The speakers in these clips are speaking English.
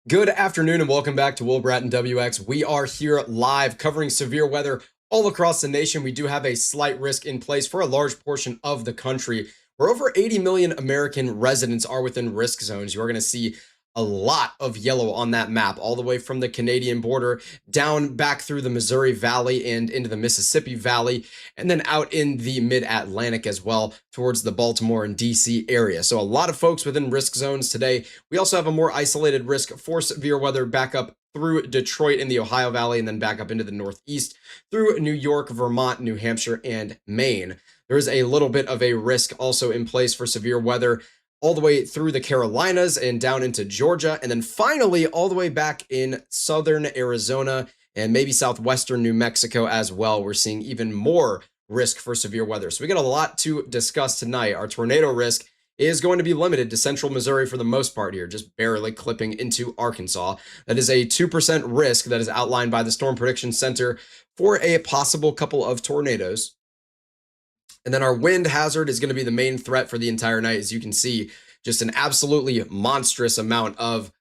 Good afternoon and welcome back to WillBrattonWx. We are here live covering severe weather all across the nation. We do have a slight risk in place for a large portion of the country, where over 80 million American residents are within risk zones. You're going to see a lot of yellow on that map, all the way from the Canadian border down back through the Missouri Valley and into the Mississippi Valley, and then out in the mid-Atlantic as well towards the Baltimore and DC area. So a lot of folks within risk zones today. We also have a more isolated risk for severe weather back up through Detroit in the Ohio Valley and then back up into the Northeast through New York, Vermont, New Hampshire, and Maine. There is a little bit of a risk also in place for severe weather all the way through the Carolinas and down into Georgia, and then finally all the way back in southern Arizona and maybe southwestern New Mexico as well. We're seeing even more risk for severe weather. So we got a lot to discuss tonight. Our tornado risk is going to be limited to central Missouri for the most part here, just barely clipping into Arkansas. That is a 2% risk that is outlined by the Storm Prediction Center for a possible couple of tornadoes. And then our wind hazard is going to be the main threat for the entire night. As you can see, just an absolutely monstrous amount of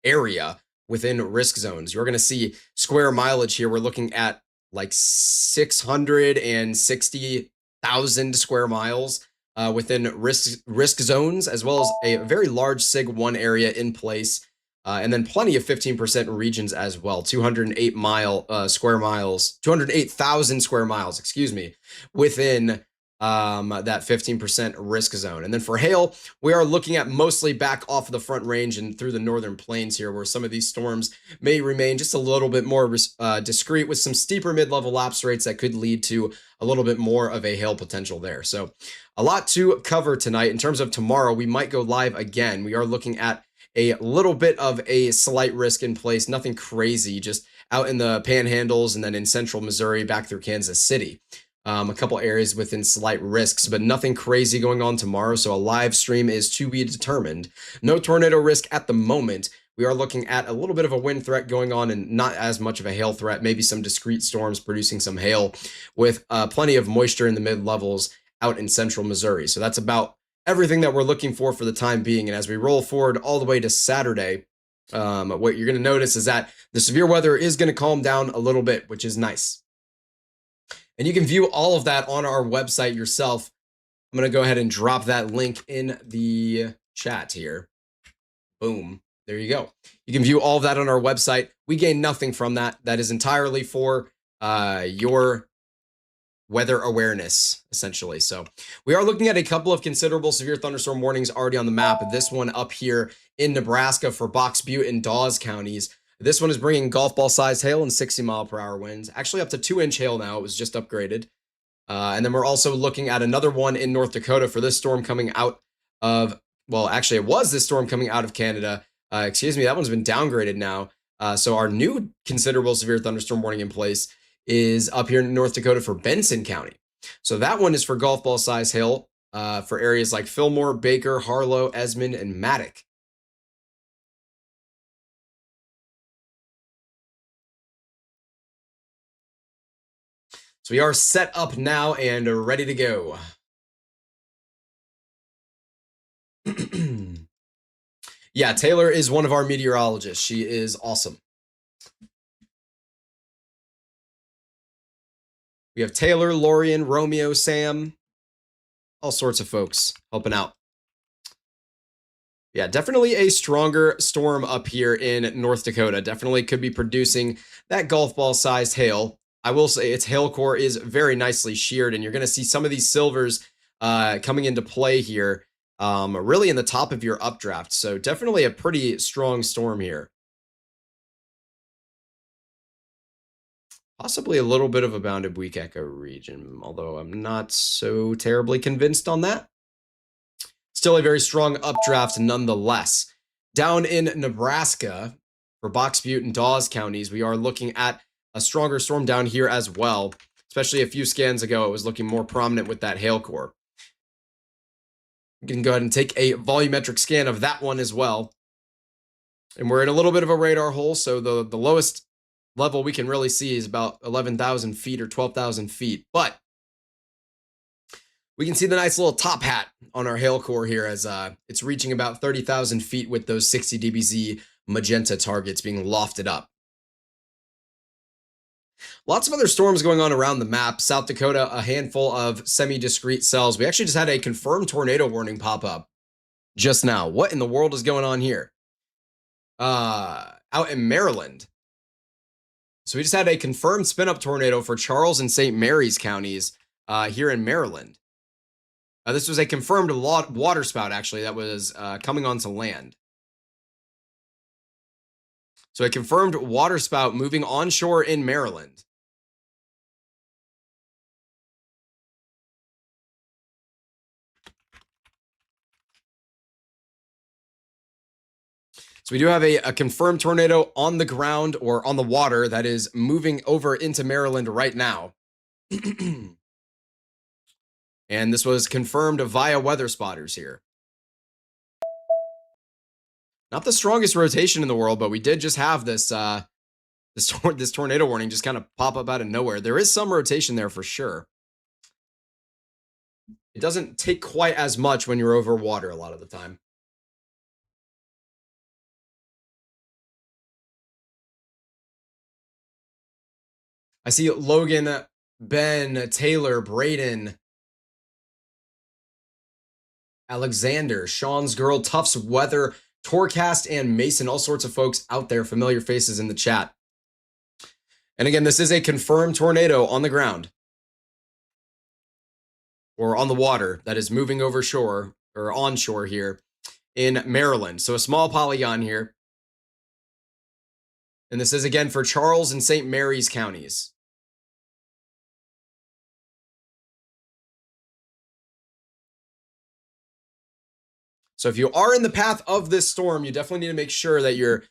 area within risk zones. You're going to see square mileage here. We're looking at like 660,000 square miles within risk zones, as well as a very large SIG 1 area in place. And then plenty of 15% regions as well. 208,000 square miles, excuse me, within that 15% risk zone. And then for hail, we are looking at mostly back off of the Front Range and through the northern plains here, where some of these storms may remain just a little bit more discreet, with some steeper mid-level lapse rates that could lead to a little bit more of a hail potential there. So a lot to cover tonight. In terms of tomorrow, we might go live again. We are looking at a little bit of a slight risk in place, nothing crazy, just out in the panhandles and then in central Missouri back through Kansas City. A couple areas within slight risks, but nothing crazy going on tomorrow. So a live stream is to be determined. No tornado risk at the moment. We are looking at a little bit of a wind threat going on and not as much of a hail threat, maybe some discrete storms producing some hail with plenty of moisture in the mid levels out in central Missouri. So that's about everything that we're looking for the time being. And as we roll forward all the way to Saturday, what you're going to notice is that the severe weather is going to calm down a little bit, which is nice. And you can view all of that on our website yourself. I'm going to go ahead and drop that link in the chat here. Boom. There you go. You can view all of that on our website. We gain nothing from that. That is entirely for your weather awareness, essentially. So we are looking at a couple of considerable severe thunderstorm warnings already on the map. This one up here in Nebraska for Box Butte and Dawes counties. This one is bringing golf ball size hail and 60-mile-per-hour winds, actually up to 2-inch hail now. It was just upgraded. And then we're also looking at another one in North Dakota for this storm coming out of, well, actually it was this storm coming out of Canada. Excuse me, that one's been downgraded now. So our new considerable severe thunderstorm warning in place is up here in North Dakota for Benson County. So that one is for golf ball size hail for areas like Fillmore, Baker, Harlow, Esmond, and Maddock. So we are set up now and ready to go. Yeah, Taylor is one of our meteorologists. She is awesome. We have Taylor, Lorian, Romeo, Sam, all sorts of folks helping out. Yeah, definitely a stronger storm up here in North Dakota. Definitely could be producing that golf ball sized hail. I will say its hail core is very nicely sheared, and you're going to see some of these silvers coming into play here, really in the top of your updraft. So definitely a pretty strong storm here. Possibly a little bit of a bounded weak echo region, although I'm not so terribly convinced on that. Still a very strong updraft nonetheless. Down in Nebraska, for Box Butte and Dawes counties, we are looking at a stronger storm down here as well. Especially a few scans ago, it was looking more prominent with that hail core. You can go ahead and take a volumetric scan of that one as well. And we're in a little bit of a radar hole, so the lowest level we can really see is about 11,000 feet or 12,000 feet. But we can see the nice little top hat on our hail core here as it's reaching about 30,000 feet with those 60 dBz magenta targets being lofted up. Lots of other storms going on around the map. South Dakota, a handful of semi-discrete cells. We actually just had a confirmed tornado warning pop up just now. What in the world is going on here? Out in Maryland. So we just had a confirmed spin-up tornado for Charles and St. Mary's counties here in Maryland. This was a confirmed waterspout, actually, that was coming onto land. So a confirmed waterspout moving onshore in Maryland. So we do have a confirmed tornado on the ground or on the water that is moving over into Maryland right now. And this was confirmed via weather spotters here. Not the strongest rotation in the world, but we did just have this this tornado warning just kind of pop up out of nowhere. There is some rotation there for sure. It doesn't take quite as much when you're over water a lot of the time. I see Logan, Ben, Taylor, Braden, Alexander, Sean's Girl, Tufts Weather, Torcast, and Mason. All sorts of folks out there, familiar faces in the chat. And again, this is a confirmed tornado on the ground or on the water that is moving over shore or onshore here in Maryland. So a small polygon here. And this is again for Charles and St. Mary's counties. So if you are in the path of this storm, you definitely need to make sure that you're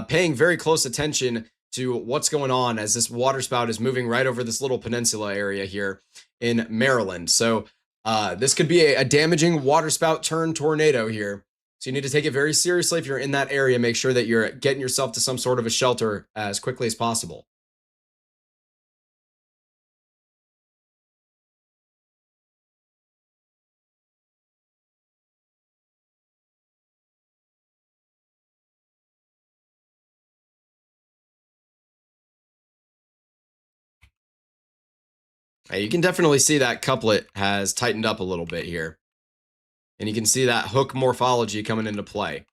paying very close attention to what's going on as this waterspout is moving right over this little peninsula area here in Maryland. So this could be a damaging waterspout turn tornado here. So you need to take it very seriously. If you're in that area, make sure that you're getting yourself to some sort of a shelter as quickly as possible. You can definitely see that couplet has tightened up a little bit here. And you can see that hook morphology coming into play.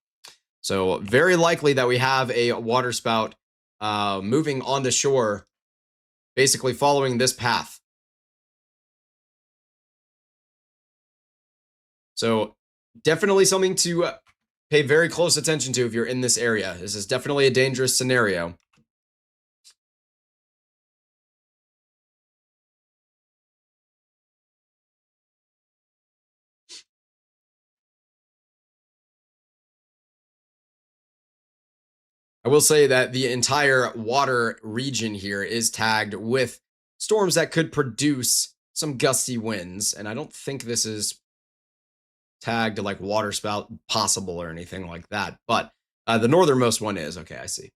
So very likely that we have a waterspout moving onto shore, basically following this path. So definitely something to pay very close attention to if you're in this area. This is definitely a dangerous scenario. I will say that the entire water region here is tagged with storms that could produce some gusty winds. And I don't think this is tagged like waterspout possible or anything like that. But the northernmost one is. Okay, I see.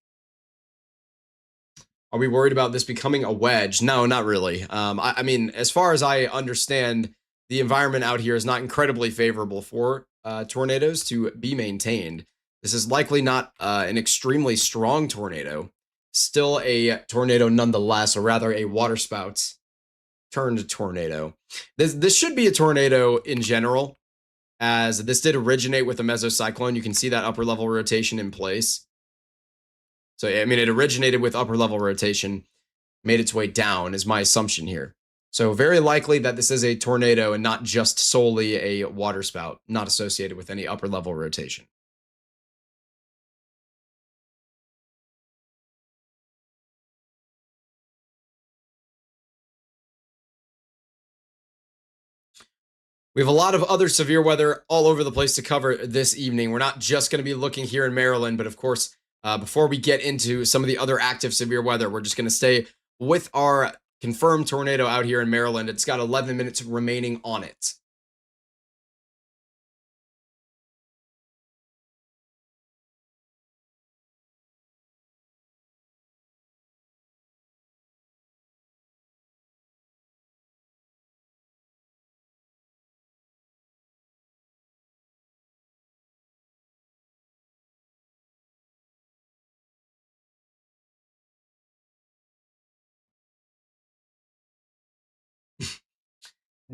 Are we worried about this becoming a wedge? No, not really. I mean, as far as I understand, the environment out here is not incredibly favorable for tornadoes to be maintained. This is likely not an extremely strong tornado, still a tornado nonetheless, or rather a waterspout turned tornado. This should be a tornado in general, as this did originate with a mesocyclone. You can see that upper level rotation in place. So, I mean, it originated with upper level rotation, made its way down, is my assumption here. So, very likely that this is a tornado and not just solely a waterspout, not associated with any upper level rotation. We have a lot of other severe weather all over the place to cover this evening. We're not just going to be looking here in Maryland, but of course, before we get into some of the other active severe weather, we're just going to stay with our confirmed tornado out here in Maryland. It's got 11 minutes remaining on it.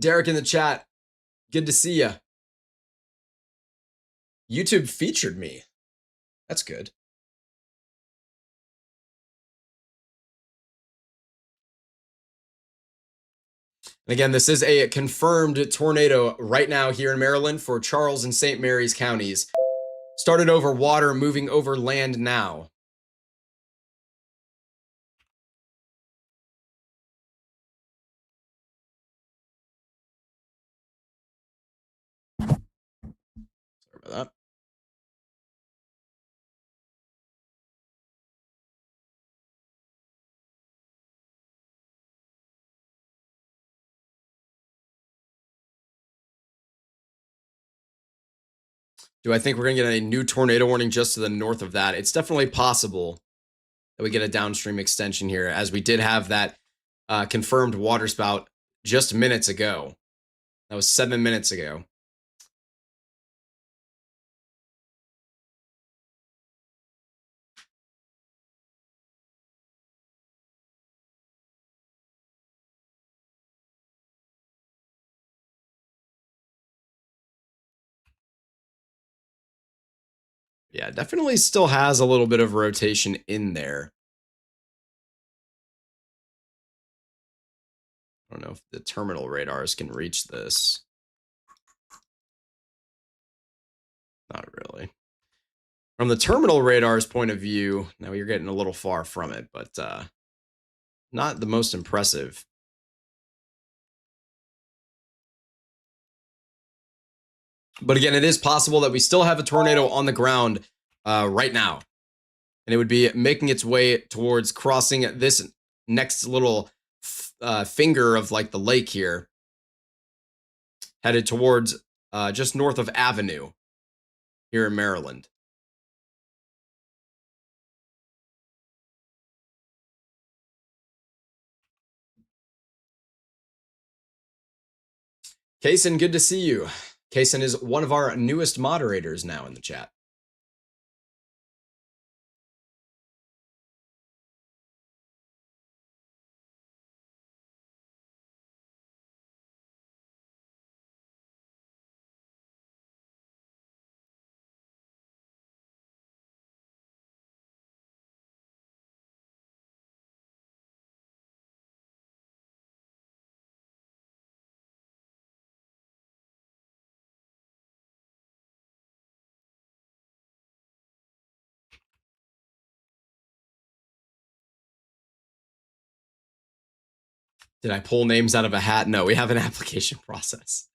Derek in the chat. Good to see you. YouTube featured me. That's good. And again, this is a confirmed tornado right now here in Maryland for Charles and St. Mary's counties. Started over water, moving over land now. Sorry about that. Do I think we're going to get a new tornado warning just to the north of that? It's definitely possible that we get a downstream extension here, as we did have that confirmed waterspout just minutes ago. That was 7 minutes ago. Yeah, definitely still has a little bit of rotation in there. I don't know if the terminal radars can reach this. Not really. From the terminal radar's point of view, now you're getting a little far from it, but not the most impressive. But again, it is possible that we still have a tornado on the ground right now. And it would be making its way towards crossing this next little finger of like the lake here, headed towards just north of Avenue here in Maryland. Kaysen, good to see you. Kaysen is one of our newest moderators now in the chat. Did I pull names out of a hat? No, we have an application process.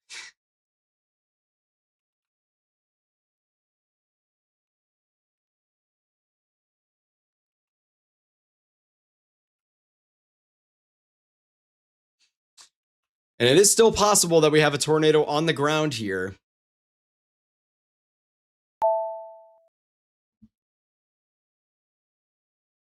And it is still possible that we have a tornado on the ground here.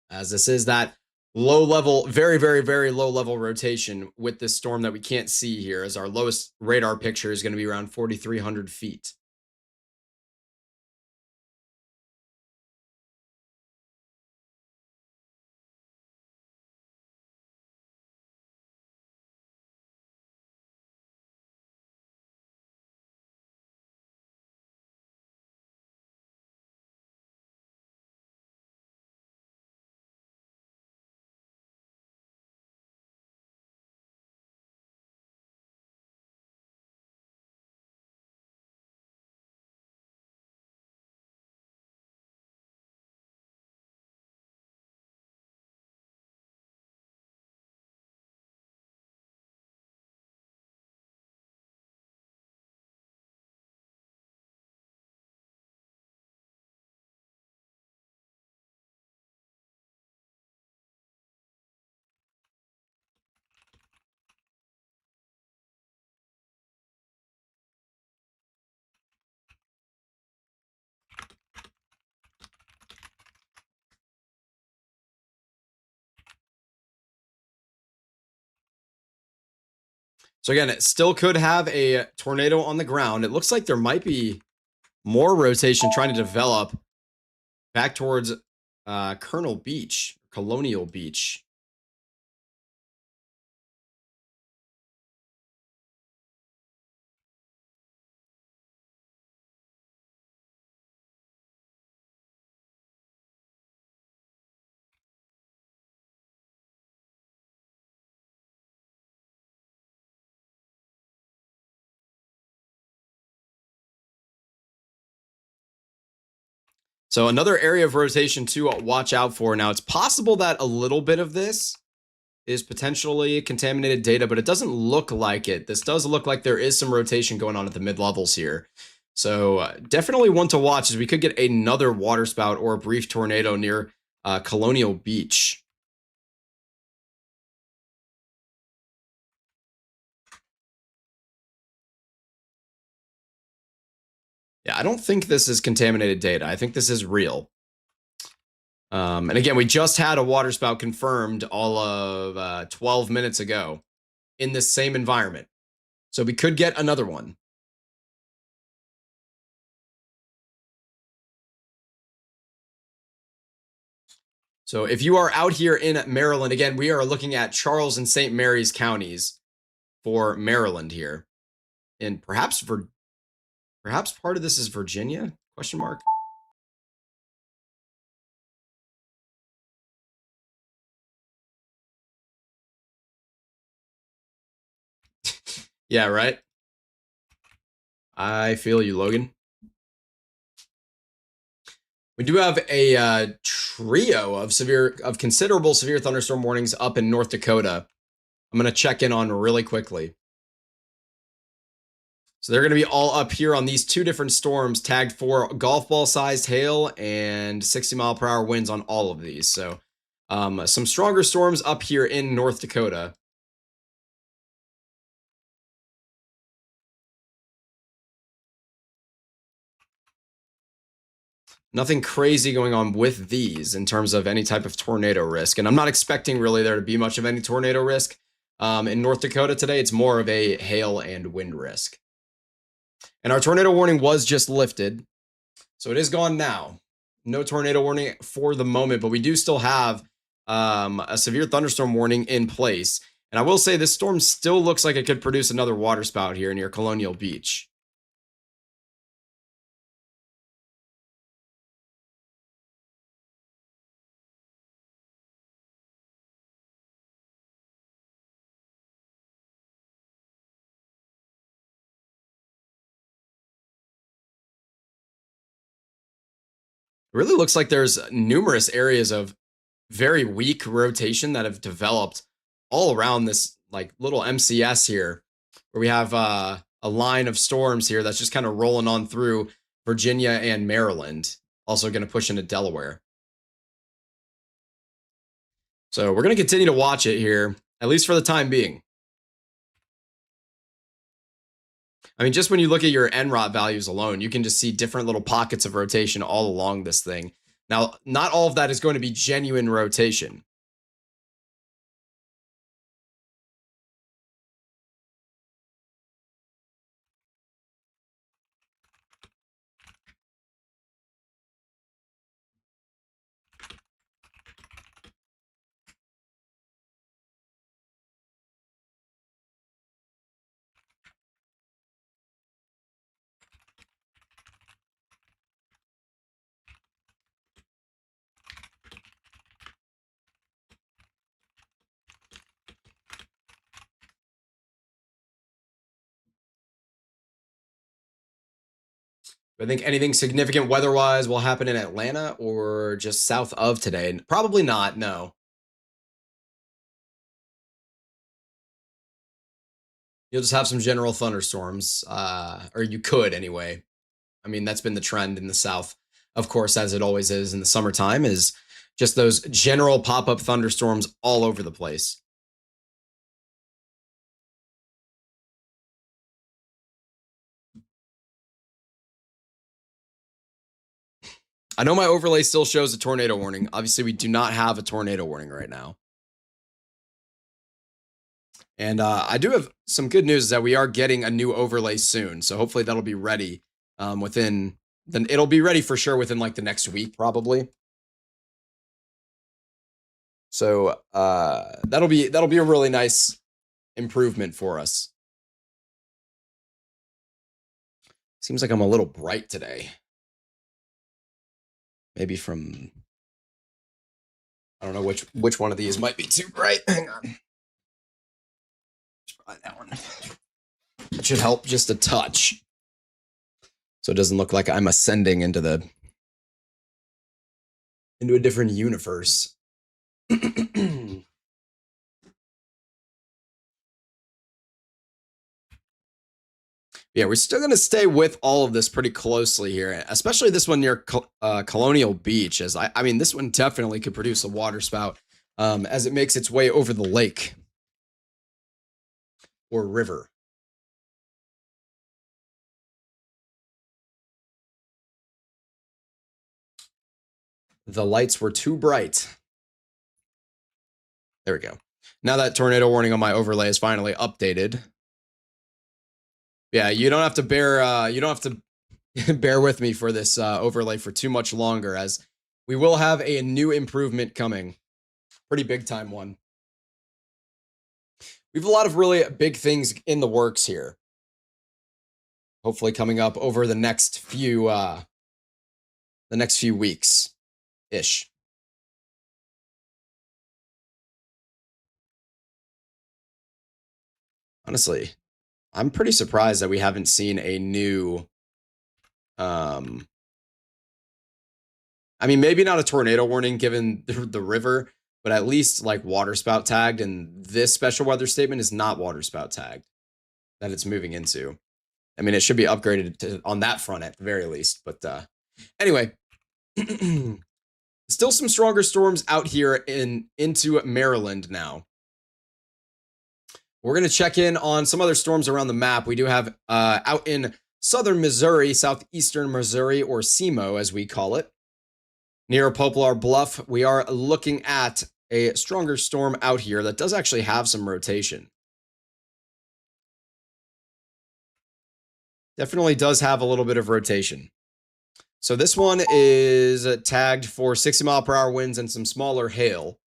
As this is that low level, very, very, very low level rotation with this storm that we can't see here, as our lowest radar picture is going to be around 4,300 feet. So again, it still could have a tornado on the ground. It looks like there might be more rotation trying to develop back towards Colonial Beach. So another area of rotation to watch out for. Now, it's possible that a little bit of this is potentially contaminated data, but it doesn't look like it. This does look like there is some rotation going on at the mid-levels here. So definitely one to watch, as we could get another waterspout or a brief tornado near Colonial Beach. Yeah, I don't think this is contaminated data. I think this is real. And again, we just had a waterspout confirmed all of 12 minutes ago in this same environment. So we could get another one. So if you are out here in Maryland, again, we are looking at Charles and St. Mary's counties for Maryland here. And perhaps part of this is Virginia? Question mark. Yeah, right. I feel you, Logan. We do have a trio of considerable severe thunderstorm warnings up in North Dakota. I'm going to check in on really quickly. So they're going to be all up here on these two different storms tagged for golf ball sized hail and 60-mile-per-hour winds on all of these. So some stronger storms up here in North Dakota. Nothing crazy going on with these in terms of any type of tornado risk. And I'm not expecting really there to be much of any tornado risk in North Dakota today. It's more of a hail and wind risk. And our tornado warning was just lifted. So it is gone now. No tornado warning for the moment, but we do still have a severe thunderstorm warning in place. And I will say this storm still looks like it could produce another waterspout here near Colonial Beach. It really looks like there's numerous areas of very weak rotation that have developed all around this like little MCS here, where we have a line of storms here that's just kind of rolling on through Virginia and Maryland, also going to push into Delaware. So we're going to continue to watch it here, at least for the time being. I mean, just when you look at your NROT values alone, you can just see different little pockets of rotation all along this thing. Now, not all of that is going to be genuine rotation. I think anything significant weather-wise will happen in Atlanta or just south of today. Probably not, no. You'll just have some general thunderstorms, or you could anyway. I mean, that's been the trend in the South, of course, as it always is in the summertime, is just those general pop-up thunderstorms all over the place. I know my overlay still shows a tornado warning. Obviously, we do not have a tornado warning right now. And I do have some good news, is that we are getting a new overlay soon. So hopefully that'll be ready it'll be ready for sure within like the next week, probably. So that'll be a really nice improvement for us. Seems like I'm a little bright today. Maybe from, I don't know which one of these might be too bright. Hang on. Let's try that one. It should help just a touch, so it doesn't look like I'm ascending into the into a different universe. Yeah, we're still going to stay with all of this pretty closely here, especially this one near Colonial Beach. As I mean, this one definitely could produce a water spout as it makes its way over the lake or river. The lights were too bright. There we go. Now that tornado warning on my overlay is finally updated. Yeah, you don't have to bear with me for this overlay for too much longer, as we will have a new improvement coming. Pretty big time one. We have a lot of really big things in the works here. Hopefully coming up over the next few weeks ish. Honestly, I'm pretty surprised that we haven't seen a new I mean, maybe not a tornado warning given the river, but at least like water spout tagged, and this special weather statement is not water spout tagged that it's moving into. I mean, it should be upgraded on that front at the very least. But anyway, still some stronger storms out here into Maryland now. We're going to check in on some other storms around the map. We do have out in southern Missouri, southeastern Missouri, or SEMO as we call it. Near Poplar Bluff, we are looking at a stronger storm out here that does actually have some rotation. Definitely does have a little bit of rotation. So this one is tagged for 60-mile-per-hour winds and some smaller hail.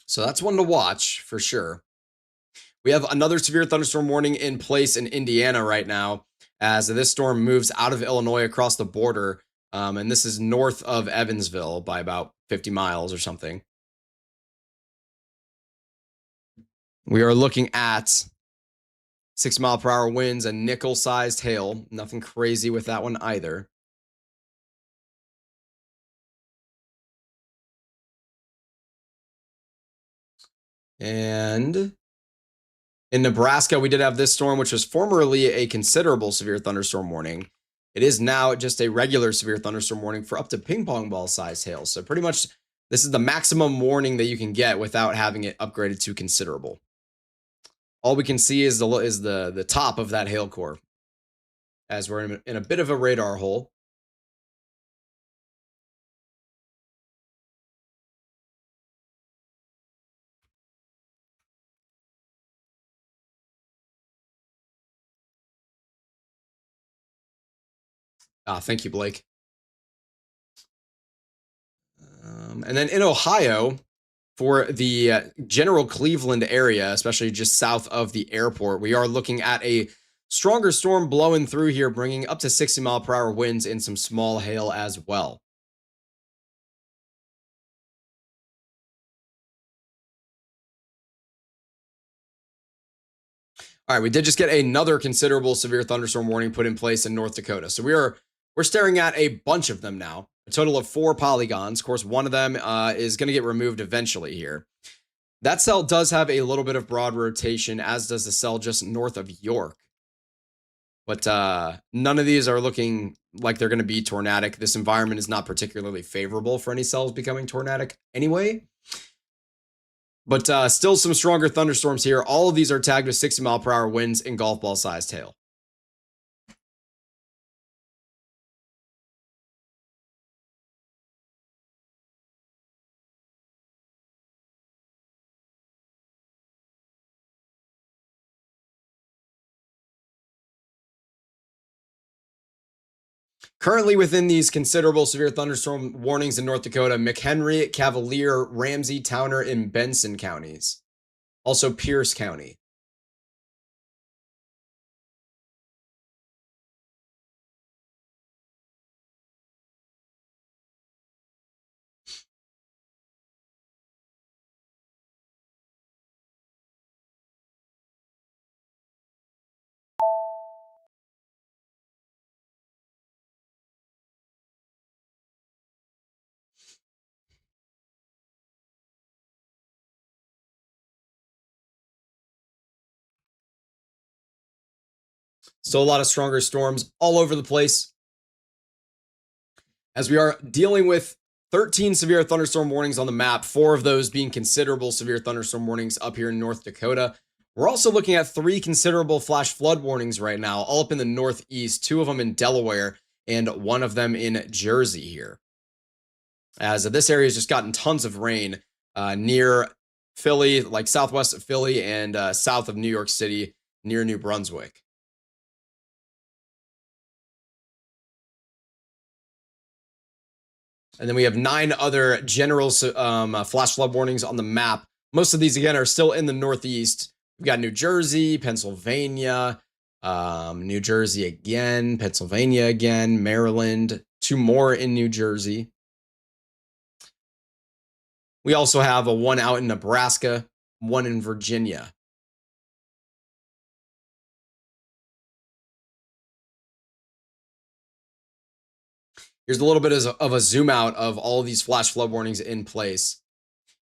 So that's one to watch for sure. We have another severe thunderstorm warning in place in Indiana right now, as this storm moves out of Illinois across the border. And this is north of Evansville by about 50 miles or something. We are looking at 6-mile-per-hour winds and nickel-sized hail. Nothing crazy with that one either. And in Nebraska, we did have this storm, which was formerly a considerable severe thunderstorm warning. It is now just a regular severe thunderstorm warning for up to ping pong ball size hail. So pretty much this is the maximum warning that you can get without having it upgraded to considerable. All we can see is the top of that hail core, as we're in a bit of a radar hole. Thank you, Blake. And then in Ohio, for the general Cleveland area, especially just south of the airport, we are looking at a stronger storm blowing through here, bringing up to 60-mile-per-hour winds and some small hail as well. All right, we did just get another considerable severe thunderstorm warning put in place in North Dakota. So we're staring at a bunch of them now, a total of 4 polygons. Of course, one of them is going to get removed eventually here. That cell does have a little bit of broad rotation, as does the cell just north of York. But none of these are looking like they're going to be tornadic. This environment is not particularly favorable for any cells becoming tornadic anyway. But still some stronger thunderstorms here. All of these are tagged with 60-mile-per-hour winds and golf ball sized hail. Currently within these considerable severe thunderstorm warnings in North Dakota, McHenry, Cavalier, Ramsey, Towner, and Benson counties. Also Pierce County. Still a lot of stronger storms all over the place, as we are dealing with 13 severe thunderstorm warnings on the map, 4 of those being considerable severe thunderstorm warnings up here in North Dakota. We're also looking at 3 considerable flash flood warnings right now, all up in the Northeast, 2 of them in Delaware and 1 of them in Jersey here. As this area has just gotten tons of rain near Philly, like southwest of Philly and south of New York City near New Brunswick. And then we have 9 other general flash flood warnings on the map. Most of these, again, are still in the Northeast. We've got New Jersey, Pennsylvania, New Jersey again, Pennsylvania again, Maryland, 2 more in New Jersey. We also have a 1 out in Nebraska, 1 in Virginia. Here's a little bit of a zoom out of all of these flash flood warnings in place.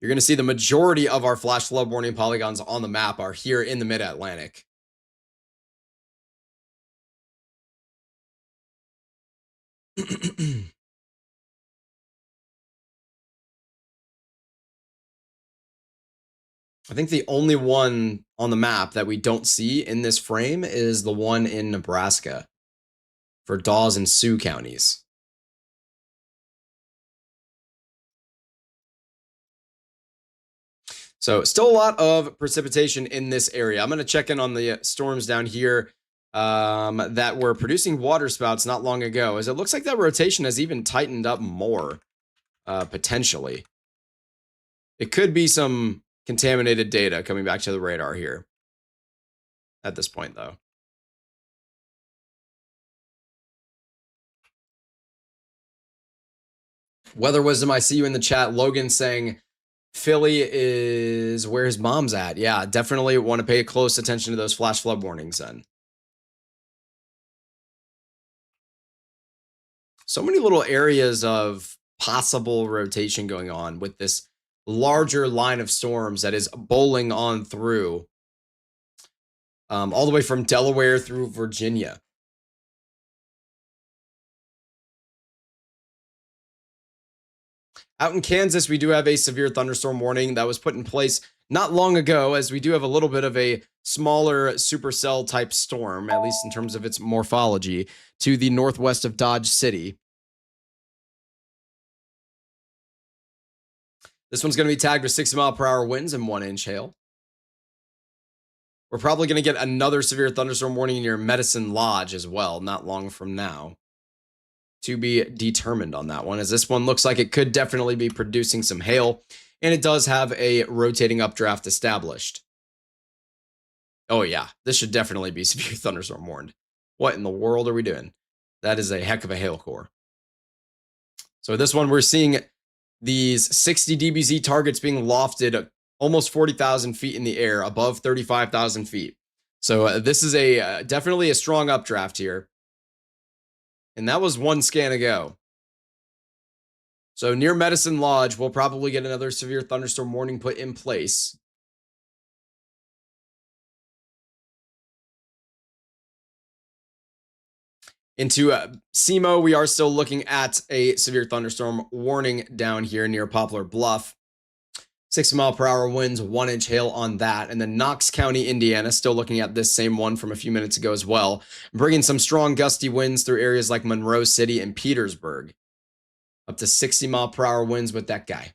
You're going to see the majority of our flash flood warning polygons on the map are here in the mid-Atlantic. I think the only one on the map that we don't see in this frame is the one in Nebraska for Dawes and Sioux counties. So still a lot of precipitation in this area. I'm going to check in on the storms down here that were producing waterspouts not long ago, as it looks like that rotation has even tightened up more, potentially. It could be some contaminated data coming back to the radar here at this point, though. Weather Wisdom, I see you in the chat. Logan saying Philly is where his mom's at. Yeah, definitely want to pay close attention to those flash flood warnings then. So many little areas of possible rotation going on with this larger line of storms that is bowling on through all the way from Delaware through Virginia. Out in Kansas, we do have a severe thunderstorm warning that was put in place not long ago, as we do have a little bit of a smaller supercell type storm, at least in terms of its morphology, to the northwest of Dodge City. This one's going to be tagged with 60-mile-per-hour winds and 1-inch hail. We're probably going to get another severe thunderstorm warning near Medicine Lodge as well, not long from now. To be determined on that one, as this one looks like it could definitely be producing some hail, and it does have a rotating updraft established. Oh yeah, this should definitely be severe thunderstorm warned. What in the world are we doing? That is a heck of a hail core. So this one, we're seeing these 60 dBz targets being lofted almost 40,000 feet in the air, above 35,000 feet. So this is a definitely a strong updraft here. And that was 1 scan ago. So near Medicine Lodge, we'll probably get another severe thunderstorm warning put in place. Into SEMO, we are still looking at a severe thunderstorm warning down here near Poplar Bluff. 60-mile-per-hour winds, 1-inch hail on that. And then Knox County, Indiana, still looking at this same one from a few minutes ago as well, bringing some strong gusty winds through areas like Monroe City and Petersburg. Up to 60-mile-per-hour winds with that guy.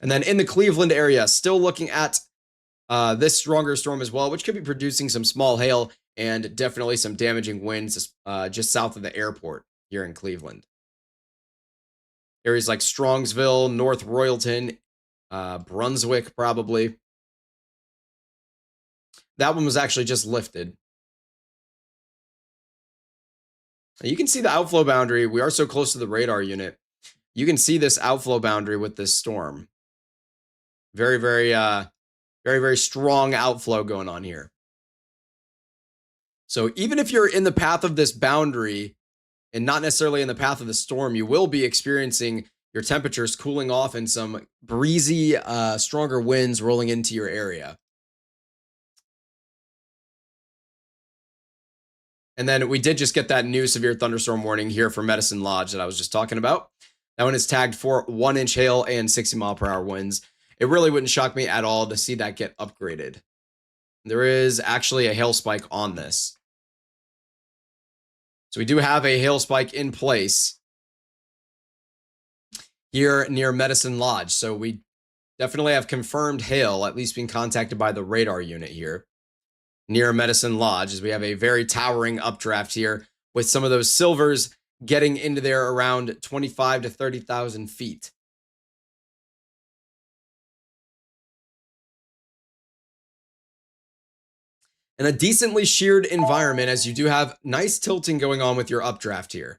And then in the Cleveland area, still looking at this stronger storm as well, which could be producing some small hail and definitely some damaging winds just south of the airport here in Cleveland. Areas like Strongsville, North Royalton, Brunswick, probably. That one was actually just lifted. You can see the outflow boundary. We are so close to the radar unit. You can see this outflow boundary with this storm. Very, very strong outflow going on here. So even if you're in the path of this boundary and not necessarily in the path of the storm, you will be experiencing your temperatures cooling off and some breezy, stronger winds rolling into your area. And then we did just get that new severe thunderstorm warning here for Medicine Lodge that I was just talking about. That one is tagged for 1-inch hail and 60-mile-per-hour winds. It really wouldn't shock me at all to see that get upgraded. There is actually a hail spike on this. So we do have a hail spike in place here near Medicine Lodge. So we definitely have confirmed hail, at least being contacted by the radar unit here near Medicine Lodge, as we have a very towering updraft here with some of those silvers getting into there around 25 to 30,000 feet. And a decently sheared environment, as you do have nice tilting going on with your updraft here.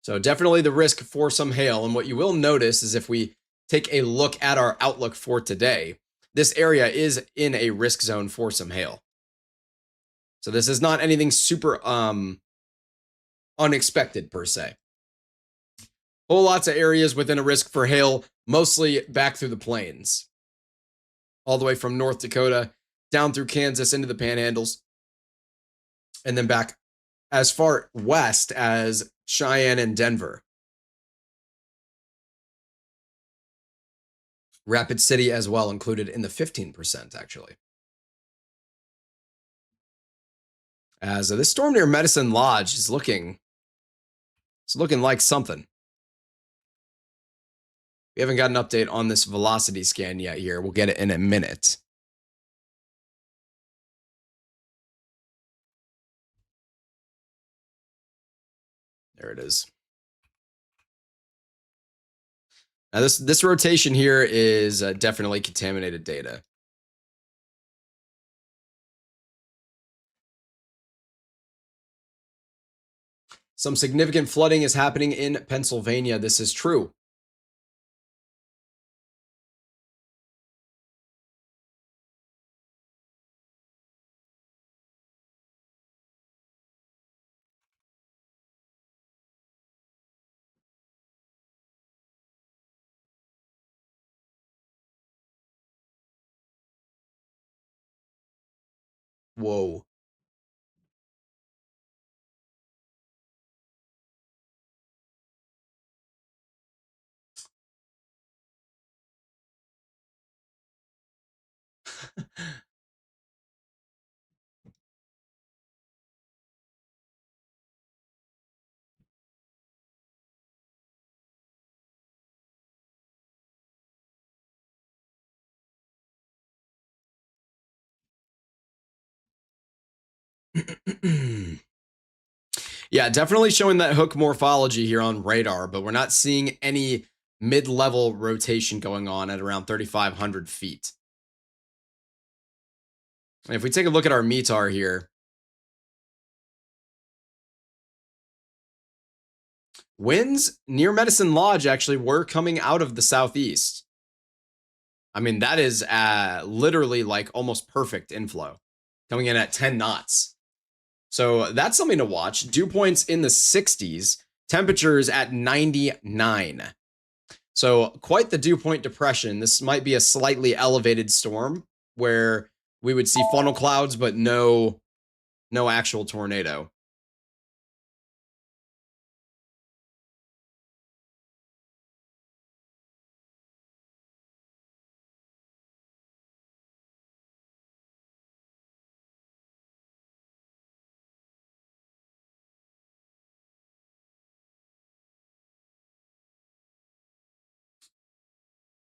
So definitely the risk for some hail. And what you will notice is if we take a look at our outlook for today, this area is in a risk zone for some hail. So this is not anything super unexpected per se. Whole lots of areas within a risk for hail, mostly back through the plains. All the way from North Dakota down through Kansas into the panhandles, and then back as far west as Cheyenne and Denver. Rapid City as well included in the 15%, actually. As this storm near Medicine Lodge is looking like something. We haven't got an update on this velocity scan yet here. We'll get it in a minute. There it is. Now this rotation here is definitely contaminated data. Some significant flooding is happening in Pennsylvania. This is true. Whoa. Yeah, definitely showing that hook morphology here on radar, but we're not seeing any mid-level rotation going on at around 3,500 feet. And if we take a look at our METAR here, winds near Medicine Lodge actually were coming out of the southeast. I mean, that is literally like almost perfect inflow, coming in at 10 knots. So that's something to watch. Dew points in the 60s, temperatures at 99. So quite the dew point depression. This might be a slightly elevated storm where we would see funnel clouds, but no actual tornado.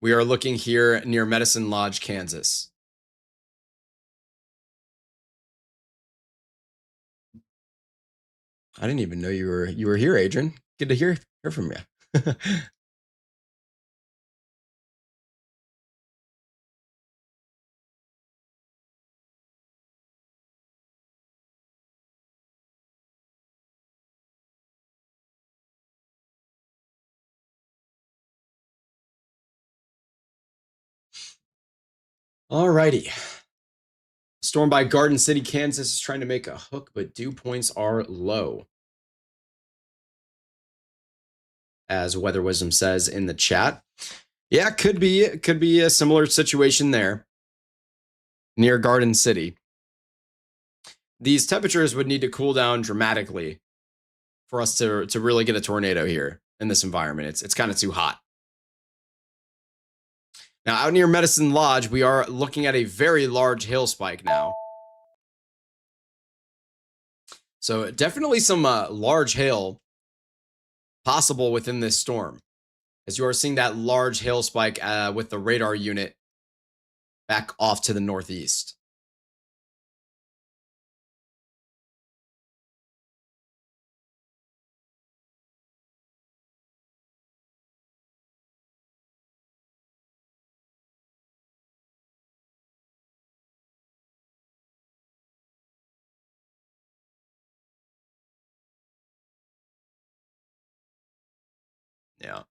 We are looking here near Medicine Lodge, Kansas. I didn't even know you were here, Adrian. Good to hear from you. Alrighty. Storm by Garden City, Kansas is trying to make a hook, but dew points are low. As Weather Wisdom says in the chat. Yeah, could be a similar situation there near Garden City. these temperatures would need to cool down dramatically for us to really get a tornado here in this environment. It's kind of too hot. Now, out near Medicine Lodge, we are looking at a very large hail spike now. So definitely some large hail possible within this storm, as you are seeing that large hail spike with the radar unit back off to the northeast. Yeah.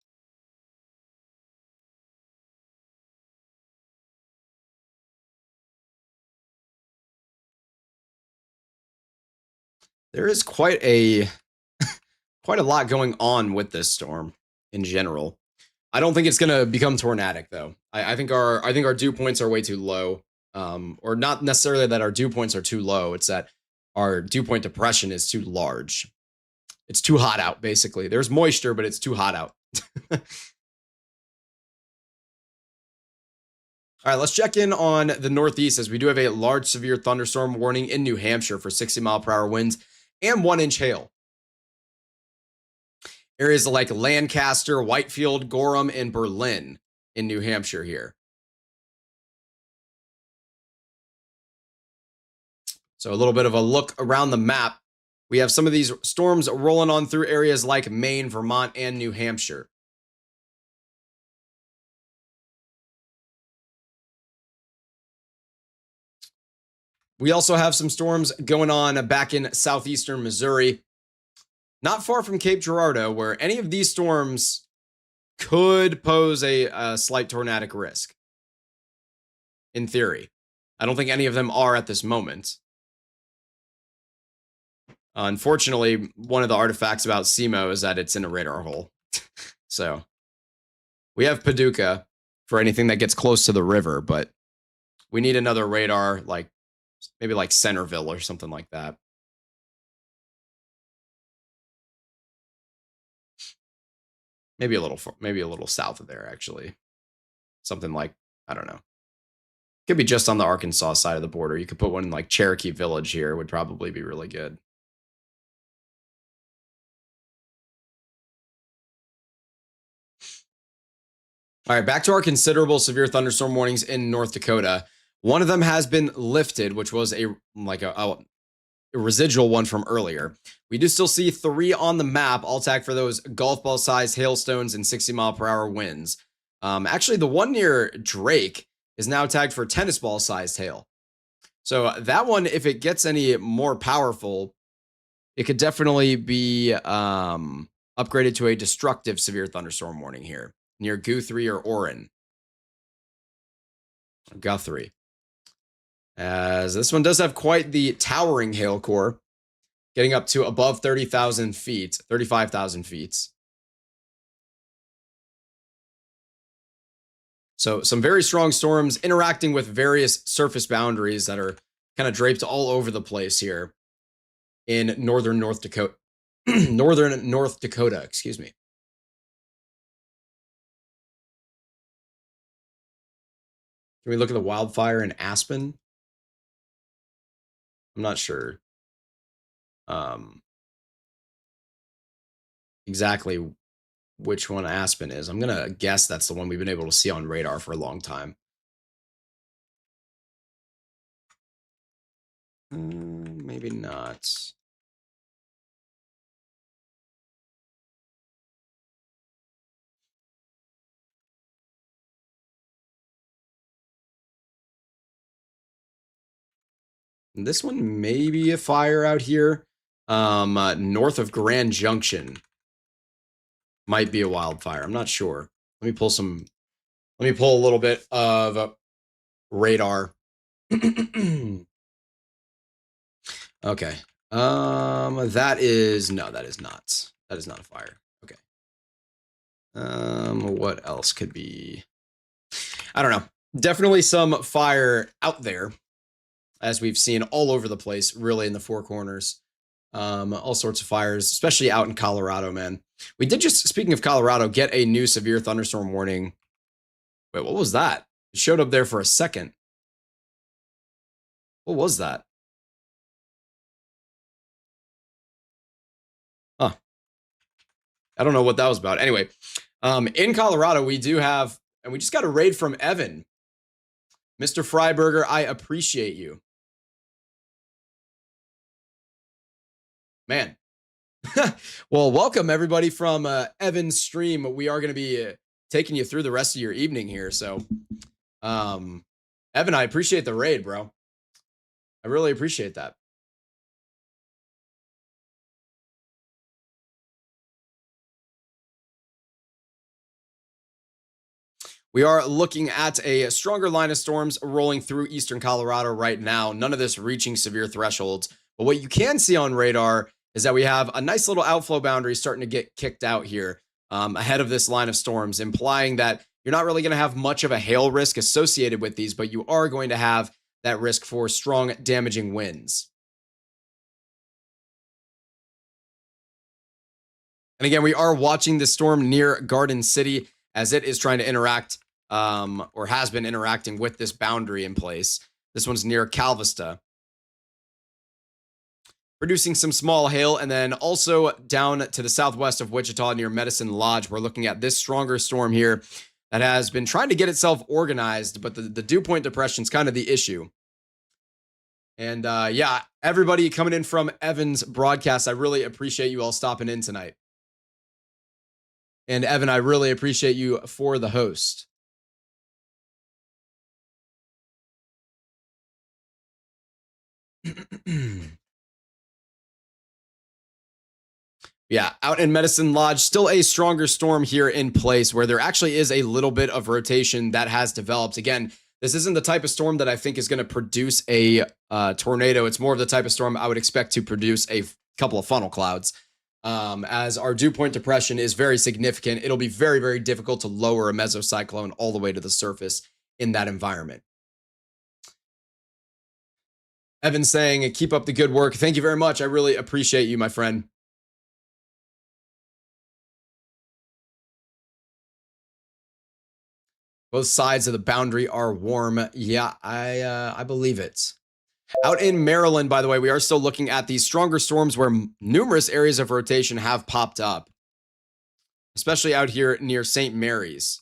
There is quite a lot going on with this storm in general. I don't think it's gonna become tornadic though. I think our dew points are way too low. Or not necessarily that our dew points are too low. It's that our dew point depression is too large. It's too hot out, basically. There's moisture, but it's too hot out. All right, let's check in on the Northeast as we do have a large severe thunderstorm warning in New Hampshire for 60-mile-per-hour winds and 1-inch hail. Areas like Lancaster, Whitefield, Gorham, and Berlin in New Hampshire here. So a little bit of a look around the map. We have some of these storms rolling on through areas like Maine, Vermont, and New Hampshire. We also have some storms going on back in southeastern Missouri, not far from Cape Girardeau, where any of these storms could pose a slight tornadic risk. In theory, I don't think any of them are at this moment. Unfortunately, one of the artifacts about SEMO is that it's in a radar hole. So we have Paducah for anything that gets close to the river, but we need another radar, like maybe like Centerville or something like that. Maybe a little south of there, actually. Something like, I don't know. Could be just on the Arkansas side of the border. You could put one in like Cherokee Village here, would probably be really good. All right, back to our considerable severe thunderstorm warnings in North Dakota. One of them has been lifted, which was a residual one from earlier. We do still see 3 on the map, all tagged for those golf ball sized hailstones and 60-mile-per-hour winds. Actually, the one near Drake is now tagged for tennis ball sized hail. So that one, if it gets any more powerful, it could definitely be upgraded to a destructive severe thunderstorm warning here near Guthrie or Orrin. Guthrie. As this one does have quite the towering hail core, getting up to above 30,000 feet, 35,000 feet. So some very strong storms interacting with various surface boundaries that are kind of draped all over the place here in northern North Dakota. Northern North Dakota, excuse me. Can we look at the wildfire in Aspen? I'm not sure exactly which one Aspen is. I'm going to guess that's the one we've been able to see on radar for a long time. Maybe not. This one may be a fire out here. North of Grand Junction might be a wildfire. I'm not sure. Let me pull a little bit of radar. Okay. That is not. That is not a fire. Okay. What else could be? I don't know. Definitely some fire out there. as we've seen all over the place, really in the Four Corners. All sorts of fires, especially out in Colorado, man. We did just, speaking of Colorado, get a new severe thunderstorm warning. Wait, what was that? It showed up there for a second. What was that? Huh. I don't know what that was about. Anyway, in Colorado, we do have, and we just got a raid from Evan. Mr. Freiberger, I appreciate you. Man. Well, welcome everybody from Evan's stream. We are going to be taking you through the rest of your evening here. So, Evan, I appreciate the raid, bro. I really appreciate that. We are looking at a stronger line of storms rolling through eastern Colorado right now. None of this reaching severe thresholds. But what you can see on radar is that we have a nice little outflow boundary starting to get kicked out here ahead of this line of storms, implying that you're not really going to have much of a hail risk associated with these, but you are going to have that risk for strong damaging winds. And again, we are watching the storm near Garden City as it is trying to interact or has been interacting with this boundary in place. This one's near Calvista, producing some small hail. And then also down to the southwest of Wichita near Medicine Lodge, we're looking at this stronger storm here that has been trying to get itself organized, but the dew point depression is kind of the issue. And yeah, everybody coming in from Evan's broadcast, I really appreciate you all stopping in tonight. And Evan, I really appreciate you for the host. Yeah, out in Medicine Lodge, still a stronger storm here in place where there actually is a little bit of rotation that has developed. Again, this isn't the type of storm that I think is going to produce a tornado. It's more of the type of storm I would expect to produce a couple of funnel clouds. As our dew point depression is very significant, it'll be very, very difficult to lower a mesocyclone all the way to the surface in that environment. Evan saying, keep up the good work. Thank you very much. I really appreciate you, my friend. Both sides of the boundary are warm. Yeah, I believe it. Out in Maryland, by the way, we are still looking at these stronger storms where numerous areas of rotation have popped up, especially out here near St. Mary's.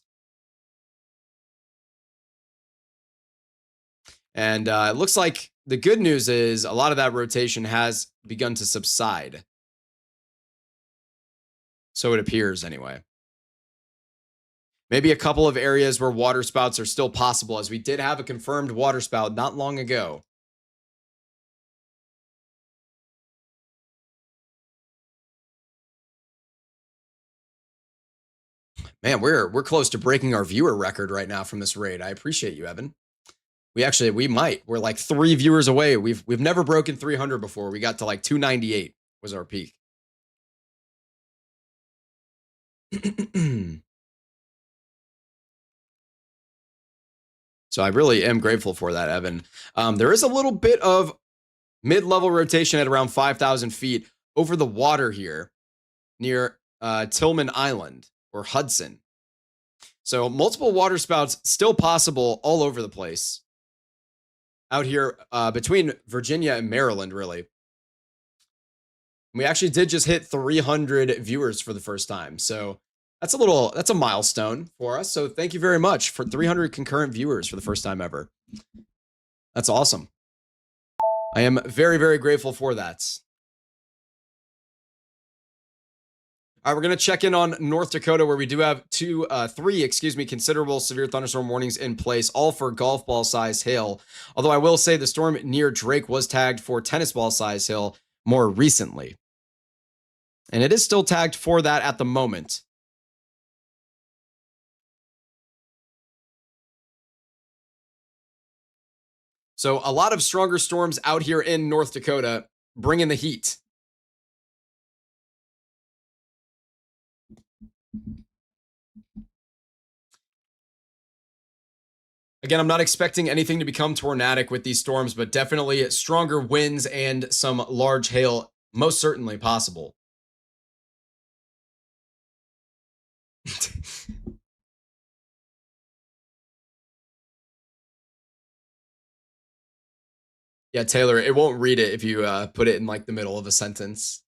And it looks like the good news is a lot of that rotation has begun to subside. So it appears anyway. Maybe a couple of areas where water spouts are still possible, as we did have a confirmed water spout not long ago. Man, we're close to breaking our viewer record right now from this raid. I appreciate you, Evan. We might. We're like 3 viewers away. We've never broken 300 before. We got to like 298 was our peak. So I really am grateful for that, Evan. There is a little bit of mid-level rotation at around 5,000 feet over the water here near Tillman Island or Hudson. So multiple water spouts still possible all over the place out here between Virginia and Maryland, really. We actually did just hit 300 viewers for the first time. So that's a milestone for us. So thank you very much for 300 concurrent viewers for the first time ever. That's awesome. I am very, very grateful for that. All right, we're going to check in on North Dakota, where we do have three considerable severe thunderstorm warnings in place, all for golf ball size hail. Although I will say the storm near Drake was tagged for tennis ball size hail more recently. And it is still tagged for that at the moment. So a lot of stronger storms out here in North Dakota, bringing the heat. Again, I'm not expecting anything to become tornadic with these storms, but definitely stronger winds and some large hail, most certainly possible. Yeah, Taylor, it won't read it if you put it in like the middle of a sentence.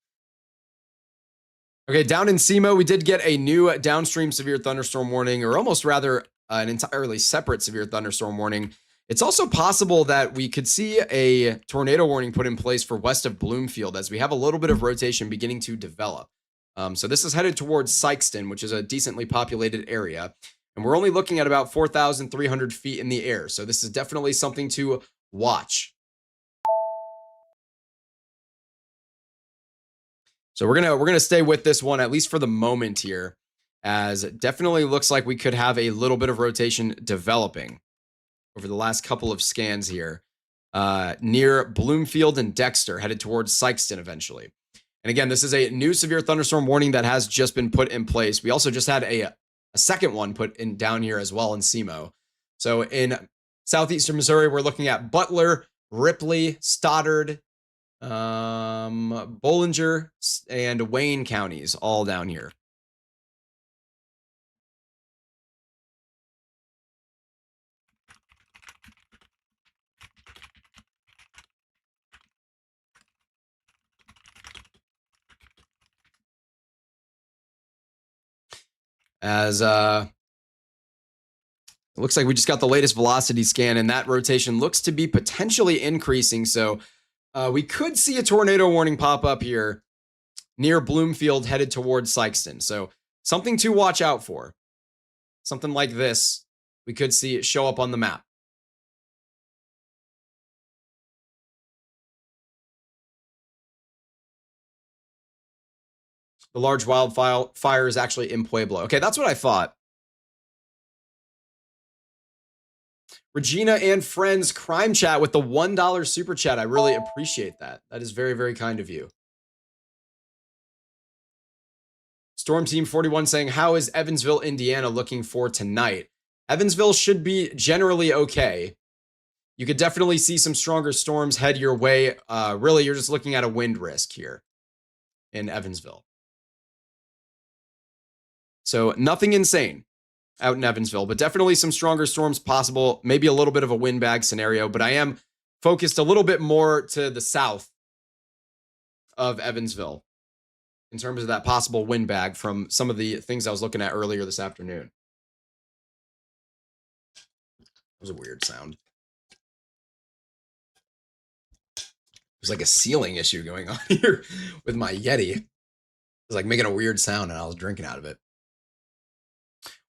Okay, down in SEMO, we did get a new downstream severe thunderstorm warning, or almost rather an entirely separate severe thunderstorm warning. It's also possible that we could see a tornado warning put in place for west of Bloomfield as we have a little bit of rotation beginning to develop. So this is headed towards Sykeston, which is a decently populated area. And we're only looking at about 4,300 feet in the air. So this is definitely something to watch. So we're gonna stay with this one at least for the moment here, as it definitely looks like we could have a little bit of rotation developing over the last couple of scans here, near Bloomfield and Dexter, headed towards Sykeston eventually. And again, this is a new severe thunderstorm warning that has just been put in place. We also just had a second one put in down here as well in SEMO. So in southeastern Missouri, we're looking at Butler, Ripley, Stoddard, Bollinger, and Wayne counties all down here. As it looks like we just got the latest velocity scan, and that rotation looks to be potentially increasing. So we could see a tornado warning pop up here near Bloomfield headed towards Sykeston. So something to watch out for. Something like this, we could see it show up on the map. The large wildfire is actually in Pueblo. Okay, that's what I thought. Regina and friends crime chat with the $1 super chat. I really appreciate that. That is very, very kind of you. Storm Team 41 saying, how is Evansville, Indiana looking for tonight? Evansville should be generally okay. You could definitely see some stronger storms head your way. Really, you're just looking at a wind risk here in Evansville. So nothing insane out in Evansville, but definitely some stronger storms possible. Maybe a little bit of a windbag scenario, but I am focused a little bit more to the south of Evansville in terms of that possible windbag from some of the things I was looking at earlier this afternoon. That was a weird sound. There's like a ceiling issue going on here with my Yeti. It was like making a weird sound and I was drinking out of it.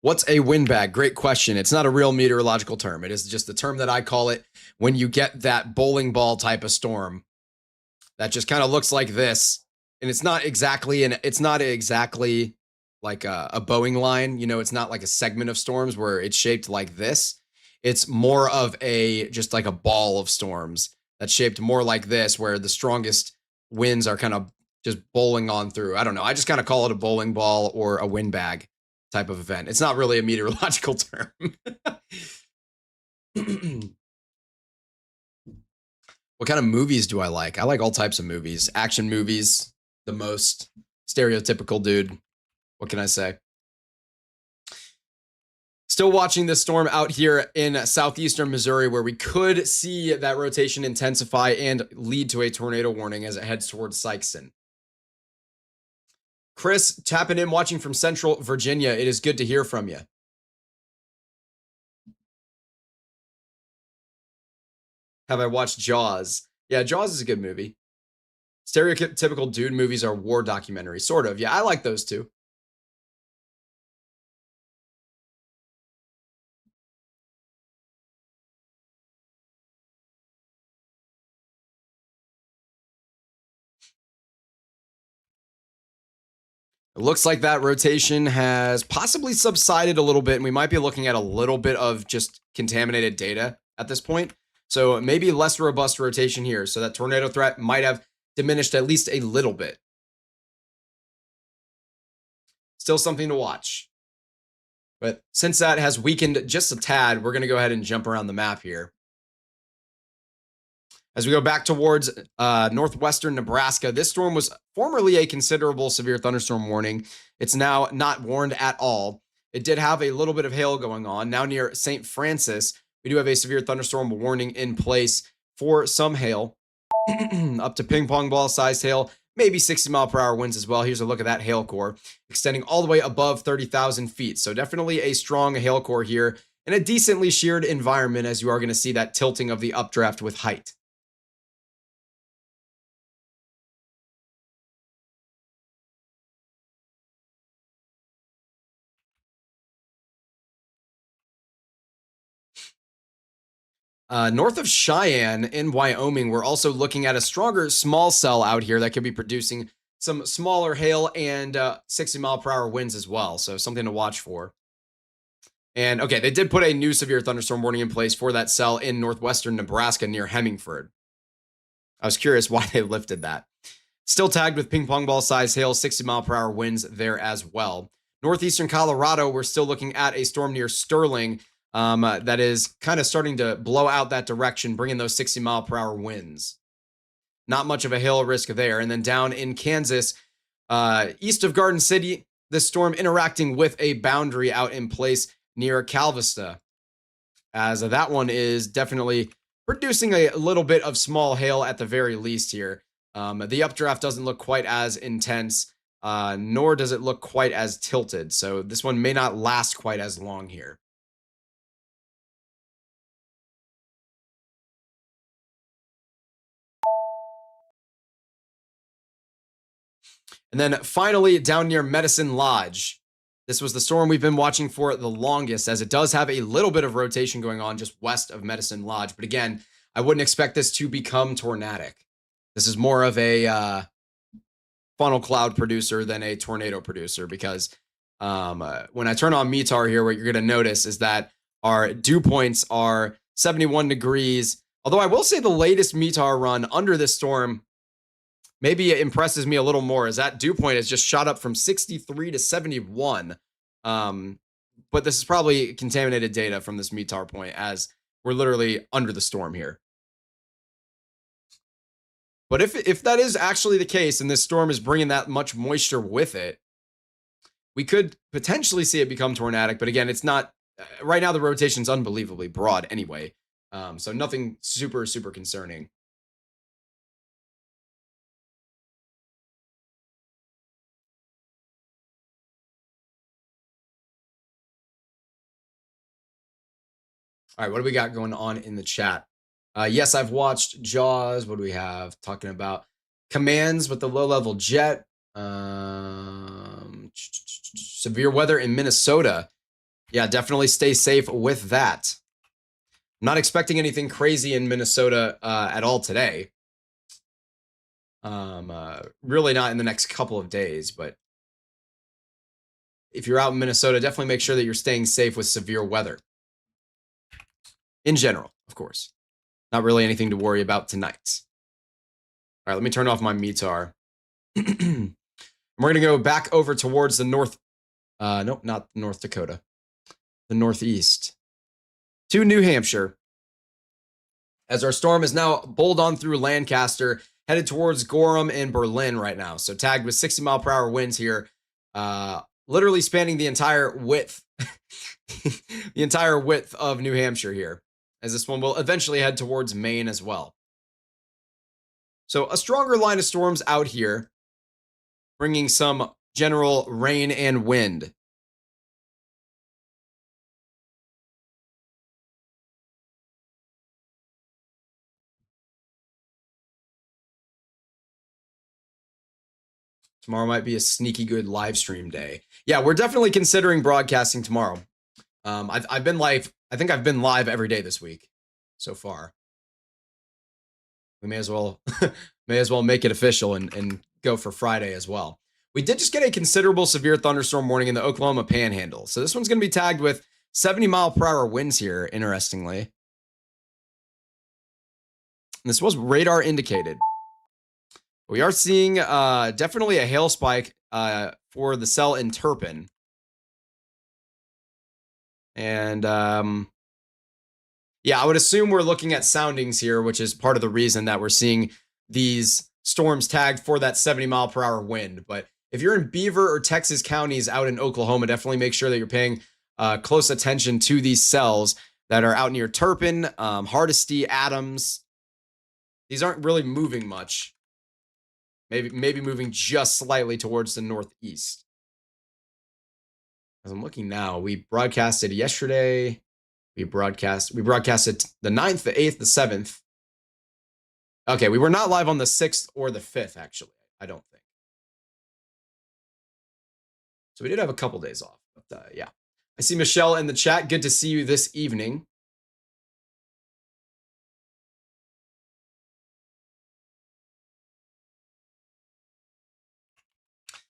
What's a windbag? Great question. It's not a real meteorological term. It is just the term that I call it when you get that bowling ball type of storm that just kind of looks like this. And it's not exactly like a Boeing line. You know, it's not like a segment of storms where it's shaped like this. It's more of just like a ball of storms that's shaped more like this, where the strongest winds are kind of just bowling on through. I don't know. I just kind of call it a bowling ball or a windbag type of event. It's not really a meteorological term. What kind of movies do I like? I like all types of movies. Action movies, the most stereotypical dude. What can I say? Still watching this storm out here in southeastern Missouri, where we could see that rotation intensify and lead to a tornado warning as it heads towards Sykeston. Chris, tapping in, watching from Central Virginia. It is good to hear from you. Have I watched Jaws? Yeah, Jaws is a good movie. Stereotypical dude movies are war documentaries, sort of. Yeah, I like those too. It looks like that rotation has possibly subsided a little bit, and we might be looking at a little bit of just contaminated data at this point. So maybe less robust rotation here. So that tornado threat might have diminished at least a little bit. Still something to watch. But since that has weakened just a tad, we're going to go ahead and jump around the map here. As we go back towards northwestern Nebraska, this storm was formerly a considerable severe thunderstorm warning. It's now not warned at all. It did have a little bit of hail going on. Now near St. Francis, we do have a severe thunderstorm warning in place for some hail, up to ping pong ball sized hail, maybe 60-mile-per-hour winds as well. Here's a look at that hail core, extending all the way above 30,000 feet. So definitely a strong hail core here in a decently sheared environment, as you are going to see that tilting of the updraft with height. North of Cheyenne in Wyoming, we're also looking at a stronger small cell out here that could be producing some smaller hail and 60-mile-per-hour winds as well. So something to watch for. And okay, they did put a new severe thunderstorm warning in place for that cell in northwestern Nebraska near Hemingford. I was curious why they lifted that. Still tagged with ping pong ball size hail, 60-mile-per-hour winds there as well. Northeastern Colorado, we're still looking at a storm near Sterling that is kind of starting to blow out that direction, bringing those 60-mile-per-hour winds. Not much of a hail risk there. And then down in Kansas, east of Garden City, this storm interacting with a boundary out in place near Calvista, as that one is definitely producing a little bit of small hail at the very least here. The updraft doesn't look quite as intense, nor does it look quite as tilted. So this one may not last quite as long here. And then finally, down near Medicine Lodge. This was the storm we've been watching for the longest, as it does have a little bit of rotation going on just west of Medicine Lodge. But again, I wouldn't expect this to become tornadic. This is more of a funnel cloud producer than a tornado producer, because when I turn on METAR here, what you're going to notice is that our dew points are 71 degrees. Although I will say the latest METAR run under this storm maybe it impresses me a little more, as that dew point has just shot up from 63 to 71. But this is probably contaminated data from this METAR point, as we're literally under the storm here. But if that is actually the case, and this storm is bringing that much moisture with it, we could potentially see it become tornadic. But again, it's not. Right now, the rotation's unbelievably broad anyway. So nothing super, super concerning. All right, what do we got going on in the chat? Yes, I've watched Jaws. What do we have? Talking about commands with the low-level jet. Severe weather in Minnesota. Yeah, definitely stay safe with that. I'm not expecting anything crazy in Minnesota at all today. Really not in the next couple of days, but if you're out in Minnesota, definitely make sure that you're staying safe with severe weather. In general, of course. Not really anything to worry about tonight. All right, let me turn off my METAR. We're going to go back over towards the north. Nope, not North Dakota. The northeast. To New Hampshire. As our storm is now bowled on through Lancaster, headed towards Gorham and Berlin right now. So tagged with 60-mile-per-hour winds here. Literally spanning the entire width. The entire width of New Hampshire here, as this one will eventually head towards Maine as well. So a stronger line of storms out here, bringing some general rain and wind. Tomorrow might be a sneaky good live stream day. Yeah, we're definitely considering broadcasting tomorrow. I've been live. I think I've been live every day this week so far. We may as well make it official and go for Friday as well. We did just get a considerable severe thunderstorm warning in the Oklahoma Panhandle. So this one's going to be tagged with 70-mile-per-hour winds here, interestingly. And this was radar indicated. We are seeing definitely a hail spike for the cell in Turpin. And yeah, I would assume we're looking at soundings here, which is part of the reason that we're seeing these storms tagged for that 70-mile-per-hour wind. But if you're in Beaver or Texas counties out in Oklahoma, definitely make sure that you're paying close attention to these cells that are out near Turpin, Hardesty, Adams. These aren't really moving much. Maybe moving just slightly towards the northeast. As I'm looking now, we broadcasted yesterday. We broadcasted the 9th, the 8th, the 7th. Okay, we were not live on the 6th or the 5th, actually. I don't think. So we did have a couple days off. But yeah. I see Michelle in the chat. Good to see you this evening.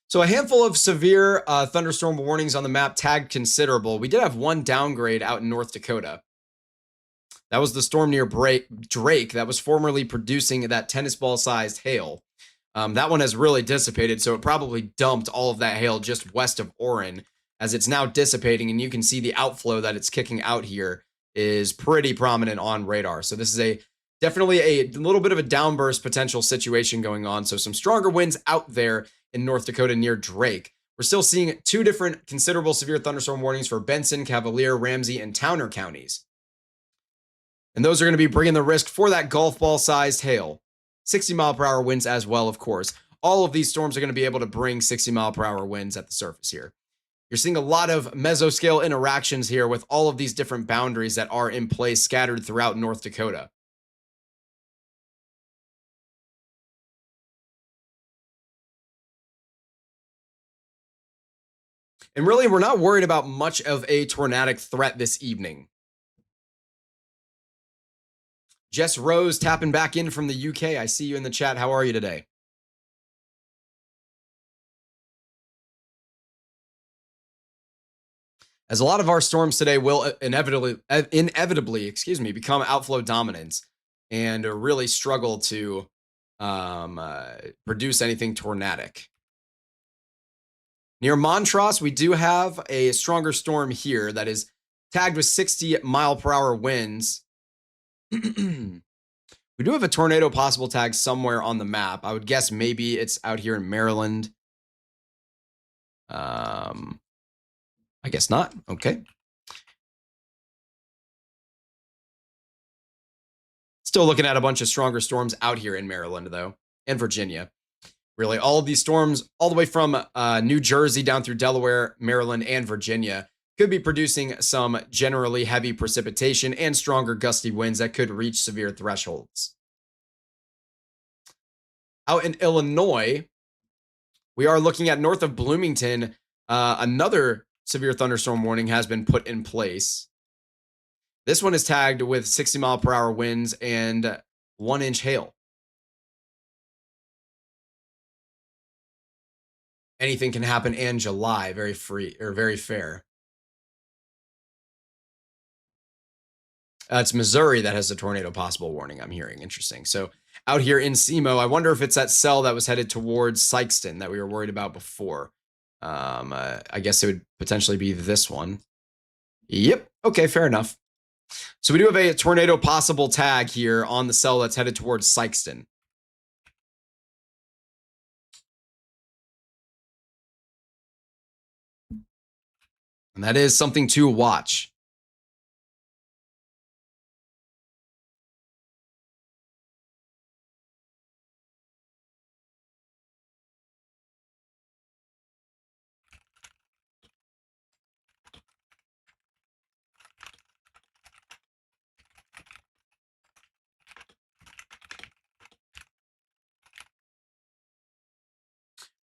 So a handful of severe thunderstorm warnings on the map tagged considerable. We did have one downgrade out in North Dakota. That was the storm near Drake that was formerly producing that tennis ball sized hail. That one has really dissipated, so it probably dumped all of that hail just west of Orrin as it's now dissipating, and you can see the outflow that it's kicking out here is pretty prominent on radar. So this is definitely a little bit of a downburst potential situation going on. So some stronger winds out there in North Dakota near Drake. We're still seeing two different considerable severe thunderstorm warnings for Benson, Cavalier, Ramsey, and Towner counties. And those are going to be bringing the risk for that golf ball sized hail. 60-mile-per-hour winds as well, of course. All of these storms are going to be able to bring 60-mile-per-hour winds at the surface here. You're seeing a lot of mesoscale interactions here with all of these different boundaries that are in place scattered throughout North Dakota. And really, we're not worried about much of a tornadic threat this evening. Jess Rose tapping back in from the UK. I see you in the chat. How are you today? As a lot of our storms today will inevitably become outflow dominant and really struggle to produce anything tornadic. Near Montrose, we do have a stronger storm here that is tagged with 60-mile-per-hour winds. We do have a tornado possible tag somewhere on the map. I would guess maybe it's out here in Maryland. I guess not. Okay. Still looking at a bunch of stronger storms out here in Maryland, though, and Virginia. Really, all of these storms, all the way from New Jersey down through Delaware, Maryland, and Virginia, could be producing some generally heavy precipitation and stronger gusty winds that could reach severe thresholds. Out in Illinois, we are looking at north of Bloomington. Another severe thunderstorm warning has been put in place. This one is tagged with 60-mile-per-hour winds and 1-inch hail. Anything can happen in July. Very fair. It's Missouri that has a tornado possible warning, I'm hearing. Interesting. So out here in SEMO, I wonder if it's that cell that was headed towards Sykeston that we were worried about before. I guess it would potentially be this one. Yep. Okay, fair enough. So we do have a tornado possible tag here on the cell that's headed towards Sykeston. And that is something to watch.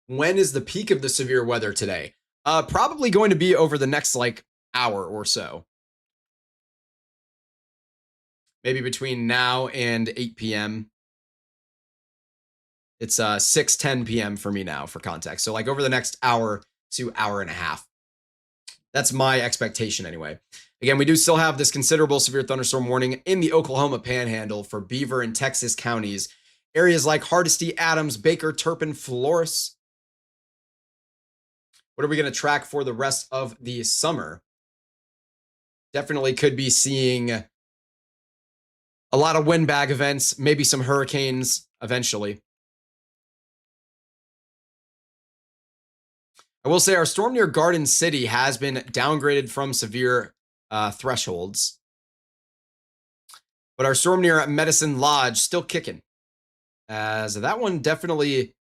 When is the peak of the severe weather today? Probably going to be over the next hour or so. Maybe between now and 8 p.m. It's 6:10 p.m. for me now, for context. So over the next hour to hour and a half. That's my expectation anyway. Again, we do still have this considerable severe thunderstorm warning in the Oklahoma Panhandle for Beaver and Texas counties. Areas like Hardesty, Adams, Baker, Turpin, Flores. What are we going to track for the rest of the summer? Definitely could be seeing a lot of windbag events, maybe some hurricanes eventually. I will say our storm near Garden City has been downgraded from severe thresholds, but our storm near Medicine Lodge still kicking. As that one definitely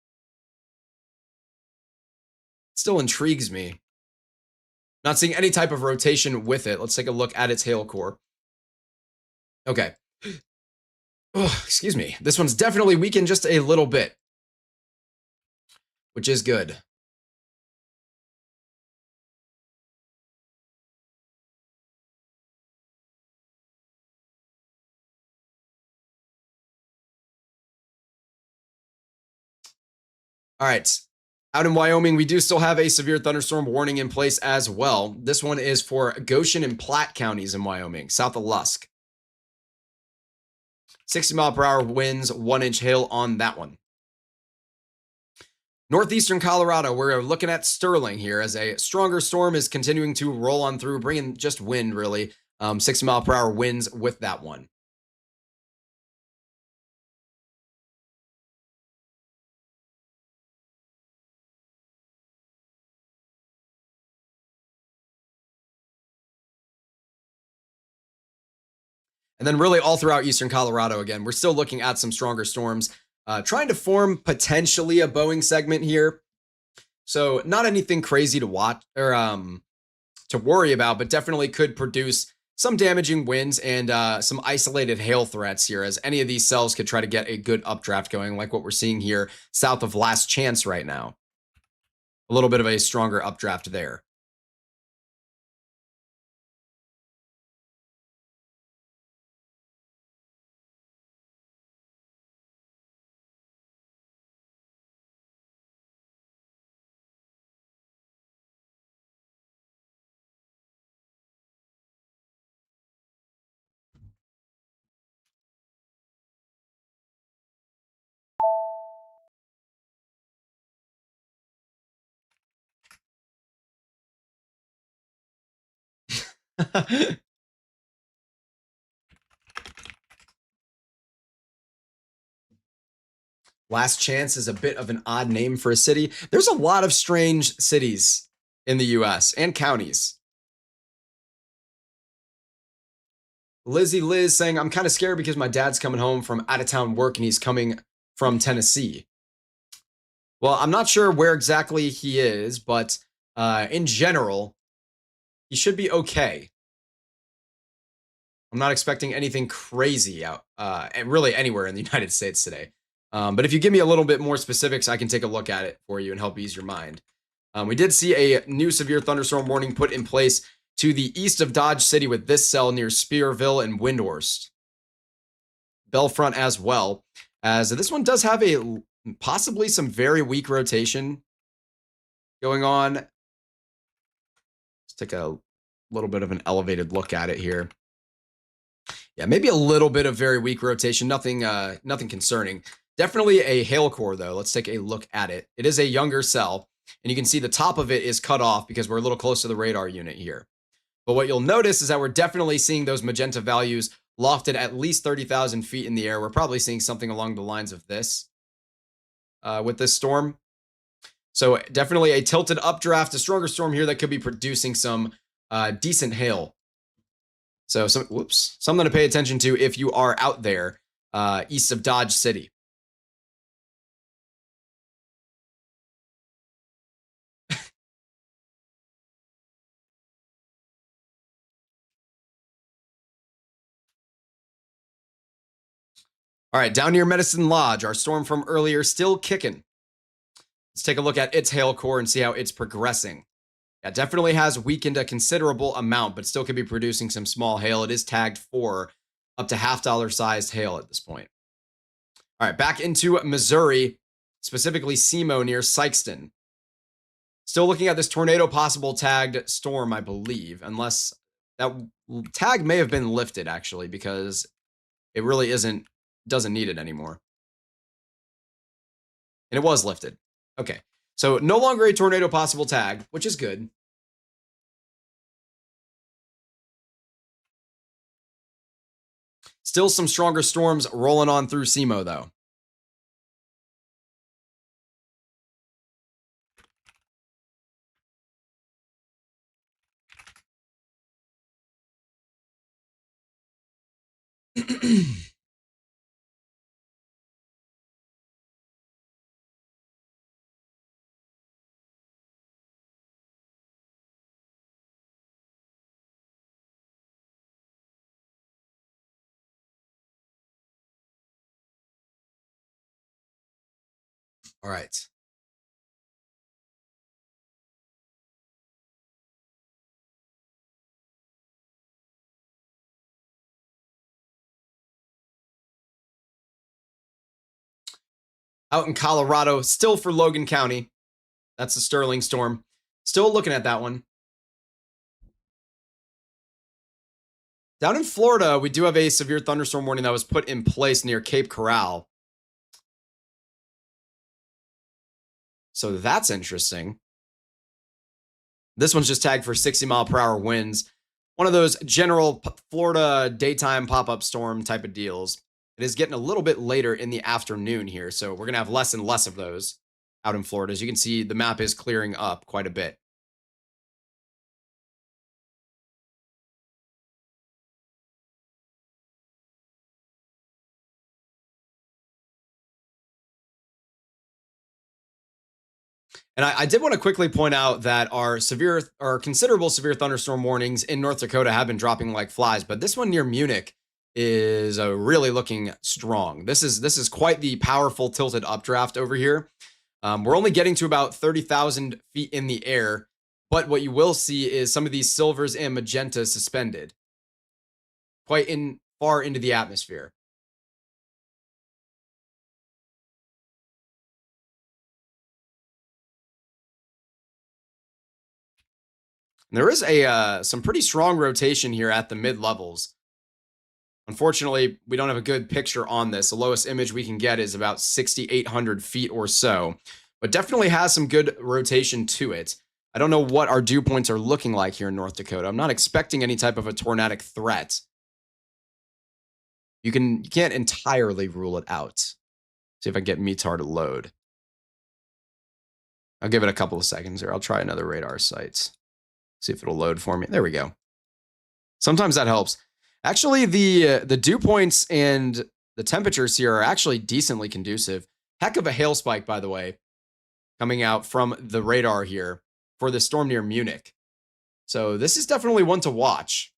still intrigues me. Not seeing any type of rotation with it. Let's take a look at its hail core. Okay. Oh, excuse me. This one's definitely weakened just a little bit, which is good. All right. Out in Wyoming, we do still have a severe thunderstorm warning in place as well. This one is for Goshen and Platte counties in Wyoming, south of Lusk. 60-mile-per-hour winds, 1-inch hail on that one. Northeastern Colorado, we're looking at Sterling here as a stronger storm is continuing to roll on through, bringing just wind, really. 60-mile-per-hour winds with that one. And then really all throughout eastern Colorado, again, we're still looking at some stronger storms, trying to form potentially a Boeing segment here. So not anything crazy to watch or to worry about, but definitely could produce some damaging winds and some isolated hail threats here, as any of these cells could try to get a good updraft going, like what we're seeing here south of Last Chance right now. A little bit of a stronger updraft there. Last Chance is a bit of an odd name for a city. There's a lot of strange cities in the US and counties. Lizzie Liz saying, I'm kind of scared because my dad's coming home from out of town work and he's coming from Tennessee. Well, I'm not sure where exactly he is, but in general, he should be okay. I'm not expecting anything crazy out, really anywhere in the United States today. But if you give me a little bit more specifics, I can take a look at it for you and help ease your mind. We did see a new severe thunderstorm warning put in place to the east of Dodge City with this cell near Spearville and Windhorst. Bellfront as well, as this one does have a possibly some very weak rotation going on. Let's take a little bit of an elevated look at it here. Yeah, maybe a little bit of very weak rotation. Nothing concerning. Definitely a hail core, though. Let's take a look at it. It is a younger cell, and you can see the top of it is cut off because we're a little close to the radar unit here. But what you'll notice is that we're definitely seeing those magenta values lofted at least 30,000 feet in the air. We're probably seeing something along the lines of this with this storm. So definitely a tilted updraft, a stronger storm here that could be producing some decent hail. So something to pay attention to if you are out there east of Dodge City. All right, down near Medicine Lodge, our storm from earlier still kicking. Let's take a look at its hail core and see how it's progressing. Yeah, definitely has weakened a considerable amount, but still could be producing some small hail. It is tagged for up to $half sized hail at this point. All right, back into Missouri, specifically SEMO near Sikeston. Still looking at this tornado possible tagged storm, I believe, unless that tag may have been lifted, actually, because it really doesn't need it anymore. And it was lifted. Okay, so no longer a tornado possible tag, which is good. Still some stronger storms rolling on through SEMO, though. All right. Out in Colorado, still for Logan County. That's the Sterling storm. Still looking at that one. Down in Florida, we do have a severe thunderstorm warning that was put in place near Cape Coral. So that's interesting. This one's just tagged for 60-mile-per-hour winds. One of those general Florida daytime pop-up storm type of deals. It is getting a little bit later in the afternoon here, so we're going to have less and less of those out in Florida. As you can see, the map is clearing up quite a bit. And I did want to quickly point out that our considerable severe thunderstorm warnings in North Dakota have been dropping like flies, but this one near Munich is really looking strong. This is quite the powerful tilted updraft over here. We're only getting to about 30,000 feet in the air, but what you will see is some of these silvers and magentas suspended quite far into the atmosphere. And there is some pretty strong rotation here at the mid levels. Unfortunately, we don't have a good picture on this. The lowest image we can get is about 6,800 feet or so, but definitely has some good rotation to it. I don't know what our dew points are looking like here in North Dakota. I'm not expecting any type of a tornadic threat. You can't entirely rule it out. See if I can get METAR to load. I'll give it a couple of seconds here. I'll try another radar site. See if it'll load for me. There we go. Sometimes that helps. Actually, the dew points and the temperatures here are actually decently conducive. Heck of a hail spike, by the way, coming out from the radar here for the storm near Munich. So this is definitely one to watch.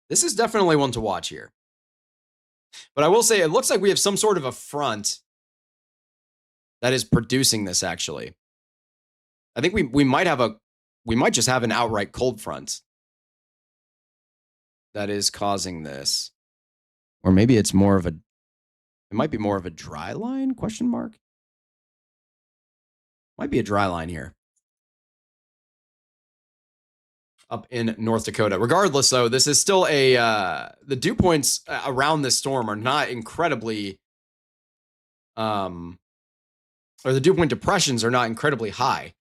This is definitely one to watch here. But I will say, it looks like we have some sort of a front that is producing this, actually. I think we might just have an outright cold front that is causing this. Or maybe it's more of a, it might be more of a dry line, question mark? Might be a dry line here. Up in North Dakota. Regardless, though, this is still the dew points around this storm are not incredibly, or the dew point depressions are not incredibly high.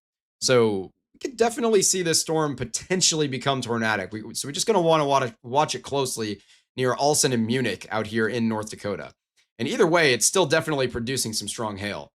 So we could definitely see this storm potentially become tornadic. So we're just going to want to watch it closely near Ulsan and Munich out here in North Dakota. And either way, it's still definitely producing some strong hail.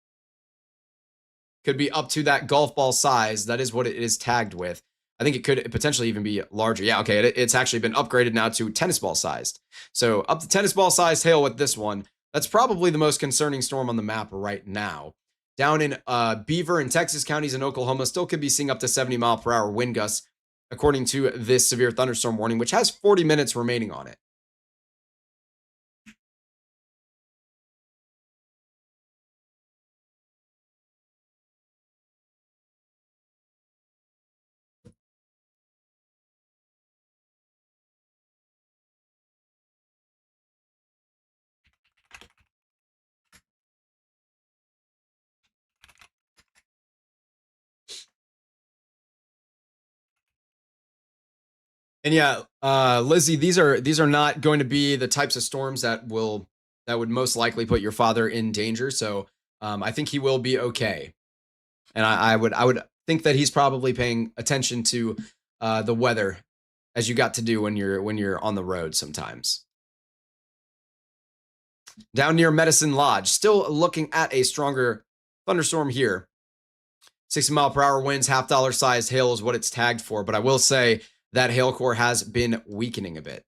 Could be up to that golf ball size. That is what it is tagged with. I think it could potentially even be larger. Yeah, okay, it's actually been upgraded now to tennis ball sized. So up to tennis ball sized hail with this one. That's probably the most concerning storm on the map right now. Down in Beaver and Texas counties in Oklahoma, still could be seeing up to 70-mile-per-hour wind gusts, according to this severe thunderstorm warning, which has 40 minutes remaining on it. And yeah, Lizzie, these are not going to be the types of storms that would most likely put your father in danger. So I think he will be okay. And I would think that he's probably paying attention to the weather as you got to do when you're on the road sometimes. Down near Medicine Lodge, still looking at a stronger thunderstorm here. 60-mile-per-hour winds, $half sized hail is what it's tagged for, but I will say that hail core has been weakening a bit.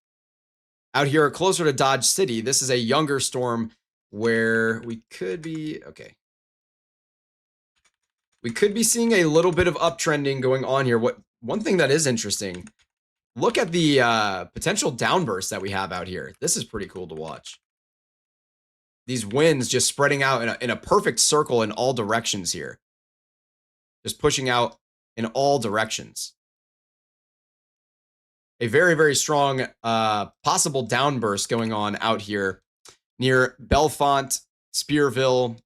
Out here closer to Dodge City, this is a younger storm where we could be, we could be seeing a little bit of uptrending going on here. One thing that is interesting, look at the potential downburst that we have out here. This is pretty cool to watch. These winds just spreading out in a perfect circle in all directions here. Just pushing out in all directions. A very, very strong possible downburst going on out here near Bellefonte, Spearville,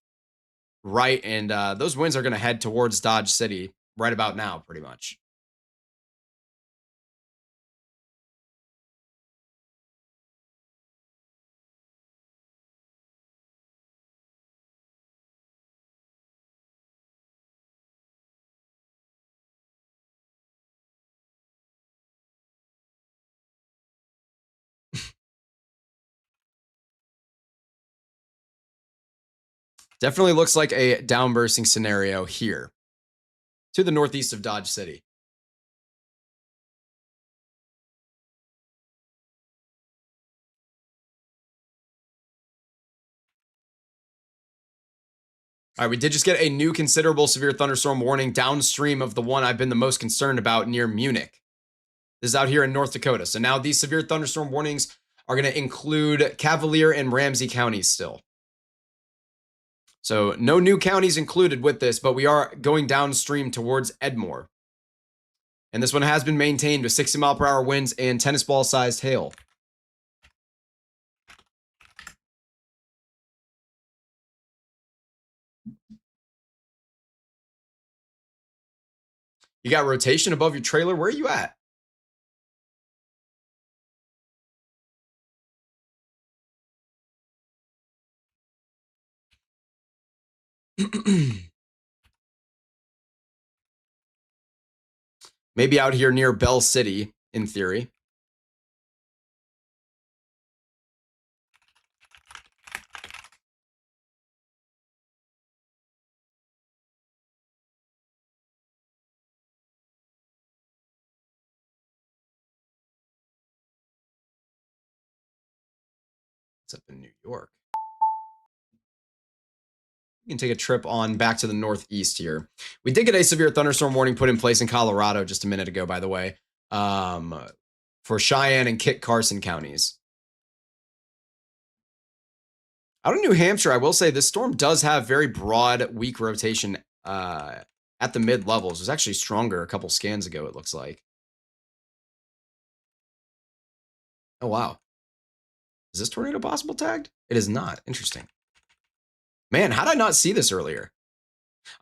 right, and those winds are going to head towards Dodge City right about now, pretty much. Definitely looks like a downbursting scenario here to the northeast of Dodge City. All right, we did just get a new considerable severe thunderstorm warning downstream of the one I've been the most concerned about near Munich. This is out here in North Dakota. So now these severe thunderstorm warnings are going to include Cavalier and Ramsey counties still. So no new counties included with this, but we are going downstream towards Edmore. And this one has been maintained with 60-mile-per-hour winds and tennis ball-sized hail. You got rotation above your trailer. Where are you at? Maybe out here near Bell City, in theory. It's up in New York. You can take a trip on back to the northeast here. We did get a severe thunderstorm warning put in place in Colorado just a minute ago, by the way, for Cheyenne and Kit Carson counties. Out of New Hampshire, I will say this storm does have very broad, weak rotation at the mid levels. It was actually stronger a couple scans ago, it looks like. Oh, wow. Is this tornado possible tagged? It is not. Interesting. Man, how did I not see this earlier?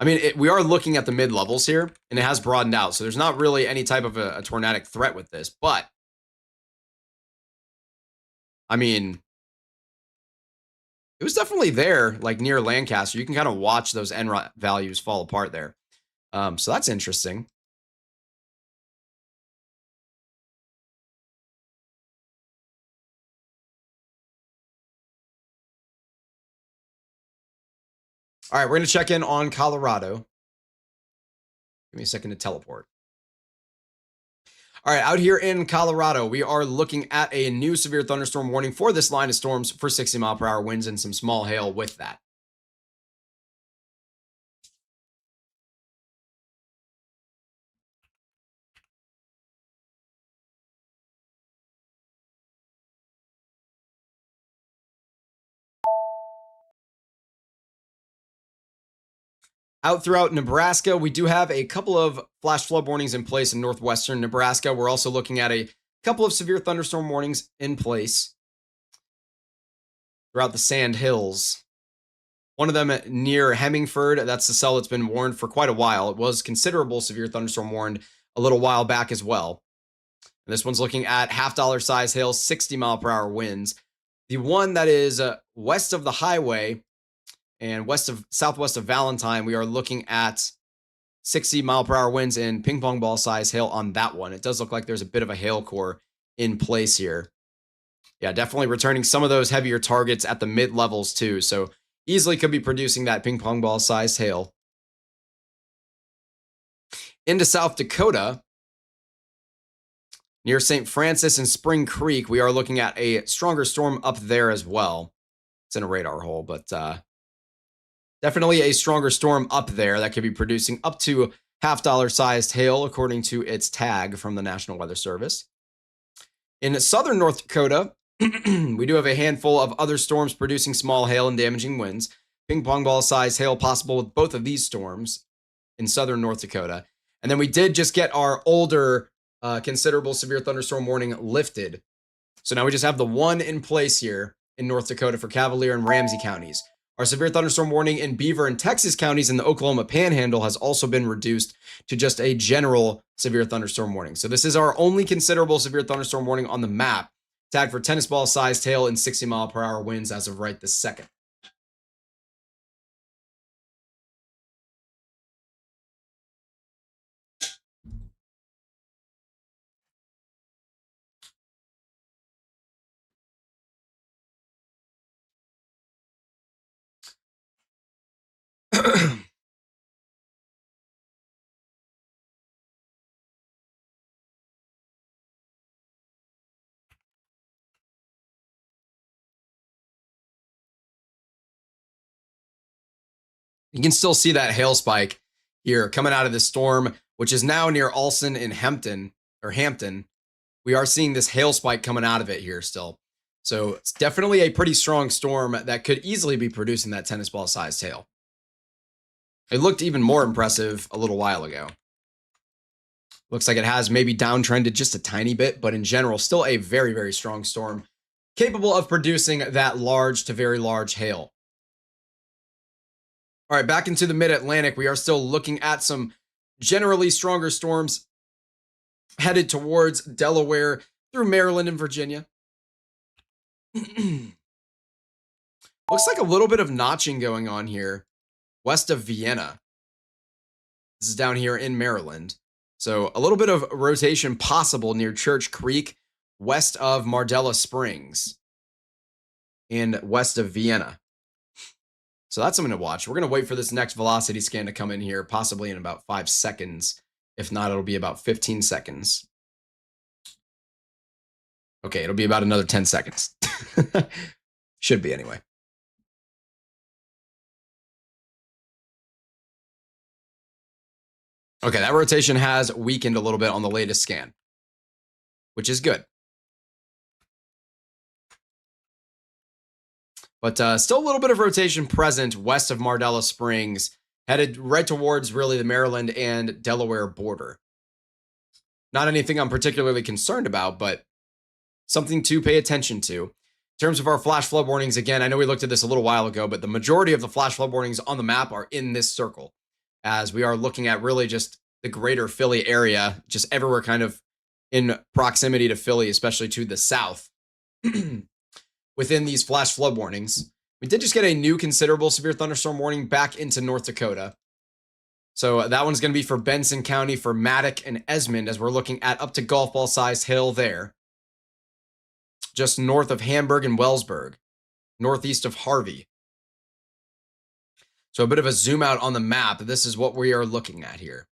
I mean, we are looking at the mid levels here, and it has broadened out. So there's not really any type of a tornadic threat with this. But, I mean, it was definitely there, like near Lancaster. You can kind of watch those NROT values fall apart there. So that's interesting. All right, we're going to check in on Colorado. Give me a second to teleport. All right, out here in Colorado, we are looking at a new severe thunderstorm warning for this line of storms for 60-mile-per-hour winds and some small hail with that. Out throughout Nebraska, we do have a couple of flash flood warnings in place in northwestern Nebraska. We're also looking at a couple of severe thunderstorm warnings in place throughout the Sand Hills. One of them near Hemingford. That's the cell that's been warned for quite a while. It was considerable severe thunderstorm warned a little while back as well. And this one's looking at $half size hail, 60-mile-per-hour winds. The one that is west of the highway and southwest of Valentine, we are looking at 60-mile-per-hour winds and ping pong ball size hail on that one. It does look like there's a bit of a hail core in place here. Yeah, definitely returning some of those heavier targets at the mid levels too. So easily could be producing that ping pong ball sized hail. Into South Dakota, near St. Francis and Spring Creek, we are looking at a stronger storm up there as well. It's in a radar hole, but definitely a stronger storm up there that could be producing up to $half sized hail, according to its tag from the National Weather Service. In southern North Dakota, we do have a handful of other storms producing small hail and damaging winds. Ping pong ball size hail possible with both of these storms in southern North Dakota. And then we did just get our older considerable severe thunderstorm warning lifted. So now we just have the one in place here in North Dakota for Cavalier and Ramsey counties. Our severe thunderstorm warning in Beaver and Texas counties in the Oklahoma Panhandle has also been reduced to just a general severe thunderstorm warning. So this is our only considerable severe thunderstorm warning on the map, tagged for tennis ball sized hail and 60-mile-per-hour winds as of right this second. You can still see that hail spike here coming out of the storm, which is now near Alson and Hampton. We are seeing this hail spike coming out of it here still. So it's definitely a pretty strong storm that could easily be producing that tennis ball sized hail. It looked even more impressive a little while ago. Looks like it has maybe downtrended just a tiny bit, but in general, still a very, very strong storm capable of producing that large to very large hail. All right, back into the mid-Atlantic, we are still looking at some generally stronger storms headed towards Delaware through Maryland and Virginia. Looks like a little bit of notching going on here west of Vienna. This is down here in Maryland. So a little bit of rotation possible near Church Creek, west of Mardella Springs and west of Vienna. So that's something to watch. We're going to wait for this next velocity scan to come in here, possibly in about 5 seconds. If not, it'll be about 15 seconds. Okay, it'll be about another 10 seconds. Should be anyway. Okay, that rotation has weakened a little bit on the latest scan, which is good. But still a little bit of rotation present west of Mardella Springs, headed right towards really the Maryland and Delaware border. Not anything I'm particularly concerned about, but something to pay attention to. In terms of our flash flood warnings, again, I know we looked at this a little while ago, but the majority of the flash flood warnings on the map are in this circle, as we are looking at really just the greater Philly area, just everywhere kind of in proximity to Philly, especially to the south. Within these flash flood warnings, we did just get a new considerable severe thunderstorm warning back into North Dakota. So that one's going to be for Benson County, for Maddock and Esmond, as we're looking at up to golf ball sized hail there. Just north of Hamburg and Wellsburg, northeast of Harvey. So a bit of a zoom out on the map. This is what we are looking at here.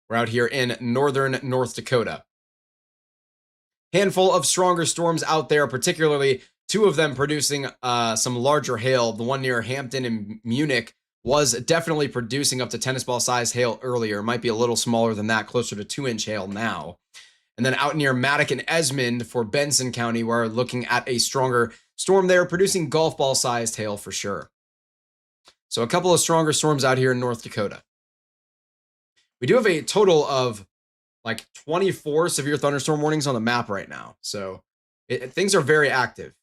We're out here in northern North Dakota. Handful of stronger storms out there, particularly 2 of them producing some larger hail. The one near Hampton and Munich was definitely producing up to tennis ball size hail earlier. Might be a little smaller than that, closer to 2-inch hail now. And then out near Maddock and Esmond for Benson County, we're looking at a stronger storm there, producing golf ball sized hail for sure. So a couple of stronger storms out here in North Dakota. We do have a total of like 24 severe thunderstorm warnings on the map right now. So things are very active.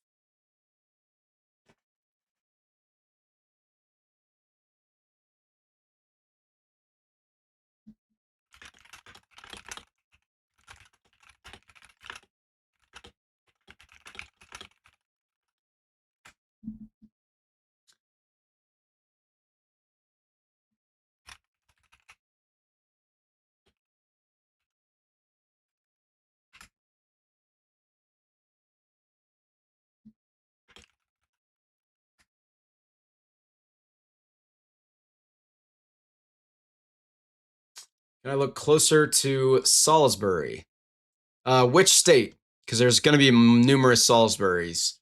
And I look closer to Salisbury. Which state? Because there's going to be numerous Salisburys.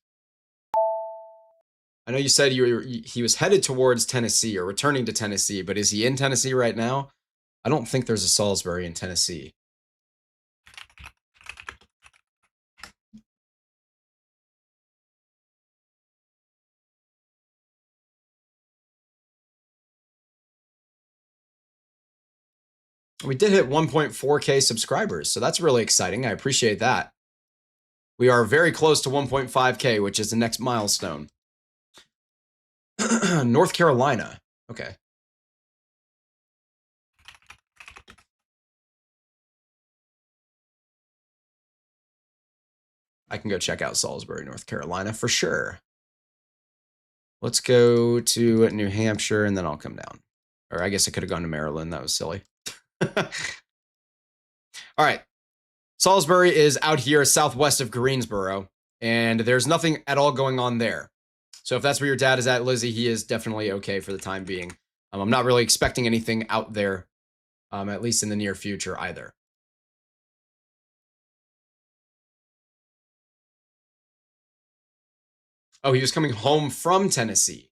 I know you said he was headed towards Tennessee or returning to Tennessee, but is he in Tennessee right now? I don't think there's a Salisbury in Tennessee. We did hit 1.4K subscribers, so that's really exciting. I appreciate that. We are very close to 1.5K, which is the next milestone. North Carolina. Okay. I can go check out Salisbury, North Carolina for sure. Let's go to New Hampshire and then I'll come down. Or I guess I could have gone to Maryland. That was silly. All right. Salisbury is out here southwest of Greensboro, and there's nothing at all going on there. So if that's where your dad is at, Lizzie, he is definitely okay for the time being. I'm not really expecting anything out there, at least in the near future either. Oh, he was coming home from Tennessee.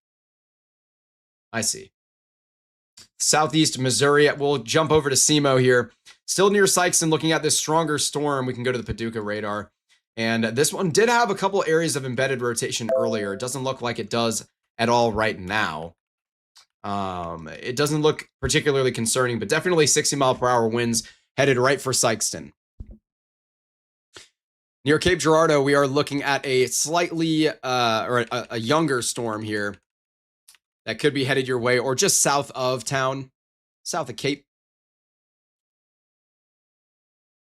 I see. Southeast Missouri. We'll jump over to SEMO here. Still near Sikeston, looking at this stronger storm. We can go to the Paducah radar. And this one did have a couple areas of embedded rotation earlier. It doesn't look like it does at all right now. It doesn't look particularly concerning, but definitely 60-mile-per-hour winds headed right for Sikeston. Near Cape Girardeau, we are looking at a slightly, or a younger storm here that could be headed your way, or just south of town, south of Cape.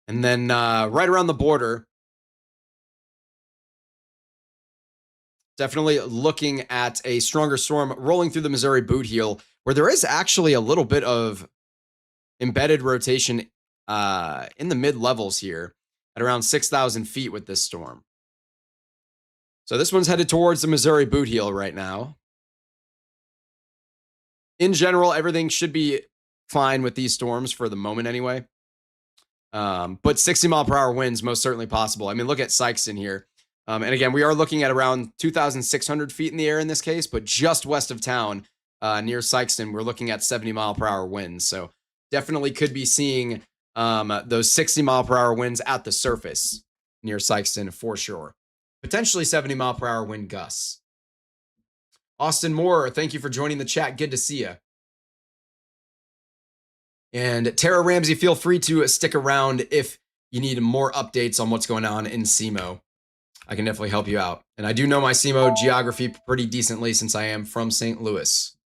And then right around the border, definitely looking at a stronger storm rolling through the Missouri boot heel, where there is actually a little bit of embedded rotation in the mid-levels here at around 6,000 feet with this storm. So this one's headed towards the Missouri boot heel right now. In general, everything should be fine with these storms for the moment anyway. But 60-mile-per-hour winds most certainly possible. I mean, look at Sikeston here. And again, we are looking at around 2,600 feet in the air in this case, but just west of town, near Sikeston, we're looking at 70-mile-per-hour winds. So definitely could be seeing those 60-mile-per-hour winds at the surface near Sikeston for sure. Potentially 70-mile-per-hour wind gusts. Austin Moore, thank you for joining the chat. Good to see you. And Tara Ramsey, feel free to stick around if you need more updates on what's going on in SEMO. I can definitely help you out. And I do know my SEMO geography pretty decently since I am from St. Louis.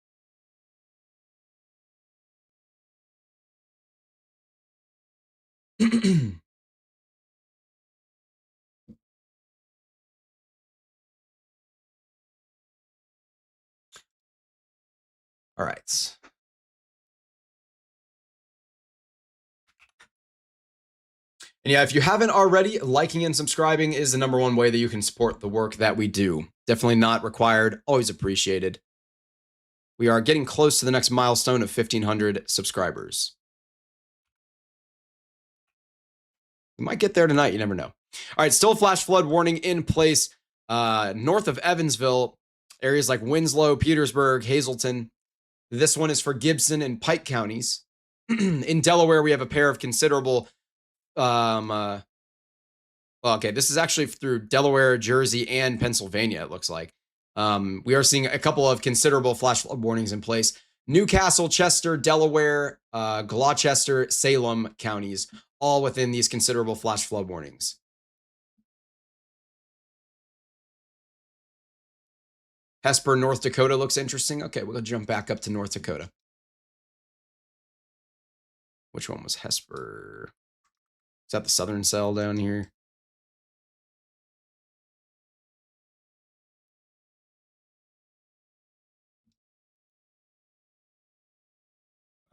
All right. And yeah, if you haven't already, liking and subscribing is the #1 way that you can support the work that we do. Definitely not required, always appreciated. We are getting close to the next milestone of 1,500 subscribers. We might get there tonight, you never know. All right, still a flash flood warning in place north of Evansville, areas like Winslow, Petersburg, Hazleton. This one is for Gibson and Pike counties. In Delaware, we have a pair of considerable okay, this is actually through Delaware, Jersey, and Pennsylvania, it looks like. We are seeing a couple of considerable flash flood warnings in place. Newcastle, Chester, Delaware, Gloucester, Salem counties, all within these considerable flash flood warnings. Hesper, North Dakota looks interesting. Okay, we'll jump back up to North Dakota. Which one was Hesper? Is that the southern cell down here?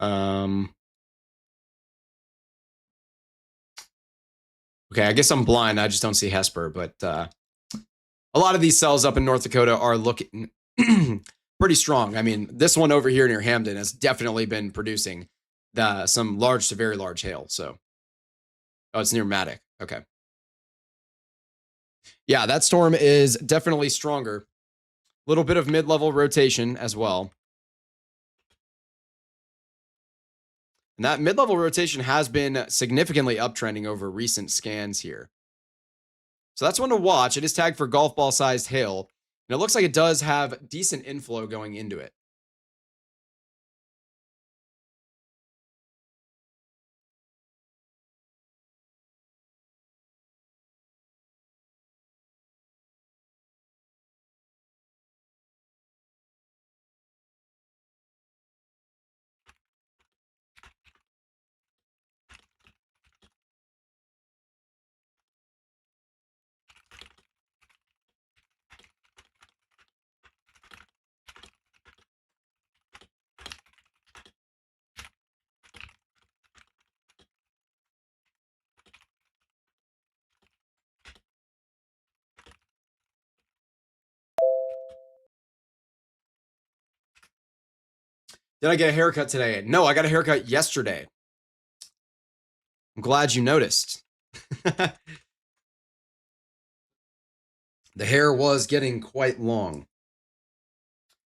Okay, I guess I'm blind. I just don't see Hesper, but a lot of these cells up in North Dakota are looking pretty strong. I mean, this one over here near Hamden has definitely been producing some large to very large hail. So, oh, it's near Matic. Okay. Yeah, that storm is definitely stronger. A little bit of mid-level rotation as well. And that mid-level rotation has been significantly uptrending over recent scans here. So that's one to watch. It is tagged for golf ball sized hail. And it looks like it does have decent inflow going into it. Did I get a haircut today? No, I got a haircut yesterday. I'm glad you noticed. The hair was getting quite long.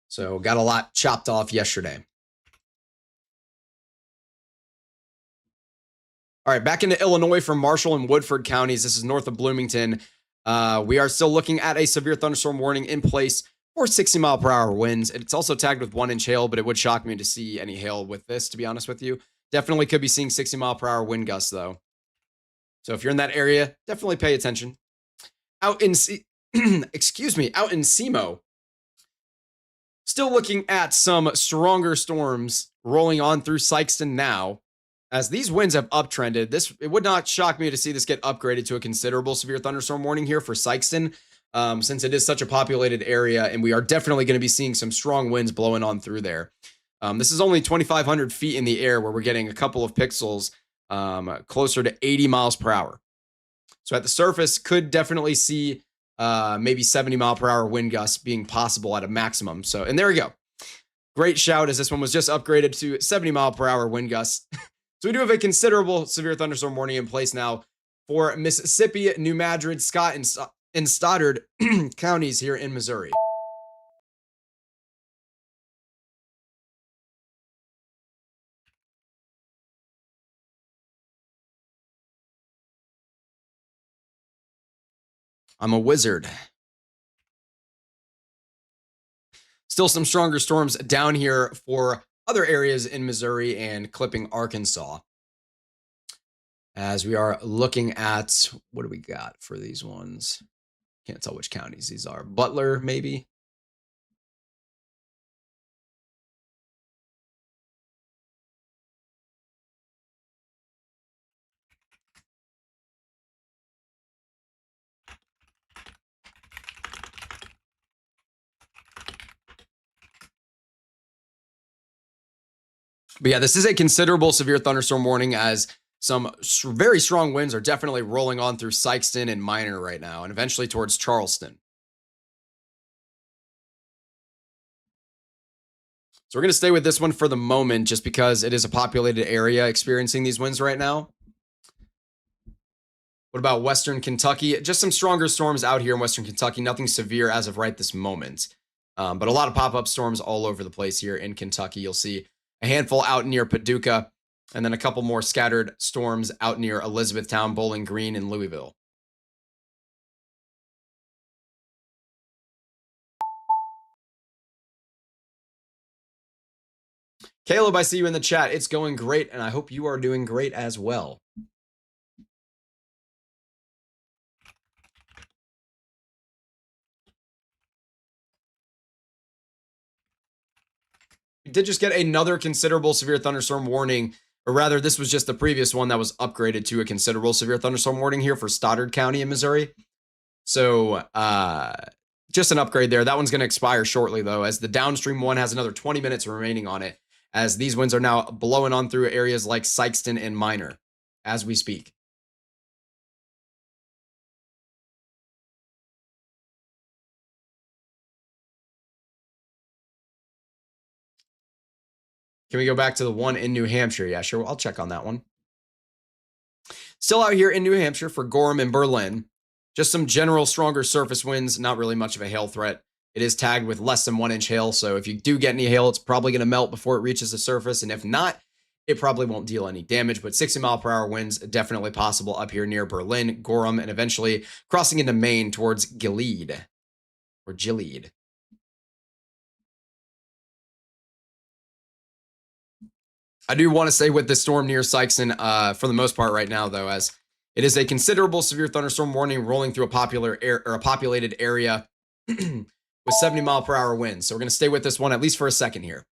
So got a lot chopped off yesterday. All right, back into Illinois from Marshall and Woodford counties. This is north of Bloomington. We are still looking at a severe thunderstorm warning in place for 60-mile-per-hour winds. It's also tagged with 1-inch hail, but it would shock me to see any hail with this, to be honest with you. Definitely could be seeing 60-mile-per-hour wind gusts, though. So if you're in that area, definitely pay attention. Out in excuse me, out in SEMO, still looking at some stronger storms rolling on through Sikeston now. As these winds have uptrended, it would not shock me to see this get upgraded to a considerable severe thunderstorm warning here for Sikeston, since it is such a populated area, and we are definitely going to be seeing some strong winds blowing on through there. This is only 2,500 feet in the air, where we're getting a couple of pixels closer to 80 miles per hour. So at the surface, could definitely see maybe 70-mile-per-hour wind gusts being possible at a maximum. So, and there we go. Great shout, as this one was just upgraded to 70-mile-per-hour wind gusts. So we do have a considerable severe thunderstorm warning in place now for Mississippi, New Madrid, Scott, and Stoddard counties here in Missouri. I'm a wizard. Still some stronger storms down here for other areas in Missouri and clipping Arkansas. As we are looking at, what do we got for these ones? Can't tell which counties these are. Butler, maybe? But yeah, this is a considerable severe thunderstorm warning, as some very strong winds are definitely rolling on through Sikeston and Minor right now, and eventually towards Charleston. So we're going to stay with this one for the moment, just because it is a populated area experiencing these winds right now. What about Western Kentucky? Just some stronger storms out here in Western Kentucky. Nothing severe as of right this moment. But a lot of pop-up storms all over the place here in Kentucky. You'll see a handful out near Paducah, and then a couple more scattered storms out near Elizabethtown, Bowling Green, and Louisville. Caleb, I see you in the chat. It's going great, and I hope you are doing great as well. We did just get another considerable severe thunderstorm warning, or rather, this was just the previous one that was upgraded to a considerable severe thunderstorm warning here for Stoddard County in Missouri. So, just an upgrade there. That one's going to expire shortly, though, as the downstream one has another 20 minutes remaining on it, as these winds are now blowing on through areas like Sikeston and Minor as we speak. Can we go back to the one in New Hampshire? Yeah, sure. I'll check on that one. Still out here in New Hampshire for Gorham and Berlin. Just some general stronger surface winds, not really much of a hail threat. It is tagged with less than 1 inch hail, so if you do get any hail, it's probably going to melt before it reaches the surface, and if not, it probably won't deal any damage, but 60-mile-per-hour winds definitely possible up here near Berlin, Gorham, and eventually crossing into Maine towards Gilead, or Gilead. I do want to say with the storm near Sikeston, for the most part right now, though, as it is a considerable severe thunderstorm warning rolling through a populated area with 70-mile-per-hour winds. So we're going to stay with this one at least for a second here.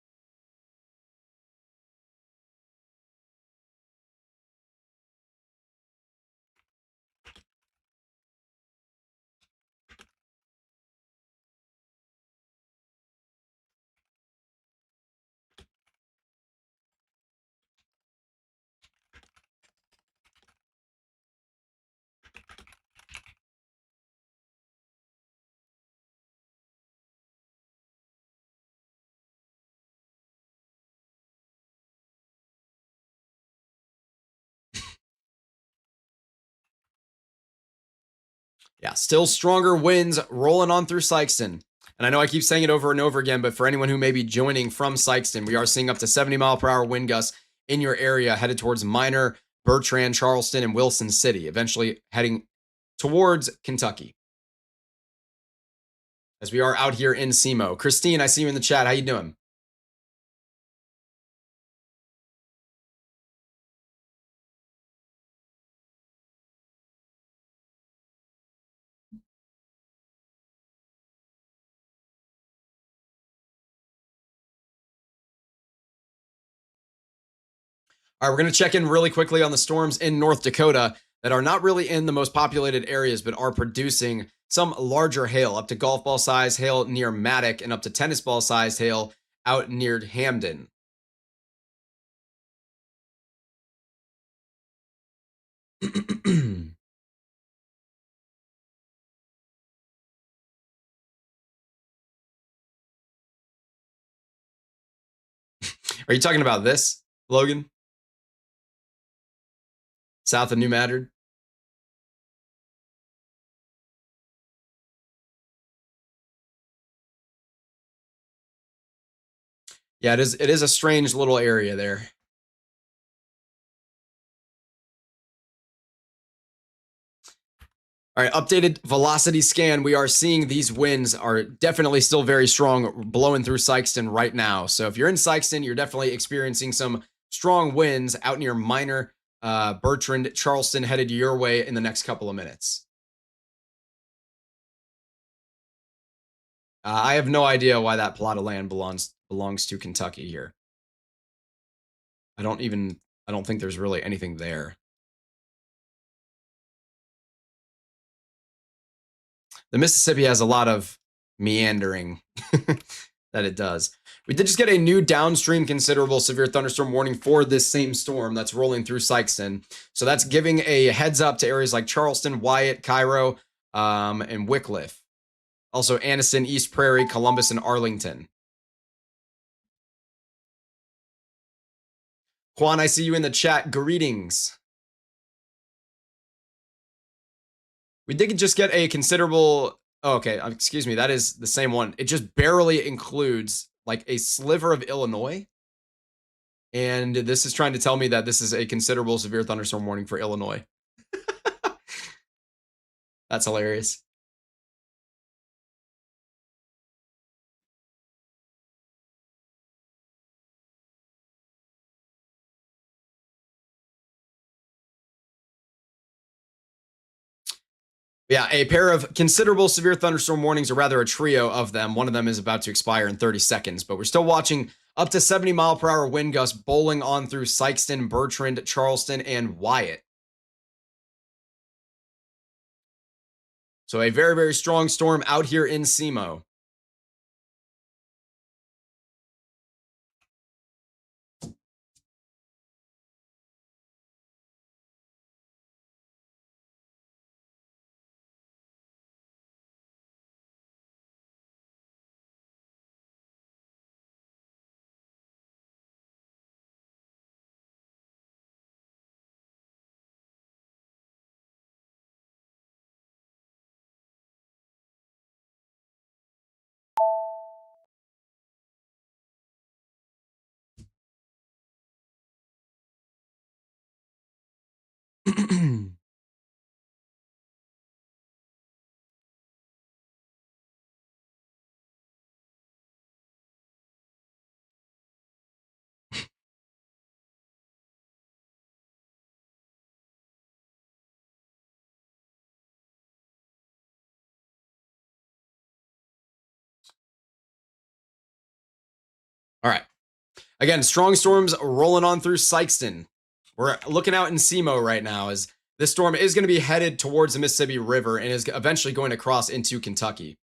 Yeah, still stronger winds rolling on through Sikeston. And I know I keep saying it over and over again, but for anyone who may be joining from Sikeston, we are seeing up to 70-mile-per-hour wind gusts in your area headed towards Minor, Bertrand, Charleston, and Wilson City, eventually heading towards Kentucky. As we are out here in SEMO. Christine, I see you in the chat. How you doing? All right, we're going to check in really quickly on the storms in North Dakota that are not really in the most populated areas, but are producing some larger hail, up to golf ball size hail near Maddock and up to tennis ball sized hail out near Hamden. Are you talking about this, Logan? South of New Madrid? Yeah, it is a strange little area there. All right, updated velocity scan. We are seeing these winds are definitely still very strong, blowing through Sikeston right now. So if you're in Sikeston, you're definitely experiencing some strong winds out near Minor, Bertrand, Charleston, headed your way in the next couple of minutes. I have no idea why that plot of land belongs to Kentucky here. I don't think there's really anything there. The Mississippi has a lot of meandering that it does. We did just get a new downstream considerable severe thunderstorm warning for this same storm that's rolling through Sikeston. So that's giving a heads up to areas like Charleston, Wyatt, Cairo, and Wickliffe. Also Anniston, East Prairie, Columbus, and Arlington. Juan, I see you in the chat. Greetings. We did just get a considerable... Oh, okay, excuse me. That is the same one. It just barely includes like a sliver of Illinois. And this is trying to tell me that this is a considerable severe thunderstorm warning for Illinois. That's hilarious. Yeah, a pair of considerable severe thunderstorm warnings, or rather a trio of them. One of them is about to expire in 30 seconds, but we're still watching up to 70-mile-per-hour wind gusts bowling on through Sikeston, Bertrand, Charleston, and Wyatt. So a very, very strong storm out here in SEMO. All right. Again, strong storms rolling on through Sykeston. We're looking out in SEMO right now as this storm is going to be headed towards the Mississippi River and is eventually going to cross into Kentucky.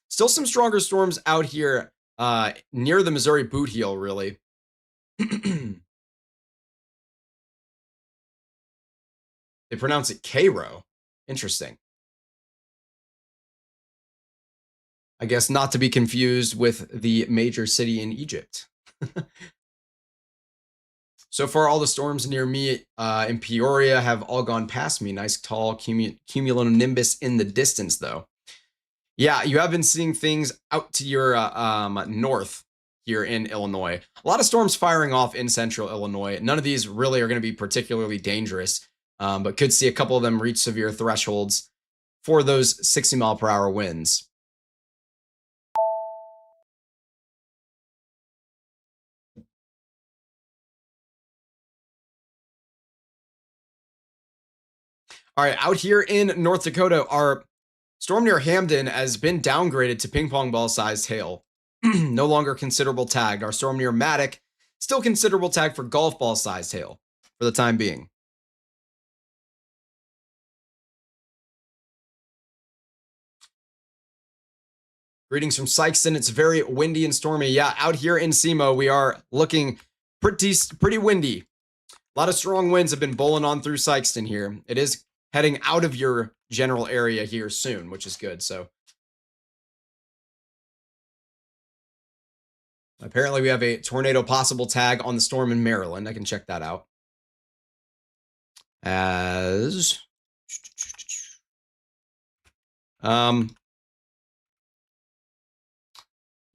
Still some stronger storms out here near the Missouri boot heel, really. They pronounce it Cairo. Interesting. I guess not to be confused with the major city in Egypt. So far, all the storms near me in Peoria have all gone past me. Nice tall cumulonimbus in the distance, though. Yeah, you have been seeing things out to your north here in Illinois. A lot of storms firing off in central Illinois. None of these really are going to be particularly dangerous, but could see a couple of them reach severe thresholds for those 60-mile-per-hour winds. All right, out here in North Dakota, our storm near Hamden has been downgraded to ping pong ball sized hail. No longer considerable tagged. Our storm near Matic, still considerable tag for golf ball sized hail for the time being. Greetings from Sykeston. It's very windy and stormy. Yeah, out here in SEMO, we are looking pretty windy. A lot of strong winds have been bowling on through Sykeston here. It is heading out of your general area here soon, which is good. So apparently we have a tornado possible tag on the storm in Maryland. I can check that out. As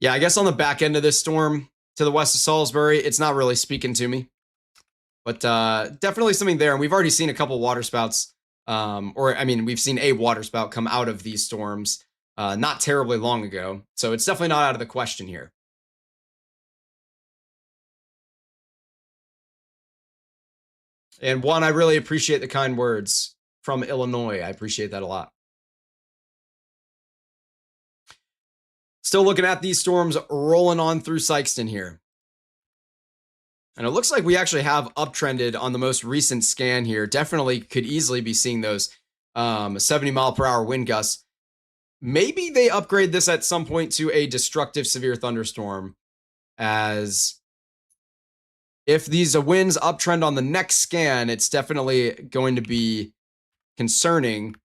yeah, I guess on the back end of this storm to the west of Salisbury, it's not really speaking to me. But definitely something there. And we've already seen a couple waterspouts, we've seen a waterspout come out of these storms not terribly long ago. So it's definitely not out of the question here. And Juan, I really appreciate the kind words from Illinois. I appreciate that a lot. Still looking at these storms rolling on through Sykeston here. And it looks like we actually have uptrended on the most recent scan here. Definitely could easily be seeing those 70-mile-per-hour wind gusts. Maybe they upgrade this at some point to a destructive severe thunderstorm, as if these winds uptrend on the next scan, it's definitely going to be concerning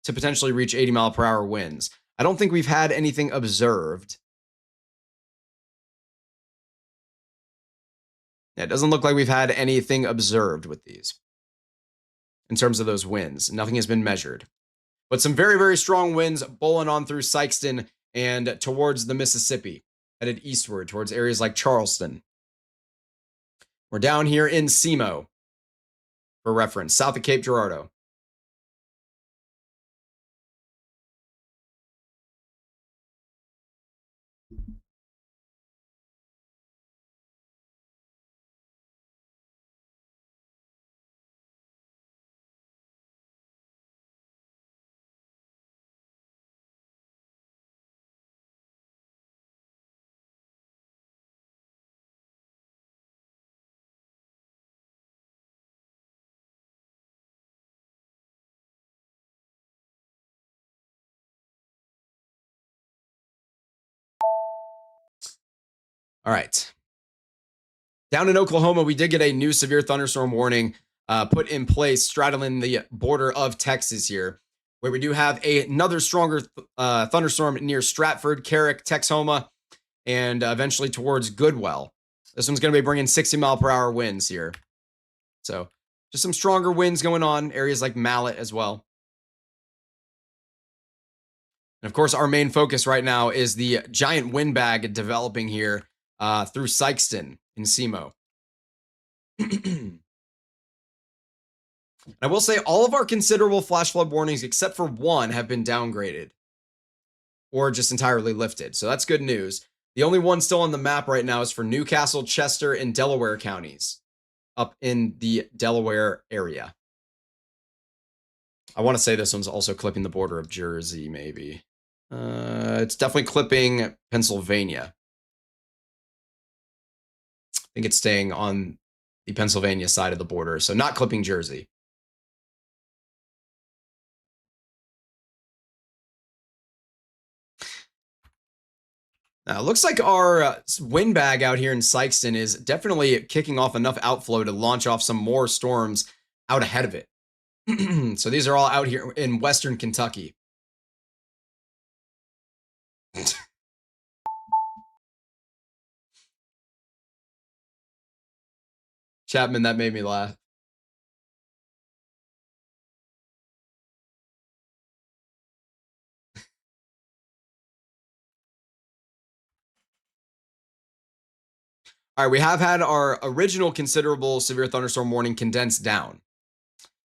to potentially reach 80-mile-per-hour winds. I don't think we've had anything observed. Yeah, it doesn't look like we've had anything observed with these in terms of those winds. Nothing has been measured. But some very, very strong winds bowling on through Sykeston and towards the Mississippi, headed eastward towards areas like Charleston. We're down here in SEMO, for reference, south of Cape Girardeau. All right. Down in Oklahoma, we did get a new severe thunderstorm warning put in place straddling the border of Texas here, where we do have another stronger thunderstorm near Stratford, Carrick, Texoma, and eventually towards Goodwell. This one's going to be bringing 60-mile-per-hour winds here. So just some stronger winds going on, areas like Mallet as well. And of course, our main focus right now is the giant windbag developing here through Sykeston in SEMO. I will say all of our considerable flash flood warnings, except for one, have been downgraded or just entirely lifted. So that's good news. The only one still on the map right now is for Newcastle, Chester, and Delaware counties up in the Delaware area. I want to say this one's also clipping the border of Jersey, maybe. It's definitely clipping Pennsylvania. I think it's staying on the Pennsylvania side of the border, so not clipping Jersey. Now, it looks like our windbag out here in Sikeston is definitely kicking off enough outflow to launch off some more storms out ahead of it. So these are all out here in western Kentucky. Chapman, that made me laugh. All right, we have had our original considerable severe thunderstorm warning condensed down.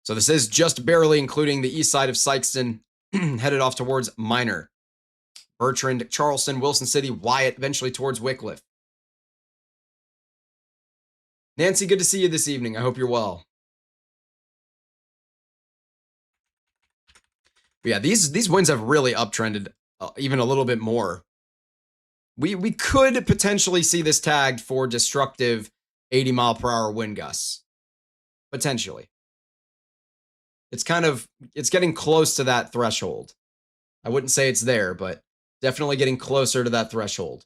So this is just barely including the east side of Sikeston, headed off towards Minor, Bertrand, Charleston, Wilson City, Wyatt, eventually towards Wickliffe. Nancy, good to see you this evening. I hope you're well. But yeah, these winds have really uptrended even a little bit more. We could potentially see this tagged for destructive 80-mile-per-hour wind gusts. Potentially. It's getting close to that threshold. I wouldn't say it's there, but definitely getting closer to that threshold.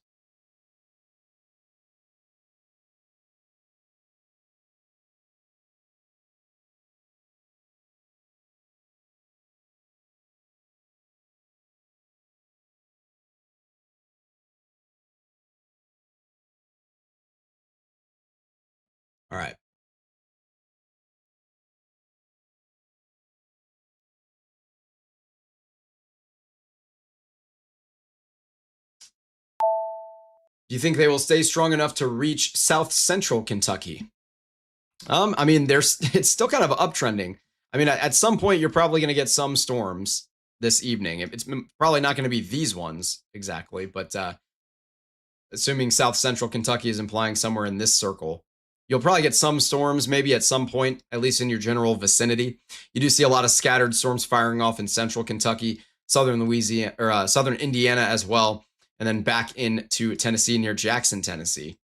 All right. Do you think they will stay strong enough to reach south central Kentucky? I mean, it's still kind of uptrending. I mean, at some point, you're probably going to get some storms this evening. It's probably not going to be these ones exactly, but assuming south central Kentucky is implying somewhere in this circle, you'll probably get some storms maybe at some point, at least in your general vicinity. You do see a lot of scattered storms firing off in central Kentucky, southern Louisiana, or southern Indiana as well, and then back into Tennessee near Jackson, Tennessee.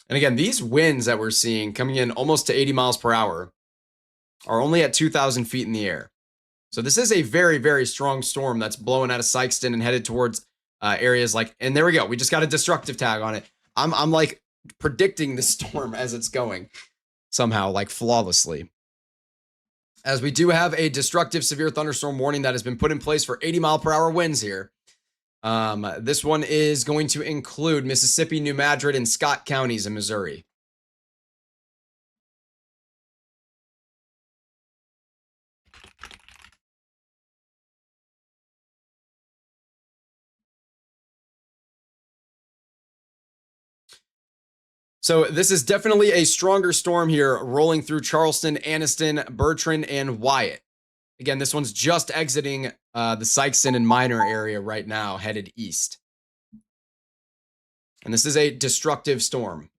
And again, these winds that we're seeing coming in almost to 80 miles per hour are only at 2,000 feet in the air. So this is a very, very strong storm that's blowing out of Sikeston and headed towards areas like, and there we go. We just got a destructive tag on it. I'm like predicting the storm as it's going somehow, like flawlessly. As we do have a destructive severe thunderstorm warning that has been put in place for 80-mile-per-hour winds here. This one is going to include Mississippi, New Madrid, and Scott counties in Missouri. So this is definitely a stronger storm here rolling through Charleston, Anniston, Bertrand, and Wyatt. Again, this one's just exiting the Sikeston and Minor area right now, headed east. And this is a destructive storm.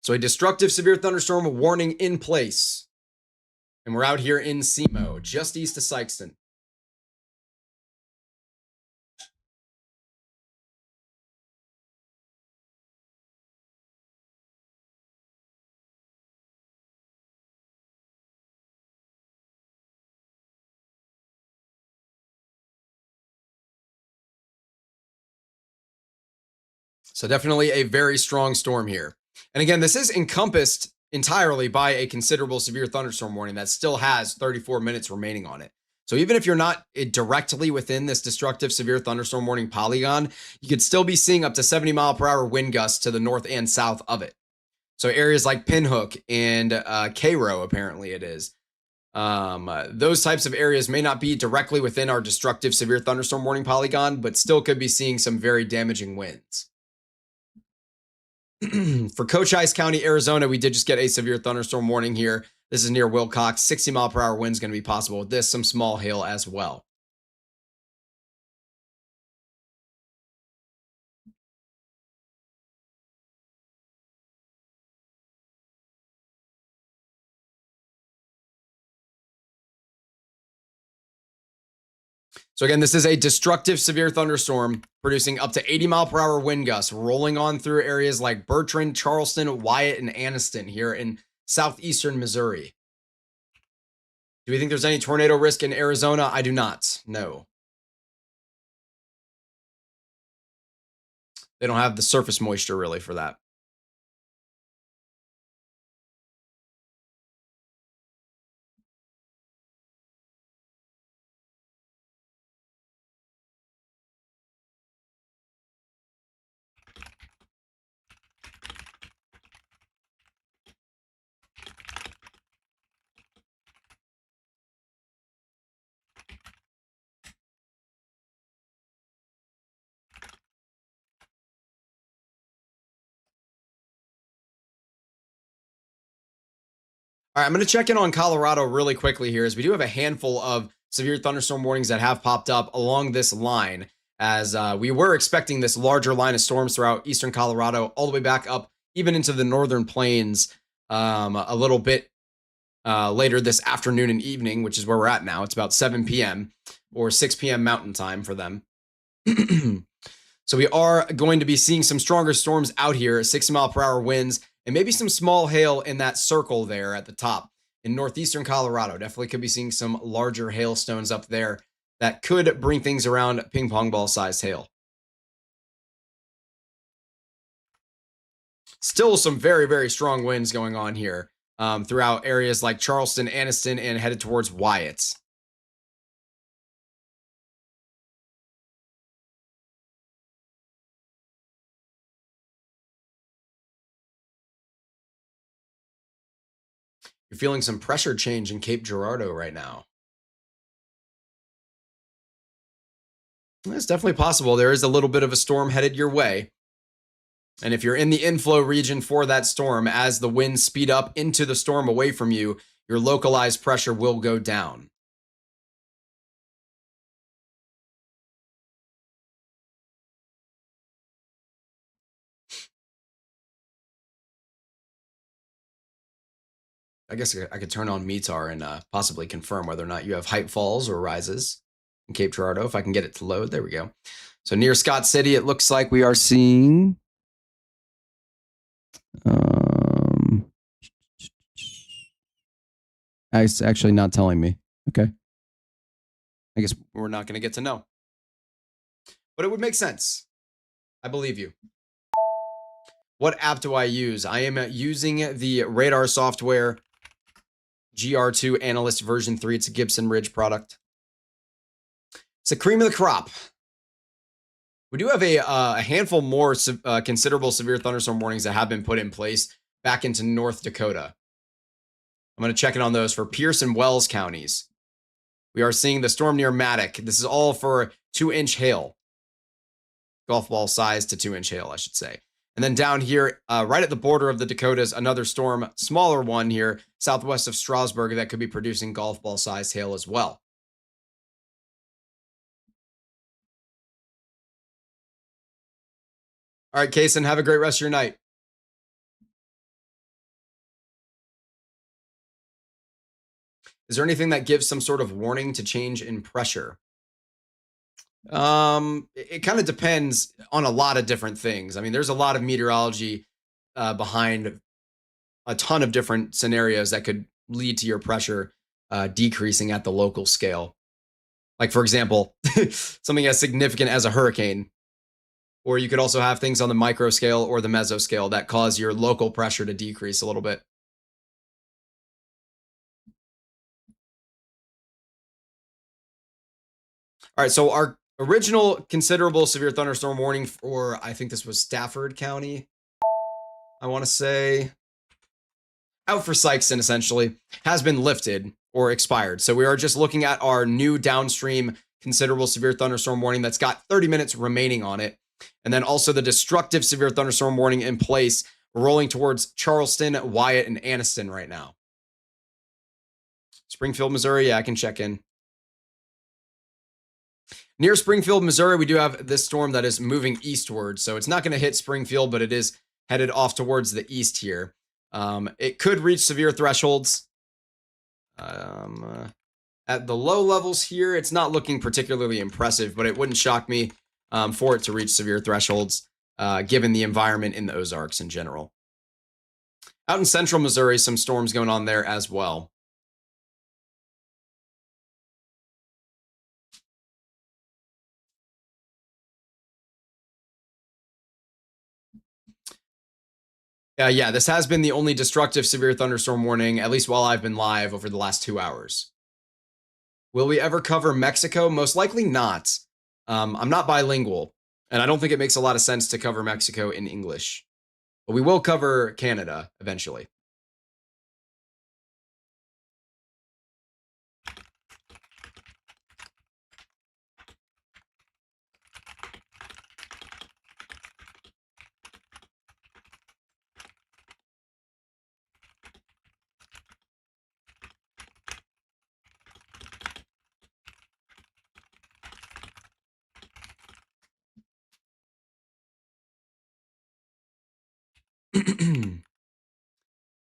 So a destructive severe thunderstorm warning in place. And we're out here in SEMO, just east of Sikeston. So definitely a very strong storm here. And again, this is encompassed entirely by a considerable severe thunderstorm warning that still has 34 minutes remaining on it. So even if you're not directly within this destructive severe thunderstorm warning polygon, you could still be seeing up to 70-mile-per-hour wind gusts to the north and south of it. So areas like Pinhook and Cairo, apparently it is, Those types of areas may not be directly within our destructive severe thunderstorm warning polygon, but still could be seeing some very damaging winds. For Cochise County, Arizona, we did just get a severe thunderstorm warning here. This is near Wilcox. 60-mile-per-hour winds going to be possible with this. Some small hail as well. So again, this is a destructive severe thunderstorm producing up to 80-mile-per-hour wind gusts, rolling on through areas like Bertrand, Charleston, Wyatt, and Anniston here in southeastern Missouri. Do we think there's any tornado risk in Arizona? I do not. No. They don't have the surface moisture really for that. All right, I'm going to check in on Colorado really quickly here, as we do have a handful of severe thunderstorm warnings that have popped up along this line, as we were expecting this larger line of storms throughout eastern Colorado, all the way back up even into the northern plains a little bit later this afternoon and evening, which is where we're at now. It's about 7 p.m. or 6 p.m. Mountain Time for them. So we are going to be seeing some stronger storms out here, 60-mile-per-hour winds, and maybe some small hail in that circle there at the top in northeastern Colorado. Definitely could be seeing some larger hailstones up there that could bring things around ping pong ball sized hail. Still some very, very strong winds going on here throughout areas like Charleston, Anniston, and headed towards Wyatt. You're feeling some pressure change in Cape Girardeau right now. It's definitely possible. There is a little bit of a storm headed your way. And if you're in the inflow region for that storm, as the winds speed up into the storm away from you, your localized pressure will go down. I guess I could turn on METAR and possibly confirm whether or not you have height falls or rises in Cape Girardeau. If I can get it to load, there we go. So near Scott City, it looks like we are seeing. It's actually not telling me. Okay. I guess we're not going to get to know. But it would make sense. I believe you. What app do I use? I am using the radar software GR2 Analyst version 3. It's a Gibson Ridge product. It's the cream of the crop. We do have a handful more considerable severe thunderstorm warnings that have been put in place back into North Dakota. I'm going to check in on those for Pierce and Wells counties. We are seeing the storm near Matic. This is all for 2-inch hail. Golf ball size to 2-inch hail, I should say. And then down here, right at the border of the Dakotas, another storm, smaller one here, southwest of Strasburg, that could be producing golf ball sized hail as well. All right, Kaysen, have a great rest of your night. Is there anything that gives some sort of warning to change in pressure? It kind of depends on a lot of different things. I mean, there's a lot of meteorology behind a ton of different scenarios that could lead to your pressure decreasing at the local scale. Like, for example, something as significant as a hurricane. Or you could also have things on the micro scale or the meso scale that cause your local pressure to decrease a little bit. All right, so our original considerable severe thunderstorm warning for, I think this was Stafford County, I want to say, out for Sykeston essentially, has been lifted, or expired. So we are just looking at our new downstream considerable severe thunderstorm warning that's got 30 minutes remaining on it. And then also the destructive severe thunderstorm warning in place, rolling towards Charleston, Wyatt, and Anniston right now. Springfield, Missouri, yeah, I can check in. Near Springfield, Missouri, we do have this storm that is moving eastward. So it's not going to hit Springfield, but it is headed off towards the east here. It could reach severe thresholds. At the low levels here, it's not looking particularly impressive, but it wouldn't shock me for it to reach severe thresholds, given the environment in the Ozarks in general. Out in central Missouri, some storms going on there as well. Yeah, this has been the only destructive severe thunderstorm warning, at least while I've been live over the last 2 hours. Will we ever cover Mexico? Most likely not. I'm not bilingual, and I don't think it makes a lot of sense to cover Mexico in English. But we will cover Canada eventually.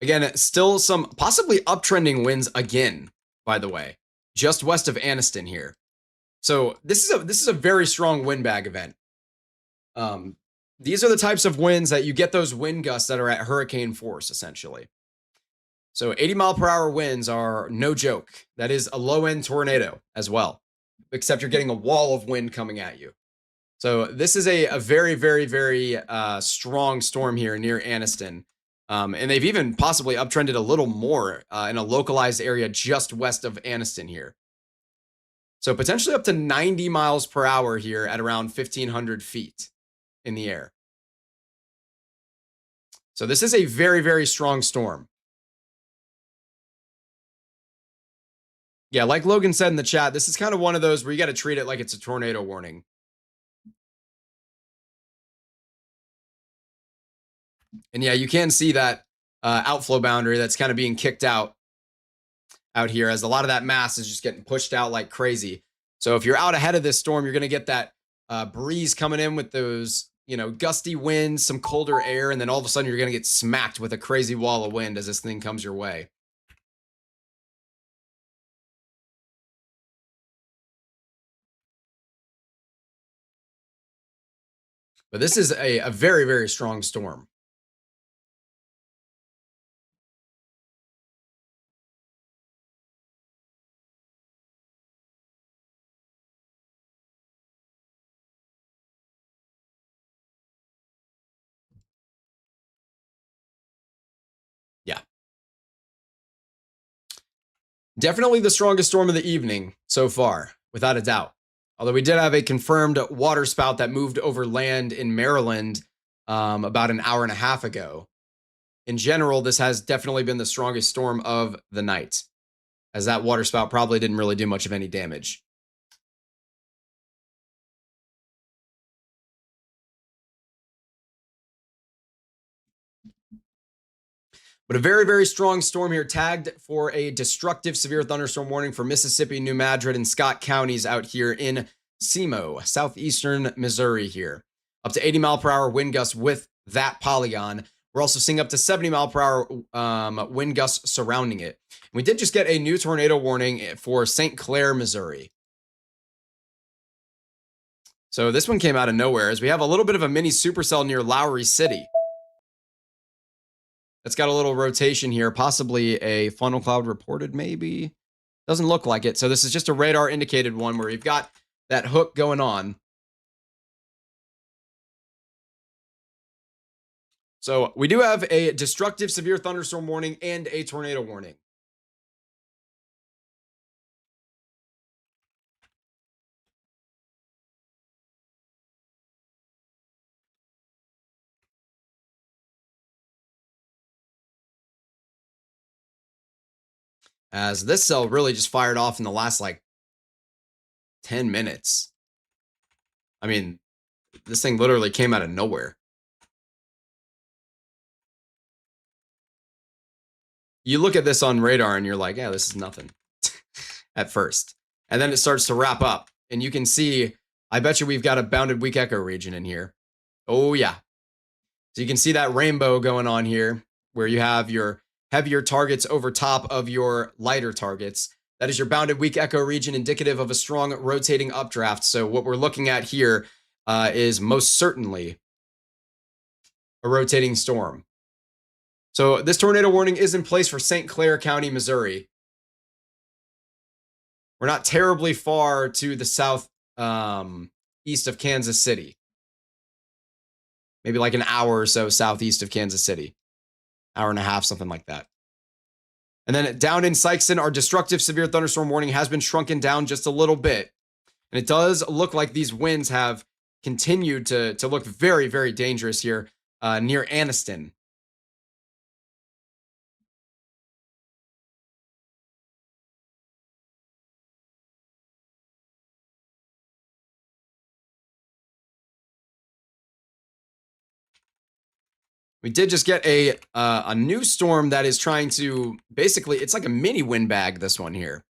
Again, still some possibly uptrending winds again, by the way, just west of Anniston here. So this is a very strong windbag event. These are the types of winds that you get those wind gusts that are at hurricane force, essentially. So 80-mile-per-hour winds are no joke. That is a low-end tornado as well, except you're getting a wall of wind coming at you. So this is a very, very, very strong storm here near Anniston. And they've even possibly uptrended a little more in a localized area just west of Anniston here. So potentially up to 90 miles per hour here at around 1,500 feet in the air. So this is a very, very strong storm. Yeah, like Logan said in the chat, this is kind of one of those where you got to treat it like it's a tornado warning. And yeah, you can see that outflow boundary that's kind of being kicked out here, as a lot of that mass is just getting pushed out like crazy. So if you're out ahead of this storm, you're going to get that breeze coming in with those, gusty winds, some colder air, and then all of a sudden you're going to get smacked with a crazy wall of wind as this thing comes your way. But this is a very, very strong storm. Yeah. Definitely the strongest storm of the evening so far, without a doubt. Although we did have a confirmed waterspout that moved over land in Maryland about an hour and a half ago. In general, this has definitely been the strongest storm of the night, as that waterspout probably didn't really do much of any damage. But a very, very strong storm here, tagged for a destructive severe thunderstorm warning for Mississippi, New Madrid, and Scott counties out here in SEMO, southeastern Missouri here. Up to 80-mile-per-hour wind gusts with that polygon. We're also seeing up to 70-mile-per-hour wind gusts surrounding it. We did just get a new tornado warning for St. Clair, Missouri. So this one came out of nowhere, as we have a little bit of a mini supercell near Lowry City. That's got a little rotation here, possibly a funnel cloud reported, maybe. Doesn't look like it. So this is just a radar indicated one where you've got that hook going on. So we do have a destructive severe thunderstorm warning and a tornado warning. as this cell really just fired off in the last like 10 minutes. I mean, this thing literally came out of nowhere. You look at this on radar and you're like, yeah, this is nothing at first. And then it starts to wrap up. And you can see, I bet you we've got a bounded weak echo region in here. Oh, yeah. So you can see that rainbow going on here where you have your heavier targets over top of your lighter targets. That is your bounded weak echo region, indicative of a strong rotating updraft. So what we're looking at here is most certainly a rotating storm. So this tornado warning is in place for St. Clair County, Missouri. We're not terribly far to the south east of Kansas City. Maybe like an hour or so southeast of Kansas City. Hour and a half, something like that. And then down in Sikeston, our destructive severe thunderstorm warning has been shrunken down just a little bit. And it does look like these winds have continued to look very, very dangerous here near Anniston. We did just get a new storm that is trying to basically, it's like a mini windbag, this one here,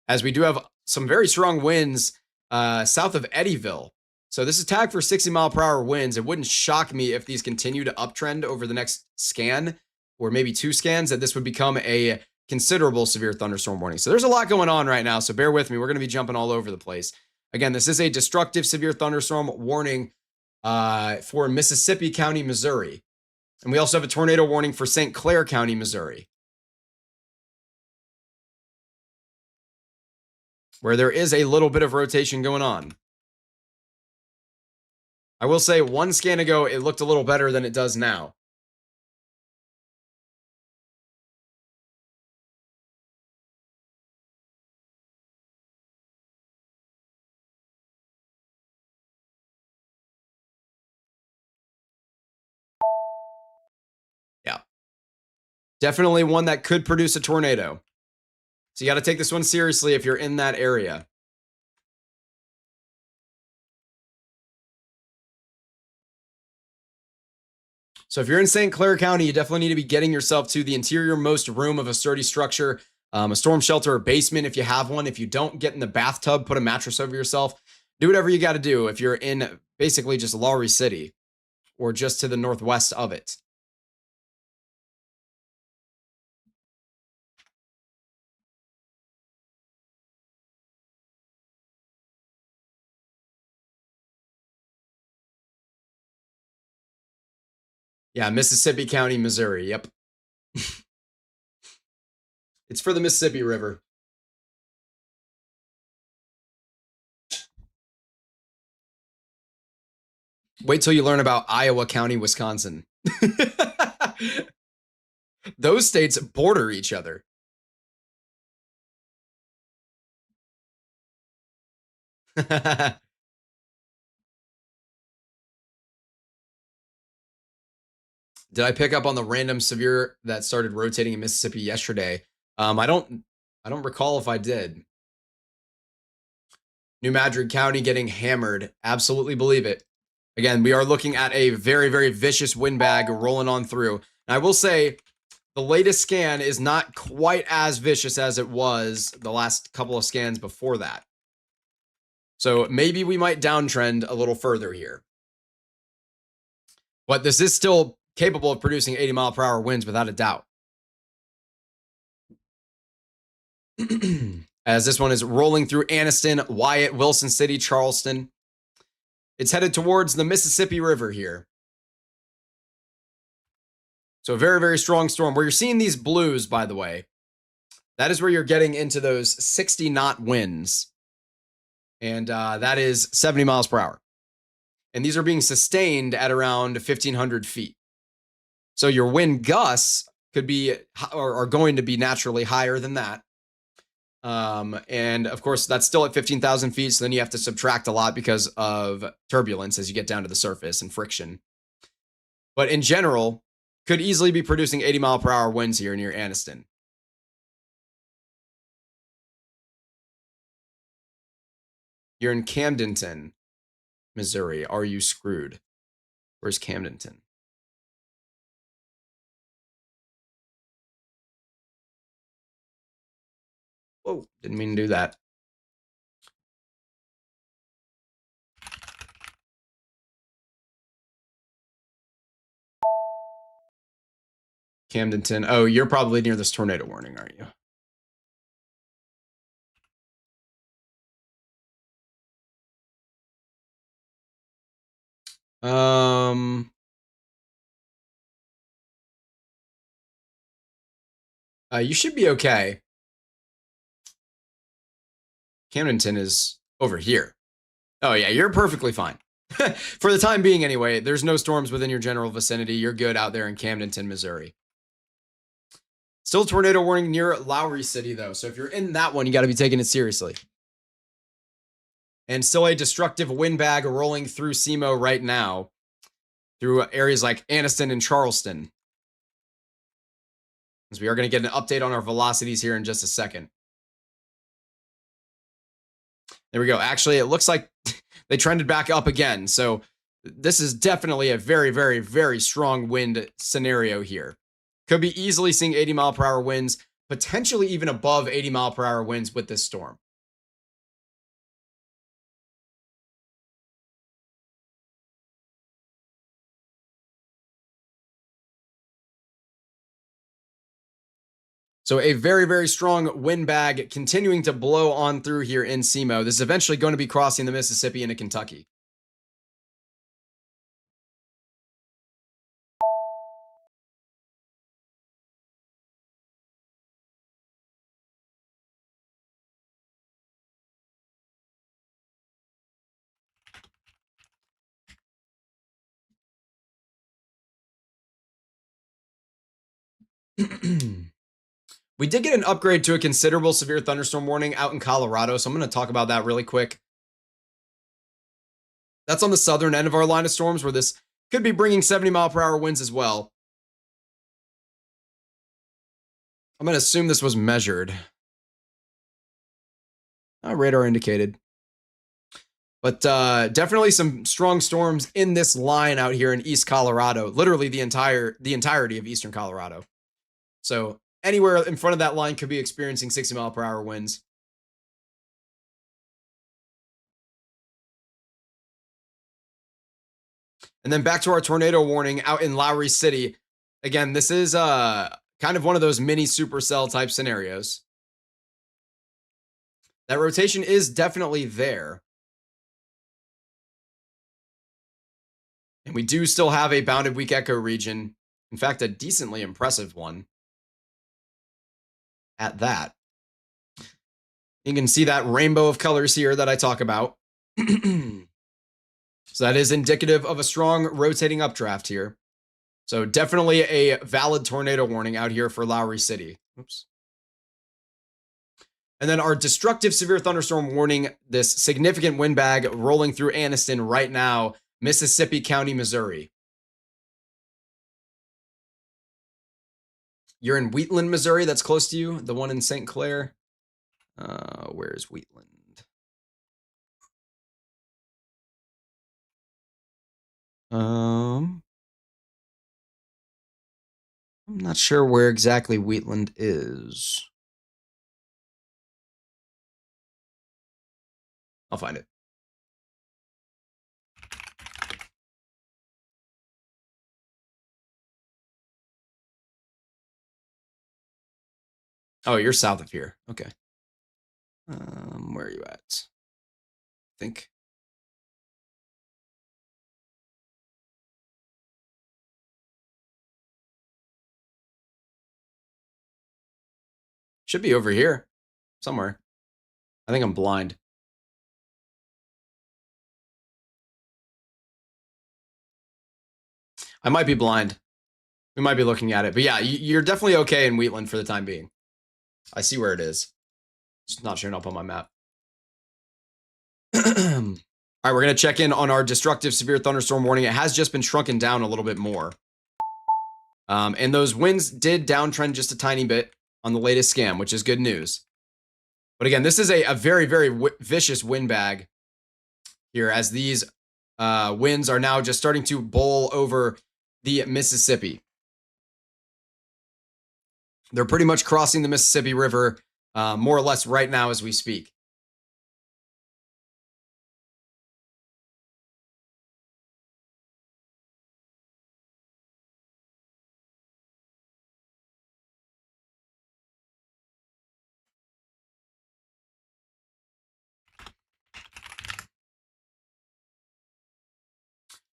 as we do have some very strong winds south of Eddyville. So this is tagged for 60-mile-per-hour winds. It wouldn't shock me if these continue to uptrend over the next scan or maybe 2 scans, that this would become a considerable severe thunderstorm warning. So there's a lot going on right now, so bear with me. We're going to be jumping all over the place. Again, this is a destructive severe thunderstorm warning for Mississippi County, Missouri. And we also have a tornado warning for St. Clair County, Missouri, where there is a little bit of rotation going on. I will say 1 scan ago, it looked a little better than it does now. Yeah. Definitely one that could produce a tornado. So you got to take this one seriously if you're in that area. So if you're in St. Clair County, you definitely need to be getting yourself to the interior-most room of a sturdy structure, a storm shelter or basement if you have one. If you don't, get in the bathtub, put a mattress over yourself. Do whatever you got to do if you're in basically just Lowry City or just to the northwest of it. Yeah, Mississippi County, Missouri. Yep. It's for the Mississippi River. Wait till you learn about Iowa County, Wisconsin. Those states border each other. Did I pick up on the random severe that started rotating in Mississippi yesterday? I don't recall if I did. New Madrid County getting hammered. Absolutely believe it. Again, we are looking at a very, very vicious windbag rolling on through. And I will say the latest scan is not quite as vicious as it was the last couple of scans before that. So maybe we might downtrend a little further here. But this is still capable of producing 80-mile-per-hour winds without a doubt. As this one is rolling through Anniston, Wyatt, Wilson City, Charleston. It's headed towards the Mississippi River here. So a very, very strong storm. Where you're seeing these blues, by the way, that is where you're getting into those 60-knot winds. And that is 70 miles per hour. And these are being sustained at around 1,500 feet. So your wind gusts could be, or are going to be naturally higher than that. And of course, that's still at 15,000 feet. So then you have to subtract a lot because of turbulence as you get down to the surface and friction. But in general, could easily be producing 80-mile-per-hour winds here near Anniston. You're in Camdenton, Missouri. Are you screwed? Where's Camdenton? Whoa, didn't mean to do that. Camdenton. Oh, you're probably near this tornado warning, aren't you? You should be okay. Camdenton is over here. Oh yeah, you're perfectly fine. For the time being anyway, there's no storms within your general vicinity. You're good out there in Camdenton, Missouri. Still tornado warning near Lowry City, though. So if you're in that one, you got to be taking it seriously. And still a destructive wind bag rolling through SEMO right now, through areas like Anniston and Charleston. As we are going to get an update on our velocities here in just a second. There we go. Actually, it looks like they trended back up again. So this is definitely a very, very, very strong wind scenario here. Could be easily seeing 80-mile-per-hour winds, potentially even above 80-mile-per-hour winds with this storm. So a very, very strong wind bag continuing to blow on through here in SEMO. This is eventually going to be crossing the Mississippi into Kentucky. We did get an upgrade to a considerable severe thunderstorm warning out in Colorado, so I'm going to talk about that really quick. That's on the southern end of our line of storms, where this could be bringing 70-mile-per-hour winds as well. I'm going to assume this was measured. Radar indicated. But definitely some strong storms in this line out here in East Colorado, literally the entirety of eastern Colorado. So anywhere in front of that line could be experiencing 60-mile-per-hour winds. And then back to our tornado warning out in Lowry City. Again, this is kind of one of those mini supercell type scenarios. That rotation is definitely there. And we do still have a bounded weak echo region. In fact, a decently impressive one at that. You can see that rainbow of colors here that I talk about. So that is indicative of a strong rotating updraft here. So definitely a valid tornado warning out here for Lowry City. Oops. And then our destructive severe thunderstorm warning, this significant wind bag rolling through Anniston right now, Mississippi County, Missouri. You're in Wheatland, Missouri. That's close to you. The one in St. Clair. Where's Wheatland? I'm not sure where exactly Wheatland is. I'll find it. Oh, you're south of here. Okay. Where are you at? I think. Should be over here somewhere. I think I'm blind. I might be blind. We might be looking at it. But yeah, you're definitely okay in Wheatland for the time being. I see where it is. It's not showing up on my map. All right, we're going to check in on our destructive severe thunderstorm warning. It has just been shrunken down a little bit more. And those winds did downtrend just a tiny bit on the latest scan, which is good news. But again, this is a very, very vicious wind bag here as these winds are now just starting to bowl over the Mississippi. They're pretty much crossing the Mississippi River more or less right now as we speak.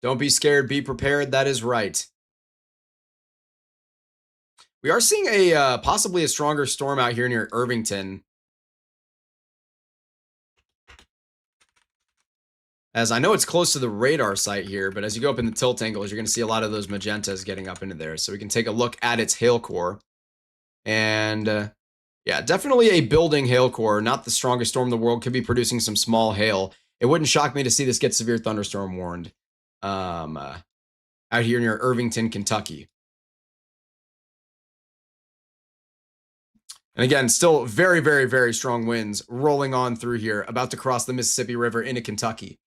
Don't be scared, be prepared. That is right. We are seeing a possibly a stronger storm out here near Irvington. As I know it's close to the radar site here, but as you go up in the tilt angles, you're going to see a lot of those magentas getting up into there. So we can take a look at its hail core. And yeah, definitely a building hail core. Not the strongest storm in the world. Could be producing some small hail. It wouldn't shock me to see this get severe thunderstorm warned out here near Irvington, Kentucky. And again, still very, very, very strong winds rolling on through here, about to cross the Mississippi River into Kentucky.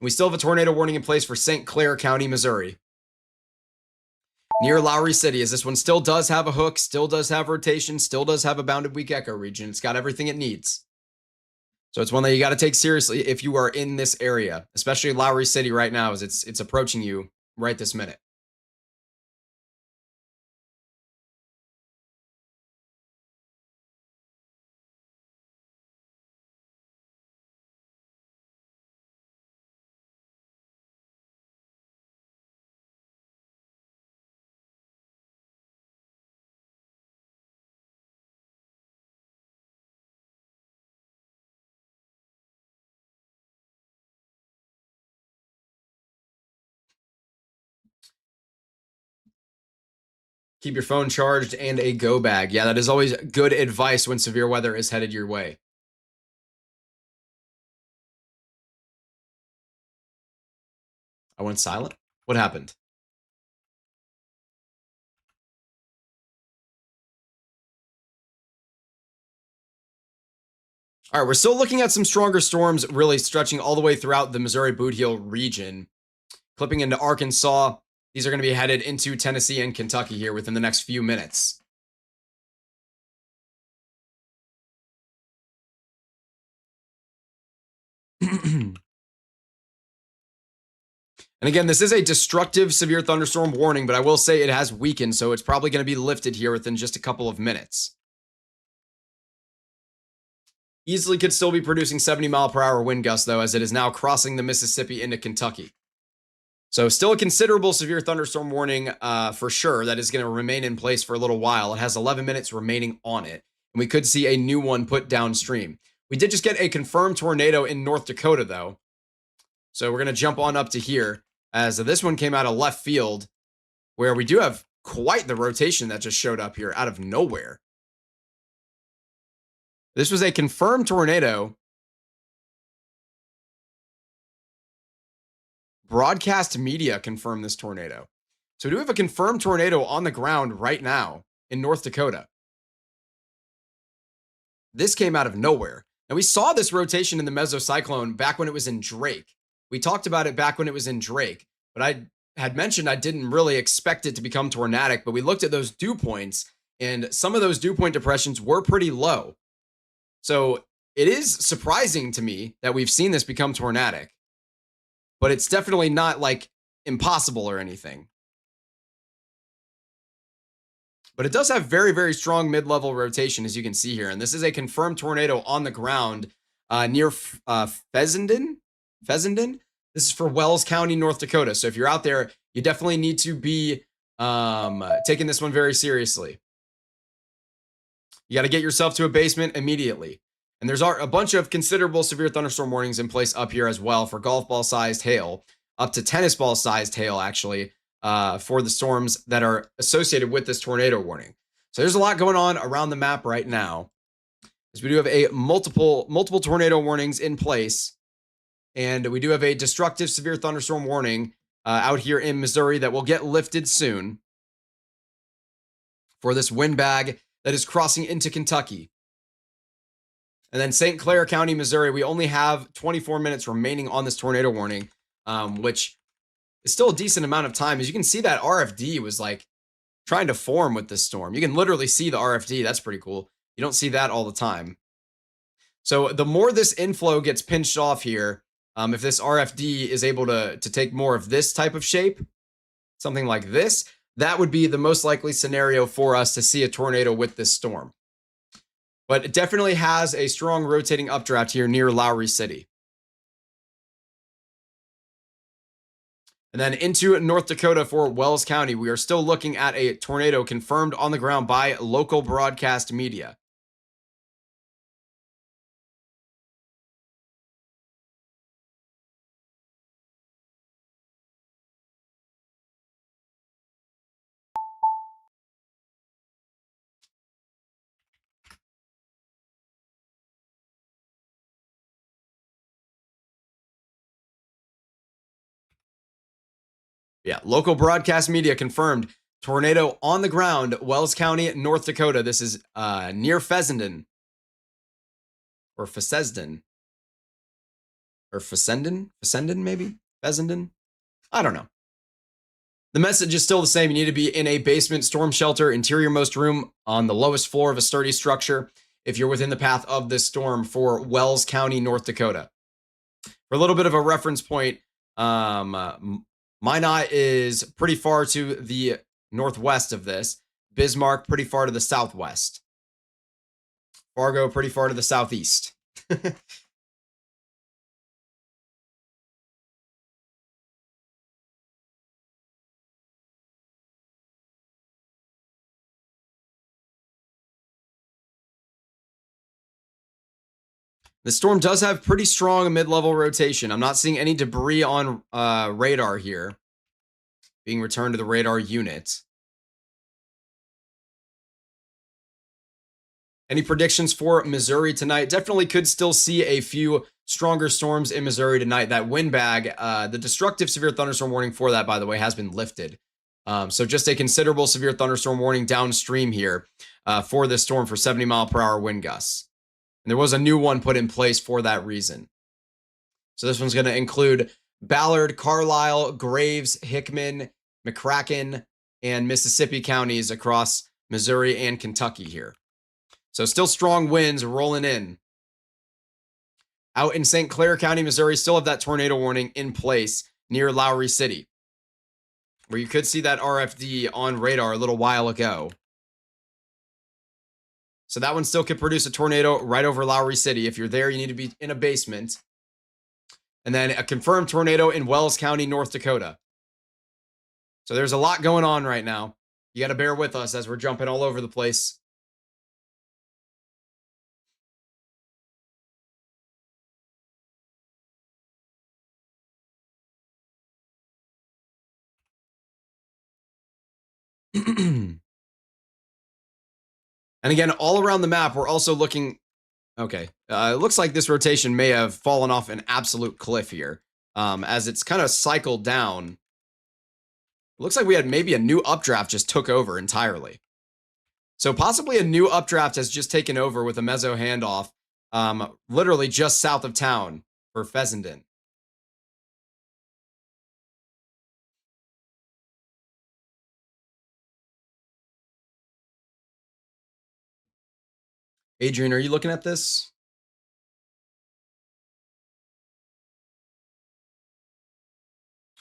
We still have a tornado warning in place for St. Clair County, Missouri. Near Lowry City, as this one still does have a hook, still does have rotation, still does have a bounded weak echo region. It's got everything it needs. So it's one that you got to take seriously if you are in this area, especially Lowry City right now as it's approaching you right this minute. Keep your phone charged and a go bag. Yeah, that is always good advice when severe weather is headed your way. I went silent. What happened? All right, we're still looking at some stronger storms really stretching all the way throughout the Missouri Boot Heel region, clipping into Arkansas. These are going to be headed into Tennessee and Kentucky here within the next few minutes. And again, this is a destructive severe thunderstorm warning, but I will say it has weakened, so it's probably going to be lifted here within just a couple of minutes. Easily could still be producing 70-mile-per-hour wind gusts, though, as it is now crossing the Mississippi into Kentucky. So still a considerable severe thunderstorm warning for sure that is going to remain in place for a little while. It has 11 minutes remaining on it, and we could see a new one put downstream. We did just get a confirmed tornado in North Dakota, though. So we're going to jump on up to here, as this one came out of left field, where we do have quite the rotation that just showed up here out of nowhere. This was a confirmed tornado. Broadcast media confirmed this tornado. So we do have a confirmed tornado on the ground right now in North Dakota. This came out of nowhere. Now, we saw this rotation in the mesocyclone back when it was in Drake. We talked about it back when it was in Drake, but I had mentioned I didn't really expect it to become tornadic, but we looked at those dew points, and some of those dew point depressions were pretty low. So it is surprising to me that we've seen this become tornadic, but it's definitely not like impossible or anything. But it does have very, very strong mid-level rotation, as you can see here. And this is a confirmed tornado on the ground near Fessenden. This is for Wells County, North Dakota. So if you're out there, you definitely need to be taking this one very seriously. You got to get yourself to a basement immediately. And there's a bunch of considerable severe thunderstorm warnings in place up here as well for golf ball sized hail, up to tennis ball sized hail, actually, for the storms that are associated with this tornado warning. So there's a lot going on around the map right now, as we do have a multiple tornado warnings in place. And we do have a destructive severe thunderstorm warning out here in Missouri that will get lifted soon for this wind bag that is crossing into Kentucky. And then St. Clair County, Missouri, we only have 24 minutes remaining on this tornado warning, which is still a decent amount of time. As you can see, that RFD was like trying to form with this storm. You can literally see the RFD. That's pretty cool. You don't see that all the time. So the more this inflow gets pinched off here, if this RFD is able to take more of this type of shape, something like this, that would be the most likely scenario for us to see a tornado with this storm. But it definitely has a strong rotating updraft here near Lowry City. And then into North Dakota for Wells County, we are still looking at a tornado confirmed on the ground by local broadcast media. Yeah, local broadcast media confirmed tornado on the ground, Wells County, North Dakota. This is near Fessenden or Fessenden or Fessenden maybe? Fessenden? I don't know. The message is still the same. You need to be in a basement storm shelter, interior-most room on the lowest floor of a sturdy structure if you're within the path of this storm for Wells County, North Dakota. For a little bit of a reference point, Minot is pretty far to the northwest of this. Bismarck, pretty far to the southwest. Fargo, pretty far to the southeast. The storm does have pretty strong mid-level rotation. I'm not seeing any debris on radar here being returned to the radar unit. Any predictions for Missouri tonight? Definitely could still see a few stronger storms in Missouri tonight. That wind bag, the destructive severe thunderstorm warning for that, by the way, has been lifted. So just a considerable severe thunderstorm warning downstream here for this storm for 70-mile-per-hour wind gusts. And there was a new one put in place for that reason. So this one's going to include Ballard, Carlisle, Graves, Hickman, McCracken, and Mississippi counties across Missouri and Kentucky here. So still strong winds rolling in. Out in St. Clair County, Missouri, still have that tornado warning in place near Lowry City, where you could see that RFD on radar a little while ago. So that one still could produce a tornado right over Lowry City. If you're there, you need to be in a basement. And then a confirmed tornado in Wells County, North Dakota. So there's a lot going on right now. You got to bear with us as we're jumping all over the place. And again, all around the map, we're also looking. Okay, it looks like this rotation may have fallen off an absolute cliff here, as it's kind of cycled down. It looks like we had maybe a new updraft just took over entirely. So possibly a new updraft has just taken over with a meso handoff, literally just south of town for Fessenden. Adrian, are you looking at this?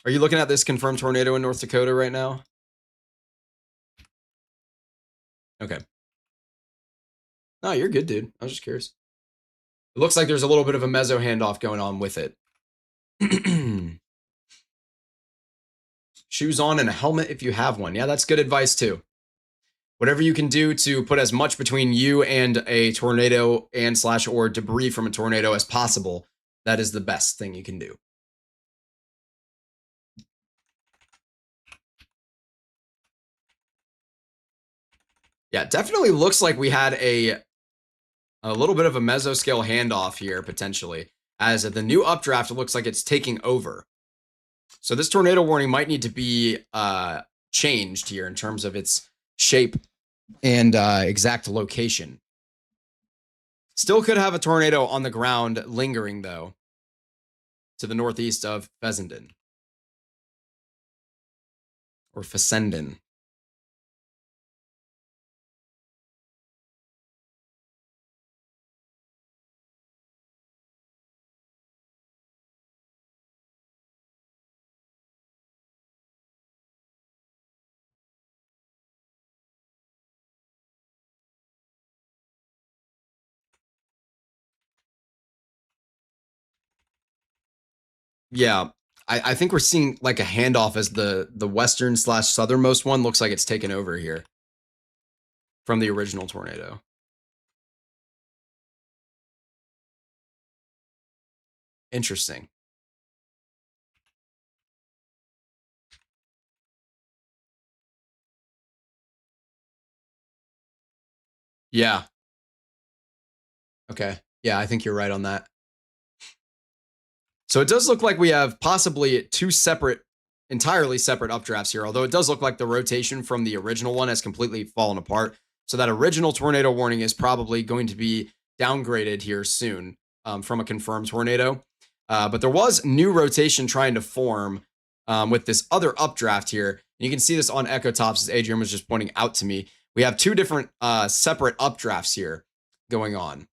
Are you looking at this confirmed tornado in North Dakota right now? Okay. No, you're good, dude. I was just curious. It looks like there's a little bit of a meso handoff going on with it. Shoes on and a helmet if you have one. Yeah, that's good advice too. Whatever you can do to put as much between you and a tornado and / or debris from a tornado as possible, that is the best thing you can do. Yeah, definitely looks like we had a little bit of a mesoscale handoff here, potentially, as the new updraft looks like it's taking over. So this tornado warning might need to be changed here in terms of its shape and exact location. Still could have a tornado on the ground lingering, though, to the northeast of Fessenden. Or Fessenden. Yeah, I think we're seeing like a handoff as the western slash southernmost one looks like it's taken over here from the original tornado. Interesting. Yeah. Okay. Yeah, I think you're right on that. So it does look like we have possibly two separate, entirely separate updrafts here, although it does look like the rotation from the original one has completely fallen apart. So that original tornado warning is probably going to be downgraded here soon from a confirmed tornado. But there was new rotation trying to form with this other updraft here. And you can see this on Echotops, as Adrian was just pointing out to me. We have two different separate updrafts here going on.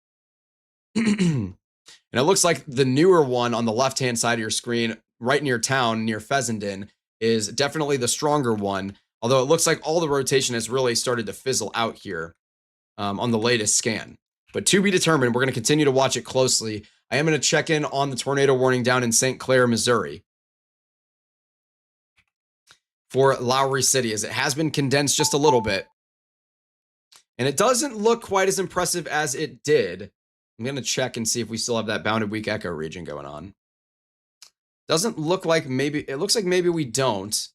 And it looks like the newer one on the left-hand side of your screen, right near town, near Fessenden, is definitely the stronger one. Although it looks like all the rotation has really started to fizzle out here on the latest scan. But to be determined, we're going to continue to watch it closely. I am going to check in on the tornado warning down in St. Clair, Missouri for Lowry City, as it has been condensed just a little bit. And it doesn't look quite as impressive as it did. I'm going to check and see if we still have that bounded weak echo region going on. Doesn't look like maybe, it looks like maybe we don't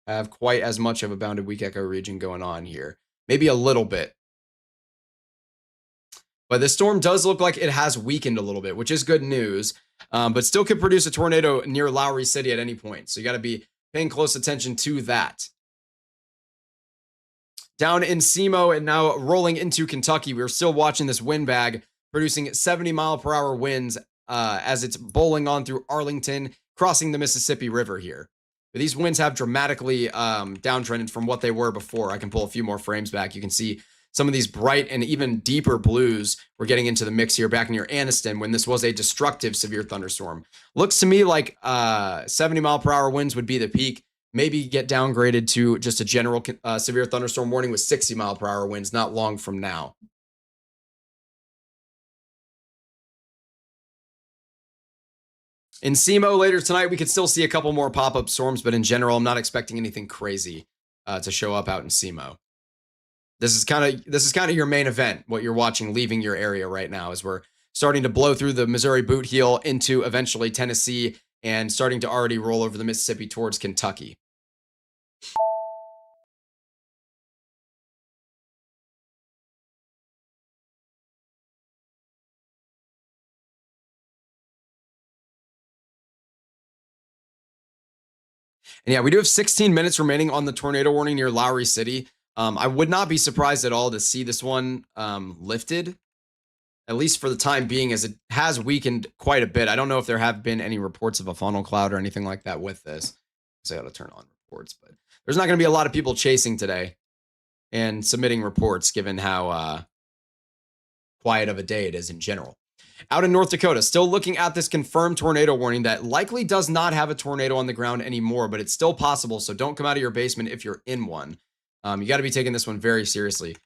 have quite as much of a bounded weak echo region going on here. Maybe a little bit. But the storm does look like it has weakened a little bit, which is good news. But still could produce a tornado near Lowry City at any point. So you got to be paying close attention to that. Down in SEMO and now rolling into Kentucky, we're still watching this wind bag producing 70-mile-per-hour winds as it's bowling on through Arlington, crossing the Mississippi River here. But these winds have dramatically downtrended from what they were before. I can pull a few more frames back. You can see some of these bright and even deeper blues we're getting into the mix here back near Anniston when this was a destructive severe thunderstorm. Looks to me like 70-mile-per-hour winds would be the peak. Maybe get downgraded to just a general severe thunderstorm warning with 60-mile-per-hour winds not long from now. In SEMO later tonight, we could still see a couple more pop-up storms, but in general, I'm not expecting anything crazy to show up out in SEMO. This is kind of your main event, what you're watching leaving your area right now, as we're starting to blow through the Missouri boot heel into eventually Tennessee and starting to already roll over the Mississippi towards Kentucky. And yeah, we do have 16 minutes remaining on the tornado warning near Lowry City. I would not be surprised at all to see this one lifted, at least for the time being, as it has weakened quite a bit. I don't know if there have been any reports of a funnel cloud or anything like that with this. So I got to turn on reports, but there's not going to be a lot of people chasing today and submitting reports given how quiet of a day it is in general. Out in North Dakota, still looking at this confirmed tornado warning that likely does not have a tornado on the ground anymore, but it's still possible. So don't come out of your basement if you're in one. You got to be taking this one very seriously.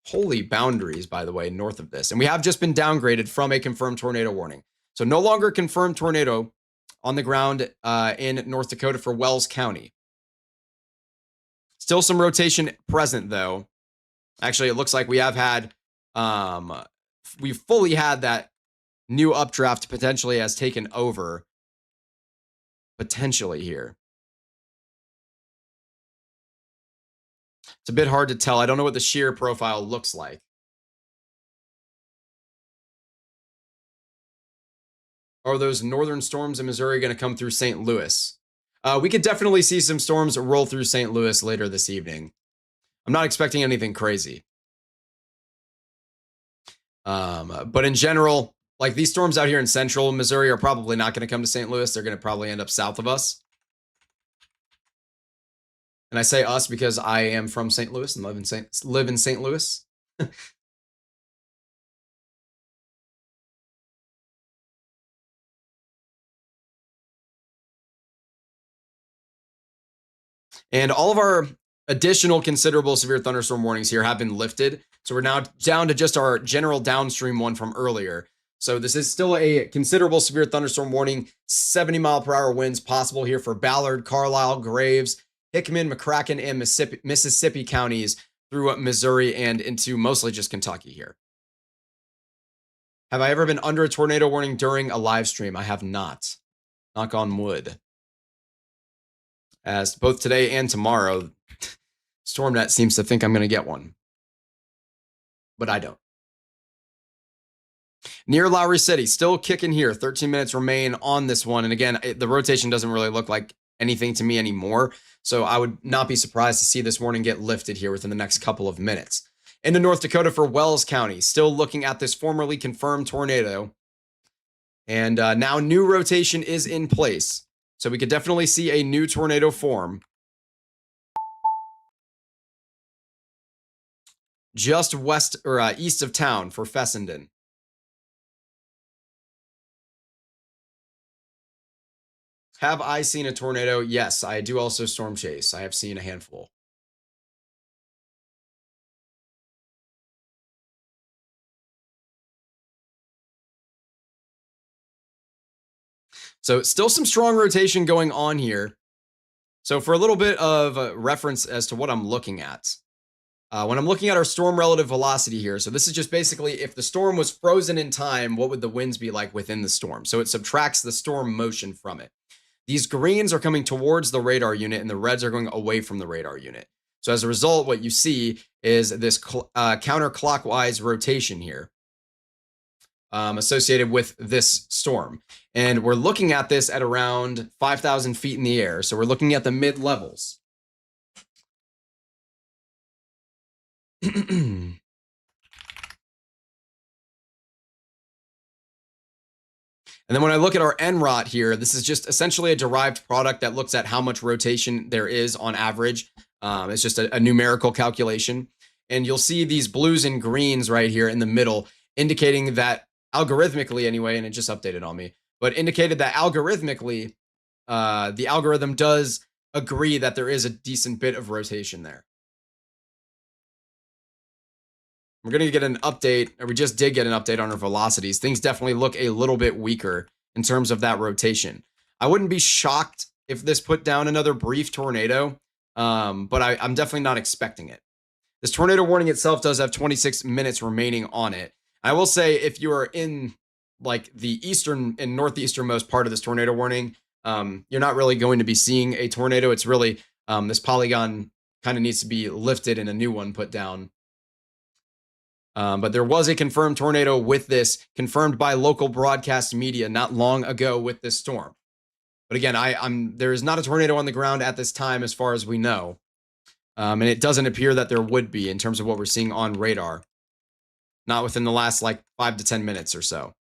Holy boundaries, by the way, north of this. And we have just been downgraded from a confirmed tornado warning. So no longer confirmed tornado on the ground in North Dakota for Wells County. Still some rotation present, though. Actually, it looks like we have had, we've fully had that new updraft potentially has taken over. Potentially here. It's a bit hard to tell. I don't know what the shear profile looks like. Are those northern storms in Missouri going to come through St. Louis? We could definitely see some storms roll through St. Louis later this evening. I'm not expecting anything crazy. But in general, like these storms out here in central Missouri are probably not going to come to St. Louis. They're going to probably end up south of us. And I say us because I am from St. Louis and live in St. Louis. And all of our additional considerable severe thunderstorm warnings here have been lifted. So we're now down to just our general downstream one from earlier. So this is still a considerable severe thunderstorm warning. 70-mile-per-hour winds possible here for Ballard, Carlisle, Graves, Hickman, McCracken, and Mississippi counties through Missouri and into mostly just Kentucky here. Have I ever been under a tornado warning during a live stream? I have not. Knock on wood. As both today and tomorrow, StormNet seems to think I'm going to get one. But I don't. Near Lowry City, still kicking here. 13 minutes remain on this one. And again, the rotation doesn't really look like anything to me anymore. So I would not be surprised to see this warning get lifted here within the next couple of minutes. Into North Dakota for Wells County, still looking at this formerly confirmed tornado. And now new rotation is in place. So we could definitely see a new tornado form. Just west or east of town for Fessenden. Have I seen a tornado? Yes, I do also storm chase. I have seen a handful. So still some strong rotation going on here. So for a little bit of a reference as to what I'm looking at. When I'm looking at our storm relative velocity here, so this is just basically if the storm was frozen in time, what would the winds be like within the storm? So it subtracts the storm motion from it. These greens are coming towards the radar unit and the reds are going away from the radar unit. So as a result, what you see is this counterclockwise rotation here associated with this storm. And we're looking at this at around 5,000 feet in the air. So we're looking at the mid levels. And then when I look at our NROT here, this is just essentially a derived product that looks at how much rotation there is on average. It's just a numerical calculation. And you'll see these blues and greens right here in the middle, indicating that algorithmically anyway, and it just updated on me, but indicated that algorithmically, the algorithm does agree that there is a decent bit of rotation there. We're going to get an update, or we just did get an update on our velocities. Things definitely look a little bit weaker in terms of that rotation. I wouldn't be shocked if this put down another brief tornado, but I'm definitely not expecting it. This tornado warning itself does have 26 minutes remaining on it. I will say if you are in like the eastern and northeasternmost part of this tornado warning, you're not really going to be seeing a tornado. It's really this polygon kind of needs to be lifted and a new one put down. But there was a confirmed tornado with this, confirmed by local broadcast media not long ago with this storm. But again, there is not a tornado on the ground at this time as far as we know. And it doesn't appear that there would be in terms of what we're seeing on radar. Not within the last like 5 to 10 minutes or so.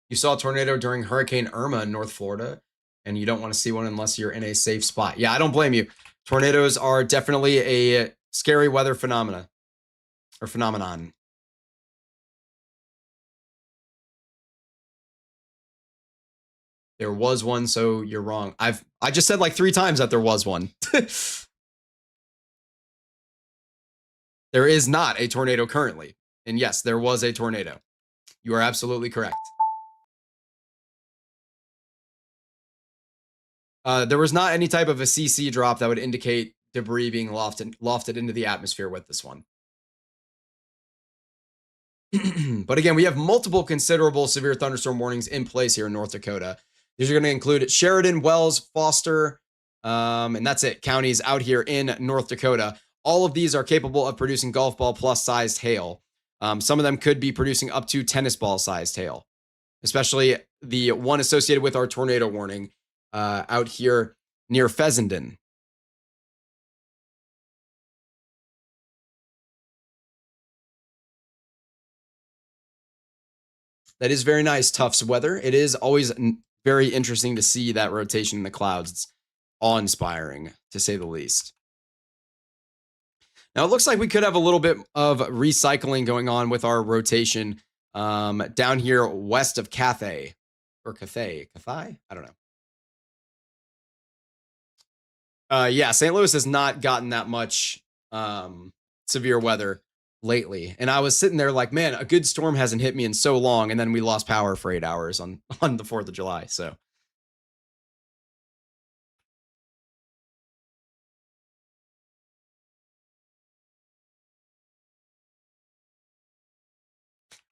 You saw a tornado during Hurricane Irma in North Florida, and you don't want to see one unless you're in a safe spot. Yeah, I don't blame you. Tornadoes are definitely a scary weather phenomenon. There was one, so you're wrong. I just said like 3 times that there was one. There is not a tornado currently. And yes, there was a tornado. You are absolutely correct. There was not any type of a CC drop that would indicate debris being lofted into the atmosphere with this one. But again, we have multiple considerable severe thunderstorm warnings in place here in North Dakota. These are going to include Sheridan, Wells, Foster, and that's it, counties out here in North Dakota. All of these are capable of producing golf ball plus sized hail. Some of them could be producing up to tennis ball sized hail, especially the one associated with our tornado warning out here near Fessenden. That is very nice. Tufts weather. It is always very interesting to see that rotation in the clouds. It's awe-inspiring, to say the least. Now, it looks like we could have a little bit of recycling going on with our rotation down here west of Cathay. Or Cathay? Cathay? I don't know. Yeah, St. Louis has not gotten that much severe weather lately. And I was sitting there like, man, a good storm hasn't hit me in so long. And then we lost power for 8 hours on the 4th of July. So.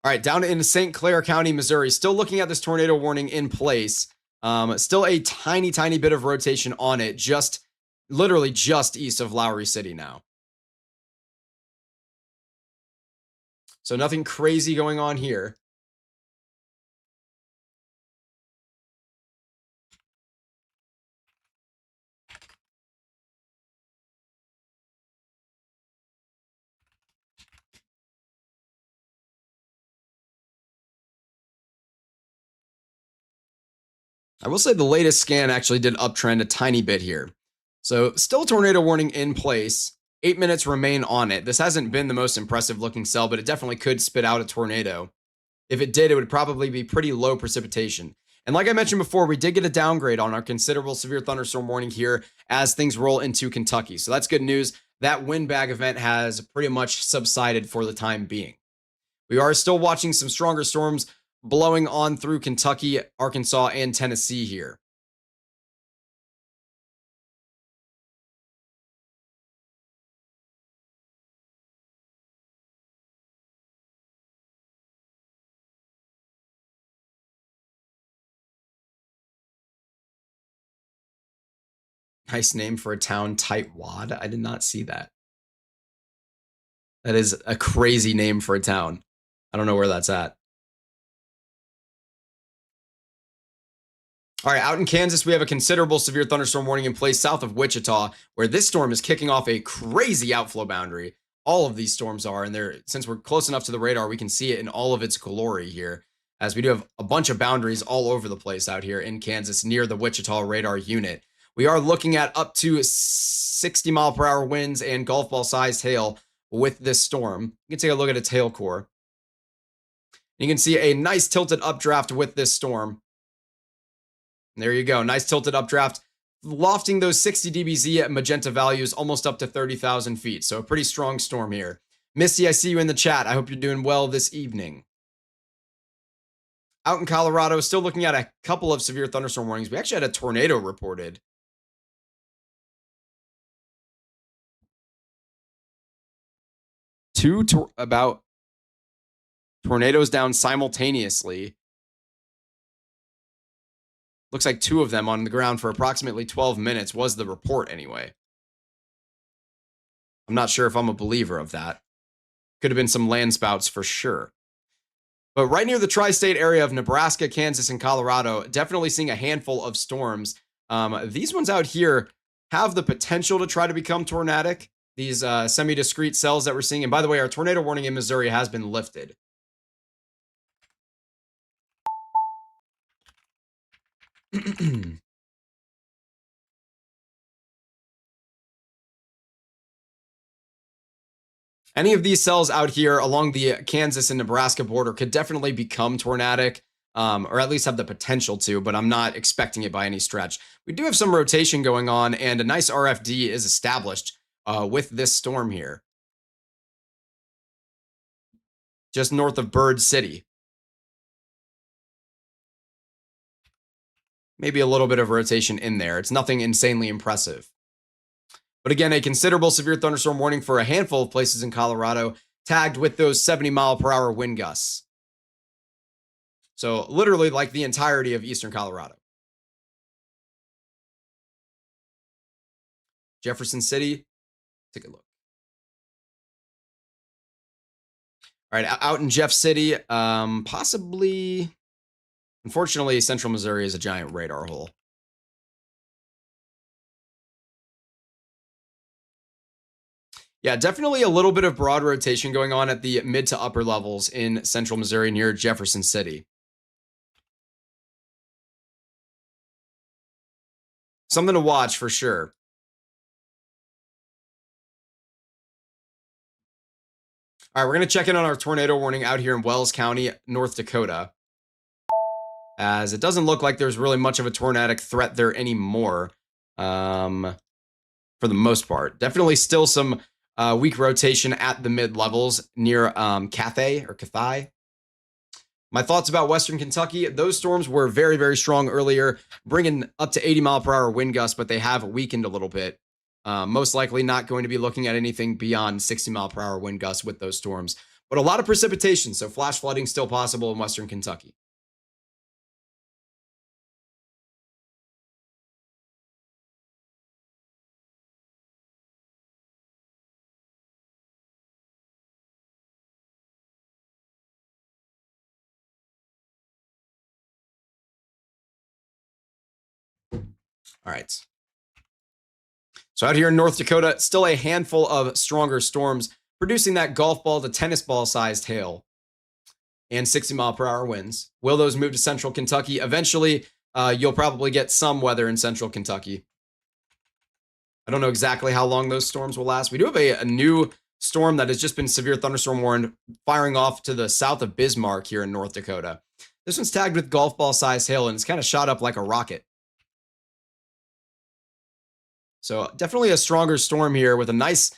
All right, down in St. Clair County, Missouri, still looking at this tornado warning in place. Still a tiny, tiny bit of rotation on it, literally just east of Lowry City now. So nothing crazy going on here. I will say the latest scan actually did uptrend a tiny bit here. So still tornado warning in place. 8 minutes remain on it. This hasn't been the most impressive looking cell, but it definitely could spit out a tornado. If it did, it would probably be pretty low precipitation. And like I mentioned before, we did get a downgrade on our considerable severe thunderstorm warning here as things roll into Kentucky. So that's good news. That windbag event has pretty much subsided for the time being. We are still watching some stronger storms blowing on through Kentucky, Arkansas, and Tennessee here. Nice name for a town, Tightwad. I did not see that. That is a crazy name for a town. I don't know where that's at. All right, out in Kansas, we have a considerable severe thunderstorm warning in place south of Wichita, where this storm is kicking off a crazy outflow boundary. All of these storms are, and since we're close enough to the radar, we can see it in all of its glory here, as we do have a bunch of boundaries all over the place out here in Kansas near the Wichita radar unit. We are looking at up to 60-mile-per-hour winds and golf ball-sized hail with this storm. You can take a look at its hail core. You can see a nice tilted updraft with this storm. And there you go. Nice tilted updraft, lofting those 60 dBz at magenta values almost up to 30,000 feet. So a pretty strong storm here. Misty, I see you in the chat. I hope you're doing well this evening. Out in Colorado, still looking at a couple of severe thunderstorm warnings. We actually had a tornado reported. About tornadoes down simultaneously. Looks like 2 of them on the ground for approximately 12 minutes was the report anyway. I'm not sure if I'm a believer of that. Could have been some land spouts for sure. But right near the tri-state area of Nebraska, Kansas, and Colorado, definitely seeing a handful of storms. These ones out here have the potential to try to become tornadic. These semi-discrete cells that we're seeing. And by the way, our tornado warning in Missouri has been lifted. Any of these cells out here along the Kansas and Nebraska border could definitely become tornadic, or at least have the potential to, but I'm not expecting it by any stretch. We do have some rotation going on, and a nice RFD is established with this storm here. Just north of Bird City. Maybe a little bit of rotation in there. It's nothing insanely impressive. But again, a considerable severe thunderstorm warning for a handful of places in Colorado, tagged with those 70-mile-per-hour wind gusts. So literally like the entirety of eastern Colorado. Jefferson City, take a look. All right, out in Jeff City, possibly, unfortunately, central Missouri is a giant radar hole. Yeah, definitely a little bit of broad rotation going on at the mid to upper levels in central Missouri near Jefferson City. Something to watch for sure. All right, we're going to check in on our tornado warning out here in Wells County, North Dakota, as it doesn't look like there's really much of a tornadic threat there anymore, for the most part. Definitely still some weak rotation at the mid levels near Cathay. My thoughts about Western Kentucky, those storms were very, very strong earlier, bringing up to 80-mile-per-hour wind gusts, but they have weakened a little bit. Most likely not going to be looking at anything beyond 60-mile-per-hour wind gusts with those storms. But a lot of precipitation, so flash flooding still possible in Western Kentucky. All right. So out here in North Dakota, still a handful of stronger storms, producing that golf ball to tennis ball sized hail and 60-mile-per-hour winds. Will those move to central Kentucky? Eventually, you'll probably get some weather in central Kentucky. I don't know exactly how long those storms will last. We do have a new storm that has just been severe thunderstorm warned, firing off to the south of Bismarck here in North Dakota. This one's tagged with golf ball sized hail, and it's kind of shot up like a rocket. So definitely a stronger storm here with a nice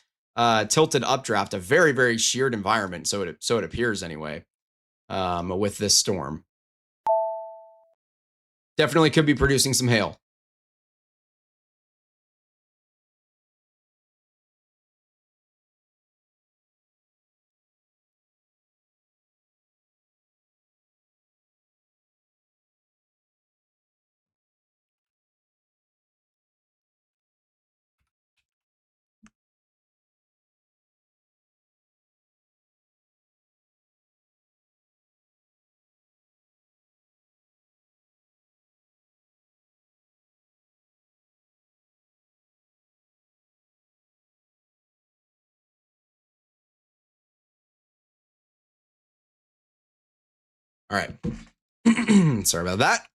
tilted updraft, a very, very sheared environment. So it appears anyway, with this storm. Definitely could be producing some hail. All right. Sorry about that.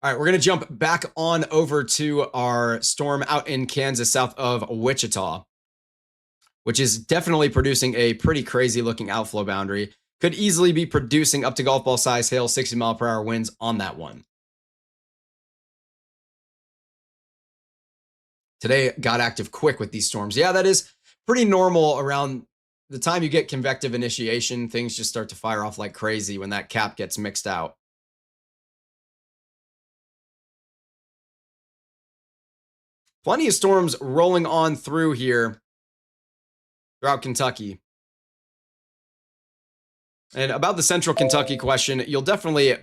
All right, we're going to jump back on over to our storm out in Kansas, south of Wichita, which is definitely producing a pretty crazy looking outflow boundary. Could easily be producing up to golf ball size hail, 60-mile-per-hour winds on that one. Today got active quick with these storms. Yeah, that is pretty normal around the time you get convective initiation. Things just start to fire off like crazy when that cap gets mixed out. Plenty of storms rolling on through here throughout Kentucky. And about the central Kentucky question, you'll definitely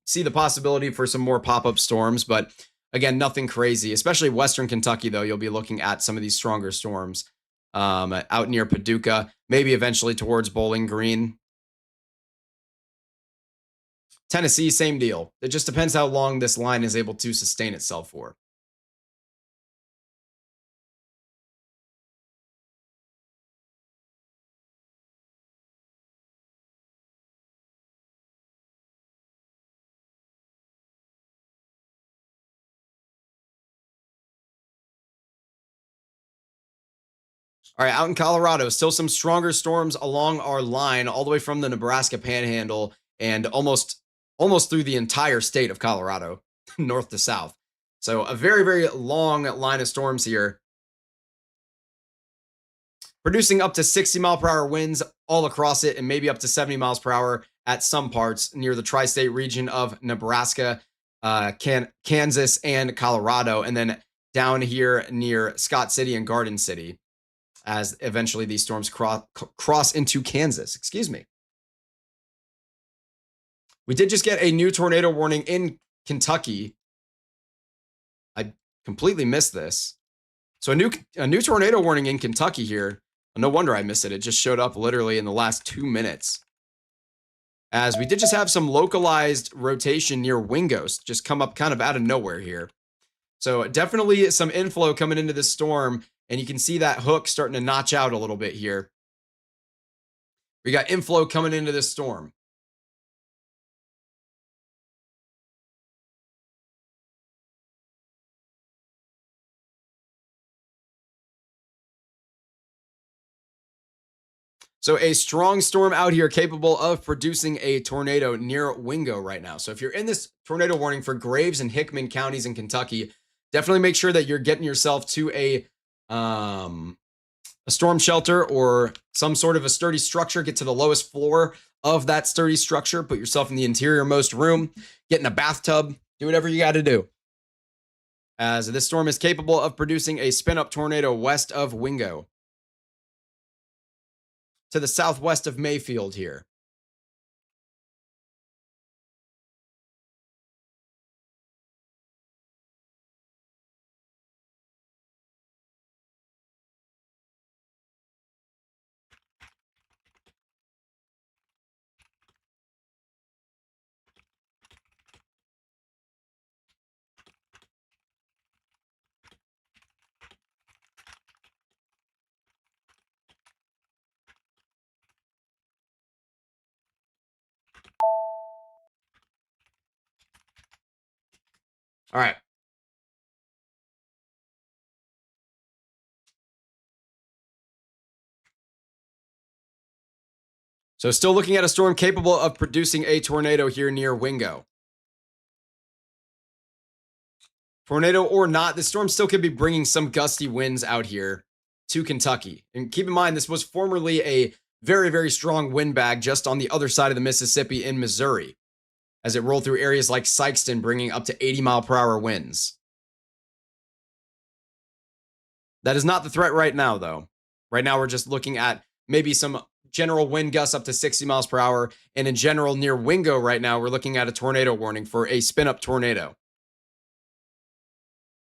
see the possibility for some more pop-up storms, but again, nothing crazy, especially Western Kentucky, though. You'll be looking at some of these stronger storms out near Paducah, maybe eventually towards Bowling Green. Tennessee, same deal. It just depends how long this line is able to sustain itself for. All right, out in Colorado, still some stronger storms along our line, all the way from the Nebraska Panhandle and almost through the entire state of Colorado, north to south. So a very, very long line of storms here, producing up to 60-mile-per-hour winds all across it, and maybe up to 70 miles per hour at some parts near the tri-state region of Nebraska, Kansas, and Colorado, and then down here near Scott City and Garden City, as eventually these storms cross into Kansas. Excuse me. We did just get a new tornado warning in Kentucky. I completely missed this. So a new tornado warning in Kentucky here. No wonder I missed it. It just showed up literally in the last 2 minutes. As we did just have some localized rotation near Wingos just come up kind of out of nowhere here. So definitely some inflow coming into this storm. And you can see that hook starting to notch out a little bit here. We got inflow coming into this storm. So a strong storm out here capable of producing a tornado near Wingo right now. So if you're in this tornado warning for Graves and Hickman counties in Kentucky, definitely make sure that you're getting yourself to a storm shelter or some sort of a sturdy structure. Get to the lowest floor of that sturdy structure. Put yourself in the interior-most room. Get in a bathtub. Do whatever you got to do. As this storm is capable of producing a spin-up tornado west of Wingo, to the southwest of Mayfield here. All right. So still looking at a storm capable of producing a tornado here near Wingo. Tornado or not, the storm still could be bringing some gusty winds out here to Kentucky. And keep in mind, this was formerly a very, very strong wind bag just on the other side of the Mississippi in Missouri, as it rolled through areas like Sikeston, bringing up to 80-mile-per-hour winds. That is not the threat right now, though. Right now, we're just looking at maybe some general wind gusts up to 60 miles per hour. And in general, near Wingo right now, we're looking at a tornado warning for a spin-up tornado.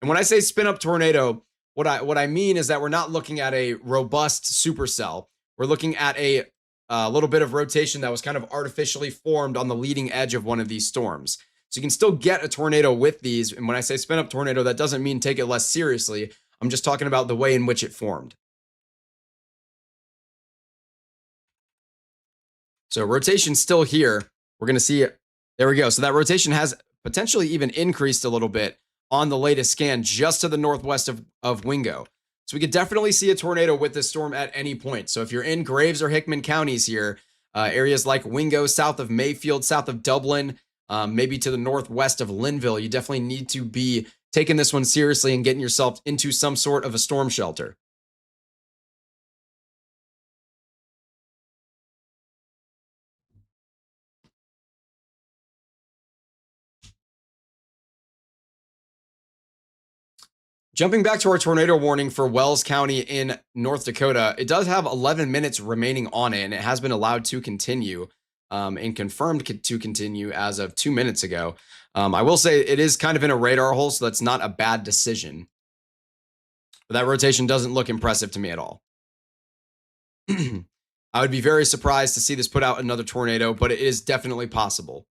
And when I say spin-up tornado, what I mean is that we're not looking at a robust supercell. We're looking at a little bit of rotation that was kind of artificially formed on the leading edge of one of these storms. So you can still get a tornado with these. And when I say spin-up tornado, that doesn't mean take it less seriously. I'm just talking about the way in which it formed. So rotation's still here. We're going to see it. There we go. So that rotation has potentially even increased a little bit on the latest scan just to the northwest of Wingo. So we could definitely see a tornado with this storm at any point. So if you're in Graves or Hickman counties here, areas like Wingo, south of Mayfield, south of Dublin, maybe to the northwest of Linville, you definitely need to be taking this one seriously and getting yourself into some sort of a storm shelter. Jumping back to our tornado warning for Wells County in North Dakota, it does have 11 minutes remaining on it, and it has been allowed to continue and confirmed to continue as of 2 minutes ago. I will say it is kind of in a radar hole, so that's not a bad decision. But that rotation doesn't look impressive to me at all. I would be very surprised to see this put out another tornado, but it is definitely possible.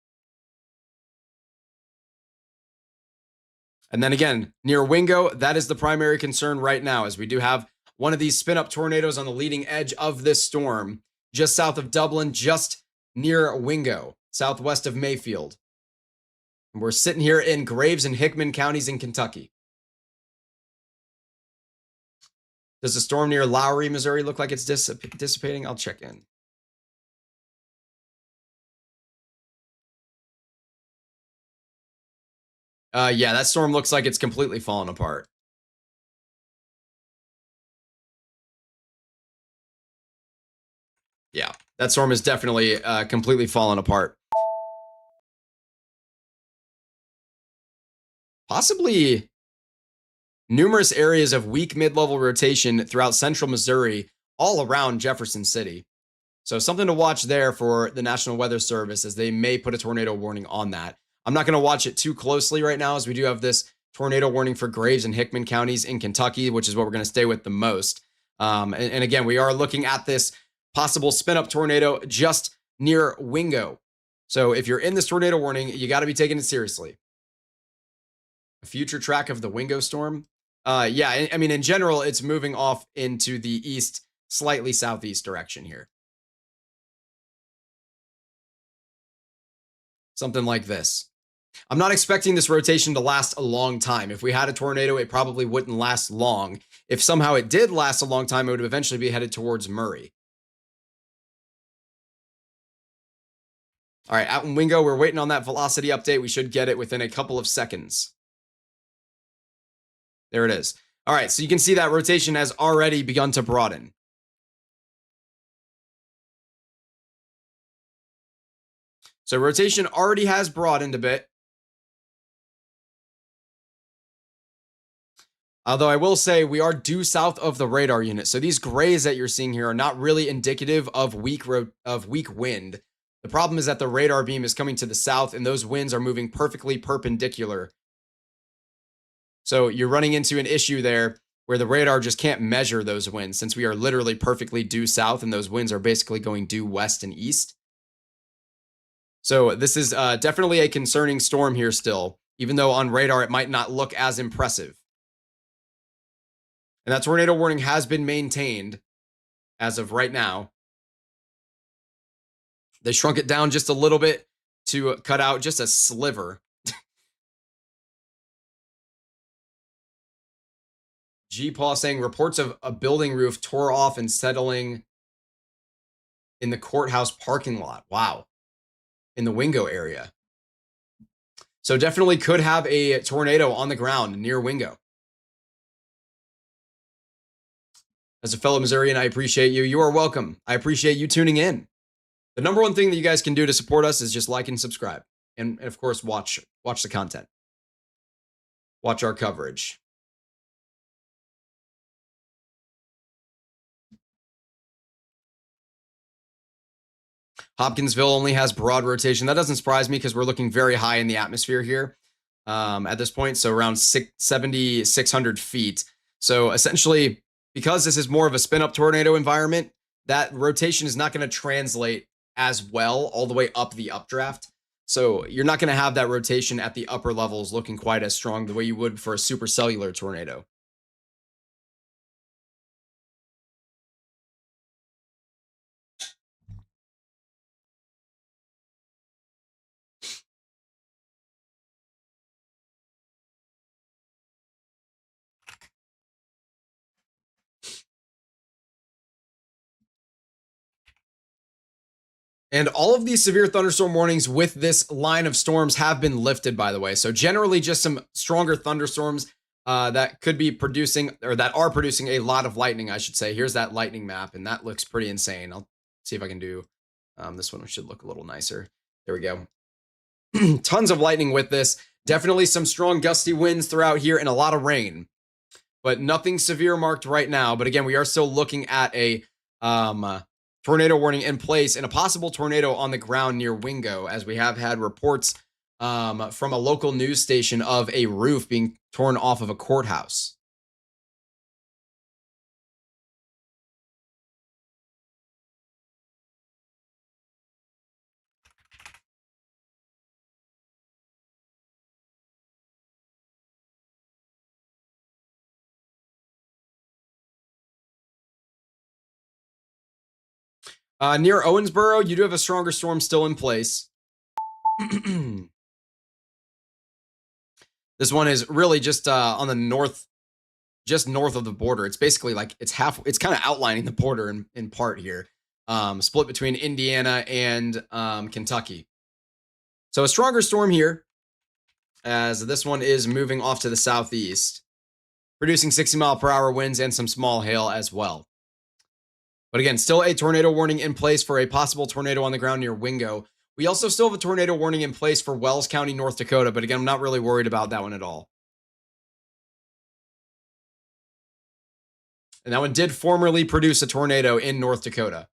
And then again, near Wingo, that is the primary concern right now, as we do have one of these spin-up tornadoes on the leading edge of this storm, just south of Dublin, just near Wingo, southwest of Mayfield. And we're sitting here in Graves and Hickman counties in Kentucky. Does the storm near Lowry, Missouri look like it's dissipating? I'll check in. Yeah, that storm looks like it's completely fallen apart. Yeah, that storm is definitely completely fallen apart. Possibly numerous areas of weak mid-level rotation throughout central Missouri, all around Jefferson City. So something to watch there for the National Weather Service, as they may put a tornado warning on that. I'm not going to watch it too closely right now, as we do have this tornado warning for Graves and Hickman counties in Kentucky, which is what we're going to stay with the most. And again, we are looking at this possible spin-up tornado just near Wingo. So if you're in this tornado warning, you got to be taking it seriously. A future track of the Wingo storm. Yeah, I mean, in general, it's moving off into the east, slightly southeast direction here. Something like this. I'm not expecting this rotation to last a long time. If we had a tornado, it probably wouldn't last long. If somehow it did last a long time, it would eventually be headed towards Murray. All right, out in Wingo, we're waiting on that velocity update. We should get it within a couple of seconds. There it is. All right, so you can see that rotation has already begun to broaden. So rotation already has broadened a bit. Although I will say we are due south of the radar unit. So these grays that you're seeing here are not really indicative of weak wind. The problem is that the radar beam is coming to the south and those winds are moving perfectly perpendicular. So you're running into an issue there where the radar just can't measure those winds since we are literally perfectly due south and those winds are basically going due west and east. So this is definitely a concerning storm here still, even though on radar it might not look as impressive. And that tornado warning has been maintained as of right now. They shrunk it down just a little bit to cut out just a sliver. G-Paw saying reports of a building roof tore off and settling in the courthouse parking lot. Wow. In the Wingo area. So definitely could have a tornado on the ground near Wingo. As a fellow Missourian, I appreciate you. You are welcome. I appreciate you tuning in. The number one thing that you guys can do to support us is just like and subscribe. And of course, watch the content. Watch our coverage. Hopkinsville only has broad rotation. That doesn't surprise me because we're looking very high in the atmosphere here at this point. So around 7,600 feet. So essentially, because this is more of a spin up tornado environment, that rotation is not going to translate as well all the way up the updraft. So you're not going to have that rotation at the upper levels looking quite as strong the way you would for a supercellular tornado. And all of these severe thunderstorm warnings with this line of storms have been lifted, by the way. So generally just some stronger thunderstorms that could be producing, or that are producing a lot of lightning, I should say. Here's that lightning map, and that looks pretty insane. I'll see if I can do this one. Should look a little nicer. There we go. Tons of lightning with this. Definitely some strong gusty winds throughout here and a lot of rain. But nothing severe marked right now. But again, we are still looking at a tornado warning in place and a possible tornado on the ground near Wingo, as we have had reports from a local news station of a roof being torn off of a courthouse. Near Owensboro, you do have a stronger storm still in place. This one is really just on the north, just north of the border. It's basically like it's kind of outlining the border in part here, split between Indiana and Kentucky. So a stronger storm here, as this one is moving off to the southeast, producing 60-mile-per-hour winds and some small hail as well. But again, still a tornado warning in place for a possible tornado on the ground near Wingo. We also still have a tornado warning in place for Wells County, North Dakota. But again, I'm not really worried about that one at all. And that one did formerly produce a tornado in North Dakota.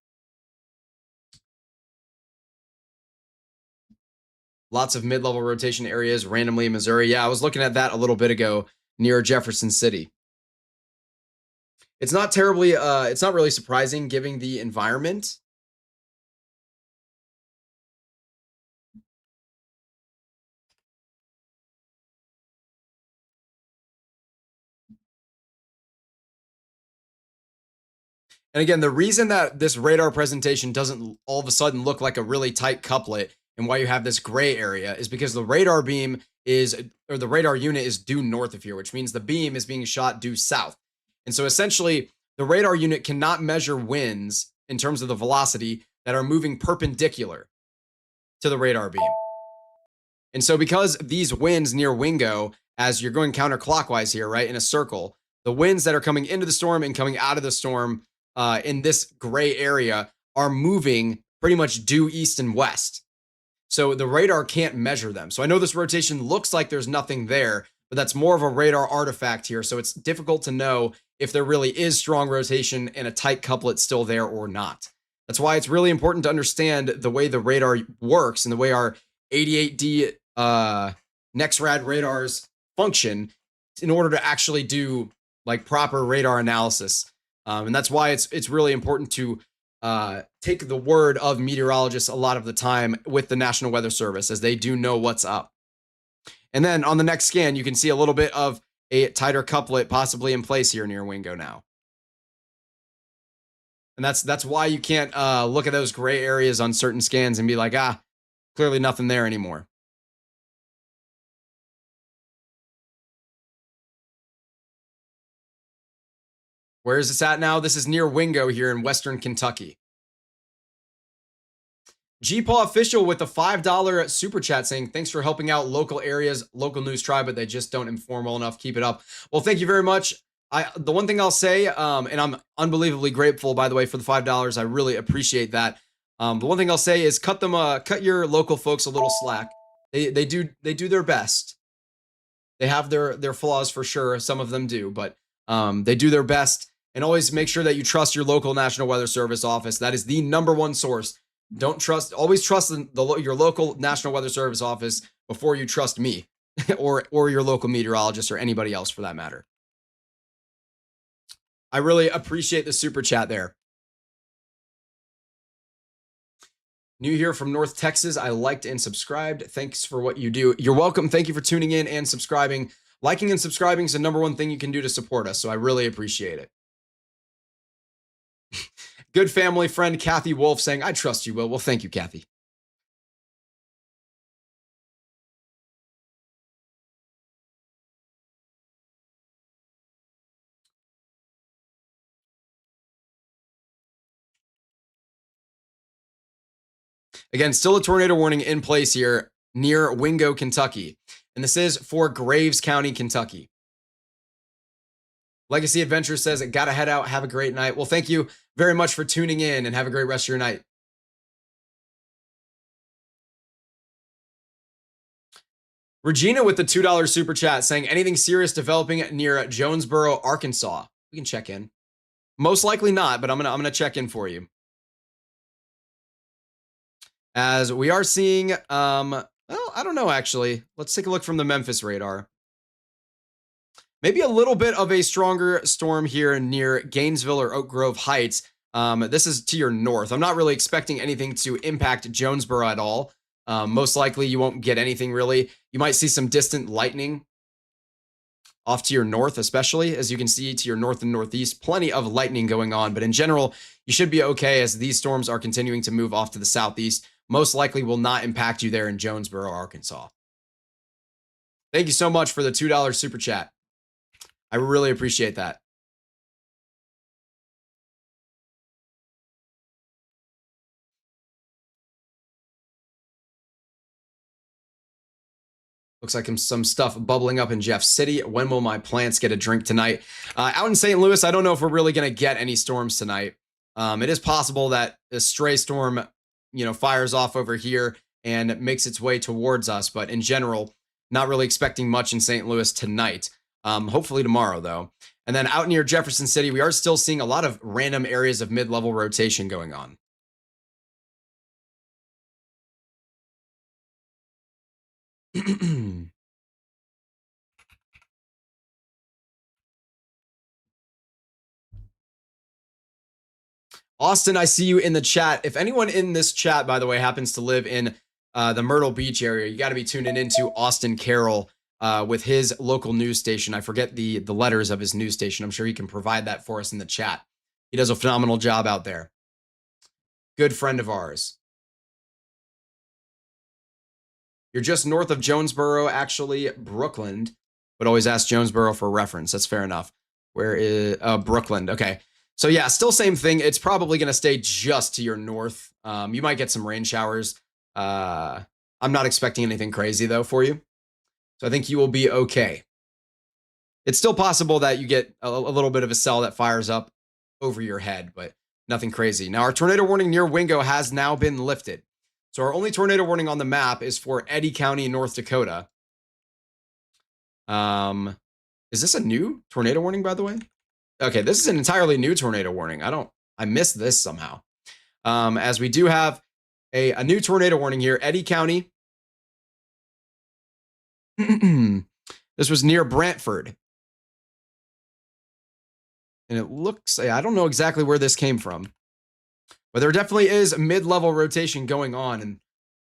Lots of mid-level rotation areas randomly in Missouri. Yeah, I was looking at that a little bit ago near Jefferson City. It's not really surprising given the environment. And again, the reason that this radar presentation doesn't all of a sudden look like a really tight couplet and why you have this gray area is because the radar beam or the radar unit is due north of here, which means the beam is being shot due south. And so essentially, the radar unit cannot measure winds in terms of the velocity that are moving perpendicular to the radar beam. And so because these winds near Wingo, as you're going counterclockwise here, right, in a circle, the winds that are coming into the storm and coming out of the storm in this gray area are moving pretty much due east and west. So the radar can't measure them. So I know this rotation looks like there's nothing there, but that's more of a radar artifact here. So it's difficult to know if there really is strong rotation and a tight couplet still there or not. That's why it's really important to understand the way the radar works and the way our 88D NexRad radars function in order to actually do like proper radar analysis. And that's why it's really important to take the word of meteorologists a lot of the time with the National Weather Service, as they do know what's up. And then on the next scan, you can see a little bit of a tighter couplet possibly in place here near Wingo now. And that's why you can't look at those gray areas on certain scans and be like, clearly nothing there anymore. Where is this at now? This is near Wingo here in Western Kentucky. GPaw Official with the $5 super chat saying, thanks for helping out local areas, local news tribe, but they just don't inform well enough. Keep it up. Well, thank you very much. The one thing I'll say, and I'm unbelievably grateful, by the way, for the $5. I really appreciate that. The one thing I'll say is cut your local folks a little slack. They do their best. They have their flaws for sure. Some of them do, but they do their best. And always make sure that you trust your local National Weather Service office. That is the number one source. Always trust your local National Weather Service office before you trust me or your local meteorologist or anybody else for that matter. I really appreciate the super chat there. New here from North Texas. I liked and subscribed. Thanks for what you do. You're welcome. Thank you for tuning in and subscribing. Liking and subscribing is the number one thing you can do to support us, so I really appreciate it. Good family friend Kathy Wolf saying, I trust you, Will. Well, thank you, Kathy. Again, still a tornado warning in place here near Wingo, Kentucky. And this is for Graves County, Kentucky. Legacy Adventure says, gotta head out. Have a great night. Well, thank you very much for tuning in and have a great rest of your night. Regina with the $2 super chat saying, anything serious developing near Jonesboro, Arkansas? We can check in. Most likely not, but I'm gonna check in for you. As we are seeing, well, I don't know actually. Let's take a look from the Memphis radar. Maybe a little bit of a stronger storm here near Gainesville or Oak Grove Heights. This is to your north. I'm not really expecting anything to impact Jonesboro at all. Most likely you won't get anything really. You might see some distant lightning off to your north, especially as you can see to your north and northeast, plenty of lightning going on. But in general, you should be okay as these storms are continuing to move off to the southeast. Most likely will not impact you there in Jonesboro, Arkansas. Thank you so much for the $2 super chat. I really appreciate that. Looks like some stuff bubbling up in Jeff City. When will my plants get a drink tonight? Out in St. Louis, I don't know if we're really going to get any storms tonight. It is possible that a stray storm, fires off over here and makes its way towards us. But in general, not really expecting much in St. Louis tonight. Hopefully tomorrow, though. And then out near Jefferson City, we are still seeing a lot of random areas of mid-level rotation going on. Austin, I see you in the chat. If anyone in this chat, by the way, happens to live in the Myrtle Beach area, you got to be tuning into Austin Carroll with his local news station. I forget the letters of his news station. I'm sure he can provide that for us in the chat. He does a phenomenal job out there. Good friend of ours. You're just north of Jonesboro, actually, Brooklyn, but always ask Jonesboro for reference. That's fair enough. Where is Brooklyn? Okay. So yeah, still same thing. It's probably going to stay just to your north. You might get some rain showers. I'm not expecting anything crazy though for you. So I think you will be okay. It's still possible that you get a little bit of a cell that fires up over your head, but nothing crazy. Now, our tornado warning near Wingo has now been lifted. So our only tornado warning on the map is for Eddy County, North Dakota. Is this a new tornado warning, by the way? Okay, this is an entirely new tornado warning. I missed this somehow. As we do have a new tornado warning here, Eddy County. This was near Brantford. And it looks, I don't know exactly where this came from, but there definitely is a mid-level rotation going on.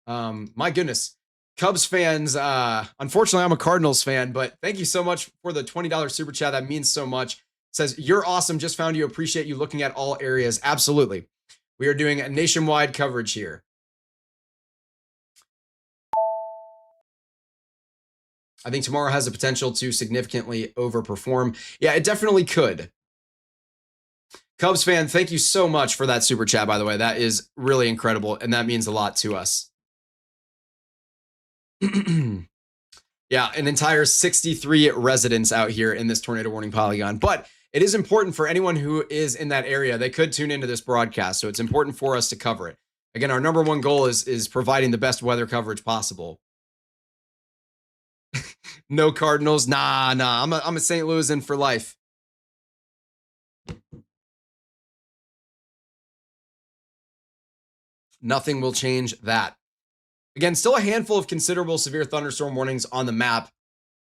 And my goodness, Cubs fans, unfortunately, I'm a Cardinals fan, but thank you so much for the $20 super chat. That means so much. It says, you're awesome. Just found you. Appreciate you looking at all areas. Absolutely. We are doing a nationwide coverage here. I think tomorrow has the potential to significantly overperform. Yeah, it definitely could. Cubs fan, thank you so much for that super chat, by the way. That is really incredible, and that means a lot to us. Yeah, an entire 63 residents out here in this tornado warning polygon. But it is important for anyone who is in that area. They could tune into this broadcast, so it's important for us to cover it. Again, our number one goal is providing the best weather coverage possible. No Cardinals. Nah. I'm a St. Louisan for life. Nothing will change that. Again, still a handful of considerable severe thunderstorm warnings on the map,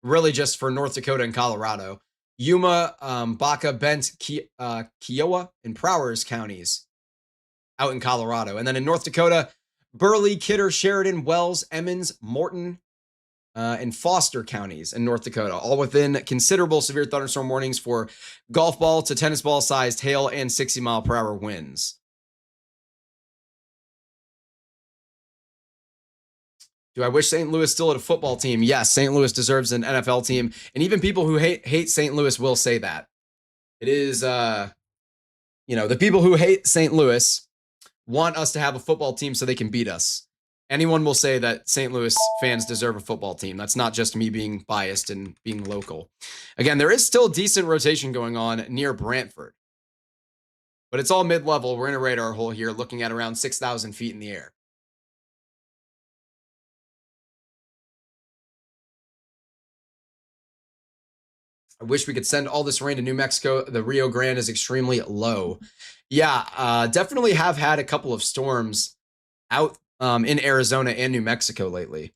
really just for North Dakota and Colorado. Yuma, Baca, Bent, Kiowa, and Prowers counties out in Colorado. And then in North Dakota, Burley, Kidder, Sheridan, Wells, Emmons, Morton, and Foster counties in North Dakota, all within considerable severe thunderstorm warnings for golf ball to tennis ball sized hail and 60-mile-per-hour winds. Do I wish St. Louis still had a football team? Yes, St. Louis deserves an NFL team. And even people who hate St. Louis will say that. It is, the people who hate St. Louis want us to have a football team so they can beat us. Anyone will say that St. Louis fans deserve a football team. That's not just me being biased and being local. Again, there is still decent rotation going on near Brantford. But it's all mid-level. We're in a radar hole here looking at around 6,000 feet in the air. I wish we could send all this rain to New Mexico. The Rio Grande is extremely low. Yeah, definitely have had a couple of storms out in Arizona and New Mexico lately.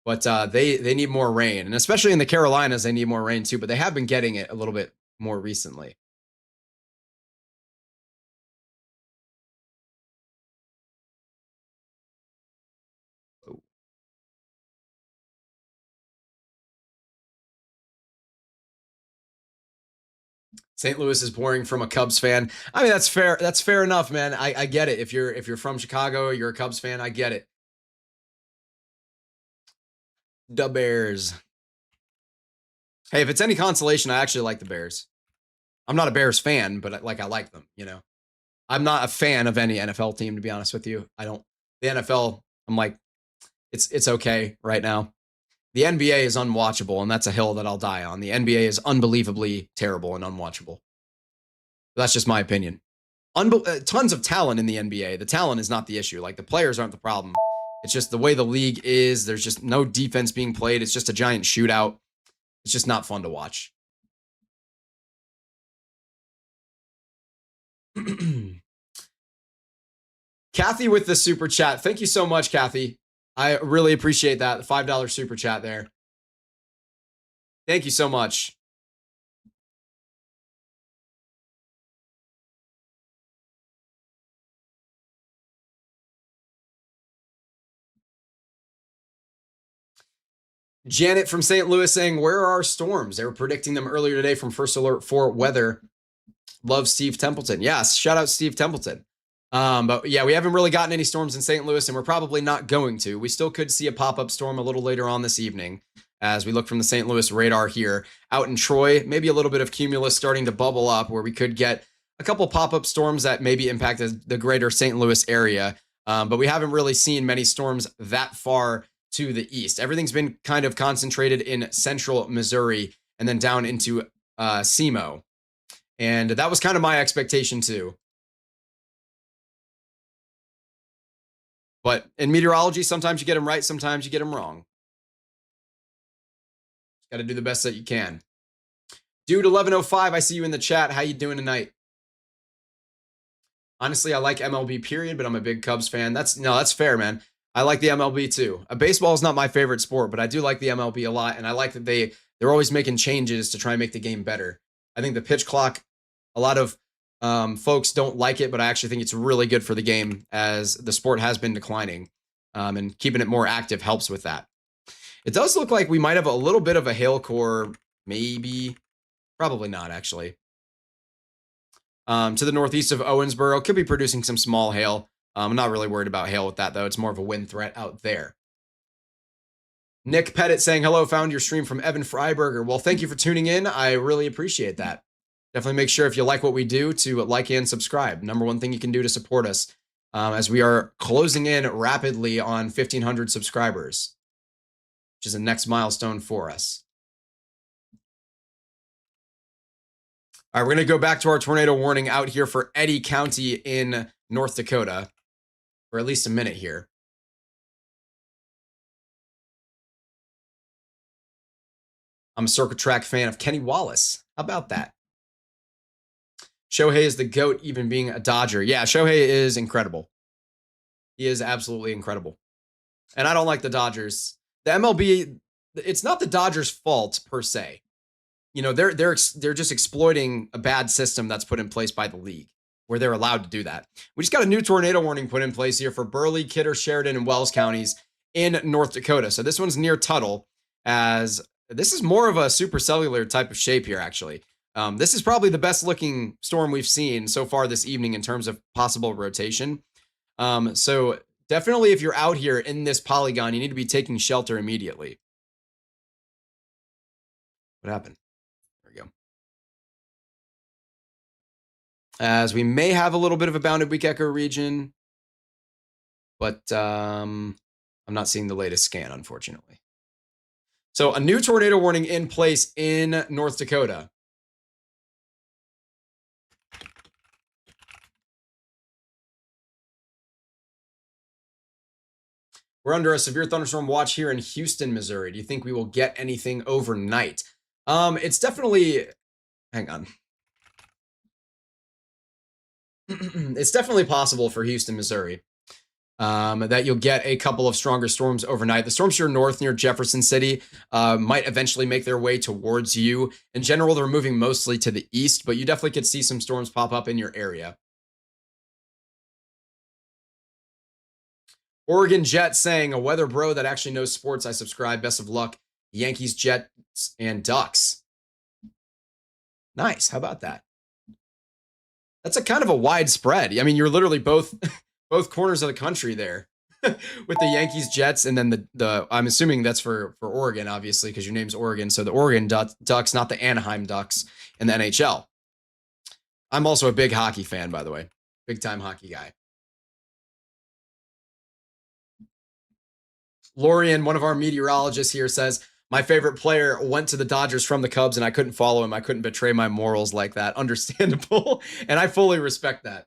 But they need more rain. And especially in the Carolinas, they need more rain too. But they have been getting it a little bit more recently. St. Louis is pouring from a Cubs fan. I mean, that's fair. That's fair enough, man. I get it. If you're from Chicago, you're a Cubs fan. I get it. The Bears. Hey, if it's any consolation, I actually like the Bears. I'm not a Bears fan, but I like them, I'm not a fan of any NFL team, to be honest with you. I don't. The NFL, I'm like, it's okay right now. The NBA is unwatchable, and that's a hill that I'll die on. The NBA is unbelievably terrible and unwatchable. That's just my opinion. Tons of talent in the NBA. The talent is not the issue. Like, the players aren't the problem. It's just the way the league is. There's just no defense being played. It's just a giant shootout. It's just not fun to watch. Kathy with the super chat. Thank you so much, Kathy. I really appreciate that. The $5 super chat there. Thank you so much. Janet from St. Louis saying, where are our storms? They were predicting them earlier today from First Alert for weather. Love Steve Templeton. Yes, shout out Steve Templeton. But yeah, we haven't really gotten any storms in St. Louis, and we're probably not going to. We still could see a pop-up storm a little later on this evening as we look from the St. Louis radar here. Out in Troy, maybe a little bit of cumulus starting to bubble up where we could get a couple pop-up storms that maybe impact the greater St. Louis area. But we haven't really seen many storms that far to the east. Everything's been kind of concentrated in central Missouri and then down into SEMO. And that was kind of my expectation too. But in meteorology, sometimes you get them right, sometimes you get them wrong. Got to do the best that you can. Dude 1105, I see you in the chat. How you doing tonight? Honestly, I like MLB period, but I'm a big Cubs fan. That's fair, man. I like the MLB too. Baseball is not my favorite sport, but I do like the MLB a lot, and I like that they're always making changes to try and make the game better. I think the pitch clock, a lot of folks don't like it, but I actually think it's really good for the game as the sport has been declining, and keeping it more active helps with that. It does look like we might have a little bit of a hail core, maybe, probably not actually. To the northeast of Owensboro, could be producing some small hail. I'm not really worried about hail with that though. It's more of a wind threat out there. Nick Pettit saying, hello, found your stream from Evan Freiberger. Well, thank you for tuning in. I really appreciate that. Definitely make sure if you like what we do to like and subscribe. Number one thing you can do to support us as we are closing in rapidly on 1,500 subscribers, which is the next milestone for us. All right, we're going to go back to our tornado warning out here for Eddy County in North Dakota for at least a minute here. I'm a Circle Track fan of Kenny Wallace. How about that? Shohei is the GOAT, even being a Dodger. Yeah, Shohei is incredible. He is absolutely incredible. And I don't like the Dodgers. The MLB, it's not the Dodgers' fault per se. You know, they're just exploiting a bad system that's put in place by the league where they're allowed to do that. We just got a new tornado warning put in place here for Burleigh, Kidder, Sheridan, and Wells counties in North Dakota. So this one's near Tuttle, as this is more of a supercellular type of shape here, actually. This is probably the best looking storm we've seen so far this evening in terms of possible rotation. So definitely if you're out here in this polygon, you need to be taking shelter immediately. What happened? There we go. As we may have a little bit of a bounded weak echo region, but I'm not seeing the latest scan, unfortunately. So a new tornado warning in place in North Dakota. We're under a severe thunderstorm watch here in Houston, Missouri. Do you think we will get anything overnight? It's definitely, hang on. It's definitely possible for Houston, Missouri, that you'll get a couple of stronger storms overnight. The storms to your north near Jefferson City might eventually make their way towards you. In general, they're moving mostly to the east, but you definitely could see some storms pop up in your area. Oregon Jet saying, a weather bro that actually knows sports. I subscribe. Best of luck. Yankees, Jets, and Ducks. Nice. How about that? That's a kind of a wide spread. I mean, you're literally both corners of the country there with the Yankees, Jets, and then the I'm assuming that's for Oregon, obviously, because your name's Oregon. So the Oregon Ducks, not the Anaheim Ducks in the NHL. I'm also a big hockey fan, by the way. Big time hockey guy. Lorian, one of our meteorologists here, says, my favorite player went to the Dodgers from the Cubs and I couldn't follow him. I couldn't betray my morals like that. Understandable. And I fully respect that.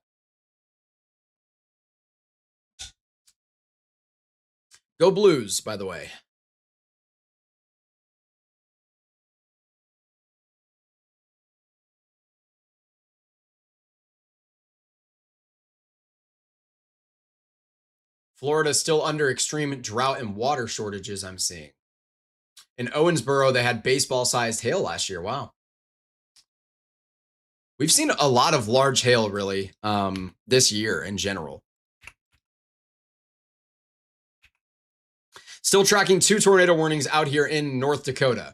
Go Blues, by the way. Florida is still under extreme drought and water shortages, I'm seeing. In Owensboro, they had baseball-sized hail last year. Wow. We've seen a lot of large hail, really, this year in general. Still tracking 2 tornado warnings out here in North Dakota.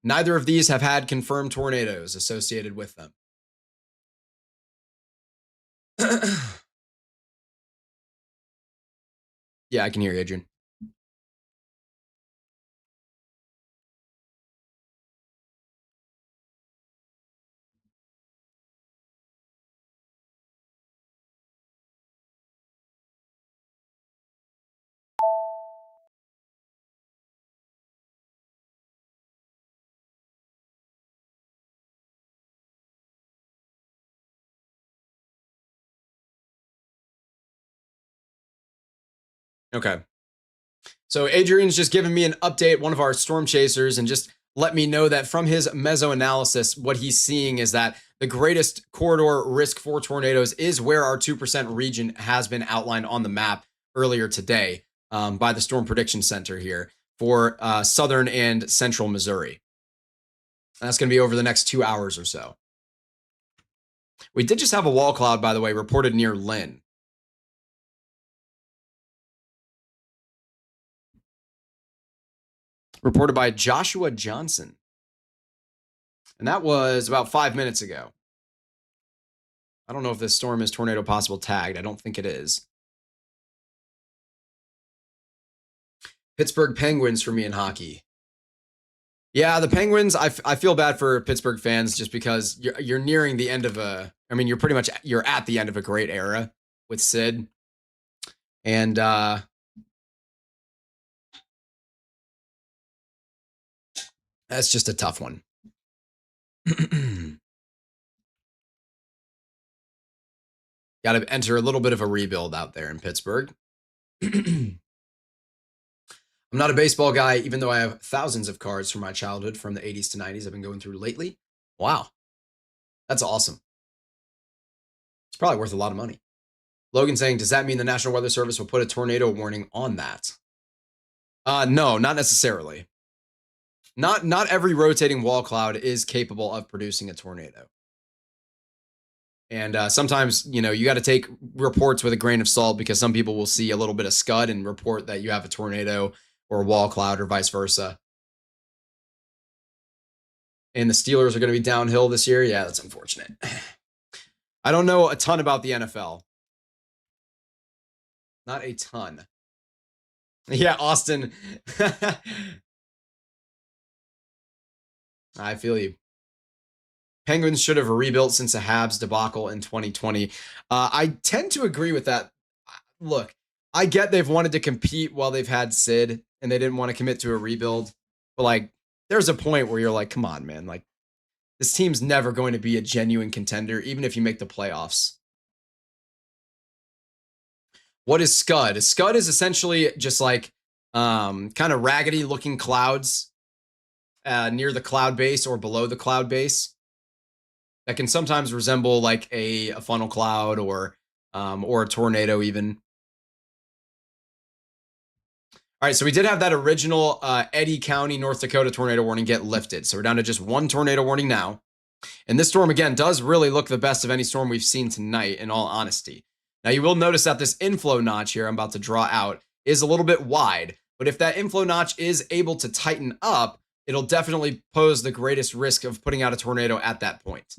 Neither of these have had confirmed tornadoes associated with them. Yeah, I can hear you, Adrian. Okay. So Adrian's just given me an update, one of our storm chasers, and just let me know that from his meso analysis, what he's seeing is that the greatest corridor risk for tornadoes is where our 2% region has been outlined on the map earlier today by the Storm Prediction Center here for southern and central Missouri. And that's going to be over the next 2 hours or so. We did just have a wall cloud, by the way, reported near Lynn. Reported by Joshua Johnson. And that was about 5 minutes ago. I don't know if this storm is tornado possible tagged. I don't think it is. Pittsburgh Penguins for me in hockey. Yeah, the Penguins, I feel bad for Pittsburgh fans just because you're nearing the end of you're at the end of a great era with Sid. And that's just a tough one. Got to enter a little bit of a rebuild out there in Pittsburgh. I'm not a baseball guy, even though I have thousands of cards from my childhood from the 80s to 90s I've been going through lately. Wow. That's awesome. It's probably worth a lot of money. Logan saying, does that mean the National Weather Service will put a tornado warning on that? No, not necessarily. Not every rotating wall cloud is capable of producing a tornado. And sometimes, you got to take reports with a grain of salt because some people will see a little bit of scud and report that you have a tornado or a wall cloud or vice versa. And the Steelers are going to be downhill this year. Yeah, that's unfortunate. I don't know a ton about the NFL. Not a ton. Yeah, Austin. I feel you. Penguins should have rebuilt since the Habs debacle in 2020. I tend to agree with that. Look, I get they've wanted to compete while they've had Sid and they didn't want to commit to a rebuild. But there's a point where you're like, come on, man. This team's never going to be a genuine contender, even if you make the playoffs. What is Scud? Scud is essentially just kind of raggedy looking clouds near the cloud base or below the cloud base that can sometimes resemble a funnel cloud or a tornado even. All right, so we did have that original Eddy County, North Dakota tornado warning get lifted. So we're down to just one tornado warning now. And this storm, again, does really look the best of any storm we've seen tonight, in all honesty. Now, you will notice that this inflow notch here I'm about to draw out is a little bit wide. But if that inflow notch is able to tighten up, it'll definitely pose the greatest risk of putting out a tornado at that point.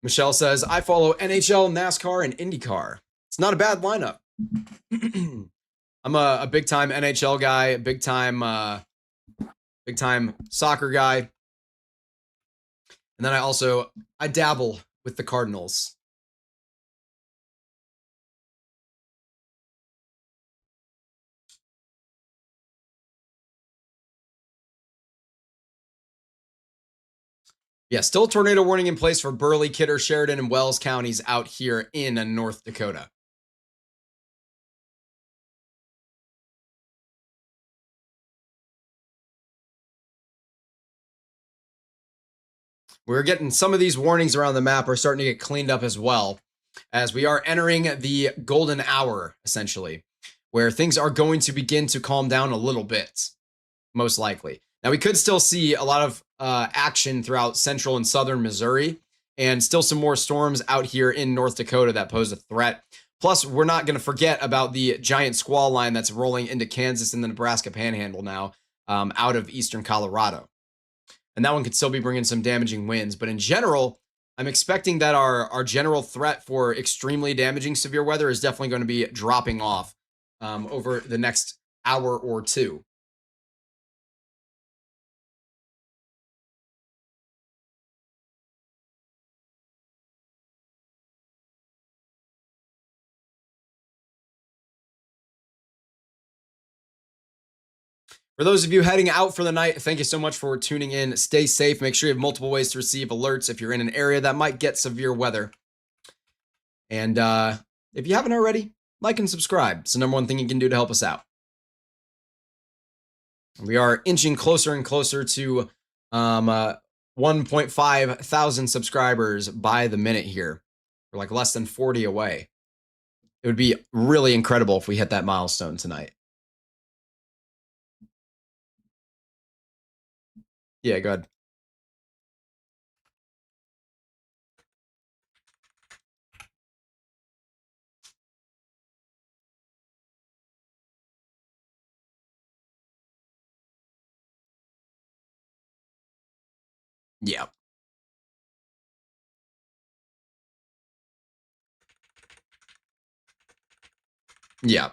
Michelle says, I follow NHL, NASCAR, and IndyCar. It's not a bad lineup. I'm a big time NHL guy, big time soccer guy. And then I dabble with the Cardinals. Yeah, still a tornado warning in place for Burley, Kidder, Sheridan, and Wells counties out here in North Dakota. We're getting some of these warnings around the map are starting to get cleaned up as well, as we are entering the golden hour, essentially, where things are going to begin to calm down a little bit, most likely. Now, we could still see a lot of action throughout central and southern Missouri, and still some more storms out here in North Dakota that pose a threat. Plus, we're not going to forget about the giant squall line that's rolling into Kansas and the Nebraska Panhandle now, out of eastern Colorado. And that one could still be bringing some damaging winds. But in general, I'm expecting that our general threat for extremely damaging severe weather is definitely going to be dropping off over the next hour or two. For those of you heading out for the night, thank you so much for tuning in. Stay safe. Make sure you have multiple ways to receive alerts if you're in an area that might get severe weather. And if you haven't already, like and subscribe. It's the number one thing you can do to help us out. We are inching closer and closer to 1.5 thousand subscribers by the minute here. We're like less than 40 away. It would be really incredible if we hit that milestone tonight. Yeah, go ahead. Yeah. Yeah.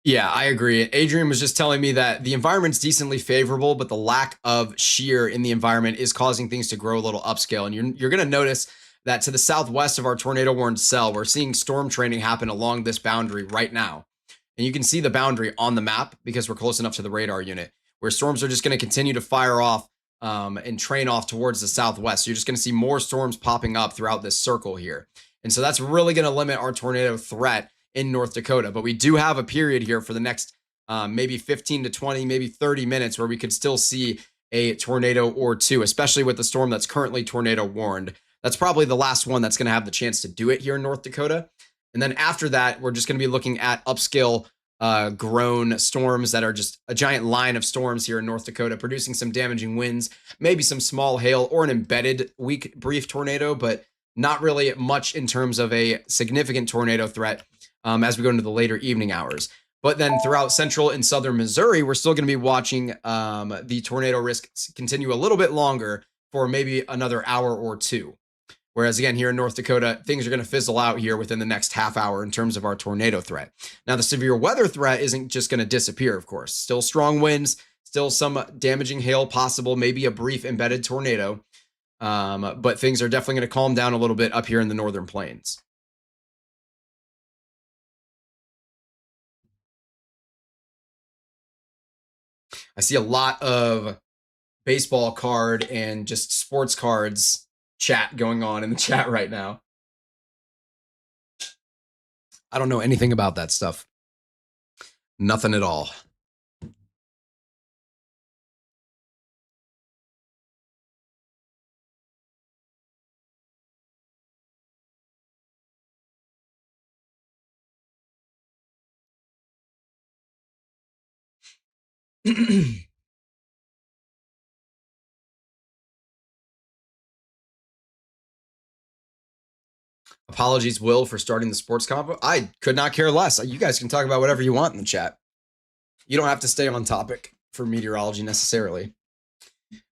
Yeah, I agree. Adrian was just telling me that the environment's decently favorable, but the lack of shear in the environment is causing things to grow a little upscale. And you're going to notice that to the southwest of our tornado warned cell, we're seeing storm training happen along this boundary right now. And you can see the boundary on the map because we're close enough to the radar unit, where storms are just going to continue to fire off and train off towards the southwest. So you're just going to see more storms popping up throughout this circle here. And so that's really going to limit our tornado threat in North Dakota. But we do have a period here for the next maybe 15 to 20, maybe 30 minutes where we could still see a tornado or two, especially with the storm that's currently tornado warned. That's probably the last one that's going to have the chance to do it here in North Dakota. And then after that, we're just going to be looking at upscale grown storms that are just a giant line of storms here in North Dakota, producing some damaging winds, maybe some small hail or an embedded weak brief tornado, but not really much in terms of a significant tornado threat as we go into the later evening hours. But then throughout central and southern Missouri, we're still going to be watching the tornado risk continue a little bit longer for maybe another hour or two. Whereas again, here in North Dakota, things are going to fizzle out here within the next half hour in terms of our tornado threat. Now, the severe weather threat isn't just going to disappear, of course. Still strong winds, still some damaging hail possible, maybe a brief embedded tornado. But things are definitely going to calm down a little bit up here in the northern plains. I see a lot of baseball card and just sports cards chat going on in the chat right now. I don't know anything about that stuff. Nothing at all. Apologies, Will, for starting the sports combo. I could not care less. You guys can talk about whatever you want in the chat. You don't have to stay on topic for meteorology necessarily,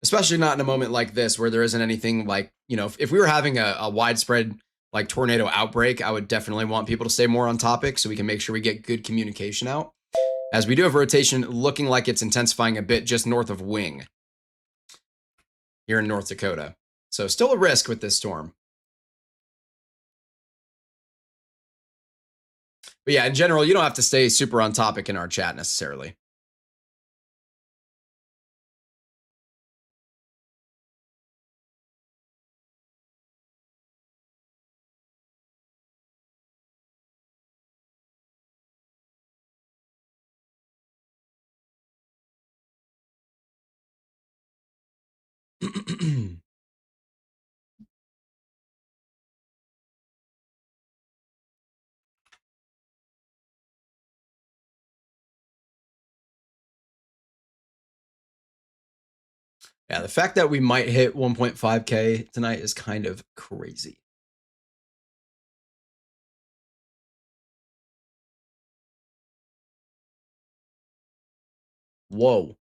especially not in a moment like this where there isn't anything like, if we were having a widespread like tornado outbreak, I would definitely want people to stay more on topic so we can make sure we get good communication out. As we do have rotation looking like it's intensifying a bit just north of Wing here in North Dakota. So still a risk with this storm. But yeah, in general, you don't have to stay super on topic in our chat necessarily. Yeah, the fact that we might hit 1.5K tonight is kind of crazy. Whoa.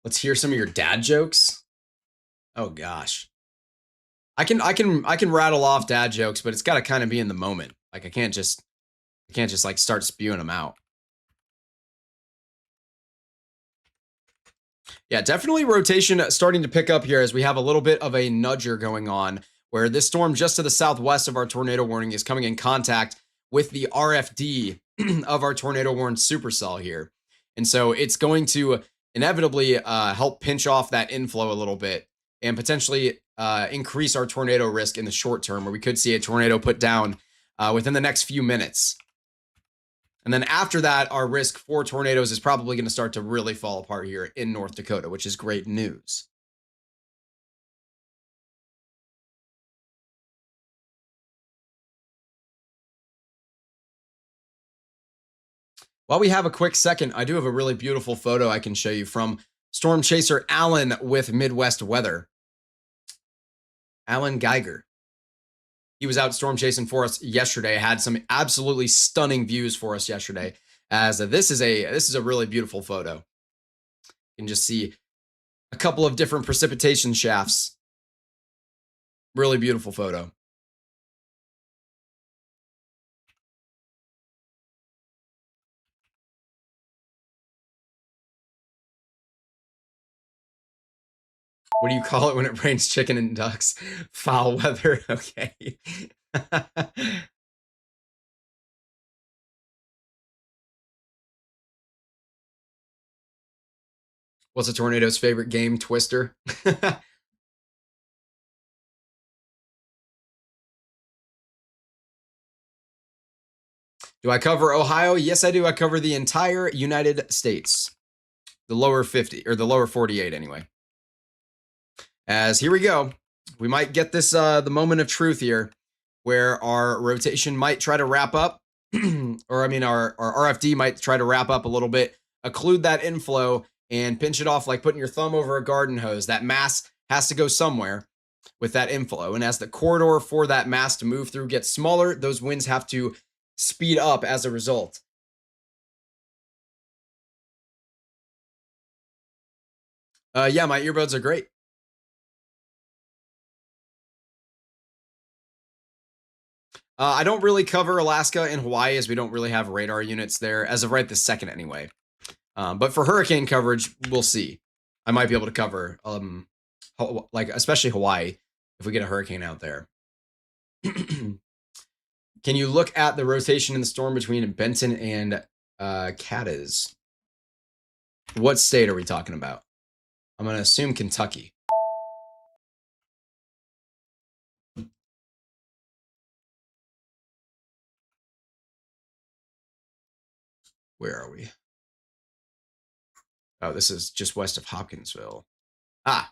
Let's hear some of your dad jokes. Oh gosh. I can rattle off dad jokes, but it's got to kind of be in the moment. Like I can't just like start spewing them out. Yeah, definitely rotation starting to pick up here as we have a little bit of a nudger going on where this storm just to the southwest of our tornado warning is coming in contact with the RFD of our tornado warned supercell here. And so it's going to inevitably help pinch off that inflow a little bit and potentially increase our tornado risk in the short term, where we could see a tornado put down within the next few minutes. And then after that, our risk for tornadoes is probably going to start to really fall apart here in North Dakota, which is great news. While we have a quick second, I do have a really beautiful photo I can show you from storm chaser Alan with Midwest Weather. Alan Geiger. He was out storm chasing for us yesterday, had some absolutely stunning views for us yesterday. As this is a really beautiful photo. You can just see a couple of different precipitation shafts. Really beautiful photo. What do you call it when it rains chicken and ducks? Foul weather. Okay. What's a tornado's favorite game? Twister. Do I cover Ohio? Yes, I do. I cover the entire United States. The lower 50 or the lower 48 anyway. As here we go. We might get this the moment of truth here where our rotation might try to wrap up or I mean our RFD might try to wrap up a little bit, occlude that inflow and pinch it off like putting your thumb over a garden hose. That mass has to go somewhere with that inflow. And as the corridor for that mass to move through gets smaller, those winds have to speed up as a result. Yeah, my earbuds are great. I don't really cover Alaska and Hawaii as we don't really have radar units there as of right this second anyway. But for hurricane coverage, we'll see. I might be able to cover like especially Hawaii if we get a hurricane out there. Can you look at the rotation in the storm between Benton and Cadiz? What state are we talking about? I'm going to assume Kentucky. Where are we? Oh, this is just west of Hopkinsville. Ah,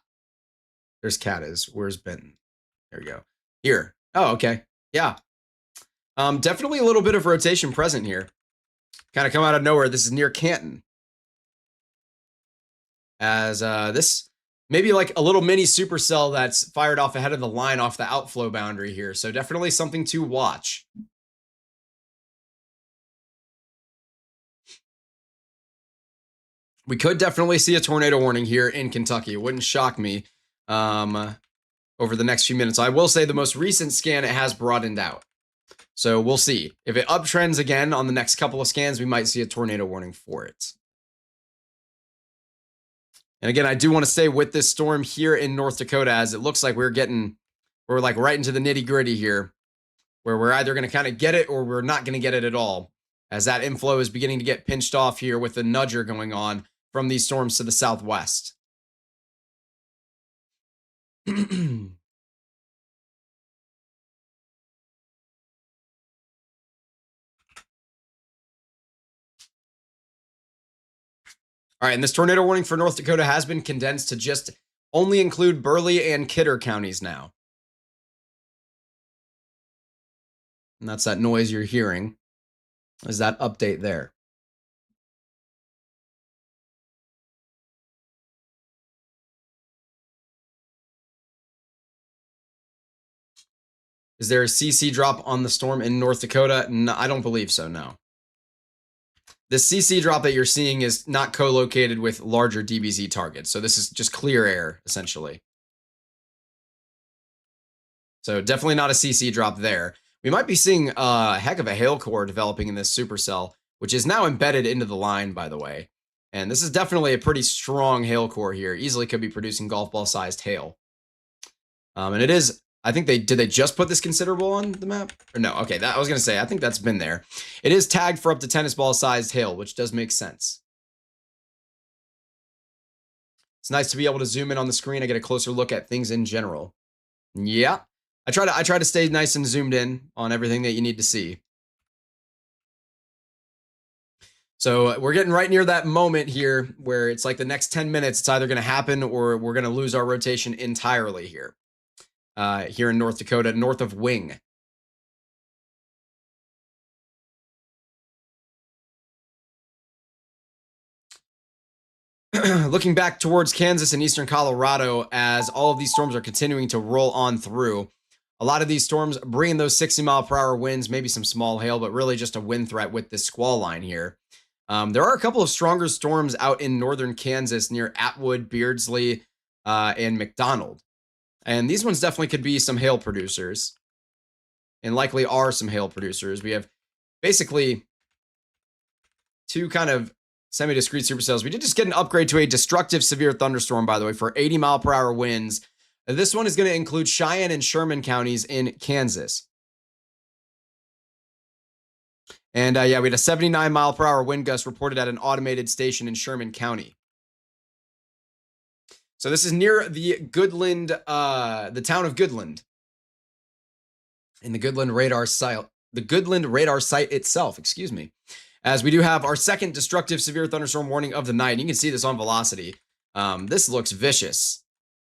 there's Cadiz. Where's Benton? There we go. Here. Oh, okay. Yeah. Definitely a little bit of rotation present here. Kind of come out of nowhere. This is near Canton. As this maybe like a little mini supercell that's fired off ahead of the line off the outflow boundary here. So definitely something to watch. We could definitely see a tornado warning here in Kentucky. It wouldn't shock me over the next few minutes. I will say the most recent scan, it has broadened out. So we'll see. If it uptrends again on the next couple of scans, we might see a tornado warning for it. And again, I do want to stay with this storm here in North Dakota as it looks like we're like right into the nitty gritty here, where we're either going to kind of get it or we're not going to get it at all, as that inflow is beginning to get pinched off here with the nudger going on from these storms to the southwest. All right, and this tornado warning for North Dakota has been condensed to just only include Burleigh and Kidder counties now. And that's that noise you're hearing, is that update there. Is there a CC drop on the storm in North Dakota? No, I don't believe so, no. The CC drop that you're seeing is not co-located with larger DBZ targets. So this is just clear air, essentially. So definitely not a CC drop there. We might be seeing a heck of a hail core developing in this supercell, which is now embedded into the line, by the way. And this is definitely a pretty strong hail core here. Easily could be producing golf ball sized hail. And it is, I think did they just put this considerable on the map? Or no, okay, I was going to say, I think that's been there. It is tagged for up to tennis ball sized hail, which does make sense. It's nice to be able to zoom in on the screen. I get a closer look at things in general. Yeah, I try to stay nice and zoomed in on everything that you need to see. So we're getting right near that moment here where it's like the next 10 minutes, it's either going to happen or we're going to lose our rotation entirely here. Here in North Dakota, north of Wing. Looking back towards Kansas and eastern Colorado as all of these storms are continuing to roll on through. A lot of these storms bringing those 60-mile-per-hour winds, maybe some small hail, but really just a wind threat with this squall line here. There are a couple of stronger storms out in northern Kansas near Atwood, Beardsley, and McDonald. And these ones definitely could be some hail producers. And likely are some hail producers. We have basically two kind of semi-discrete supercells. We did just get an upgrade to a destructive severe thunderstorm, by the way, for 80-mile-per-hour winds. This one is going to include Cheyenne and Sherman counties in Kansas. And yeah, we had a 79-mile-per-hour wind gust reported at an automated station in Sherman County. So this is near the Goodland, the town of Goodland. In the Goodland radar site, itself, excuse me. As we do have our second destructive severe thunderstorm warning of the night. You can see this on velocity. This looks vicious.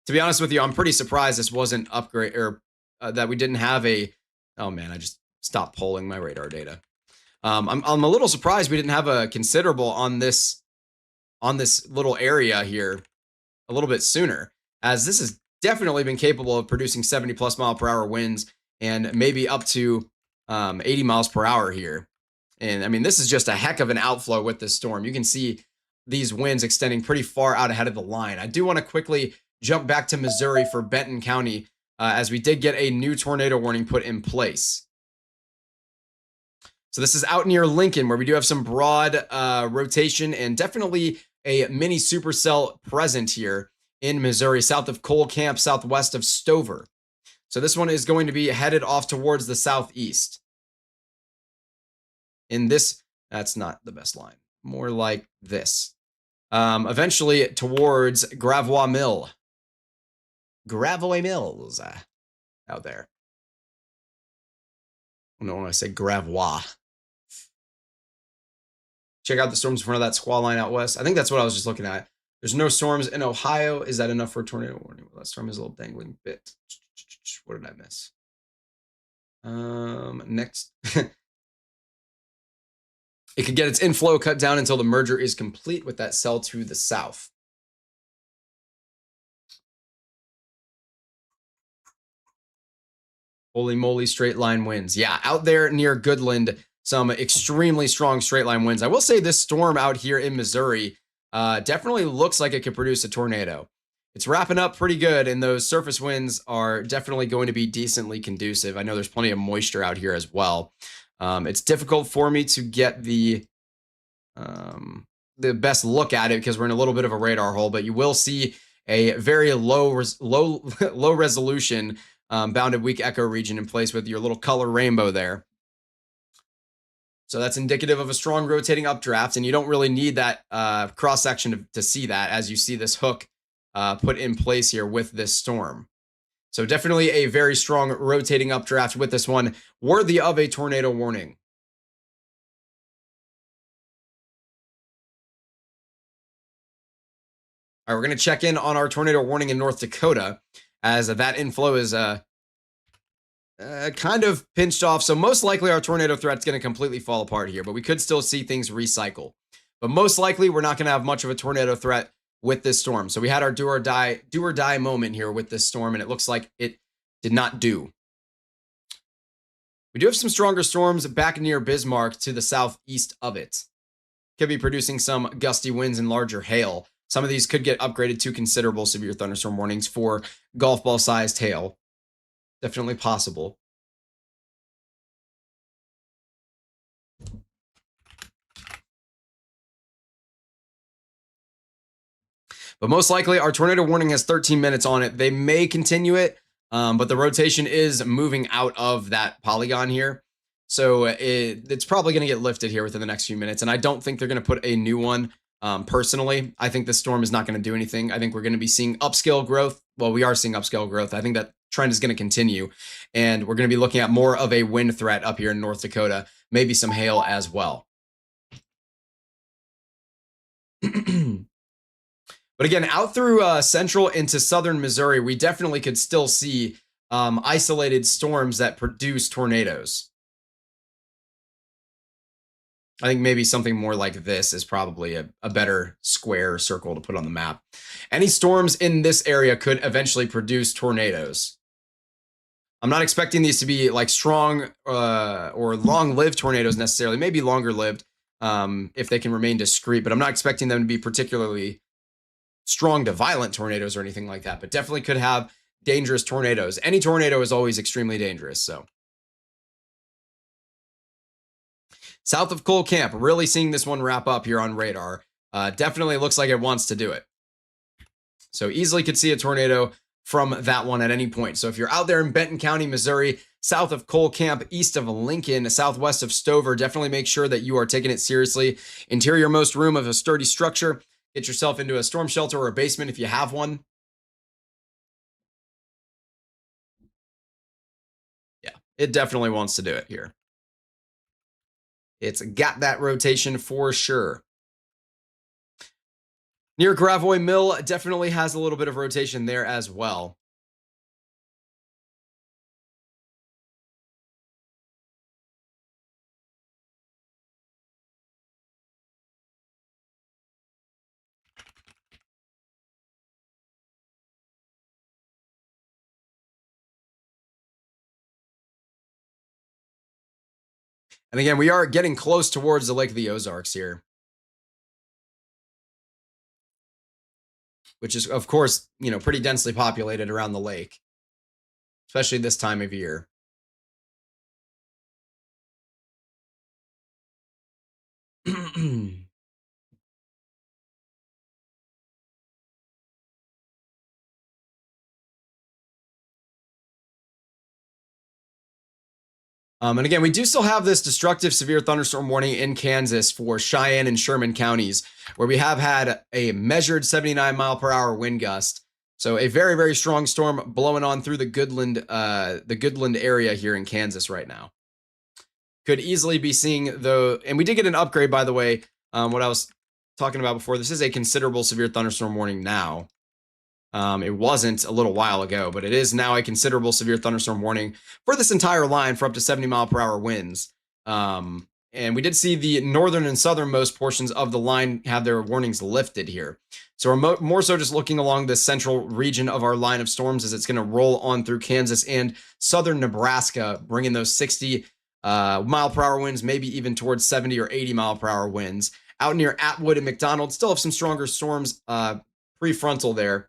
To be honest with you, I'm pretty surprised this wasn't upgrade or that we didn't have a. Oh man, I just stopped polling my radar data. I'm a little surprised we didn't have a considerable on this little area here a little bit sooner, as this has definitely been capable of producing 70-plus-mile-per-hour winds and maybe up to 80 miles per hour here. And I mean, this is just a heck of an outflow with this storm. You can see these winds extending pretty far out ahead of the line. I do want to quickly jump back to Missouri for Benton County, as we did get a new tornado warning put in place. So this is out near Lincoln, where we do have some broad rotation and definitely a mini supercell present here in Missouri, south of Cole Camp, southwest of Stover. So this one is going to be headed off towards the southeast. In this, that's not the best line. More like this. Eventually towards Gravois Mill. Gravois Mills out there. I don't want to say Gravois. Check out the storms in front of that squall line out west. I think that's what I was just looking at. There's no storms in Ohio. Is that enough for a tornado warning? Well, that storm is a little dangling bit. What did I miss? Next. It could get its inflow cut down until the merger is complete with that cell to the south. Holy moly, straight line winds. Yeah, out there near Goodland, some extremely strong straight line winds. I will say this storm out here in Missouri definitely looks like it could produce a tornado. It's wrapping up pretty good, and those surface winds are definitely going to be decently conducive. I know there's plenty of moisture out here as well. It's difficult for me to get the best look at it because we're in a little bit of a radar hole, but you will see a very low resolution bounded weak echo region in place with your little color rainbow there. So that's indicative of a strong rotating updraft, and you don't really need that cross section to see that, as you see this hook put in place here with this storm. So definitely a very strong rotating updraft with this one, worthy of a tornado warning. All right, we're going to check in on our tornado warning in North Dakota, as that inflow is kind of pinched off. So most likely our tornado threat's going to completely fall apart here, but we could still see things recycle. But most likely we're not going to have much of a tornado threat with this storm. So we had our do or die moment here with this storm, and it looks like it did not do. We do have some stronger storms back near Bismarck to the southeast of it. Could be producing some gusty winds and larger hail. Some of these could get upgraded to considerable severe thunderstorm warnings for golf ball sized hail. Definitely possible. But most likely, our tornado warning has 13 minutes on it. They may continue it, but the rotation is moving out of that polygon here. So it's probably going to get lifted here within the next few minutes. And I don't think they're going to put a new one. Personally, I think this storm is not going to do anything. I think we're going to be seeing upscale growth. Well, we are seeing upscale growth. I think that trend is going to continue. And we're going to be looking at more of a wind threat up here in North Dakota, maybe some hail as well. But again, out through central into southern Missouri, we definitely could still see isolated storms that produce tornadoes. I think maybe something more like this is probably a better square circle to put on the map. Any storms in this area could eventually produce tornadoes. I'm not expecting these to be like strong or long-lived tornadoes necessarily, maybe longer-lived if they can remain discreet, but I'm not expecting them to be particularly strong to violent tornadoes or anything like that, but definitely could have dangerous tornadoes. Any tornado is always extremely dangerous. So south of Cole Camp, really seeing this one wrap up here on radar. Definitely looks like it wants to do it. So easily could see a tornado from that one at any point. So if you're out there in Benton County, Missouri, south of Cole Camp, east of Lincoln, southwest of Stover, definitely make sure that you are taking it seriously. Interior-most room of a sturdy structure. Get yourself into a storm shelter or a basement if you have one. Yeah, it definitely wants to do it here. It's got that rotation for sure. Near Gravois Mill definitely has a little bit of rotation there as well. And again, we are getting close towards the Lake of the Ozarks here, which is, of course, pretty densely populated around the lake, especially this time of year. And again, we do still have this destructive severe thunderstorm warning in Kansas for Cheyenne and Sherman counties, where we have had a measured 79-mile-per-hour wind gust. So a very, very strong storm blowing on through the Goodland area here in Kansas right now. Could easily be seeing, though, and we did get an upgrade, by the way, what I was talking about before. This is a considerable severe thunderstorm warning now. It wasn't a little while ago, but it is now a considerable severe thunderstorm warning for this entire line for up to 70-mile-per-hour winds. And we did see the northern and southernmost portions of the line have their warnings lifted here. So we're more so just looking along the central region of our line of storms as it's going to roll on through Kansas and southern Nebraska, bringing those 60-mile-per-hour winds, maybe even towards 70 or 80-mile-per-hour winds. Out near Atwood and McDonald, still have some stronger storms prefrontal there.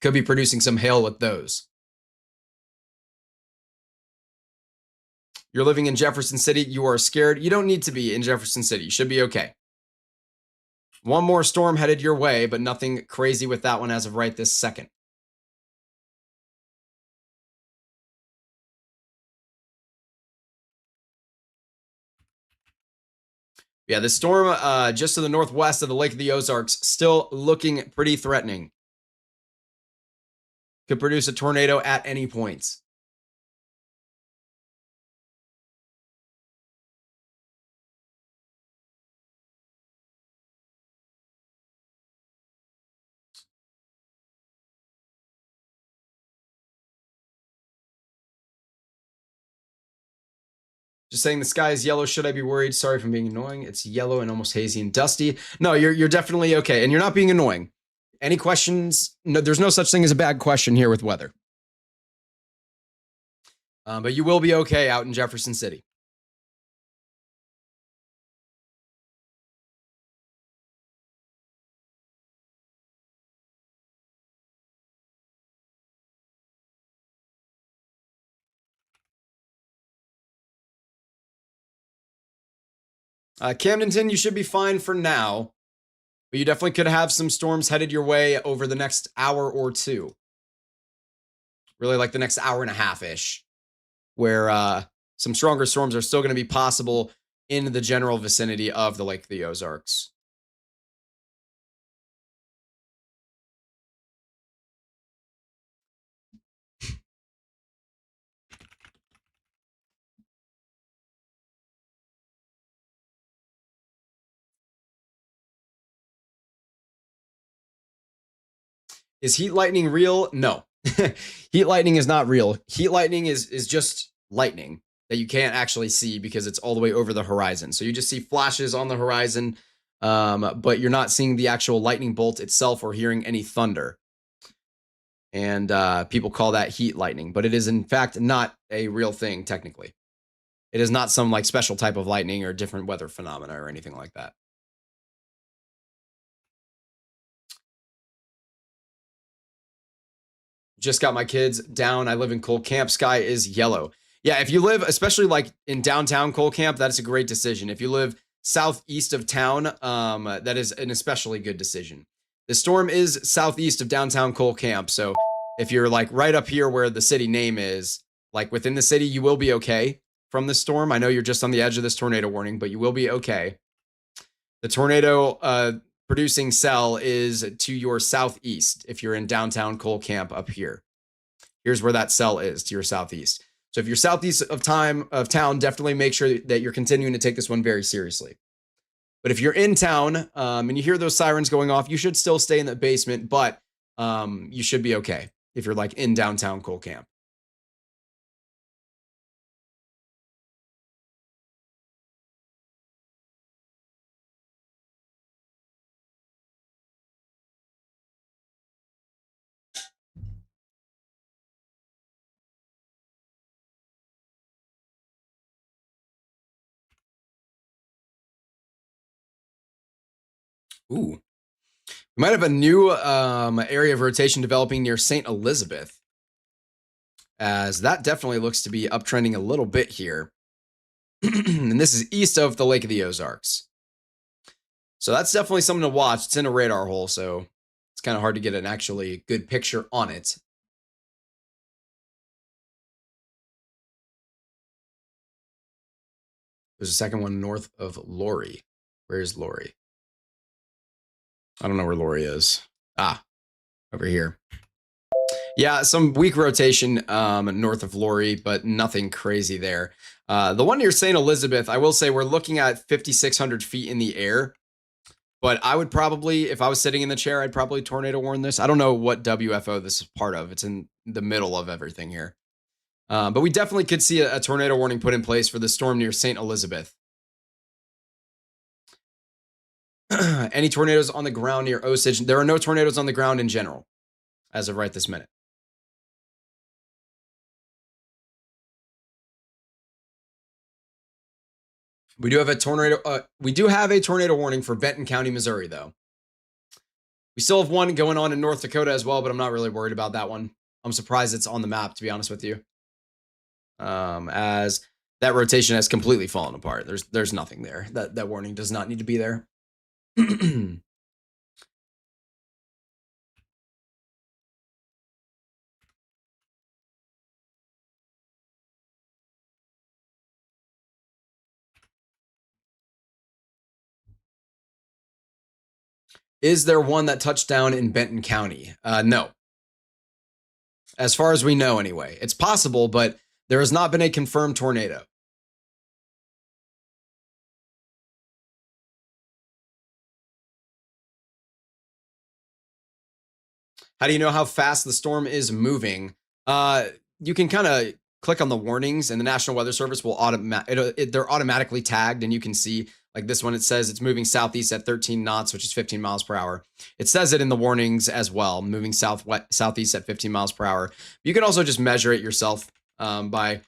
Could be producing some hail with those. You're living in Jefferson City. You are scared. You don't need to be in Jefferson City. You should be okay. One more storm headed your way, but nothing crazy with that one as of right this second. Yeah, the storm just to the northwest of the Lake of the Ozarks still looking pretty threatening. Could produce a tornado at any point. Just saying the sky is yellow. Should I be worried? Sorry if I'm being annoying. It's yellow and almost hazy and dusty. No, you're definitely okay. And you're not being annoying. Any questions? No, there's no such thing as a bad question here with weather. But you will be okay out in Jefferson City. Camdenton, you should be fine for now. But you definitely could have some storms headed your way over the next hour or two. Really like the next hour and a half ish, where some stronger storms are still going to be possible in the general vicinity of the Lake of the Ozarks. Is heat lightning real? No. Heat lightning is not real. Heat lightning is just lightning that you can't actually see because it's all the way over the horizon. So you just see flashes on the horizon, but you're not seeing the actual lightning bolt itself or hearing any thunder. And people call that heat lightning, but it is in fact not a real thing technically. It is not some like special type of lightning or different weather phenomena or anything like that. Just got my kids down. I live in Cole Camp. Sky is yellow. Yeah, if you live, especially like in downtown Cole Camp, that's a great decision. If you live southeast of town, that is an especially good decision. The storm is southeast of downtown Cole Camp, so if you're like right up here where the city name is, like within the city, you will be okay from this storm. I know you're just on the edge of this tornado warning, but you will be okay. The tornado producing cell is to your southeast if you're in downtown Cole Camp up here. Here's where that cell is to your southeast. So if you're southeast of town, definitely make sure that you're continuing to take this one very seriously. But if you're in town and you hear those sirens going off, you should still stay in the basement, but you should be okay if you're like in downtown Cole Camp. Ooh. We might have a new area of rotation developing near St. Elizabeth, as that definitely looks to be uptrending a little bit here. And this is east of the Lake of the Ozarks. So that's definitely something to watch. It's in a radar hole, so it's kind of hard to get an actually good picture on it. There's a second one north of Lori. Where's Lori? I don't know where Lori is. Ah, over here. Yeah, some weak rotation north of Lori, but nothing crazy there. The one near St. Elizabeth, I will say we're looking at 5,600 feet in the air. But I would probably, if I was sitting in the chair, I'd probably tornado warn this. I don't know what WFO this is part of. It's in the middle of everything here. But we definitely could see a tornado warning put in place for the storm near St. Elizabeth. Any tornadoes on the ground near Osage? There are no tornadoes on the ground in general as of right this minute. We do have a tornado. We do have a tornado warning for Benton County, Missouri, though. We still have one going on in North Dakota as well, but I'm not really worried about that one. I'm surprised it's on the map, to be honest with you. As that rotation has completely fallen apart. There's nothing there. That warning does not need to be there. Is there one that touched down in Benton County? No. As far as we know, anyway. It's possible, but there has not been a confirmed tornado. How do you know how fast the storm is moving? You can kind of click on the warnings, and the National Weather Service will they're automatically tagged, and you can see like this one. It says it's moving southeast at 13 knots, which is 15 miles per hour. It says it in the warnings as well, moving southeast at 15 miles per hour. You can also just measure it yourself by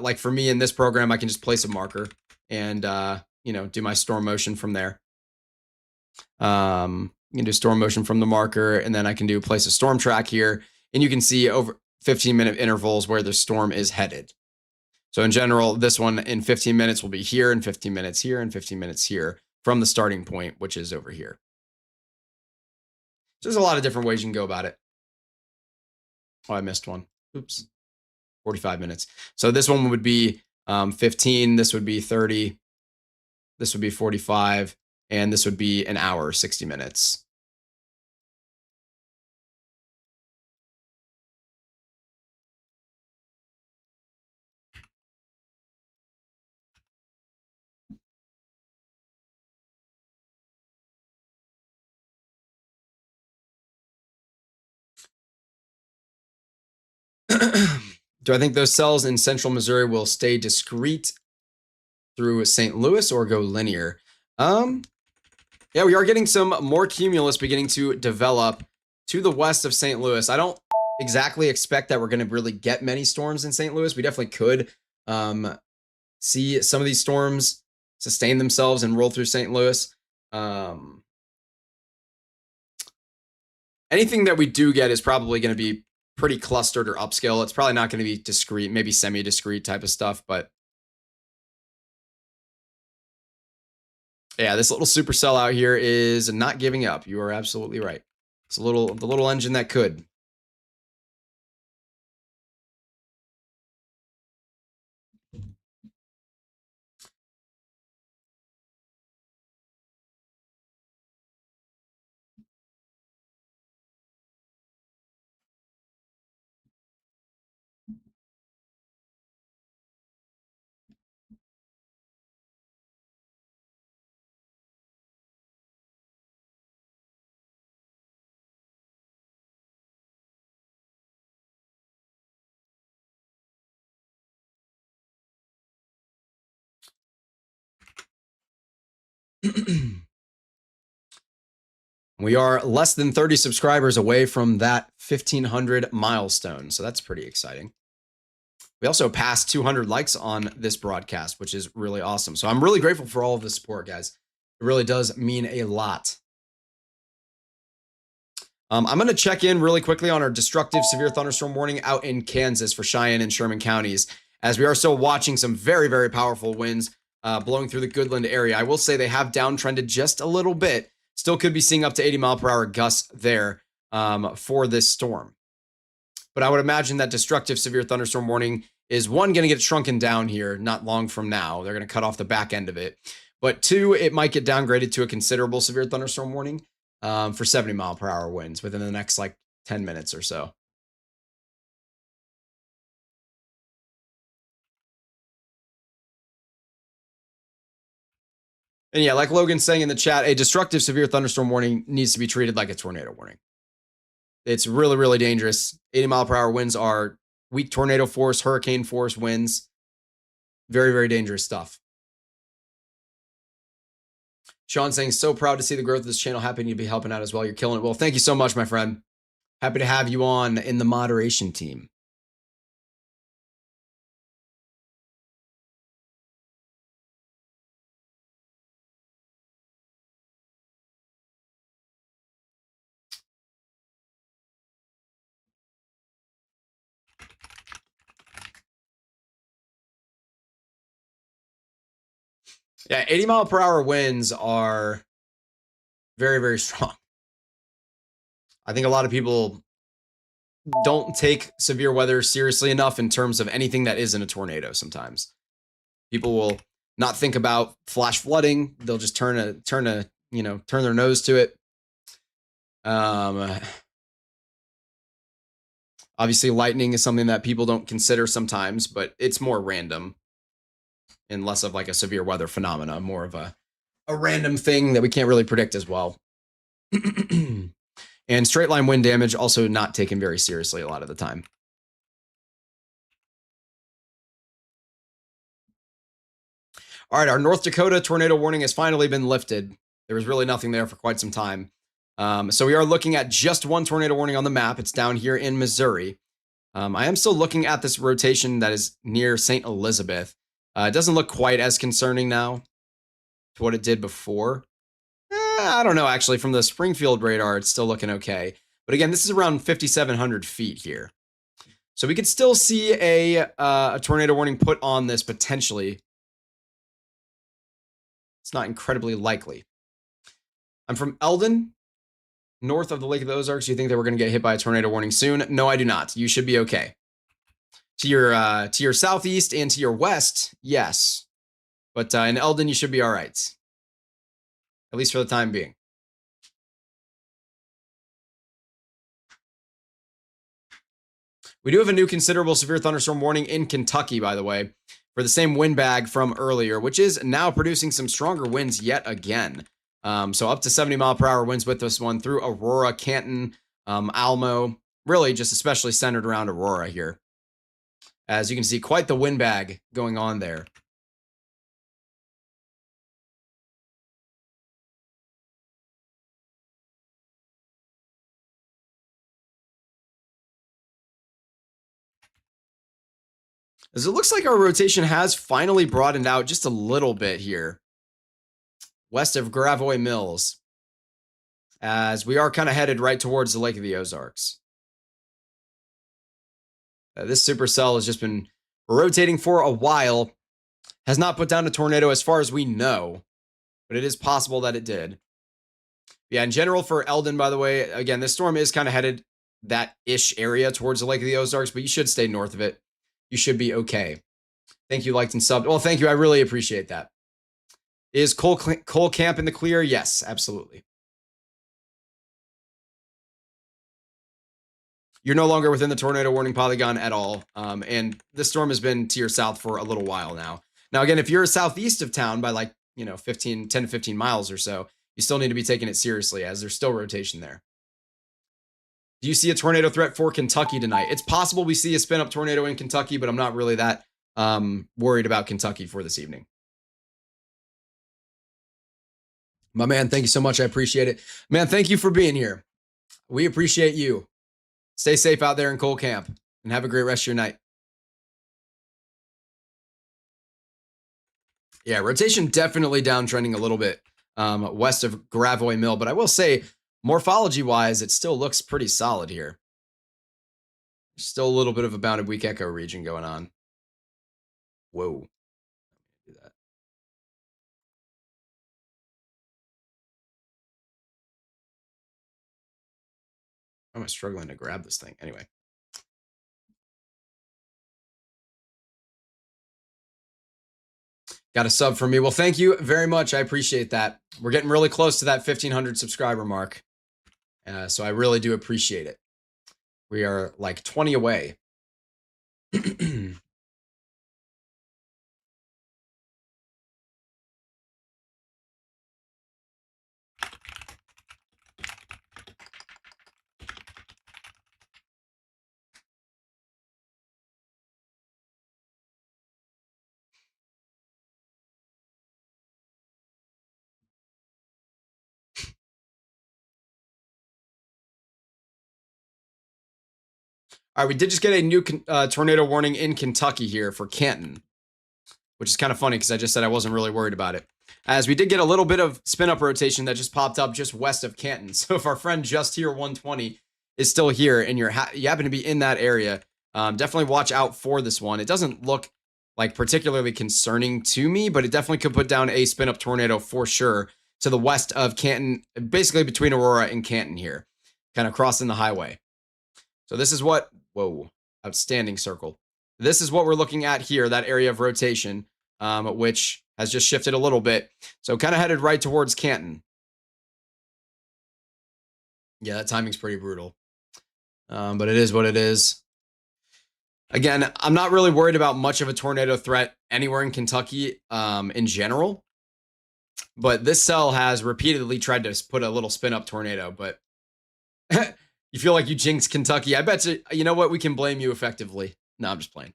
like for me in this program, I can just place a marker and do my storm motion from there. You can do storm motion from the marker, and then I can place a storm track here, and you can see over 15-minute intervals where the storm is headed. So in general, this one in 15 minutes will be here, and 15 minutes here, and 15 minutes here from the starting point, which is over here. So there's a lot of different ways you can go about it. Oh, I missed one. Oops. 45 minutes. So this one would be 15. This would be 30. This would be 45. And this would be an hour, 60 minutes. Do I think those cells in central Missouri will stay discrete through St. Louis or go linear? Yeah, we are getting some more cumulus beginning to develop to the west of St. Louis. I don't exactly expect that we're going to really get many storms in St. Louis. We definitely could see some of these storms sustain themselves and roll through St. Louis. Anything that we do get is probably going to be pretty clustered or upscale. It's probably not going to be discrete, maybe semi-discrete type of stuff, but yeah, this little supercell out here is not giving up. You are absolutely right. It's the little engine that could. We are less than 30 subscribers away from that 1,500 milestone, so that's pretty exciting. We also passed 200 likes on this broadcast, which is really awesome. So I'm really grateful for all of the support, guys. It really does mean a lot. I'm going to check in really quickly on our destructive severe thunderstorm warning out in Kansas for Cheyenne and Sherman counties, as we are still watching some very, very powerful winds blowing through the Goodland area. I will say they have downtrended just a little bit. Still could be seeing up to 80 mile per hour gusts there for this storm. But I would imagine that destructive severe thunderstorm warning is one, going to get shrunken down here not long from now. They're going to cut off the back end of it. But two, it might get downgraded to a considerable severe thunderstorm warning for 70 mile per hour winds within the next 10 minutes or so. And yeah, like Logan's saying in the chat, a destructive severe thunderstorm warning needs to be treated like a tornado warning. It's really, really dangerous. 80 mile per hour winds are weak tornado force, hurricane force winds. Very, very dangerous stuff. Sean saying, so proud to see the growth of this channel. Happy to be helping out as well. You're killing it. Well, thank you so much, my friend. Happy to have you on in the moderation team. Yeah, 80 mile per hour winds are very, very strong. I think a lot of people don't take severe weather seriously enough in terms of anything that isn't a tornado sometimes. People will not think about flash flooding. They'll just turn their nose to it. Obviously lightning is something that people don't consider sometimes, but it's more random and less of like a severe weather phenomena, more of a random thing that we can't really predict as well. And straight line wind damage also not taken very seriously a lot of the time. All right, our North Dakota tornado warning has finally been lifted. There was really nothing there for quite some time. So we are looking at just one tornado warning on the map. It's down here in Missouri. I am still looking at this rotation that is near St. Elizabeth. It doesn't look quite as concerning now to what it did before. I don't know, actually. From the Springfield radar, it's still looking okay. But again, this is around 5,700 feet here. So we could still see a tornado warning put on this potentially. It's not incredibly likely. I'm from Eldon, north of the Lake of the Ozarks. You think that we're going to get hit by a tornado warning soon? No, I do not. You should be okay. To your southeast and to your west, yes. But in Eldon, you should be all right. At least for the time being. We do have a new considerable severe thunderstorm warning in Kentucky, by the way, for the same wind bag from earlier, which is now producing some stronger winds yet again. So up to 70-mile-per-hour winds with this one through Aurora, Canton, Almo, really just especially centered around Aurora here. As you can see, quite the wind bag going on there. As it looks like our rotation has finally broadened out just a little bit here, west of Gravois Mills, as we are kind of headed right towards the Lake of the Ozarks. This supercell has just been rotating for a while, has not put down a tornado as far as we know, but it is possible that it did. Yeah, in general for Eldon, by the way, again, this storm is kind of headed that ish area towards the Lake of the Ozarks, but you should stay north of it. You should be okay. Thank you, liked and subbed. Well, thank you. I really appreciate that. Is Cole Camp in the clear? Yes, absolutely. You're no longer within the tornado warning polygon at all. And this storm has been to your south for a little while now. Now, again, if you're southeast of town by 10 to 15 miles or so, you still need to be taking it seriously as there's still rotation there. Do you see a tornado threat for Kentucky tonight? It's possible we see a spin-up tornado in Kentucky, but I'm not really that worried about Kentucky for this evening. My man, thank you so much. I appreciate it. Man, thank you for being here. We appreciate you. Stay safe out there in Cole Camp and have a great rest of your night. Yeah, rotation definitely downtrending a little bit west of Gravois Mill, but I will say, morphology-wise, it still looks pretty solid here. Still a little bit of a bounded weak echo region going on. Whoa. Do that. Why am I struggling to grab this thing? Anyway. Got a sub from me. Well, thank you very much. I appreciate that. We're getting really close to that 1,500 subscriber mark. So I really do appreciate it. We are like 20 away. All right, we did just get a new tornado warning in Kentucky here for Canton, which is kind of funny because I just said I wasn't really worried about it. As we did get a little bit of spin-up rotation that just popped up just west of Canton. So if our friend Just Here 120 is still here and you happen to be in that area, definitely watch out for this one. It doesn't look like particularly concerning to me, but it definitely could put down a spin-up tornado for sure to the west of Canton, basically between Aurora and Canton here, kind of crossing the highway. So this is what, whoa, outstanding circle. This is what we're looking at here, that area of rotation, which has just shifted a little bit. So kind of headed right towards Canton. Yeah, that timing's pretty brutal. But it is what it is. Again, I'm not really worried about much of a tornado threat anywhere in Kentucky in general. But this cell has repeatedly tried to put a little spin-up tornado, but you feel like you jinxed Kentucky. I bet you know what? We can blame you effectively. No, I'm just playing.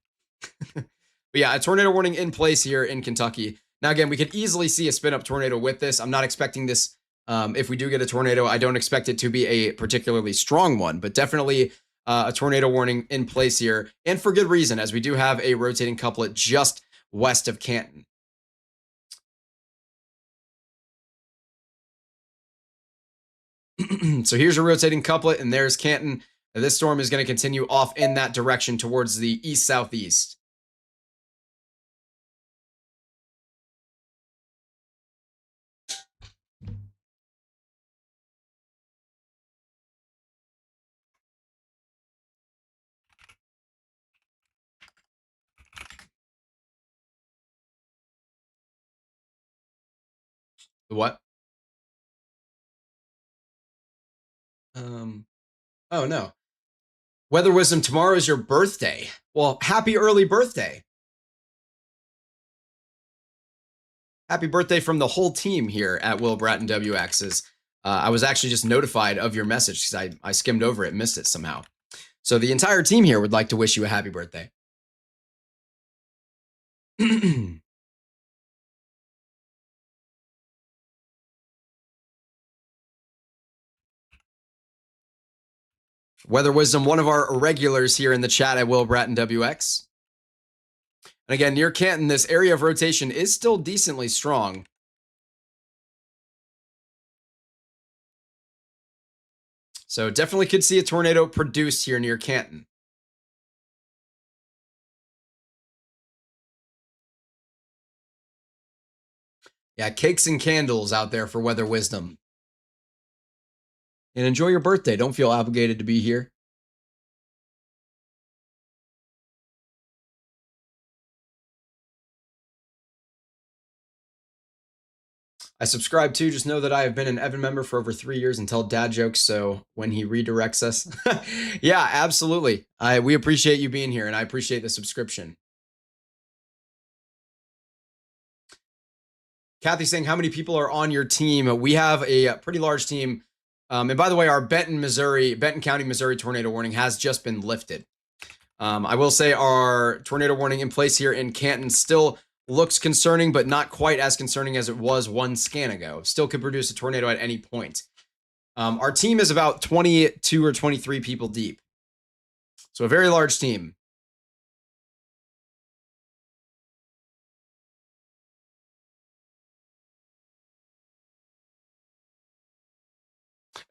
But yeah, a tornado warning in place here in Kentucky. Now, again, we could easily see a spin up tornado with this. I'm not expecting this. If we do get a tornado, I don't expect it to be a particularly strong one, but definitely a tornado warning in place here. And for good reason, as we do have a rotating couplet just west of Canton. So here's your rotating couplet, and there's Canton. Now, this storm is going to continue off in that direction towards the east-southeast. What? Oh no. Weather Wisdom, tomorrow is your birthday. Well, happy early birthday. Happy birthday from the whole team here at WillBrattonWx. I was actually just notified of your message because I skimmed over it, missed it somehow. So the entire team here would like to wish you a happy birthday. Weather Wisdom, one of our regulars here in the chat at WillBrattonWx. And again, near Canton, this area of rotation is still decently strong. So definitely could see a tornado produced here near Canton. Yeah, cakes and candles out there for Weather Wisdom. And enjoy your birthday. Don't feel obligated to be here. I subscribe too. Just know that I have been an Evan member for over 3 years and tell dad jokes. So when he redirects us, yeah, absolutely. We appreciate you being here, and I appreciate the subscription. Kathy saying, how many people are on your team? We have a pretty large team. And by the way, our Benton County, Missouri tornado warning has just been lifted. I will say our tornado warning in place here in Canton still looks concerning, but not quite as concerning as it was one scan ago. Still could produce a tornado at any point. Our team is about 22 or 23 people deep. So a very large team.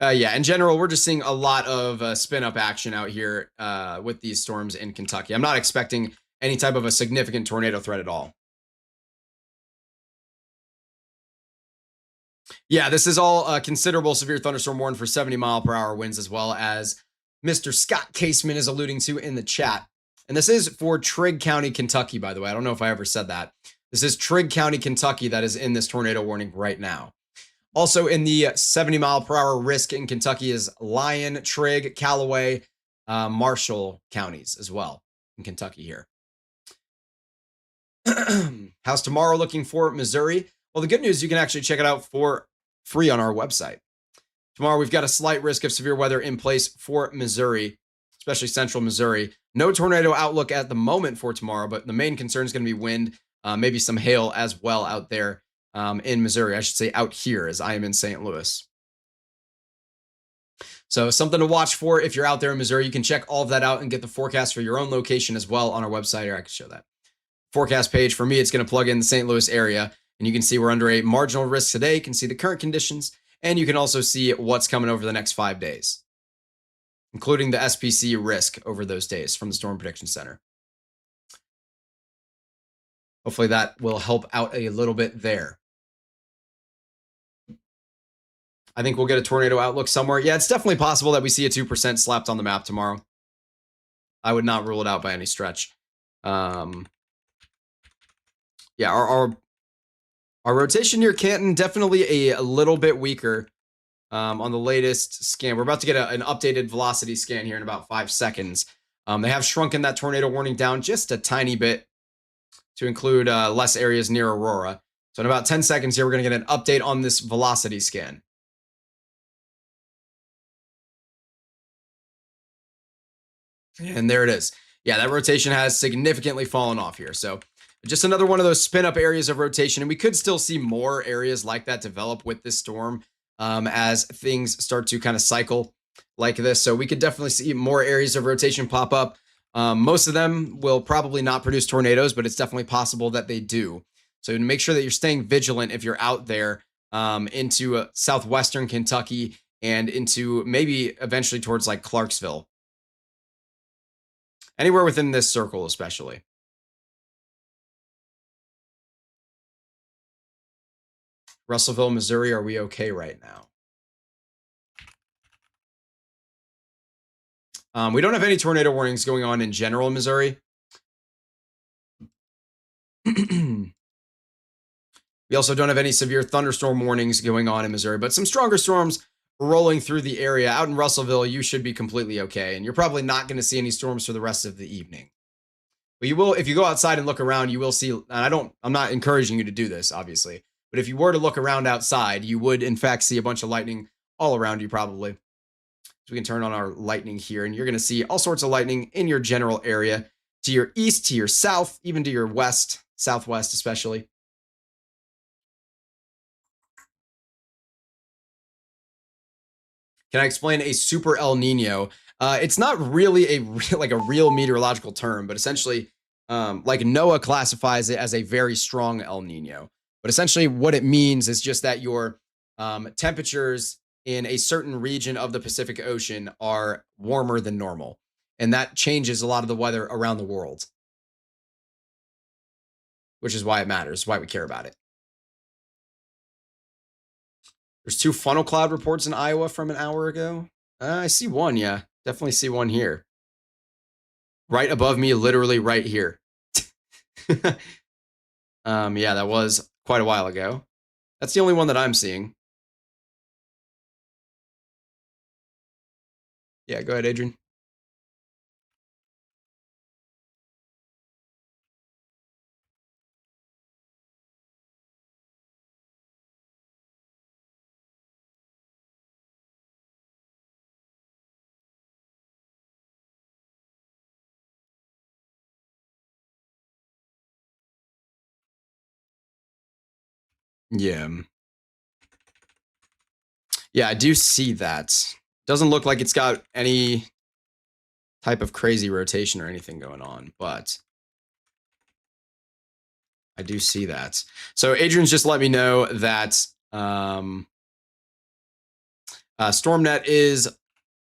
Yeah, in general, we're just seeing a lot of spin-up action out here with these storms in Kentucky. I'm not expecting any type of a significant tornado threat at all. Yeah, this is all considerable severe thunderstorm warning for 70-mile-per-hour winds, as well as Mr. Scott Caseman is alluding to in the chat. And this is for Trigg County, Kentucky, by the way. I don't know if I ever said that. This is Trigg County, Kentucky that is in this tornado warning right now. Also in the 70-mile-per-hour risk in Kentucky is Lyon, Trigg, Callaway, Marshall counties as well in Kentucky here. How's tomorrow looking for Missouri? Well, the good news, you can actually check it out for free on our website. Tomorrow, we've got a slight risk of severe weather in place for Missouri, especially central Missouri. No tornado outlook at the moment for tomorrow, but the main concern is going to be wind, maybe some hail as well out there in Missouri. I should say out here, as I am in St. Louis. So something to watch for if you're out there in Missouri. You can check all of that out and get the forecast for your own location as well on our website. Here, I can show that forecast page. For me, it's going to plug in the St. Louis area, and you can see we're under a marginal risk today. You can see the current conditions, and you can also see what's coming over the next 5 days, including the SPC risk over those days from the Storm Prediction Center. Hopefully that will help out a little bit there. I think we'll get a tornado outlook somewhere. Yeah, it's definitely possible that we see a 2% slapped on the map tomorrow. I would not rule it out by any stretch. Yeah, our rotation near Canton, definitely a little bit weaker on the latest scan. We're about to get an updated velocity scan here in about 5 seconds. They have shrunken that tornado warning down just a tiny bit to include less areas near Aurora. So in about 10 seconds here, we're going to get an update on this velocity scan. And there it is. Yeah, that rotation has significantly fallen off here. So Just another one of those spin up areas of rotation. And we could still see more areas like that develop with this storm as things start to kind of cycle like this. So we could definitely see more areas of rotation pop up. Most of them will probably not produce tornadoes, but it's definitely possible that they do. So make sure that you're staying vigilant if you're out there into southwestern Kentucky and into maybe eventually towards like Clarksville, anywhere within this circle, especially. Russellville, Missouri, are we okay right now? We don't have any tornado warnings going on in general Missouri. We also don't have any severe thunderstorm warnings going on in Missouri, but some stronger storms rolling through the area. Out in Russellville, you should be completely okay, and you're probably not going to see any storms for the rest of the evening. But you will, if you go outside and look around, you will see, and I'm not encouraging you to do this, obviously, but if you were to look around outside, you would in fact see a bunch of lightning all around you probably. So we can turn on our lightning here, and you're going to see all sorts of lightning in your general area, to your east, to your south, even to your west, southwest especially. Can I explain a super El Nino? It's not really like a real meteorological term, but essentially, like NOAA classifies it as a very strong El Nino. But essentially, what it means is just that your temperatures in a certain region of the Pacific Ocean are warmer than normal, and that changes a lot of the weather around the world, which is why it matters, why we care about it. There's two funnel cloud reports in Iowa from an hour ago. I see one, yeah, definitely see one here. Right above me, literally right here. Yeah, that was quite a while ago. That's the only one that I'm seeing. Yeah, go ahead, Adrian. Yeah. Yeah, I do see that. Doesn't look like it's got any type of crazy rotation or anything going on, but I do see that. So Adrian's just let me know that StormNet is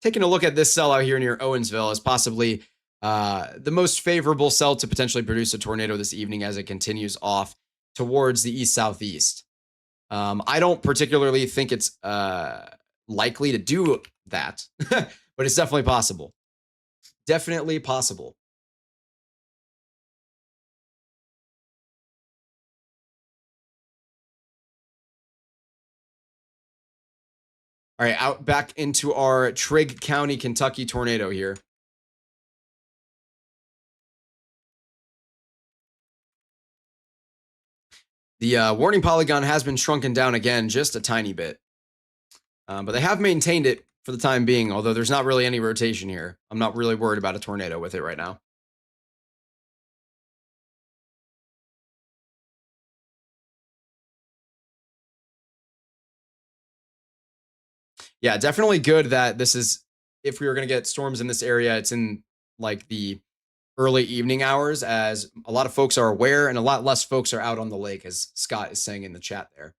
taking a look at this cell out here near Owensville as possibly the most favorable cell to potentially produce a tornado this evening as it continues off towards the east southeast. I don't particularly think it's likely to do that, but it's definitely possible. Definitely possible. All right, out back into our Trigg County, Kentucky tornado here. The warning polygon has been shrunken down again just a tiny bit, but they have maintained it for the time being, although there's not really any rotation here. I'm not really worried about a tornado with it right now. Yeah, definitely good that this is, if we were going to get storms in this area, it's in like the early evening hours, as a lot of folks are aware and a lot less folks are out on the lake, as Scott is saying in the chat there.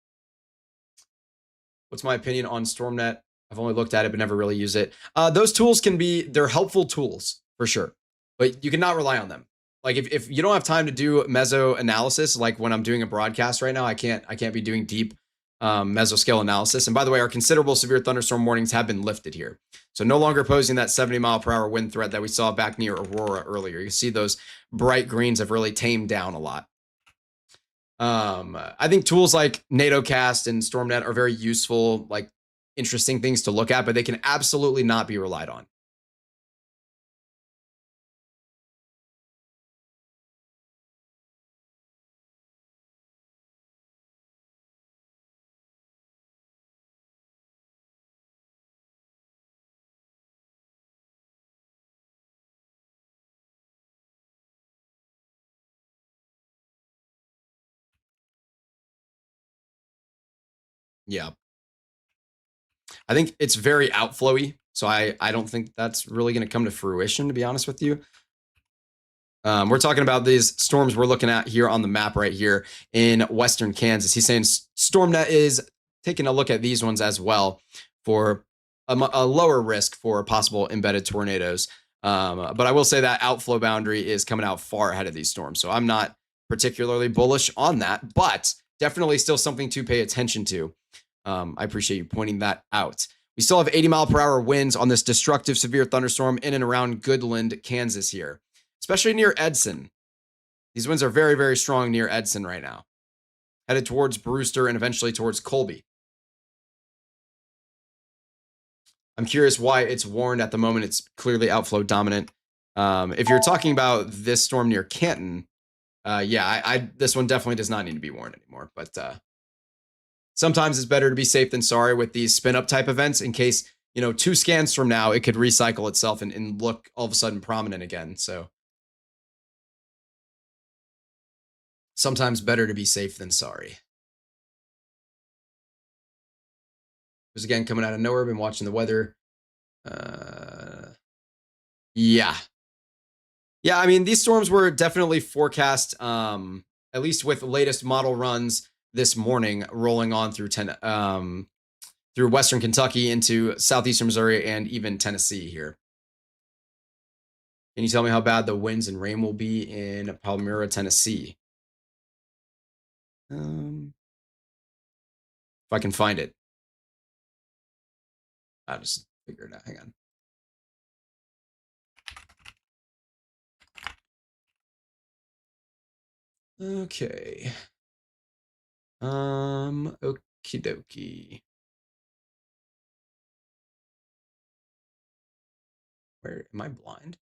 What's my opinion on StormNet? I've only looked at it but never really used it. Those tools they're helpful tools for sure, but you cannot rely on them. Like if you don't have time to do meso analysis, like when I'm doing a broadcast right now, I can't be doing deep mesoscale analysis. And by the way, our considerable severe thunderstorm warnings have been lifted here. So no longer posing that 70-mile-per-hour wind threat that we saw back near Aurora earlier. You see those bright greens have really tamed down a lot. I think tools like NATOcast and StormNet are very useful, like interesting things to look at, but they can absolutely not be relied on. Yeah. I think it's very outflowy. So I don't think that's really going to come to fruition, to be honest with you. We're talking about these storms we're looking at here on the map right here in western Kansas. He's saying StormNet is taking a look at these ones as well for a lower risk for possible embedded tornadoes. But I will say that outflow boundary is coming out far ahead of these storms. So I'm not particularly bullish on that, but definitely still something to pay attention to. I appreciate you pointing that out. We still have 80-mile-per-hour winds on this destructive severe thunderstorm in and around Goodland, Kansas here, especially near Edson. These winds are very, very strong near Edson right now, headed towards Brewster and eventually towards Colby. I'm curious why it's warned at the moment. It's clearly outflow dominant. If you're talking about this storm near Canton, yeah, this one definitely does not need to be warned anymore. But sometimes it's better to be safe than sorry with these spin-up type events in case, 2 scans from now, it could recycle itself and look all of a sudden prominent again. So sometimes better to be safe than sorry. Because again, coming out of nowhere, been watching the weather. Yeah. Yeah, I mean, these storms were definitely forecast, at least with the latest model runs this morning, rolling on through through western Kentucky into southeastern Missouri and even Tennessee here. Can you tell me how bad the winds and rain will be in Palmyra, Tennessee? If I can find it. I'll just figure it out. Hang on. Okay. Okie dokie. Where am I blind?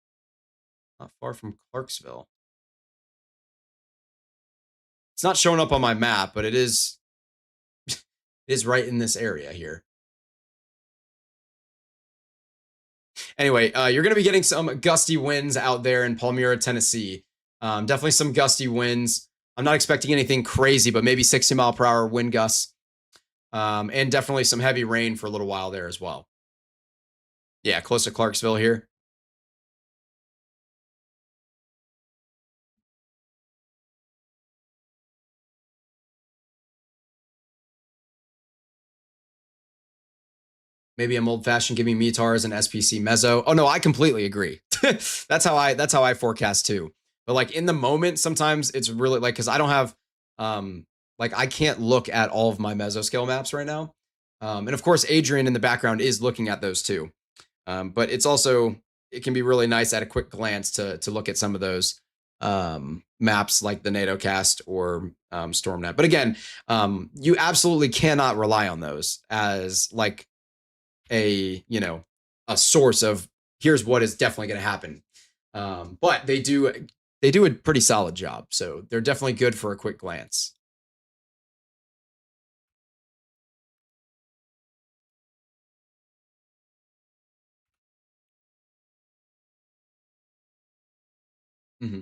Not far from Clarksville. It's not showing up on my map, but it is right in this area here. Anyway, you're going to be getting some gusty winds out there in Palmyra, Tennessee. Definitely some gusty winds. I'm not expecting anything crazy, but maybe 60-mile-per-hour wind gusts. And definitely some heavy rain for a little while there as well. Yeah, close to Clarksville here. Maybe I'm old fashioned giving METARs and SPC meso. Oh no, I completely agree. that's how I forecast too. But like in the moment, sometimes it's really like, cause I don't have, like I can't look at all of my mesoscale maps right now. And of course, Adrian in the background is looking at those too. But it's also, it can be really nice at a quick glance to look at some of those maps like the NATOcast or StormNet. But again, you absolutely cannot rely on those as like a source of here's what is definitely going to happen. But they do a pretty solid job, so they're definitely good for a quick glance. Mm-hmm.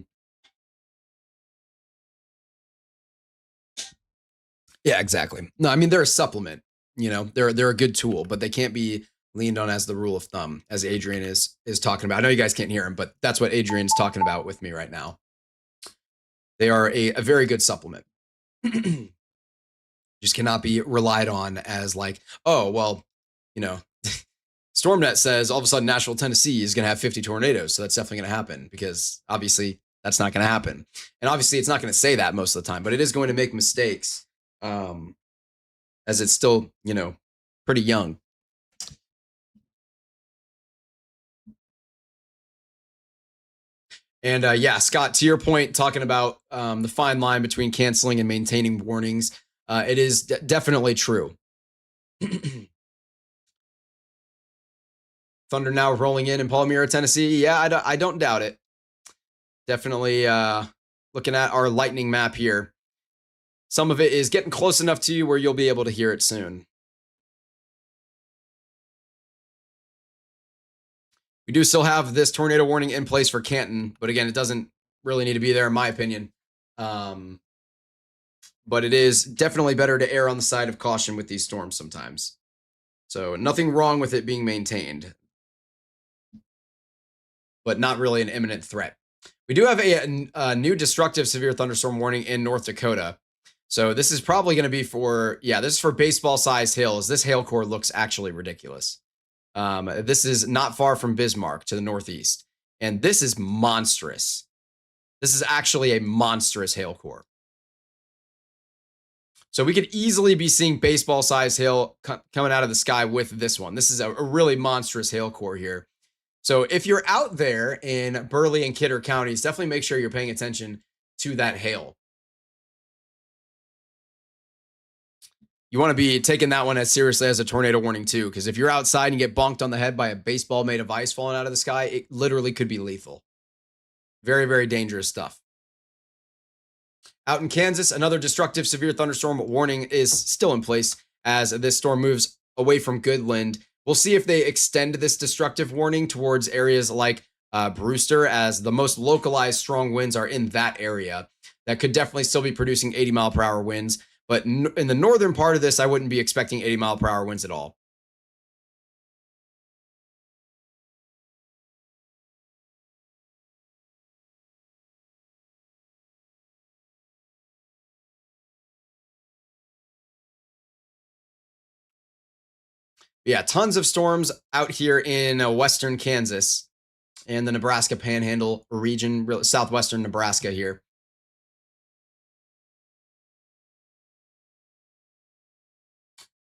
Yeah, exactly. No, I mean they're a supplement. They're a good tool, but they can't be leaned on as the rule of thumb, as Adrian is talking about. I know you guys can't hear him, but that's what Adrian's talking about with me right now. They are a very good supplement. Just cannot be relied on as like, oh well, StormNet says all of a sudden Nashville, Tennessee is going to have 50 tornadoes, so that's definitely going to happen because obviously that's not going to happen, and obviously it's not going to say that most of the time, but it is going to make mistakes. As it's still, pretty young. And yeah, Scott, to your point, talking about the fine line between canceling and maintaining warnings, it is definitely true. Thunder now rolling in Palmyra, Tennessee. Yeah, I don't doubt it. Definitely looking at our lightning map here. Some of it is getting close enough to you where you'll be able to hear it soon. We do still have this tornado warning in place for Canton, but again, it doesn't really need to be there in my opinion. but it is definitely better to err on the side of caution with these storms sometimes. So nothing wrong with it being maintained, but not really an imminent threat. We do have a new destructive severe thunderstorm warning in North Dakota. So this is probably going to be for, yeah, this is for baseball sized hails. This hail core looks actually ridiculous. This is not far from Bismarck to the northeast. And this is monstrous. This is actually a monstrous hail core. So we could easily be seeing baseball sized hail coming out of the sky with this one. This is a really monstrous hail core here. So if you're out there in Burleigh and Kidder counties, definitely make sure you're paying attention to that hail. You want to be taking that one as seriously as a tornado warning too, because if you're outside and you get bonked on the head by a baseball made of ice falling out of the sky, it literally could be lethal. Very, very dangerous stuff. Out in Kansas, another destructive severe thunderstorm warning is still in place as this storm moves away from Goodland. We'll see if they extend this destructive warning towards areas like Brewster, as the most localized strong winds are in that area. That could definitely still be producing 80-mile-per-hour winds. But in the northern part of this, I wouldn't be expecting 80-mile-per-hour winds at all. Yeah, tons of storms out here in western Kansas and the Nebraska Panhandle region, southwestern Nebraska here.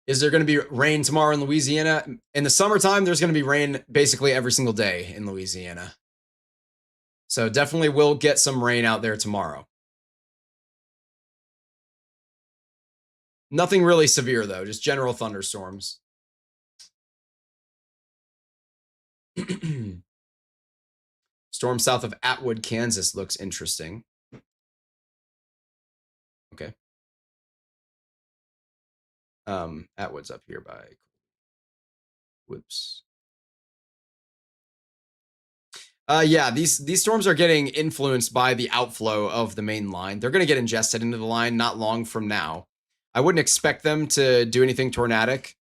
Is there going to be rain tomorrow in Louisiana? In the summertime, there's going to be rain basically every single day in Louisiana. So definitely will get some rain out there tomorrow. Nothing really severe, though, just general thunderstorms. Storm south of Atwood, Kansas looks interesting. Okay. Atwood's up here by, whoops. Yeah, these storms are getting influenced by the outflow of the main line. They're going to get ingested into the line not long from now. I wouldn't expect them to do anything tornadic.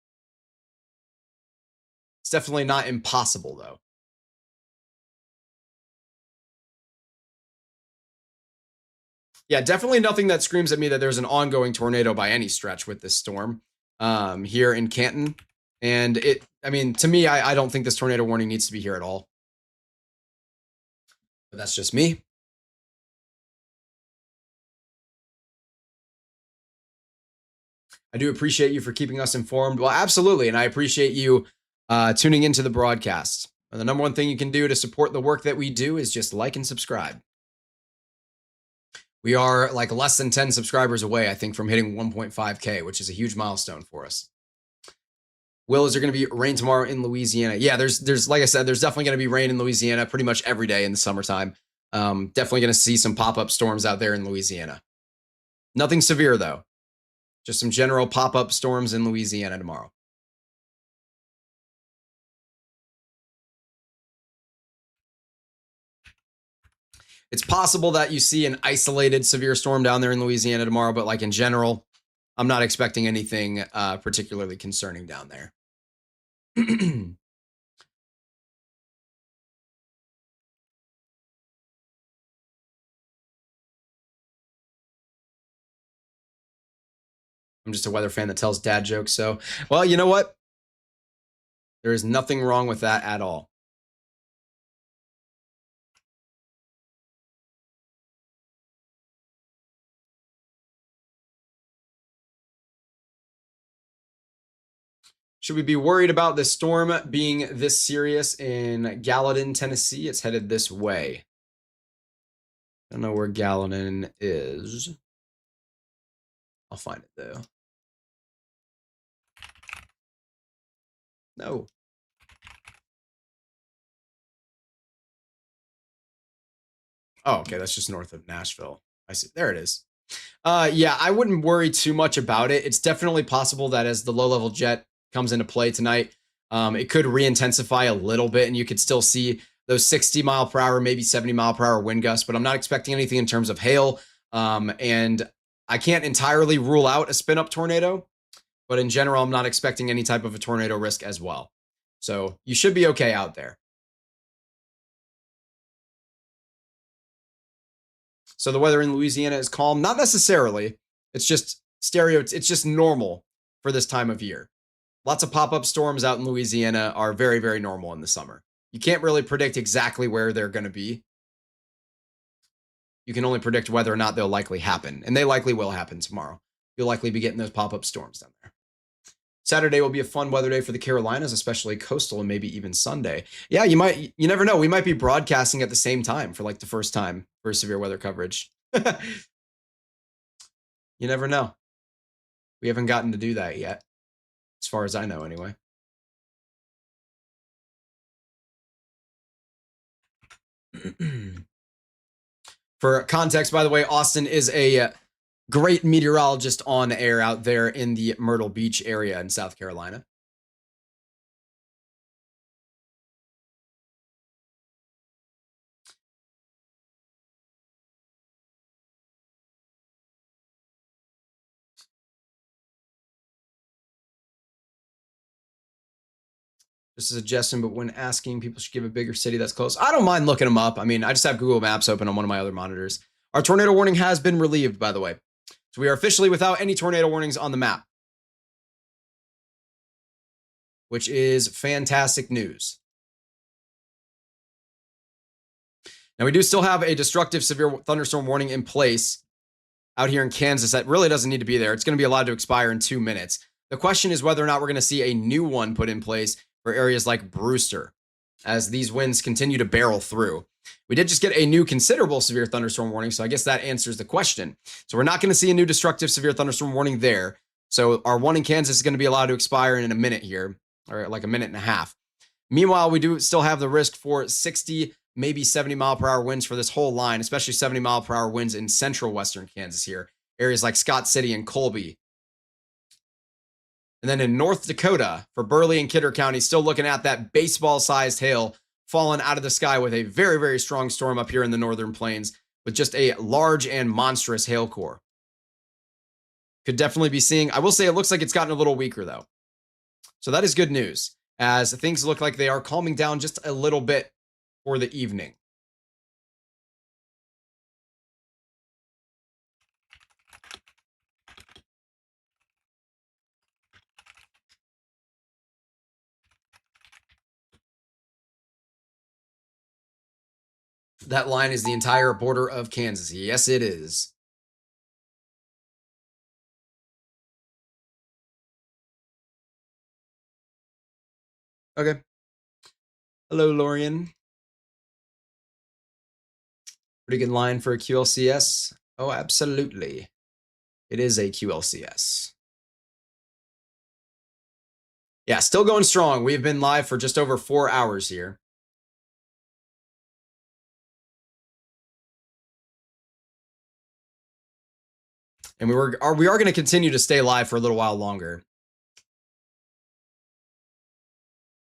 It's definitely not impossible, though. Yeah, definitely nothing that screams at me that there's an ongoing tornado by any stretch with this storm here in Canton. And I mean, to me, I don't think this tornado warning needs to be here at all. But that's just me. I do appreciate you for keeping us informed. Well, absolutely. And I appreciate you tuning into the broadcast. And the number one thing you can do to support the work that we do is just like and subscribe. We are like less than 10 subscribers away, I think, from hitting 1.5K, which is a huge milestone for us. Will, is there going to be rain tomorrow in Louisiana? Yeah, there's like I said, there's definitely going to be rain in Louisiana pretty much every day in the summertime. Definitely going to see some pop-up storms out there in Louisiana. Nothing severe, though. Just some general pop-up storms in Louisiana tomorrow. It's possible that you see an isolated severe storm down there in Louisiana tomorrow, but like in general, I'm not expecting anything particularly concerning down there. I'm just a weather fan that tells dad jokes. So, well, you know what? There is nothing wrong with that at all. Should we be worried about this storm being this serious in Gallatin, Tennessee? It's headed this way. I don't know where Gallatin is. I'll find it, though. No. Oh, okay. That's just north of Nashville. I see. There it is. Yeah, I wouldn't worry too much about it. It's definitely possible that as the low-level jet comes into play tonight, it could re-intensify a little bit, and you could still see those 60-mile-per-hour, maybe 70-mile-per-hour wind gusts, but I'm not expecting anything in terms of hail. And I can't entirely rule out a spin-up tornado, but in general, I'm not expecting any type of a tornado risk as well. So you should be okay out there. So the weather in Louisiana is calm. Not necessarily. It's just it's just normal for this time of year. Lots of pop-up storms out in Louisiana are very, very normal in the summer. You can't really predict exactly where they're going to be. You can only predict whether or not they'll likely happen, and they likely will happen tomorrow. You'll likely be getting those pop-up storms down there. Saturday will be a fun weather day for the Carolinas, especially coastal, and maybe even Sunday. Yeah, you never know. We might be broadcasting at the same time for like the first time for severe weather coverage. You never know. We haven't gotten to do that yet, as far as I know anyway. For context, by the way, Austin is a great meteorologist on air out there in the Myrtle Beach area in South Carolina. Just a suggestion, but when asking, people should give a bigger city that's close. I don't mind looking them up. I mean, I just have Google Maps open on one of my other monitors. Our tornado warning has been relieved, by the way. So we are officially without any tornado warnings on the map, which is fantastic news. Now, we do still have a destructive severe thunderstorm warning in place out here in Kansas that really doesn't need to be there. It's going to be allowed to expire in 2 minutes. The question is whether or not we're going to see a new one put in place for areas like Brewster as these winds continue to barrel through. We did just get a new considerable severe thunderstorm warning, so I guess that answers the question. So we're not going to see a new destructive severe thunderstorm warning there. So our one in Kansas is going to be allowed to expire in a minute here, or like a minute and a half. Meanwhile, we do still have the risk for 60, maybe 70 mile per hour winds for this whole line, especially 70 mile per hour winds in central western Kansas here, areas like Scott City and Colby. And then in North Dakota, for Burley and Kidder County, still looking at that baseball-sized hail falling out of the sky with a very, very strong storm up here in the northern plains with just a large and monstrous hail core. Could definitely be seeing, I will say it looks like it's gotten a little weaker though. So that is good news, as things look like they are calming down just a little bit for the evening. That line is the entire border of Kansas. Yes, it is. Okay. Hello, Lorian. Pretty good line for a QLCS. Oh, absolutely. It is a QLCS. Yeah, still going strong. We've been live for just over 4 hours here. And we are going to continue to stay live for a little while longer.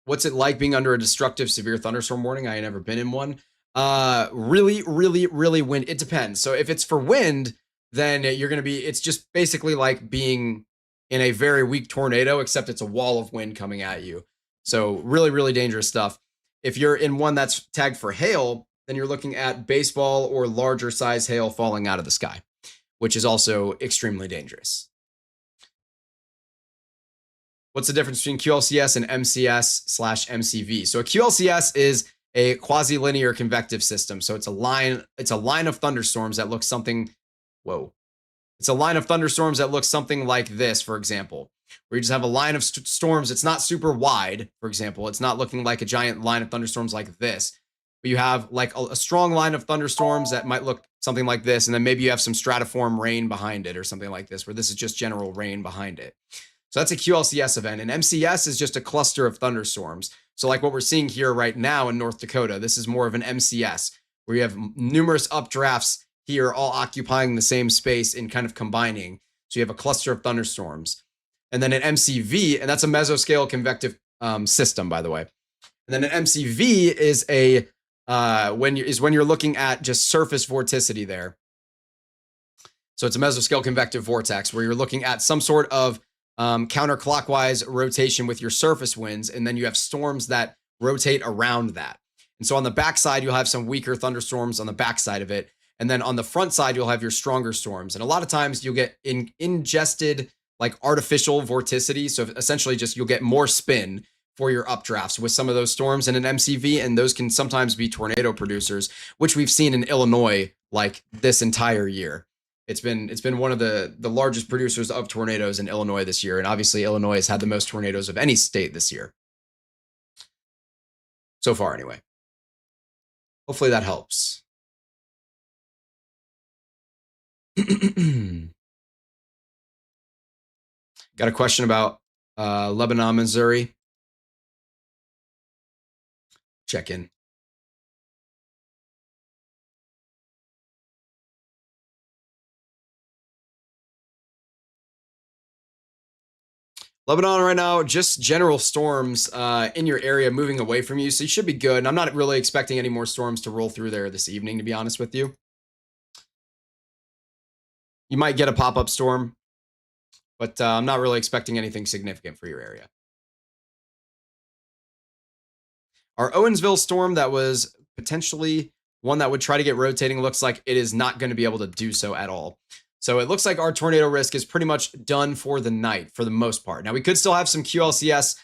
What's it like being under a destructive severe thunderstorm warning? I ain't never been in one. Really, really, really wind. It depends. So if it's for wind, then you're going to be, it's just basically like being in a very weak tornado, except it's a wall of wind coming at you. So really, really dangerous stuff. If you're in one that's tagged for hail, then you're looking at baseball or larger size hail falling out of the sky, which is also extremely dangerous. What's the difference between QLCS and MCS/MCV? So a QLCS is a quasi-linear convective system. So it's a line of thunderstorms that looks something, It's a line of thunderstorms that looks something like this, for example, where you just have a line of storms. It's not super wide, for example. It's not looking like a giant line of thunderstorms like this, but you have like a strong line of thunderstorms that might look something like this. And then maybe you have some stratiform rain behind it or something like this, where this is just general rain behind it. So that's a QLCS event. And MCS is just a cluster of thunderstorms. So like what we're seeing here right now in North Dakota, this is more of an MCS, where you have numerous updrafts here all occupying the same space and kind of combining. So you have a cluster of thunderstorms. And then an MCV, and that's a mesoscale convective system, by the way. And then an MCV is when you're looking at just surface vorticity there. So it's a mesoscale convective vortex where you're looking at some sort of counterclockwise rotation with your surface winds, and then you have storms that rotate around that. And so on the backside, you'll have some weaker thunderstorms on the backside of it. And then on the front side, you'll have your stronger storms. And a lot of times you'll get ingested like artificial vorticity. So essentially just you'll get more spin for your updrafts with some of those storms in an MCV. And those can sometimes be tornado producers, which we've seen in Illinois like this entire year. It's been one of the largest producers of tornadoes in Illinois this year. And obviously Illinois has had the most tornadoes of any state this year. So far, anyway. Hopefully that helps. Got a question about Lebanon, Missouri. Check in. Lebanon right now, just general storms in your area moving away from you. So you should be good. And I'm not really expecting any more storms to roll through there this evening, to be honest with you. You might get a pop-up storm, but I'm not really expecting anything significant for your area. Our Owensville storm that was potentially one that would try to get rotating looks like it is not going to be able to do so at all. So it looks like our tornado risk is pretty much done for the night for the most part. Now we could still have some QLCS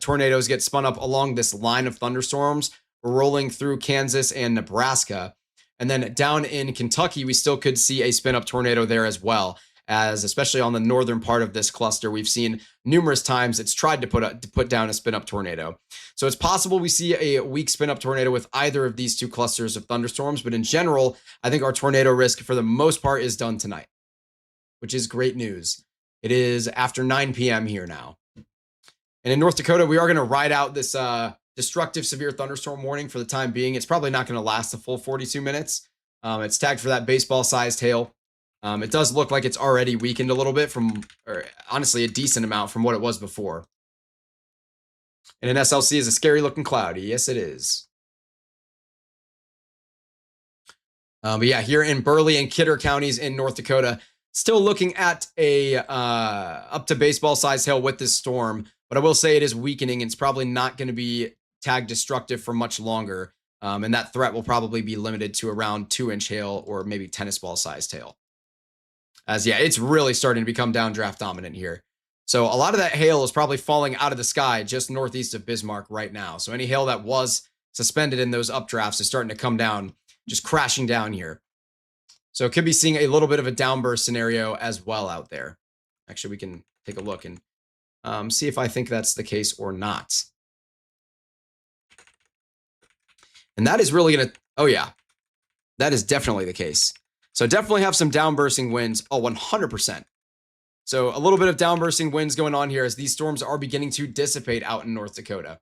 tornadoes get spun up along this line of thunderstorms rolling through Kansas and Nebraska. And then down in Kentucky, we still could see a spin up tornado there as well, as especially on the northern part of this cluster, we've seen numerous times it's tried to put down a spin up tornado. So it's possible we see a weak spin up tornado with either of these two clusters of thunderstorms. But in general, I think our tornado risk for the most part is done tonight, which is great news. It is after 9 p.m. here now. And in North Dakota, we are going to ride out this destructive severe thunderstorm warning for the time being. It's probably not going to last the full 42 minutes. It's tagged for that baseball-sized hail. It does look like it's already weakened a little bit or honestly, a decent amount from what it was before. And an SLC is a scary looking cloudy. Yes, it is. But yeah, here in Burleigh and Kidder counties in North Dakota, still looking at a up to baseball-sized hail with this storm. But I will say it is weakening, and it's probably not going to be tagged destructive for much longer. And that threat will probably be limited to around 2-inch hail or maybe tennis ball-sized hail. As yeah, it's really starting to become downdraft dominant here. So a lot of that hail is probably falling out of the sky just northeast of Bismarck right now. So any hail that was suspended in those updrafts is starting to come down, just crashing down here. So it could be seeing a little bit of a downburst scenario as well out there. Actually, we can take a look and see if I think that's the case or not. And that is really going to, oh yeah, that is definitely the case. So definitely have some downbursting winds. Oh, 100%. So a little bit of downbursting winds going on here as these storms are beginning to dissipate out in North Dakota.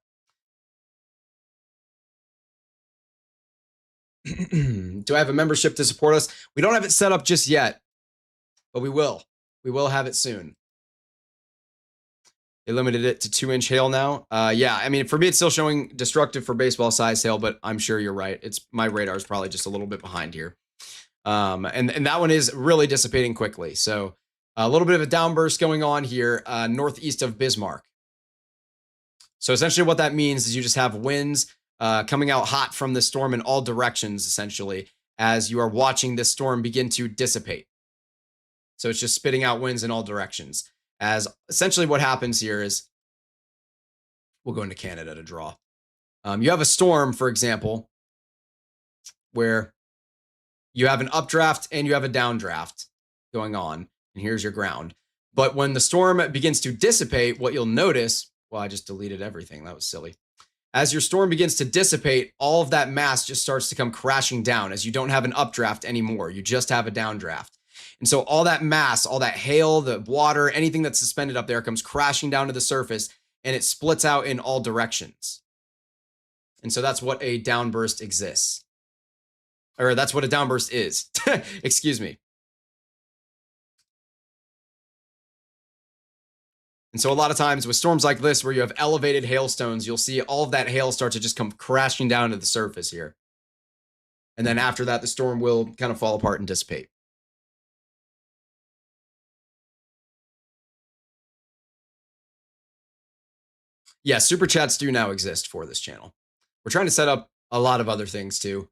Do I have a membership to support us? We don't have it set up just yet, but we will. We will have it soon. They limited it to 2-inch hail now. Yeah, I mean, for me, it's still showing destructive for baseball size hail, but I'm sure you're right. My radar is probably just a little bit behind here. And that one is really dissipating quickly. So a little bit of a downburst going on here northeast of Bismarck. So essentially what that means is you just have winds coming out hot from the storm in all directions, essentially, as you are watching this storm begin to dissipate. So it's just spitting out winds in all directions. As essentially what happens here is, we'll go into Canada to draw. You have a storm, for example, where you have an updraft and you have a downdraft going on, and here's your ground. But when the storm begins to dissipate, what you'll notice, well, I just deleted everything. That was silly. As your storm begins to dissipate, all of that mass just starts to come crashing down as you don't have an updraft anymore. You just have a downdraft. And so all that mass, all that hail, the water, anything that's suspended up there comes crashing down to the surface, and it splits out in all directions. And so that's what a downburst exists. Or that's what a downburst is. Excuse me. And so a lot of times with storms like this, where you have elevated hailstones, you'll see all of that hail start to just come crashing down to the surface here. And then after that, the storm will kind of fall apart and dissipate. Yeah, super chats do now exist for this channel. We're trying to set up a lot of other things too.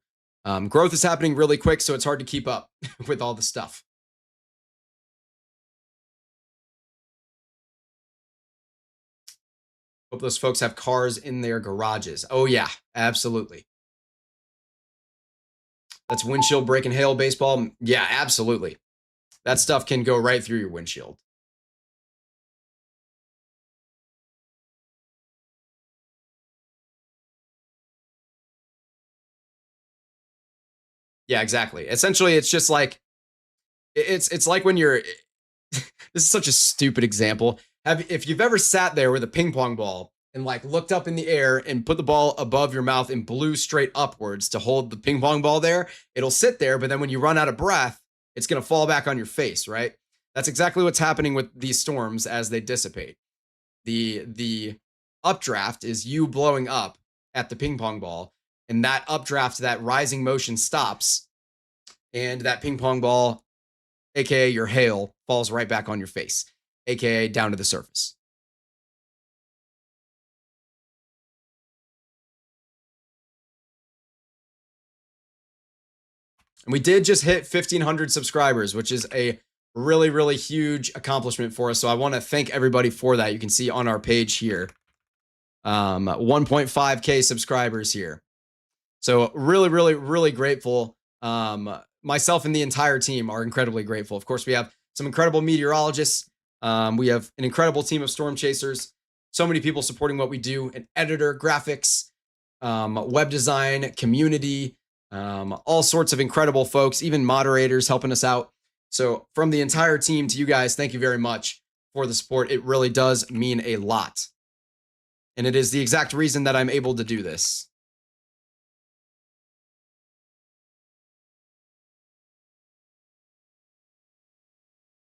Growth is happening really quick, so it's hard to keep up with all the stuff. Hope those folks have cars in their garages. Oh yeah, absolutely. That's windshield breaking hail baseball. Yeah, absolutely. That stuff can go right through your windshield. Yeah, exactly. Essentially, it's just like it's like when you're this is such a stupid example. If you've ever sat there with a ping pong ball and like looked up in the air and put the ball above your mouth and blew straight upwards to hold the ping pong ball there, it'll sit there, but then when you run out of breath, it's going to fall back on your face, right? That's exactly what's happening with these storms as they dissipate. The updraft is you blowing up at the ping pong ball, and that updraft, that rising motion stops, and that ping pong ball, aka your hail, falls right back on your face, aka down to the surface. And we did just hit 1,500 subscribers, which is a really, really huge accomplishment for us. So I want to thank everybody for that. You can see on our page here, 1.5K subscribers here. So really, really, really grateful. Myself and the entire team are incredibly grateful. Of course, we have some incredible meteorologists. We have an incredible team of storm chasers. So many people supporting what we do: an editor, graphics, web design, community, all sorts of incredible folks, even moderators helping us out. So from the entire team to you guys, thank you very much for the support. It really does mean a lot. And it is the exact reason that I'm able to do this.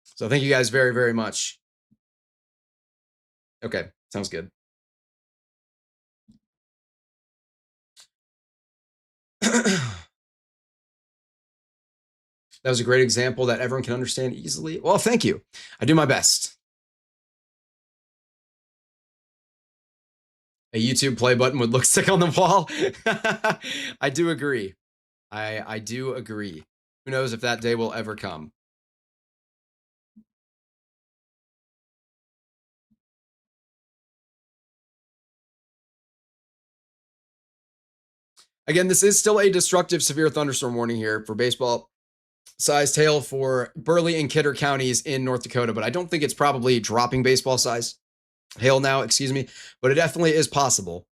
So thank you guys very, very much. Okay, sounds good. That was a great example that everyone can understand easily. Well, thank you. I do my best. A YouTube play button would look sick on the wall. I do agree. I do agree. Who knows if that day will ever come? Again, this is still a destructive severe thunderstorm warning here for baseball sized hail for Burleigh and Kidder counties in North Dakota, but I don't think it's probably dropping baseball size hail now, excuse me, but it definitely is possible.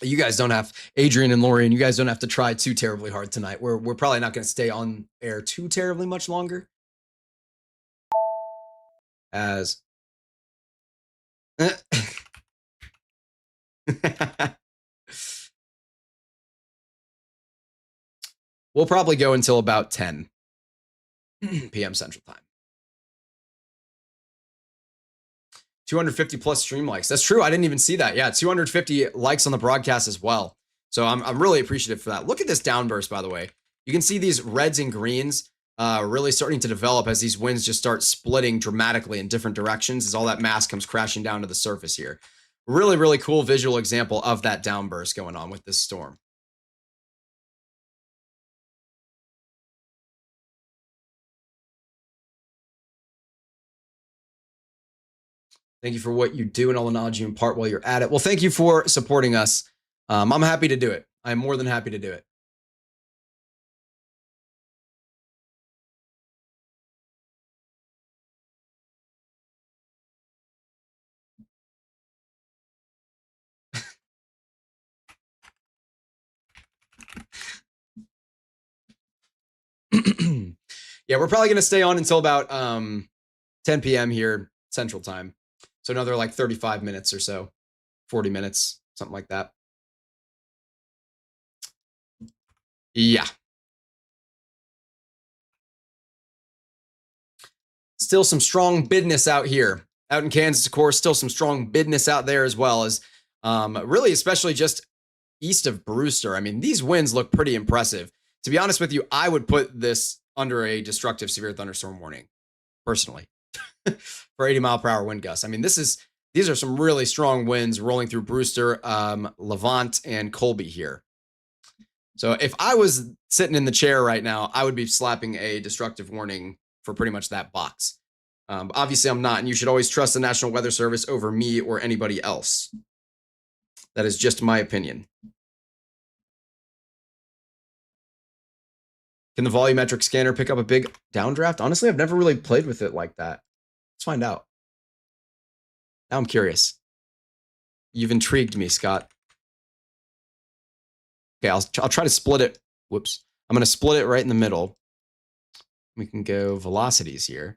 You guys don't have Adrian and Lori, and you guys don't have to try too terribly hard tonight. We're probably not going to stay on air too terribly much longer. As we'll probably go until about 10 p.m. Central Time. 250 plus stream likes. That's true. I didn't even see that. Yeah, 250 likes on the broadcast as well. So I'm really appreciative for that. Look at this downburst, by the way. You can see these reds and greens really starting to develop as these winds just start splitting dramatically in different directions as all that mass comes crashing down to the surface here. Really, really cool visual example of that downburst going on with this storm. Thank you for what you do and all the knowledge you impart while you're at it. Well, thank you for supporting us. I'm happy to do it. I'm more than happy to do it. Yeah, we're probably going to stay on until about 10 p.m. here Central Time. So another like 35 minutes or so, 40 minutes, something like that. Yeah. Still some strong business out here. Out in Kansas, of course, still some strong business out there as well as really, especially just east of Brewster. I mean, these winds look pretty impressive. To be honest with you, I would put this under a destructive severe thunderstorm warning, personally, for 80-mile-per-hour wind gusts. I mean, these are some really strong winds rolling through Brewster, Levant, and Colby here. So if I was sitting in the chair right now, I would be slapping a destructive warning for pretty much that box. Obviously, I'm not, and you should always trust the National Weather Service over me or anybody else. That is just my opinion. Can the volumetric scanner pick up a big downdraft? Honestly, I've never really played with it like that. Let's find out. Now I'm curious. You've intrigued me, Scott. Okay, I'll try to split it. Whoops. I'm going to split it right in the middle. We can go velocities here.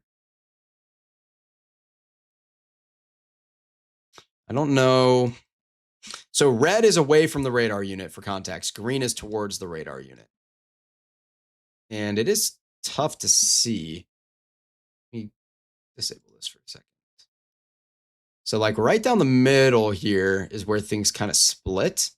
I don't know. So red is away from the radar unit for context. Green is towards the radar unit. And it is tough to see. Let me disable this for a second. So like right down the middle here is where things kind of split.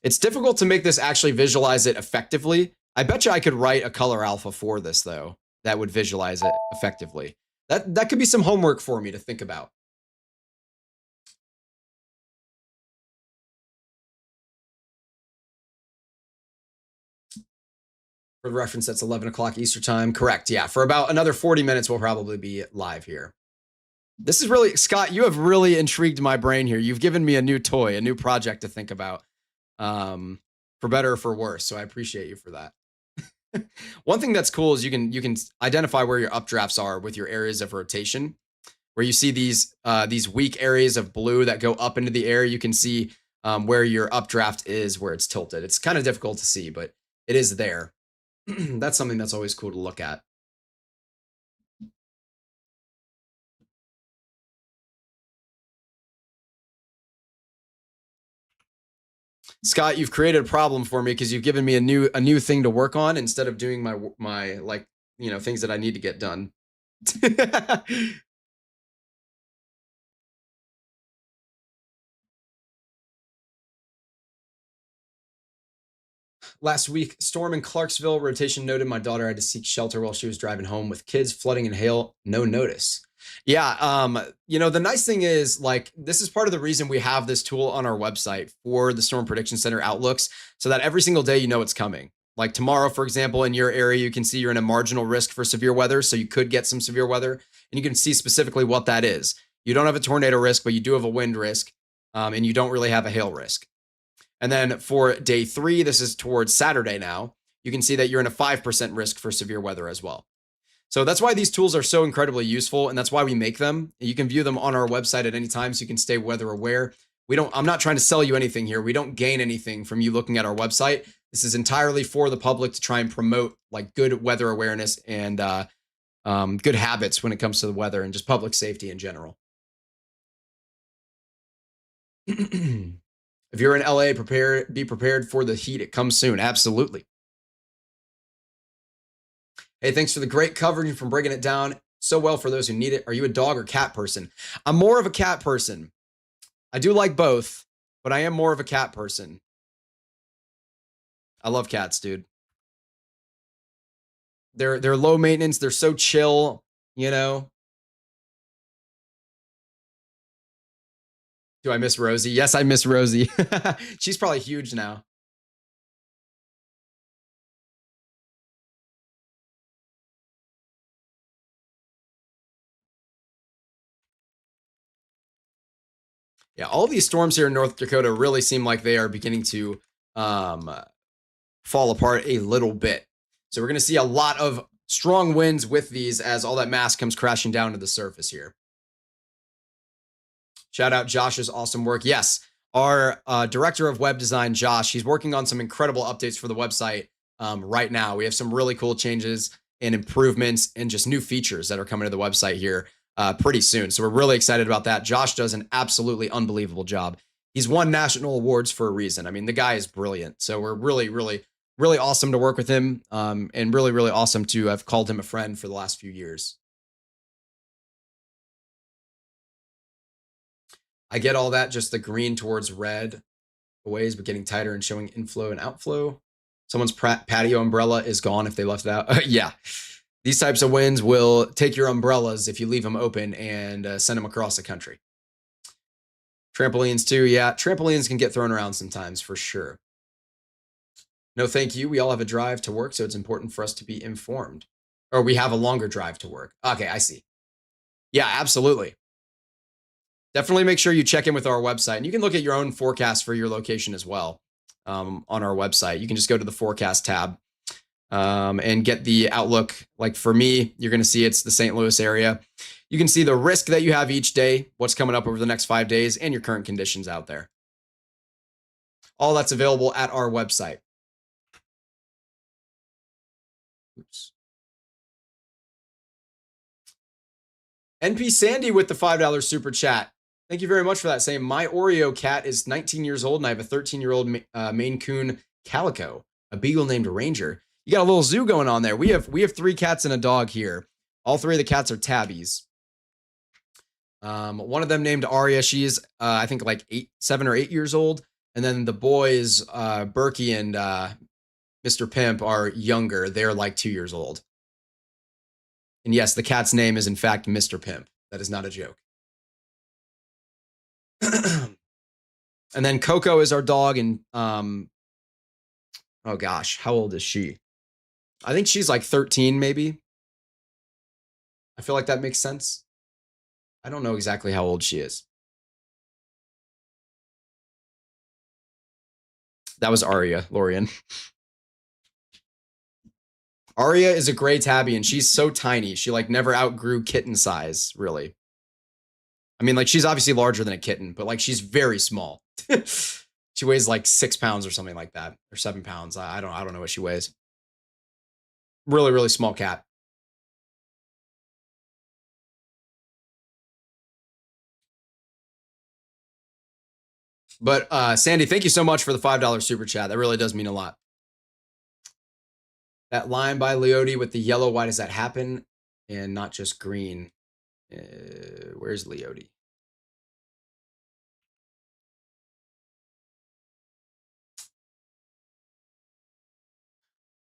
It's difficult to make this actually visualize it effectively. I bet you I could write a color alpha for this, though, that would visualize it effectively. That could be some homework for me to think about. For the reference, that's 11 o'clock Eastern time. Correct, yeah. For about another 40 minutes, we'll probably be live here. This is really, Scott, you have really intrigued my brain here. You've given me a new toy, a new project to think about, for better or for worse. So I appreciate you for that. One thing that's cool is you can identify where your updrafts are with your areas of rotation. Where you see these weak areas of blue that go up into the air, you can see where your updraft is, where it's tilted. It's kind of difficult to see, but it is there. That's something that's always cool to look at. Scott, you've created a problem for me because you've given me a new thing to work on instead of doing my like, things that I need to get done. Last week, storm in Clarksville, rotation noted my daughter had to seek shelter while she was driving home with kids, flooding and hail, no notice. Yeah, the nice thing is, like, this is part of the reason we have this tool on our website for the Storm Prediction Center outlooks, so that every single day you know it's coming. Like tomorrow, for example, in your area, you can see you're in a marginal risk for severe weather, so you could get some severe weather, and you can see specifically what that is. You don't have a tornado risk, but you do have a wind risk, and you don't really have a hail risk. And then for day 3, this is towards Saturday now, you can see that you're in a 5% risk for severe weather as well. So that's why these tools are so incredibly useful, and that's why we make them. You can view them on our website at any time so you can stay weather aware. I'm not trying to sell you anything here. We don't gain anything from you looking at our website. This is entirely for the public to try and promote like good weather awareness and good habits when it comes to the weather and just public safety in general. If you're in LA, be prepared for the heat. It comes soon. Absolutely. Hey, thanks for the great coverage from breaking it down so well for those who need it. Are you a dog or cat person? I'm more of a cat person. I do like both, but I am more of a cat person. I love cats, dude. They're low maintenance. They're so chill, Do I miss Rosie? Yes, I miss Rosie. She's probably huge now. Yeah, all these storms here in North Dakota really seem like they are beginning to fall apart a little bit. So we're going to see a lot of strong winds with these as all that mass comes crashing down to the surface here. Shout out Josh's awesome work. Yes, our director of web design, Josh, he's working on some incredible updates for the website right now. We have some really cool changes and improvements and just new features that are coming to the website here pretty soon. So we're really excited about that. Josh does an absolutely unbelievable job. He's won national awards for a reason. I mean, the guy is brilliant. So we're really, really, really awesome to work with him and really, really awesome to have called him a friend for the last few years. I get all that, just the green towards red. ways, but getting tighter and showing inflow and outflow. Someone's patio umbrella is gone if they left it out. Yeah. These types of winds will take your umbrellas if you leave them open and send them across the country. Trampolines too. Yeah, trampolines can get thrown around sometimes for sure. No, thank you. We all have a drive to work, so it's important for us to be informed. Or we have a longer drive to work. Okay, I see. Yeah, absolutely. Definitely make sure you check in with our website. And you can look at your own forecast for your location as well on our website. You can just go to the forecast tab and get the outlook. Like for me, you're going to see it's the St. Louis area. You can see the risk that you have each day, what's coming up over the next 5 days, and your current conditions out there. All that's available at our website. Oops. NP Sandy with the $5 super chat. Thank you very much for that. Saying my Oreo cat is 19 years old and I have a 13-year-old Maine Coon Calico, a beagle named Ranger. You got a little zoo going on there. We have 3 cats and a dog here. All 3 of the cats are tabbies. One of them named Aria. She's I think like 7 or 8 years old. And then the boys, Berkey and Mr. Pimp, are younger. They're like 2 years old. And yes, the cat's name is in fact Mr. Pimp. That is not a joke. And then Coco is our dog, and oh gosh, how old is she? I think she's like 13 maybe. I feel like that makes sense. I don't know exactly how old she is. That was Aria, Lorian. Aria is a gray tabby, and she's so tiny. She like never outgrew kitten size, really. I mean, like she's obviously larger than a kitten, but like she's very small. She weighs like 6 pounds or something like that, or 7 pounds. I don't know what she weighs. Really, really small cat. But Sandy, thank you so much for the $5 super chat. That really does mean a lot. That line by Leote with the yellow, why does that happen? And not just green. Where's Leote?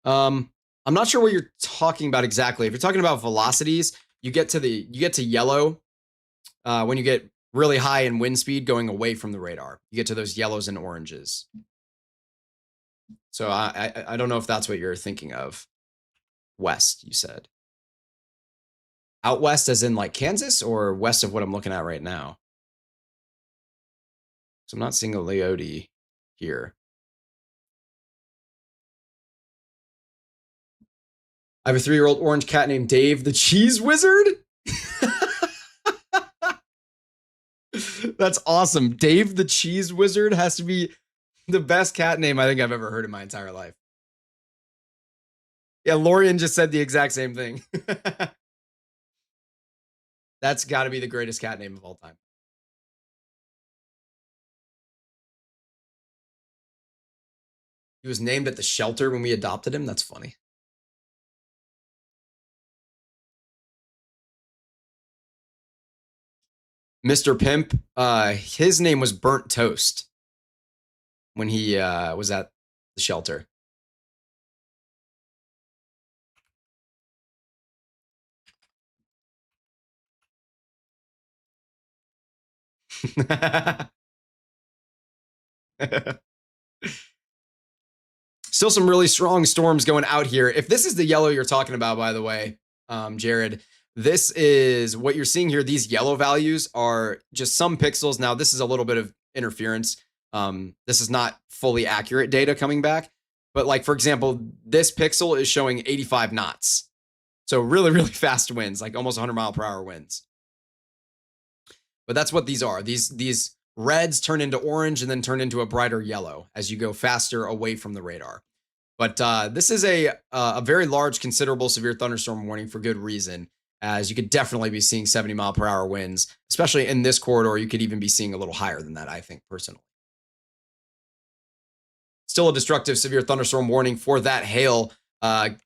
I'm not sure what you're talking about exactly. If you're talking about velocities, you get to yellow when you get really high in wind speed going away from the radar. You get to those yellows and oranges. So I don't know if that's what you're thinking of. West, you said. Out west as in like Kansas, or west of what I'm looking at right now? So I'm not seeing a Leote here. I have a 3-year-old orange cat named Dave the Cheese Wizard. That's awesome. Dave the Cheese Wizard has to be the best cat name I think I've ever heard in my entire life. Yeah, Lorian just said the exact same thing. That's got to be the greatest cat name of all time. He was named at the shelter when we adopted him. That's funny. Mr. Pimp, his name was Burnt Toast when he was at the shelter. Still some really strong storms going out here. If this is the yellow you're talking about, by the way, Jared, this is what you're seeing here. These yellow values are just some pixels. Now, this is a little bit of interference. This is not fully accurate data coming back. But like, for example, this pixel is showing 85 knots. So really, really fast winds, like almost 100-mile-per-hour winds. But that's what these are. These reds turn into orange and then turn into a brighter yellow as you go faster away from the radar. But this is a very large, considerable severe thunderstorm warning for good reason, as you could definitely be seeing 70-mile-per-hour winds, especially in this corridor. You could even be seeing a little higher than that, I think, personally. Still a destructive severe thunderstorm warning for that hail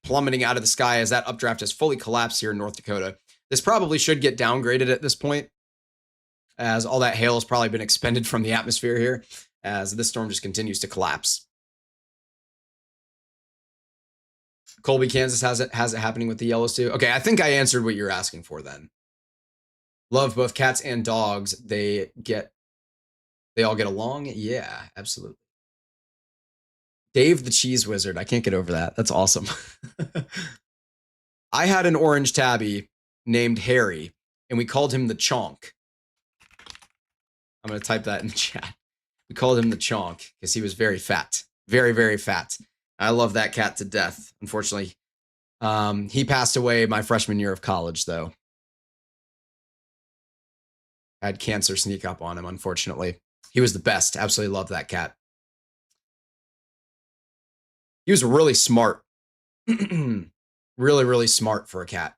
plummeting out of the sky as that updraft has fully collapsed here in North Dakota. This probably should get downgraded at this point, as all that hail has probably been expended from the atmosphere here. as this storm just continues to collapse. Colby, Kansas has it happening with the yellows too. Okay, I think I answered what you're asking for then. Love both cats and dogs. They all get along. Yeah, absolutely. Dave the Cheese Wizard. I can't get over that. That's awesome. I had an orange tabby named Harry, and we called him the Chonk. I'm going to type that in the chat. We called him the Chonk because he was very fat. Very, very fat. I love that cat to death. Unfortunately, he passed away my freshman year of college, though. I had cancer sneak up on him, unfortunately. He was the best. Absolutely loved that cat. He was really smart. Really, really smart for a cat.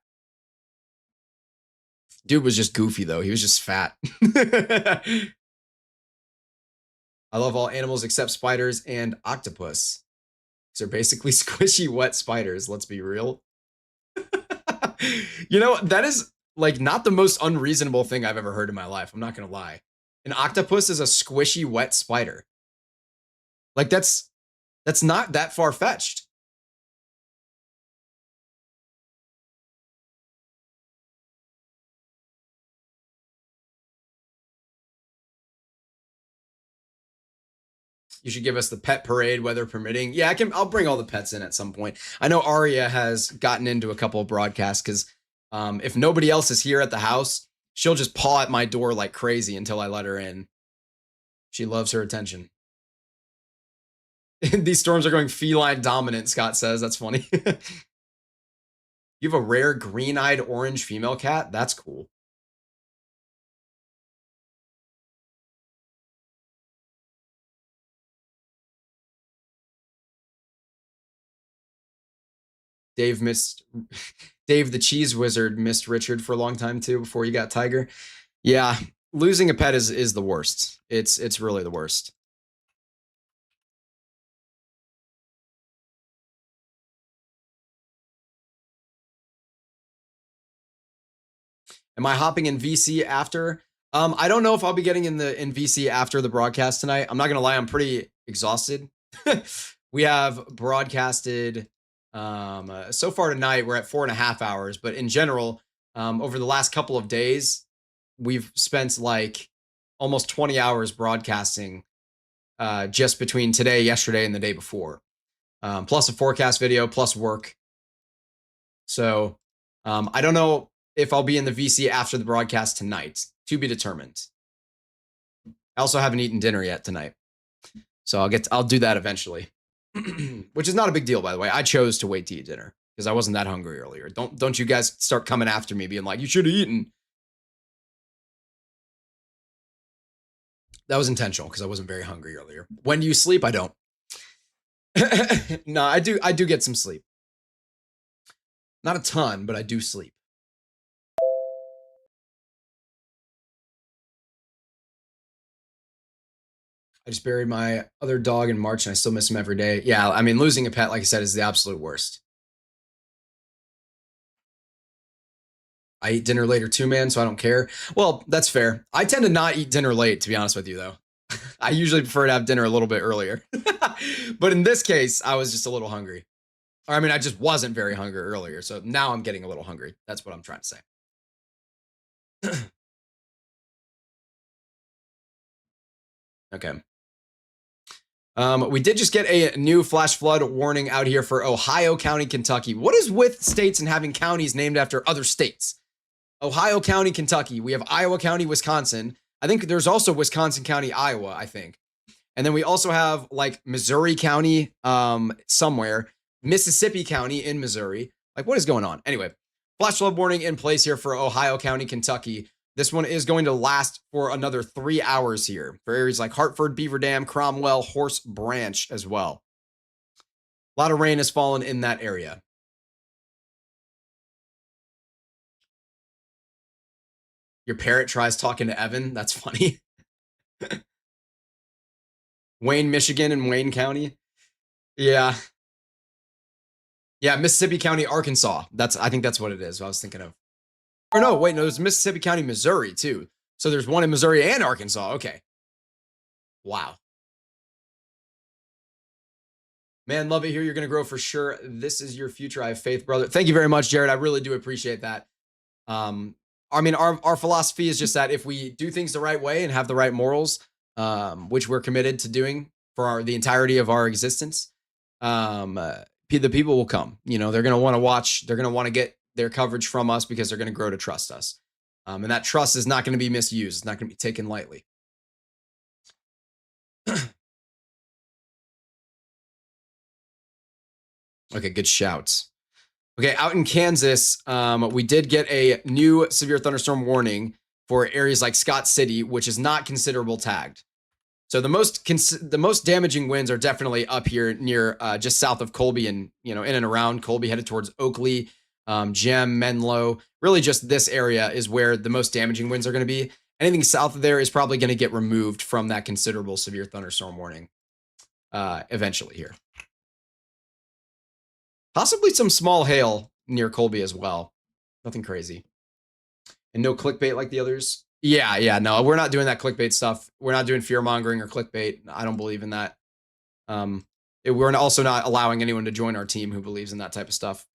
Dude was just goofy, though. He was just fat. I love all animals except spiders and octopus. They're basically squishy, wet spiders. Let's be real. You know, that is like not the most unreasonable thing I've ever heard in my life. I'm not going to lie. An octopus is a squishy, wet spider. Like that's not that far-fetched. You should give us the pet parade, weather permitting. Yeah, I'll bring all the pets in at some point. I know Aria has gotten into a couple of broadcasts because if nobody else is here at the house, she'll just paw at my door like crazy until I let her in. She loves her attention. These storms are going feline dominant, Scott says. That's funny. You have a rare green-eyed orange female cat? That's cool. Dave the Cheese Wizard missed Richard for a long time too before you got Tiger. Yeah, losing a pet is the worst. It's really the worst. Am I hopping in VC after? I don't know if I'll be getting in VC after the broadcast tonight. I'm not gonna lie, I'm pretty exhausted. We have broadcasted so far tonight. We're at 4.5 hours, but in general, over the last couple of days, we've spent like almost 20 hours broadcasting just between today, yesterday, and the day before, plus a forecast video, plus work. So I don't know if I'll be in the VC after the broadcast tonight, to be determined. I also haven't eaten dinner yet tonight, so I'll do that eventually, which is not a big deal, by the way. I chose to wait to eat dinner because I wasn't that hungry earlier. Don't you guys start coming after me being like, you should have eaten. That was intentional because I wasn't very hungry earlier. When do you sleep? I don't. No, I do get some sleep. Not a ton, but I do sleep. I just buried my other dog in March and I still miss him every day. Yeah, I mean, losing a pet, like I said, is the absolute worst. I eat dinner later too, man, so I don't care. Well, that's fair. I tend to not eat dinner late, to be honest with you, though. I usually prefer to have dinner a little bit earlier. But in this case, I was just a little hungry. Or, I mean, I just wasn't very hungry earlier, so now I'm getting a little hungry. That's what I'm trying to say. Okay. We did just get a new flash flood warning out here for Ohio County, Kentucky. What is with states and having counties named after other states? Ohio County, Kentucky. We have Iowa County, Wisconsin. I think there's also Wisconsin County, Iowa, I think. And then we also have like Missouri County somewhere, Mississippi County in Missouri. Like, what is going on? Anyway, flash flood warning in place here for Ohio County, Kentucky. This one is going to last for another 3 hours here for areas like Hartford, Beaver Dam, Cromwell, Horse Branch as well. A lot of rain has fallen in that area. Your parrot tries talking to Evan. That's funny. Wayne, Michigan and Wayne County. Yeah. Yeah, Mississippi County, Arkansas. I think that's what it is. I was thinking of. Or no, wait, no, there's Mississippi County, Missouri too. So there's one in Missouri and Arkansas. Okay. Wow. Man, love it here. You're going to grow for sure. This is your future. I have faith, brother. Thank you very much, Jared. I really do appreciate that. I mean, our philosophy is just that if we do things the right way and have the right morals, which we're committed to doing for the entirety of our existence, the people will come. You know, they're going to want to watch. They're going to want to get their coverage from us because they're going to grow to trust us. And that trust is not going to be misused. It's not going to be taken lightly. Okay, good shouts. Okay, out in Kansas, we did get a new severe thunderstorm warning for areas like Scott City, which is not considerable tagged. So the most damaging winds are definitely up here near just south of Colby and, you know, in and around Colby, headed towards Oakley, Gem, Menlo. Really just this area is where the most damaging winds are going to be. Anything south of there is probably going to get removed from that considerable severe thunderstorm warning eventually here. Possibly some small hail near Colby as well. Nothing crazy. And no clickbait like the others. Yeah, no, we're not doing that clickbait stuff. We're not doing fear mongering or clickbait. I don't believe in that. We're also not allowing anyone to join our team who believes in that type of stuff.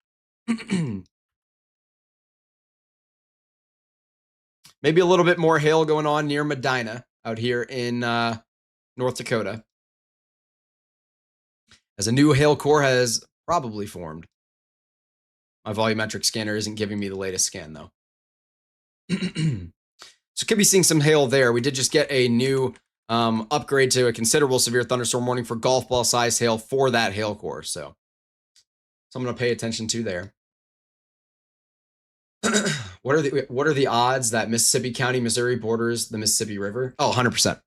Maybe a little bit more hail going on near Medina out here in North Dakota, as a new hail core has probably formed. My volumetric scanner isn't giving me the latest scan, though. So could be seeing some hail there. We did just get a new upgrade to a considerable severe thunderstorm warning for golf ball size hail for that hail core. So I'm going to pay attention to there. What are the odds that Mississippi County, Missouri borders the Mississippi River? Oh, 100%.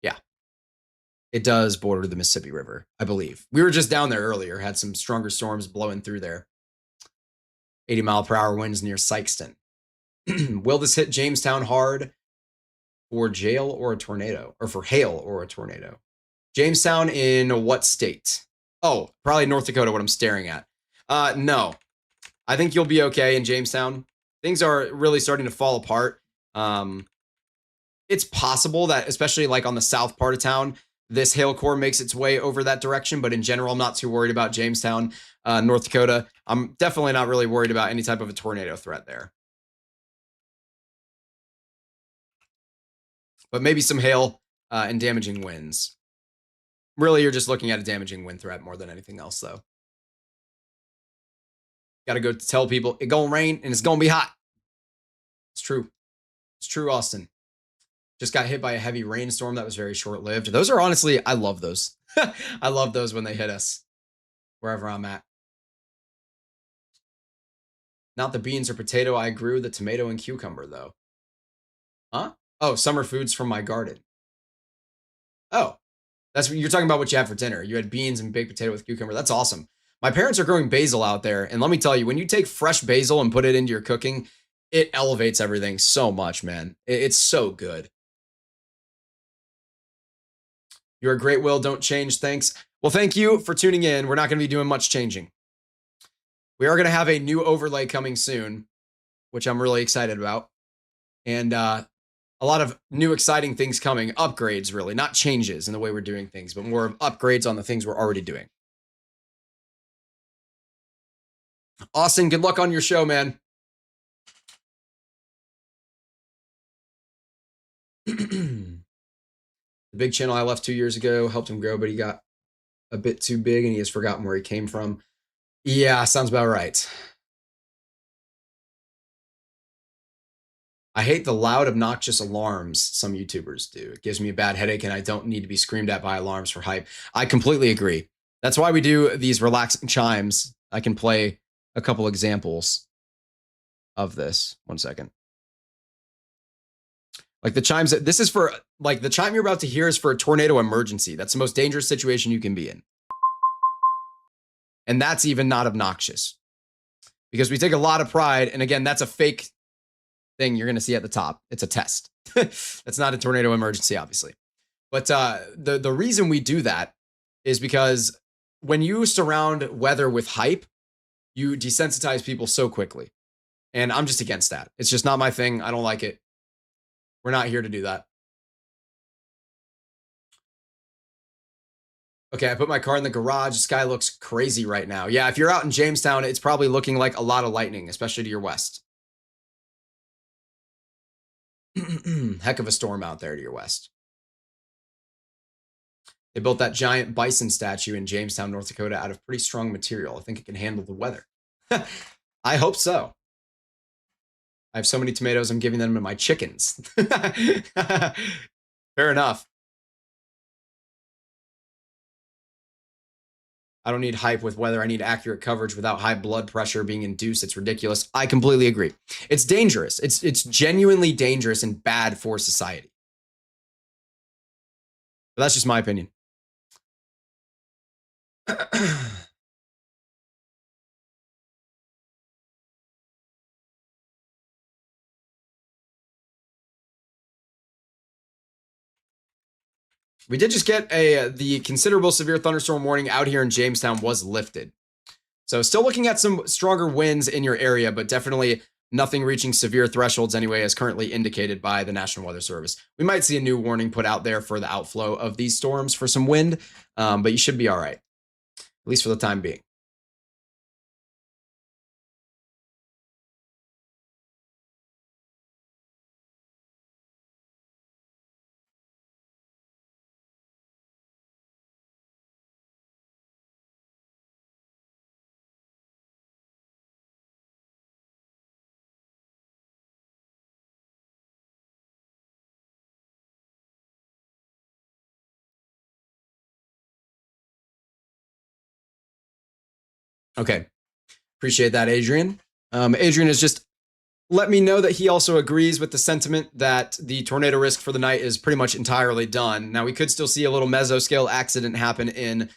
Yeah. It does border the Mississippi River, I believe. We were just down there earlier, had some stronger storms blowing through there. 80-mile-per-hour winds near Sykeston. Will this hit Jamestown hard for jail or a tornado? Or for hail or a tornado? Jamestown in what state? Oh, probably North Dakota, what I'm staring at. No. I think you'll be okay in Jamestown. Things are really starting to fall apart. It's possible that, especially like on the south part of town, this hail core makes its way over that direction, but in general, I'm not too worried about Jamestown, North Dakota. I'm definitely not really worried about any type of a tornado threat there. But maybe some hail and damaging winds. Really, you're just looking at a damaging wind threat more than anything else, though. Got to go tell people it's going to rain and it's going to be hot. It's true. It's true, Austin. Just got hit by a heavy rainstorm that was very short-lived. Those are honestly, I love those. I love those when they hit us, wherever I'm at. Not the beans or potato I grew, the tomato and cucumber, though. Huh? Oh, summer foods from my garden. Oh, you're talking about what you had for dinner. You had beans and baked potato with cucumber. That's awesome. My parents are growing basil out there, and let me tell you, when you take fresh basil and put it into your cooking, it elevates everything so much, man. It's so good. You're a great, Will. Don't change. Thanks. Well, thank you for tuning in. We're not going to be doing much changing. We are going to have a new overlay coming soon, which I'm really excited about. And a lot of new exciting things coming. Upgrades, really. Not changes in the way we're doing things, but more upgrades on the things we're already doing. Austin, good luck on your show, man. The big channel I left 2 years ago helped him grow, but he got a bit too big and he has forgotten where he came from. Yeah, sounds about right. I hate the loud, obnoxious alarms some YouTubers do. It gives me a bad headache and I don't need to be screamed at by alarms for hype. I completely agree. That's why we do these relaxing chimes. I can play a couple examples of this. 1 second. Like the chimes, this is for, like the chime you're about to hear is for a tornado emergency. That's the most dangerous situation you can be in. And that's even not obnoxious. Because we take a lot of pride, and again, that's a fake thing you're going to see at the top. It's a test. That's not a tornado emergency, obviously. But the reason we do that is because when you surround weather with hype, you desensitize people so quickly. And I'm just against that. It's just not my thing. I don't like it. We're not here to do that. Okay, I put my car in the garage. The sky looks crazy right now. Yeah, if you're out in Jamestown, it's probably looking like a lot of lightning, especially to your west. Heck of a storm out there to your west. They built that giant bison statue in Jamestown, North Dakota out of pretty strong material. I think it can handle the weather. I hope so. I have so many tomatoes, I'm giving them to my chickens. Fair enough. I don't need hype with weather. I need accurate coverage without high blood pressure being induced. It's ridiculous. I completely agree. It's dangerous. It's genuinely dangerous and bad for society. But that's just my opinion. We did just get the considerable severe thunderstorm warning out here in Jamestown was lifted. So still looking at some stronger winds in your area, but definitely nothing reaching severe thresholds anyway, as currently indicated by the National Weather Service. We might see a new warning put out there for the outflow of these storms for some wind, but you should be all right, at least for the time being. Okay. Appreciate that, Adrian. Adrian has just let me know that he also agrees with the sentiment that the tornado risk for the night is pretty much entirely done. Now, we could still see a little mesoscale accident happen in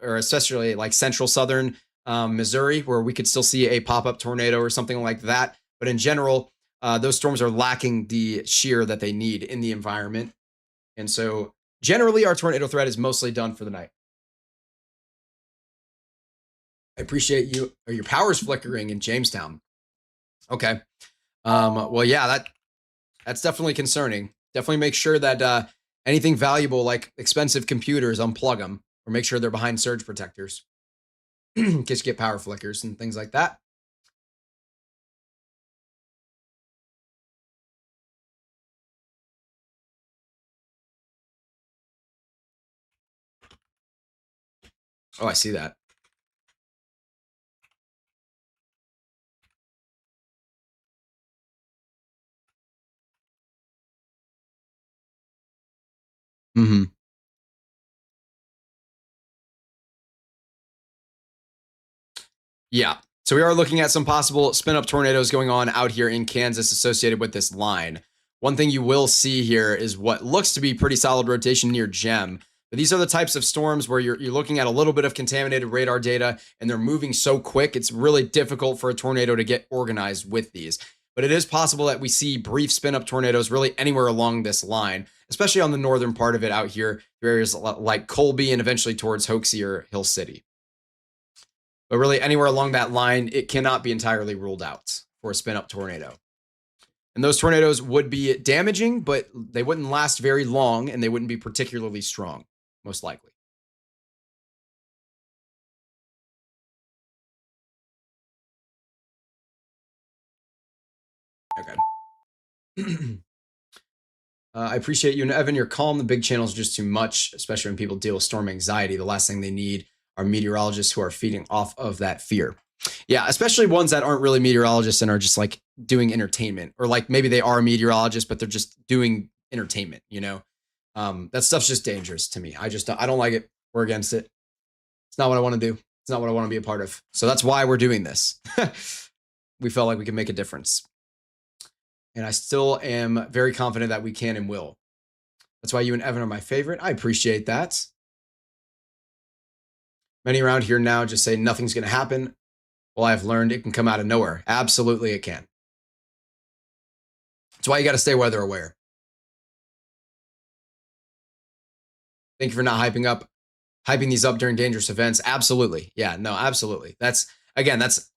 or especially like central southern Missouri, where we could still see a pop-up tornado or something like that. But in general, those storms are lacking the shear that they need in the environment. And so generally, our tornado threat is mostly done for the night. I appreciate you, or your power's flickering in Jamestown. Okay. Well, yeah, that's definitely concerning. Definitely make sure that anything valuable like expensive computers, unplug them or make sure they're behind surge protectors in case you get power flickers and things like that. Oh, I see that. Mm-hmm. Yeah. So we are looking at some possible spin up tornadoes going on out here in Kansas associated with this line. One thing you will see here is what looks to be pretty solid rotation near Gem. But these are the types of storms where you're looking at a little bit of contaminated radar data and they're moving so quick, it's really difficult for a tornado to get organized with these. But it is possible that we see brief spin up tornadoes really anywhere along this line, especially on the northern part of it out here, areas like Colby and eventually towards Hoaxie or Hill City. But really, anywhere along that line, it cannot be entirely ruled out for a spin up tornado. And those tornadoes would be damaging, but they wouldn't last very long and they wouldn't be particularly strong, most likely. Okay. I appreciate you and Evan. You're calm. The big channels are just too much, especially when people deal with storm anxiety. The last thing they need are meteorologists who are feeding off of that fear. Yeah, especially ones that aren't really meteorologists and are just like doing entertainment, or like maybe they are meteorologists, but they're just doing entertainment, you know? That stuff's just dangerous to me. I don't like it. We're against it. It's not what I want to do. It's not what I want to be a part of. So that's why we're doing this. We felt like we could make a difference. And I still am very confident that we can and will. That's why you and Evan are my favorite. I appreciate that. Many around here now just say nothing's going to happen. Well, I've learned it can come out of nowhere. Absolutely, it can. That's why you got to stay weather aware. Thank you for not hyping these up during dangerous events. Absolutely. Yeah, no, absolutely. That's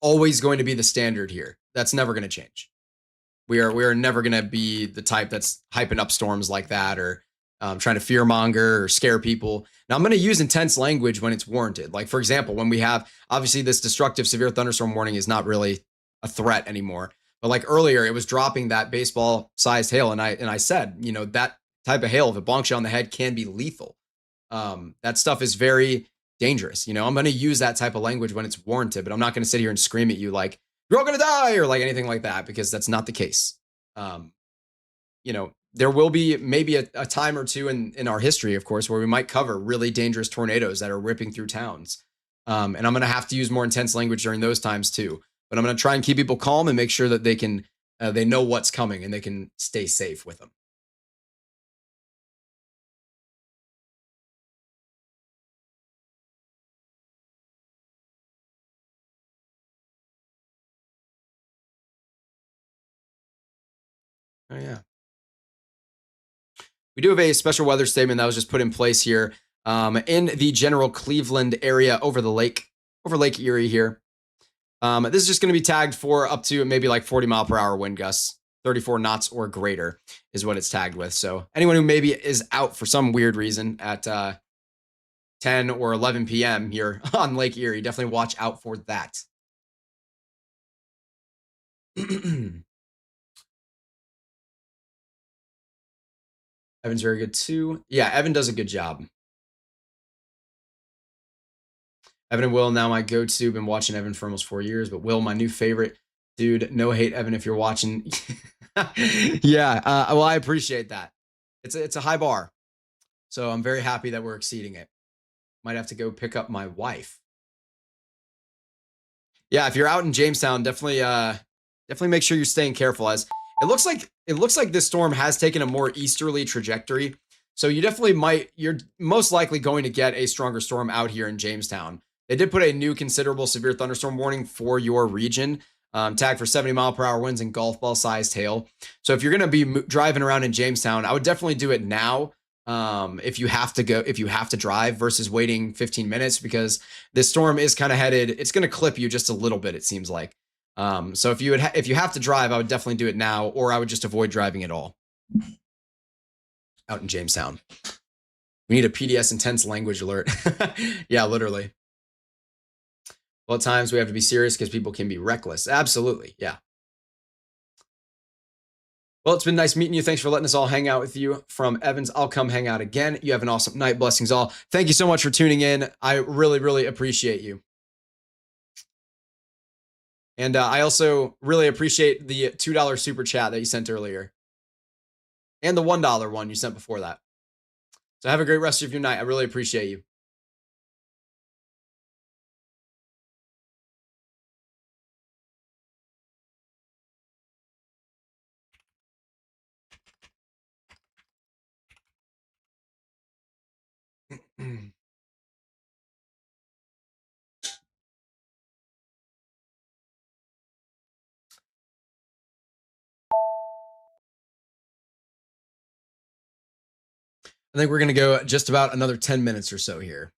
always going to be the standard here. That's never going to change. We are never going to be the type that's hyping up storms like that or trying to fearmonger or scare people. Now, I'm going to use intense language when it's warranted. Like, for example, when we have obviously this destructive severe thunderstorm warning is not really a threat anymore. But like earlier, it was dropping that baseball-sized hail, and I said, that type of hail, if it bonks you on the head, can be lethal. That stuff is very dangerous. I'm going to use that type of language when it's warranted, but I'm not going to sit here and scream at you like you're all going to die or like anything like that, because that's not the case. Um, there will be maybe a time or two in our history, of course, where we might cover really dangerous tornadoes that are ripping through towns. And I'm going to have to use more intense language during those times too. But I'm going to try and keep people calm and make sure that they know what's coming and they can stay safe with them. Oh yeah. We do have a special weather statement that was just put in place here in the general Cleveland area over Lake Erie here. This is just going to be tagged for up to maybe like 40-mile-per-hour wind gusts, 34 knots or greater is what it's tagged with. So anyone who maybe is out for some weird reason at 10 or 11 p.m. here on Lake Erie, definitely watch out for that. Evan's very good too. Yeah, Evan does a good job. Evan and Will, now my go-to. Been watching Evan for almost 4 years, but Will, my new favorite. Dude, no hate, Evan, if you're watching. Yeah, well, I appreciate that. It's a high bar, so I'm very happy that we're exceeding it. Might have to go pick up my wife. Yeah, if you're out in Jamestown, definitely make sure you're staying careful, as it looks like this storm has taken a more easterly trajectory. So you're most likely going to get a stronger storm out here in Jamestown. They did put a new considerable severe thunderstorm warning for your region, tagged for 70-mile-per-hour winds and golf ball sized hail. So if you're going to be driving around in Jamestown, I would definitely do it now. If you have to drive versus waiting 15 minutes, because this storm is kind of headed, it's going to clip you just a little bit, it seems like. So if you have to drive, I would definitely do it now, or I would just avoid driving at all out in Jamestown. We need a PDS intense language alert. Yeah, literally. Well, at times we have to be serious because people can be reckless. Absolutely. Yeah. Well, it's been nice meeting you. Thanks for letting us all hang out with you from Evans. I'll come hang out again. You have an awesome night. Blessings all. Thank you so much for tuning in. I really, really appreciate you. And I also really appreciate the $2 super chat that you sent earlier, and the $1 one you sent before that. So have a great rest of your night. I really appreciate you. I think we're going to go just about another 10 minutes or so here.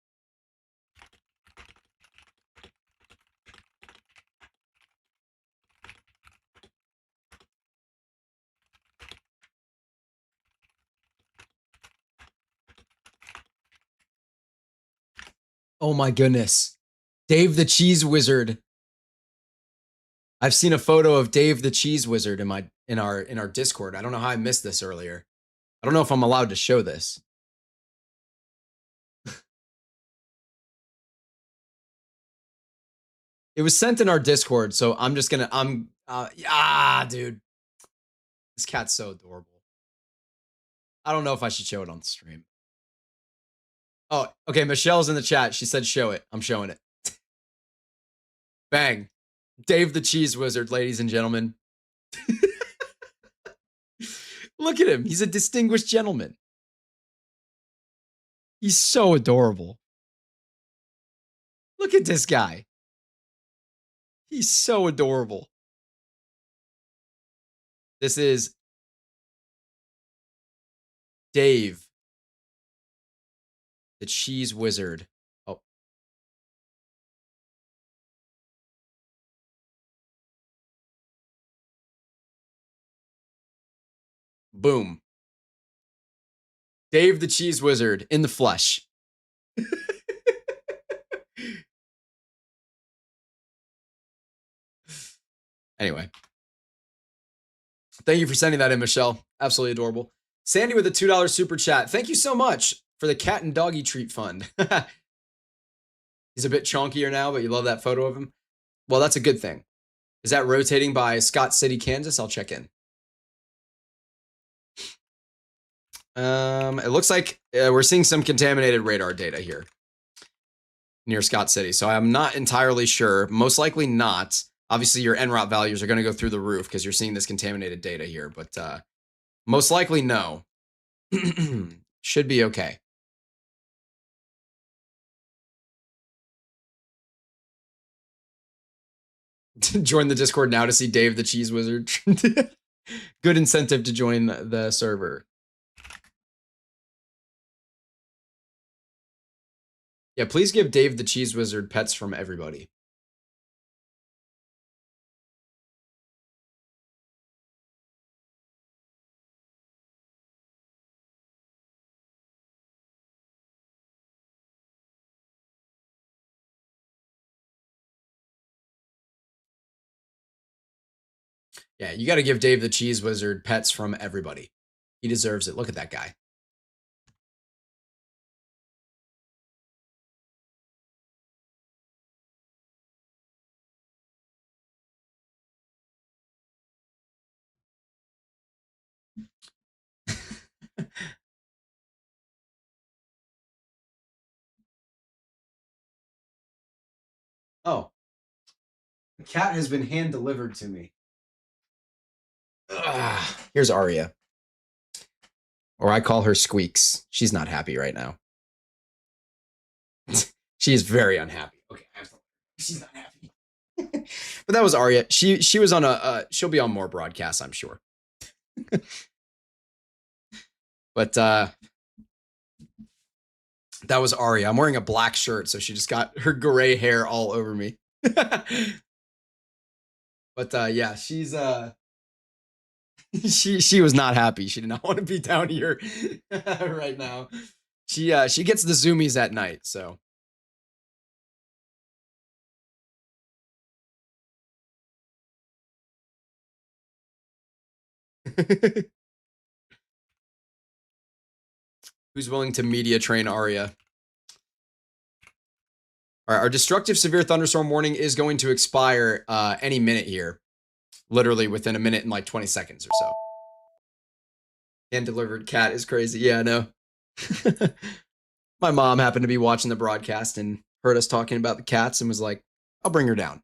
Oh my goodness. Dave the Cheese Wizard. I've seen a photo of Dave the Cheese Wizard in our Discord. I don't know how I missed this earlier. I don't know if I'm allowed to show this. It was sent in our Discord, so I'm just gonna dude. This cat's so adorable. I don't know if I should show it on the stream. Oh, okay. Michelle's in the chat. She said show it. I'm showing it. Bang. Dave the Cheese Wizard, ladies and gentlemen. Look at him. He's a distinguished gentleman. He's so adorable. Look at this guy. He's so adorable. This is Dave, the Cheese Wizard. Oh. Boom. Dave the Cheese Wizard in the flesh. Anyway. Thank you for sending that in, Michelle. Absolutely adorable. Sandy with a $2 super chat. Thank you so much for the cat and doggy treat fund. He's a bit chonkier now, but you love that photo of him. Well, that's a good thing. Is that rotating by Scott City, Kansas? I'll check in. It looks like we're seeing some contaminated radar data here near Scott City. So I'm not entirely sure. Most likely not. Obviously, your NROT values are going to go through the roof because you're seeing this contaminated data here. But most likely, no. Should be okay. Join the Discord now to see Dave the Cheese Wizard. Good incentive to join the server. Yeah, please give Dave the Cheese Wizard pets from everybody. Yeah, you got to give Dave the Cheese Wizard pets from everybody. He deserves it. Look at that guy. Oh, the cat has been hand delivered to me. Here's Aria. Or I call her Squeaks. She's not happy right now. She is very unhappy. Okay, she's not happy. But that was Aria. She was on she'll be on more broadcasts, I'm sure. But that was Aria. I'm wearing a black shirt, so she just got her gray hair all over me. But yeah, she's she was not happy. She did not want to be down here right now. She gets the zoomies at night, so. Who's willing to media train Aria? All right, our destructive severe thunderstorm warning is going to expire any minute here. Literally within a minute and like 20 seconds or so. Hand delivered cat is crazy. Yeah, I know. My mom happened to be watching the broadcast and heard us talking about the cats and was like, I'll bring her down.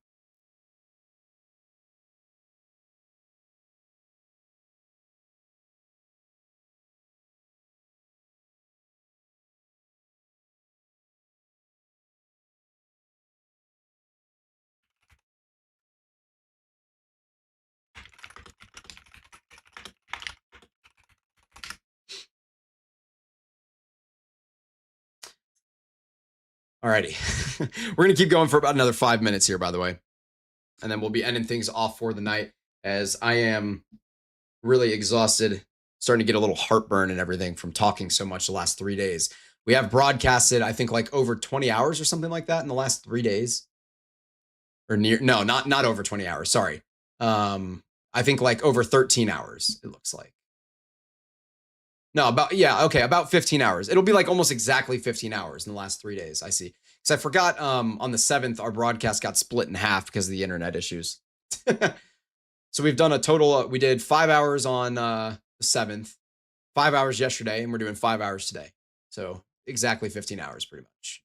Alrighty. We're going to keep going for about another 5 minutes here, by the way. And then we'll be ending things off for the night as I am really exhausted, starting to get a little heartburn and everything from talking so much the last 3 days. We have broadcasted, I think, like over 20 hours or something like that in the last 3 days. Or near, no, not over 20 hours. Sorry. I think like over 13 hours, it looks like. No, about 15 hours. It'll be like almost exactly 15 hours in the last 3 days. I see. Because I forgot on the 7th, our broadcast got split in half because of the internet issues. So we've done a total, we did 5 hours on the 7th, 5 hours yesterday, and we're doing 5 hours today. So exactly 15 hours pretty much.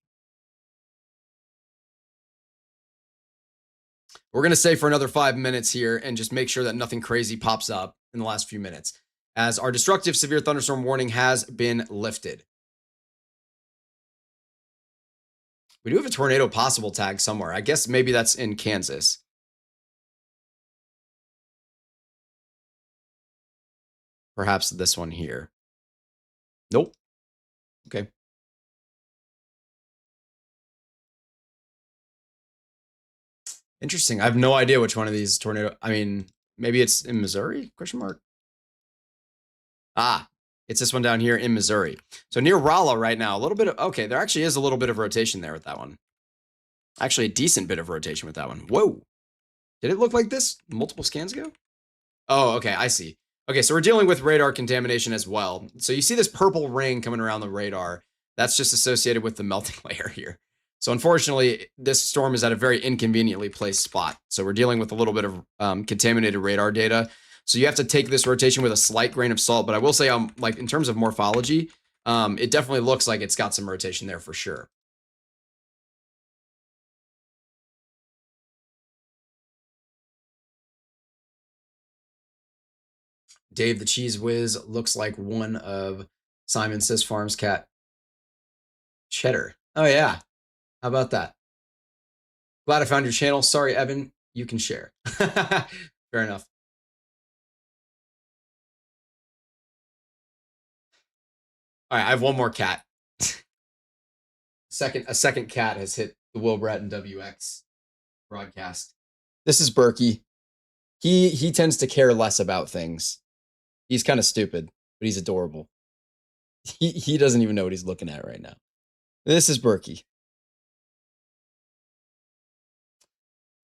We're going to stay for another 5 minutes here and just make sure that nothing crazy pops up in the last few minutes, as our destructive severe thunderstorm warning has been lifted. We do have a tornado possible tag somewhere. I guess maybe that's in Kansas. Perhaps this one here. Nope. Okay. Interesting. I have no idea which one of these tornado. I mean, maybe it's in Missouri? Question mark. Ah, It's this one down here in Missouri. So near Rolla right now, a little bit of, okay, there actually is a little bit of rotation there with that one. Actually, a decent bit of rotation with that one. Whoa. Did it look like this multiple scans ago? Oh, okay, I see. Okay, so we're dealing with radar contamination as well. So you see this purple ring coming around the radar. That's just associated with the melting layer here. So unfortunately, this storm is at a very inconveniently placed spot. So we're dealing with a little bit of contaminated radar data. So you have to take this rotation with a slight grain of salt. But I will say, like in terms of morphology, it definitely looks like it's got some rotation there for sure. Dave the Cheese Whiz looks like one of Simon Says Farm's cat. Cheddar. Oh, yeah. How about that? Glad I found your channel. Sorry, Evan. You can share. Fair enough. All right, I have one more cat. A second cat has hit the WillBrattonWx broadcast. This is Berkey. He tends to care less about things. He's kind of stupid, but he's adorable. He doesn't even know what he's looking at right now. This is Berkey.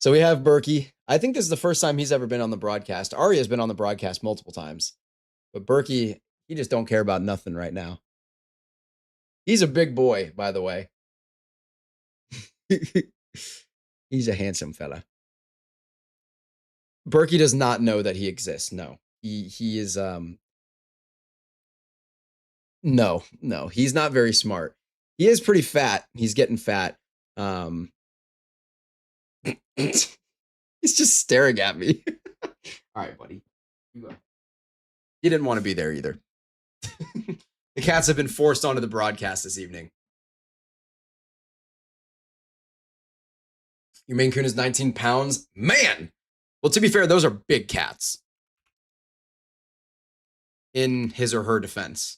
So we have Berkey. I think this is the first time he's ever been on the broadcast. Ari has been on the broadcast multiple times, but Berkey, he just don't care about nothing right now. He's a big boy, by the way. He's a handsome fella. Berkey does not know that he exists. No, he is no, he's not very smart. He is pretty fat. He's getting fat. He's just staring at me. All right, buddy. You go. He didn't want to be there either. The cats have been forced onto the broadcast this evening. Your Maine Coon is 19 pounds. Man! Well, to be fair, those are big cats. In his or her defense.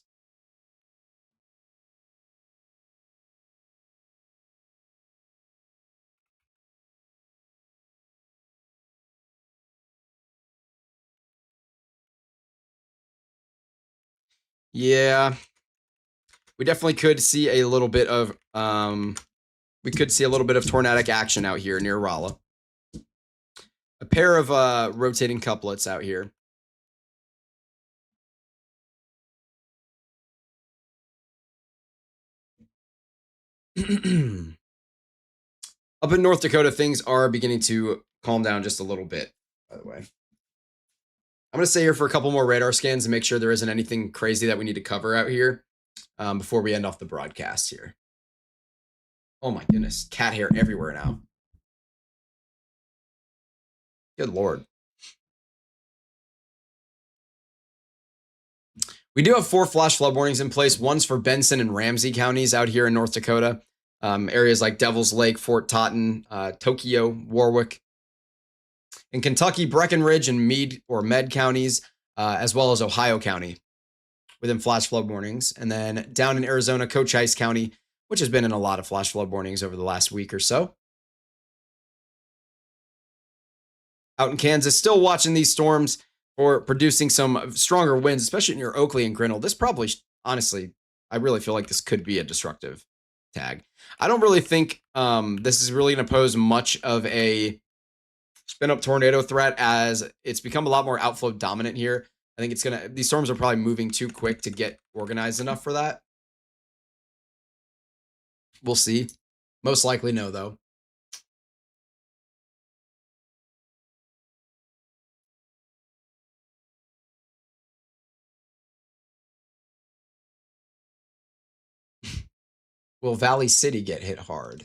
Yeah. We definitely could see a little bit of tornadic action out here near Rolla. A pair of rotating couplets out here. Up in North Dakota, things are beginning to calm down just a little bit, by the way. I'm going to stay here for a couple more radar scans and make sure there isn't anything crazy that we need to cover out here before we end off the broadcast here. Oh my goodness. Cat hair everywhere now. Good Lord. We do have 4 flash flood warnings in place. One's for Benson and Ramsey counties out here in North Dakota. Areas like Devil's Lake, Fort Totten, Tokyo, Warwick. In Kentucky, Breckenridge and Meade or Med counties, as well as Ohio County within flash flood warnings. And then down in Arizona, Cochise County, which has been in a lot of flash flood warnings over the last week or so. Out in Kansas, still watching these storms for producing some stronger winds, especially near Oakley and Grinnell. This probably, honestly, I really feel like this could be a destructive tag. I don't really think this is really going to pose much of a spin up tornado threat, as it's become a lot more outflow dominant here. I think these storms are probably moving too quick to get organized enough for that. We'll see. Most likely no, though. Will Valley City get hit hard?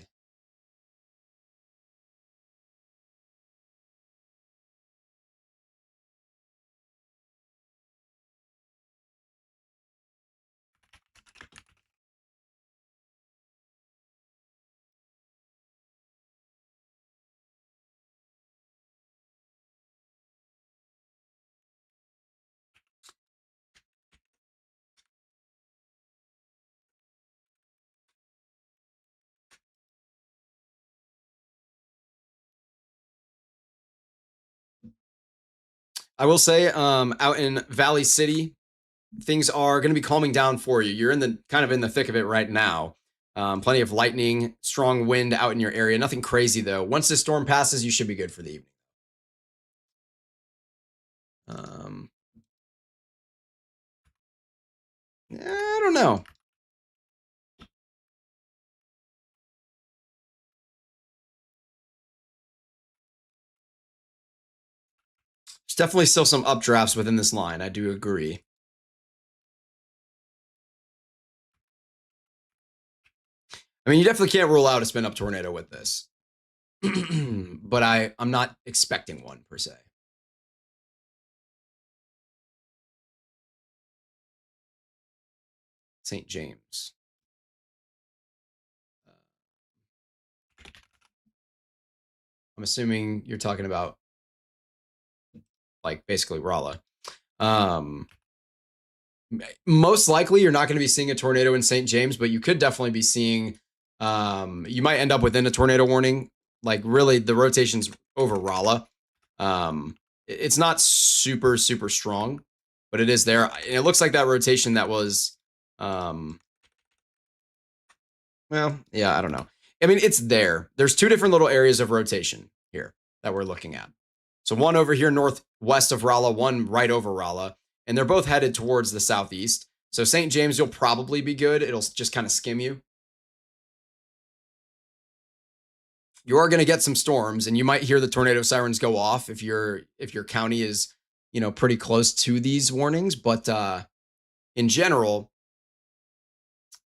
I will say, out in Valley City, things are going to be calming down for you. You're in the kind of in the thick of it right now. Plenty of lightning, strong wind out in your area. Nothing crazy though. Once this storm passes, you should be good for the evening. I don't know. There's definitely still some updrafts within this line. I do agree. I mean, you definitely can't rule out a spin up tornado with this. But I'm not expecting one per se. St. James. I'm assuming you're talking about like basically Rolla. Most likely you're not going to be seeing a tornado in St. James, but you could definitely be seeing you might end up within a tornado warning. Like really the rotation's over Rolla. It's not super strong, but it is there. And it looks like that rotation that was well, yeah, I don't know. I mean, it's there. There's two different little areas of rotation here that we're looking at. So one over here northwest of Rolla, one right over Rolla, and they're both headed towards the southeast. So St. James, you'll probably be good. It'll just kind of skim you. You are going to get some storms, and you might hear the tornado sirens go off if your county is, pretty close to these warnings. But in general,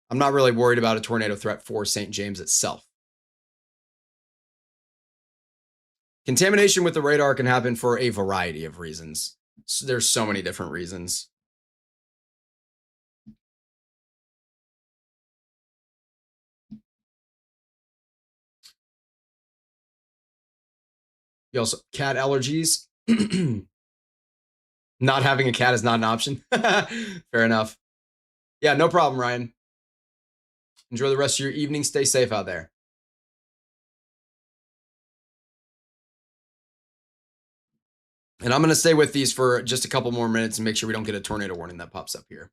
I'm not really worried about a tornado threat for St. James itself. Contamination with the radar can happen for a variety of reasons. There's so many different reasons. You also cat allergies. Not having a cat is not an option. Fair enough. Yeah, no problem, Ryan. Enjoy the rest of your evening. Stay safe out there. And I'm going to stay with these for just a couple more minutes and make sure we don't get a tornado warning that pops up here.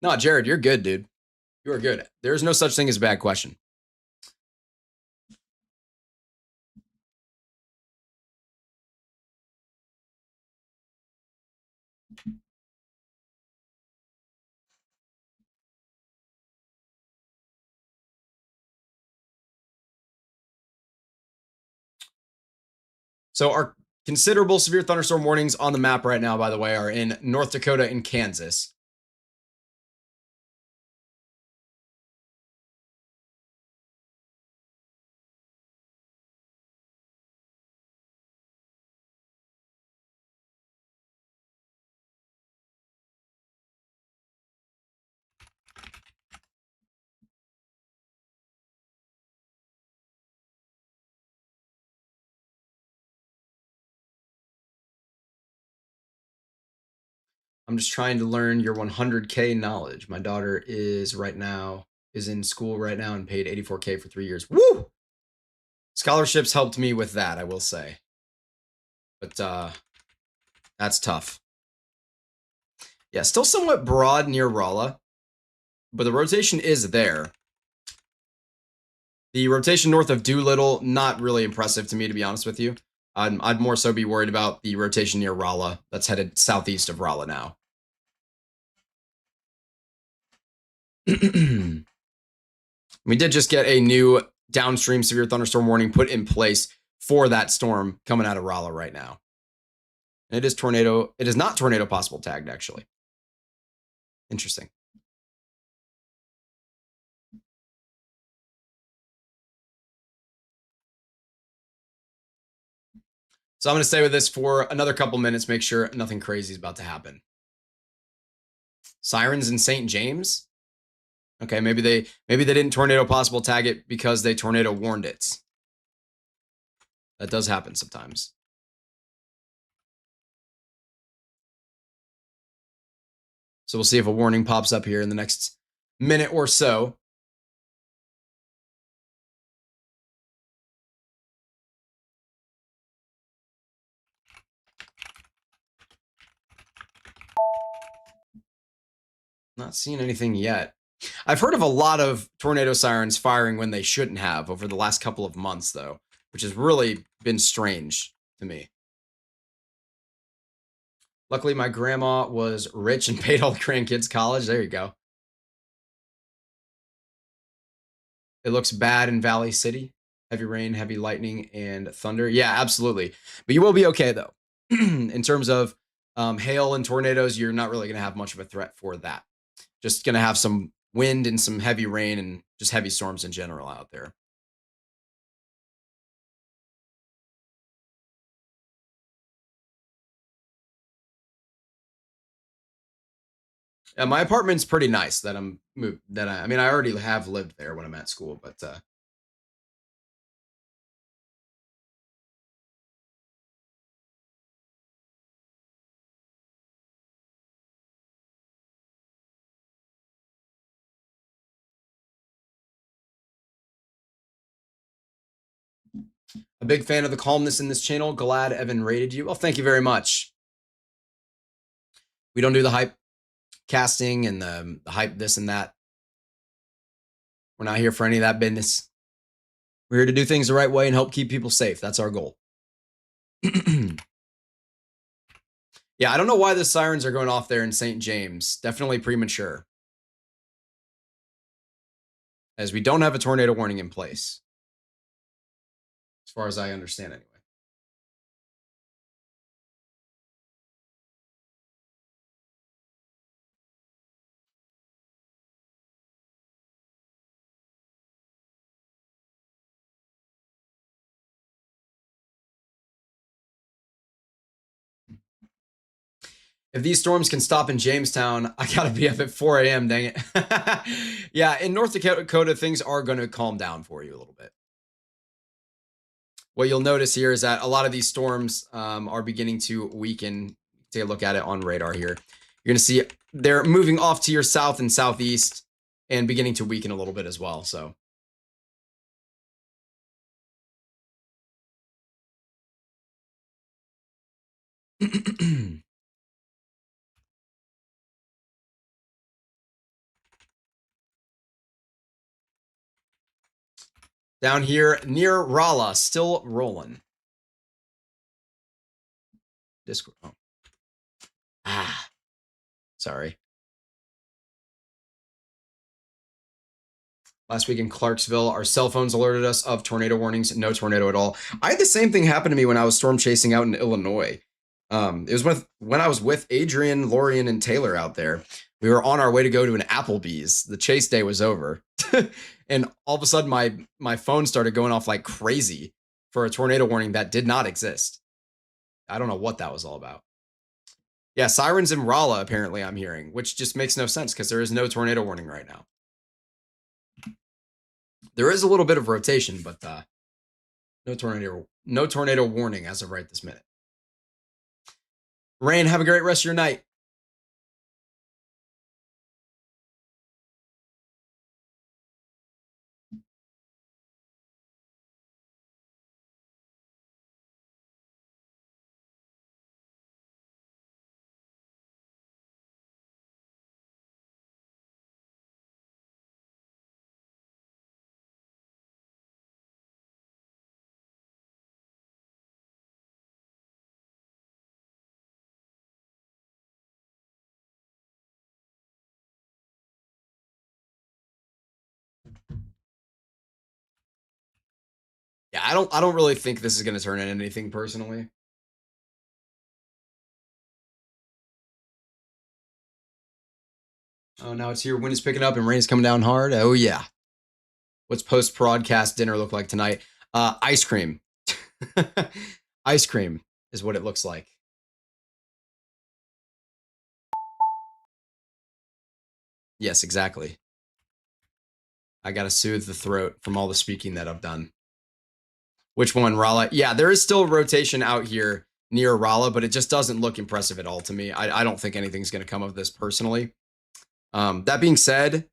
No, Jared, you're good, dude. You are good. There's no such thing as a bad question. So our considerable severe thunderstorm warnings on the map right now, by the way, are in North Dakota and Kansas. I'm just trying to learn your 100K knowledge. My daughter is in school right now and paid 84K for 3 years. Woo! Scholarships helped me with that, I will say. But that's tough. Yeah, still somewhat broad near Rolla, but the rotation is there. The rotation north of Doolittle, not really impressive to me, to be honest with you. I'd more so be worried about the rotation near Rolla that's headed southeast of Rolla now. We did just get a new downstream severe thunderstorm warning put in place for that storm coming out of Rolla right now. And it is not tornado possible tagged, actually. Interesting. So I'm going to stay with this for another couple minutes, make sure nothing crazy is about to happen. Sirens in St. James? Okay, maybe they didn't tornado possible tag it because they tornado warned it. That does happen sometimes. So we'll see if a warning pops up here in the next minute or so. Not seeing anything yet. I've heard of a lot of tornado sirens firing when they shouldn't have over the last couple of months, though, which has really been strange to me. Luckily, my grandma was rich and paid all the grandkids college. There you go. It looks bad in Valley City. Heavy rain, heavy lightning, and thunder. Yeah, absolutely. But you will be okay, though. In terms of hail and tornadoes, you're not really going to have much of a threat for that. Just going to have some wind and some heavy rain and just heavy storms in general out there. My apartment's pretty nice that I'm moved. I mean, I already have lived there when I'm at school, but a big fan of the calmness in this channel. Glad Evan rated you. Well, thank you very much. We don't do the hype casting and the hype this and that. We're not here for any of that business. We're here to do things the right way and help keep people safe. That's our goal. Yeah, I don't know why the sirens are going off there in St. James. Definitely premature. As we don't have a tornado warning in place. As far as I understand, anyway. If these storms can stop in Jamestown, I gotta be up at 4 a.m. Dang it. Yeah, in North Dakota, things are going to calm down for you a little bit. What you'll notice here is that a lot of these storms are beginning to weaken. Take a look at it on radar here. You're going to see they're moving off to your south and southeast and beginning to weaken a little bit as well. So. Down here near Rolla, still rolling. Discord. Oh. Ah, sorry. Last week in Clarksville, our cell phones alerted us of tornado warnings. No tornado at all. I had the same thing happen to me when I was storm chasing out in Illinois. It was when I was with Adrian, Lorian, and Taylor out there. We were on our way to go to an Applebee's. The chase day was over, and all of a sudden, my phone started going off like crazy for a tornado warning that did not exist. I don't know what that was all about. Yeah, sirens in Rolla, apparently, I'm hearing, which just makes no sense because there is no tornado warning right now. There is a little bit of rotation, but no tornado warning as of right this minute. Rain, have a great rest of your night. Yeah, I don't really think this is going to turn into anything personally. Oh, now it's here. Wind is picking up and rain is coming down hard. Oh yeah. What's post broadcast dinner look like tonight? Ice cream. Ice cream is what it looks like. Yes, exactly. I got to soothe the throat from all the speaking that I've done. Which one, Rolla? Yeah, there is still rotation out here near Rolla, but it just doesn't look impressive at all to me. I don't think anything's going to come of this personally. That being said,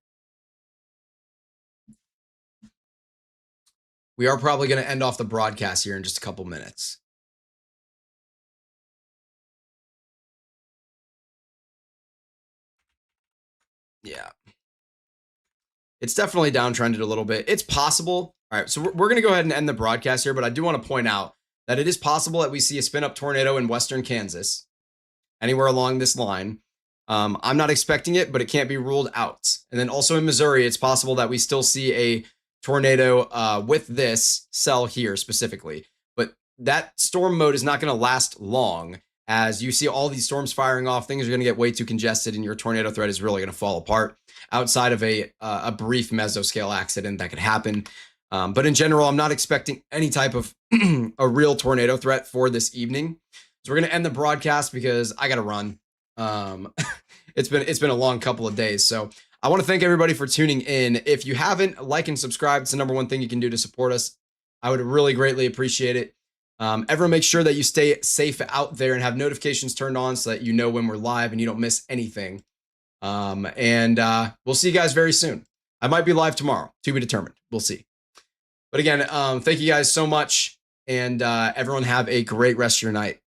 we are probably going to end off the broadcast here in just a couple minutes. Yeah. It's definitely downtrended a little bit. It's possible. All right. So we're going to go ahead and end the broadcast here, but I do want to point out that it is possible that we see a spin up tornado in western Kansas, anywhere along this line. I'm not expecting it, but it can't be ruled out. And then also in Missouri, it's possible that we still see a tornado with this cell here specifically. But that storm mode is not going to last long. As you see all these storms firing off, things are going to get way too congested, and your tornado threat is really going to fall apart outside of a brief mesoscale accident that could happen. But in general, I'm not expecting any type of a real tornado threat for this evening. So we're going to end the broadcast because I got to run. It's been a long couple of days. So I want to thank everybody for tuning in. If you haven't, like and subscribe. It's the number one thing you can do to support us. I would really greatly appreciate it. Everyone make sure that you stay safe out there and have notifications turned on so that you know when we're live and you don't miss anything. We'll see you guys very soon. I might be live tomorrow, to be determined. We'll see. But again, thank you guys so much. And everyone have a great rest of your night.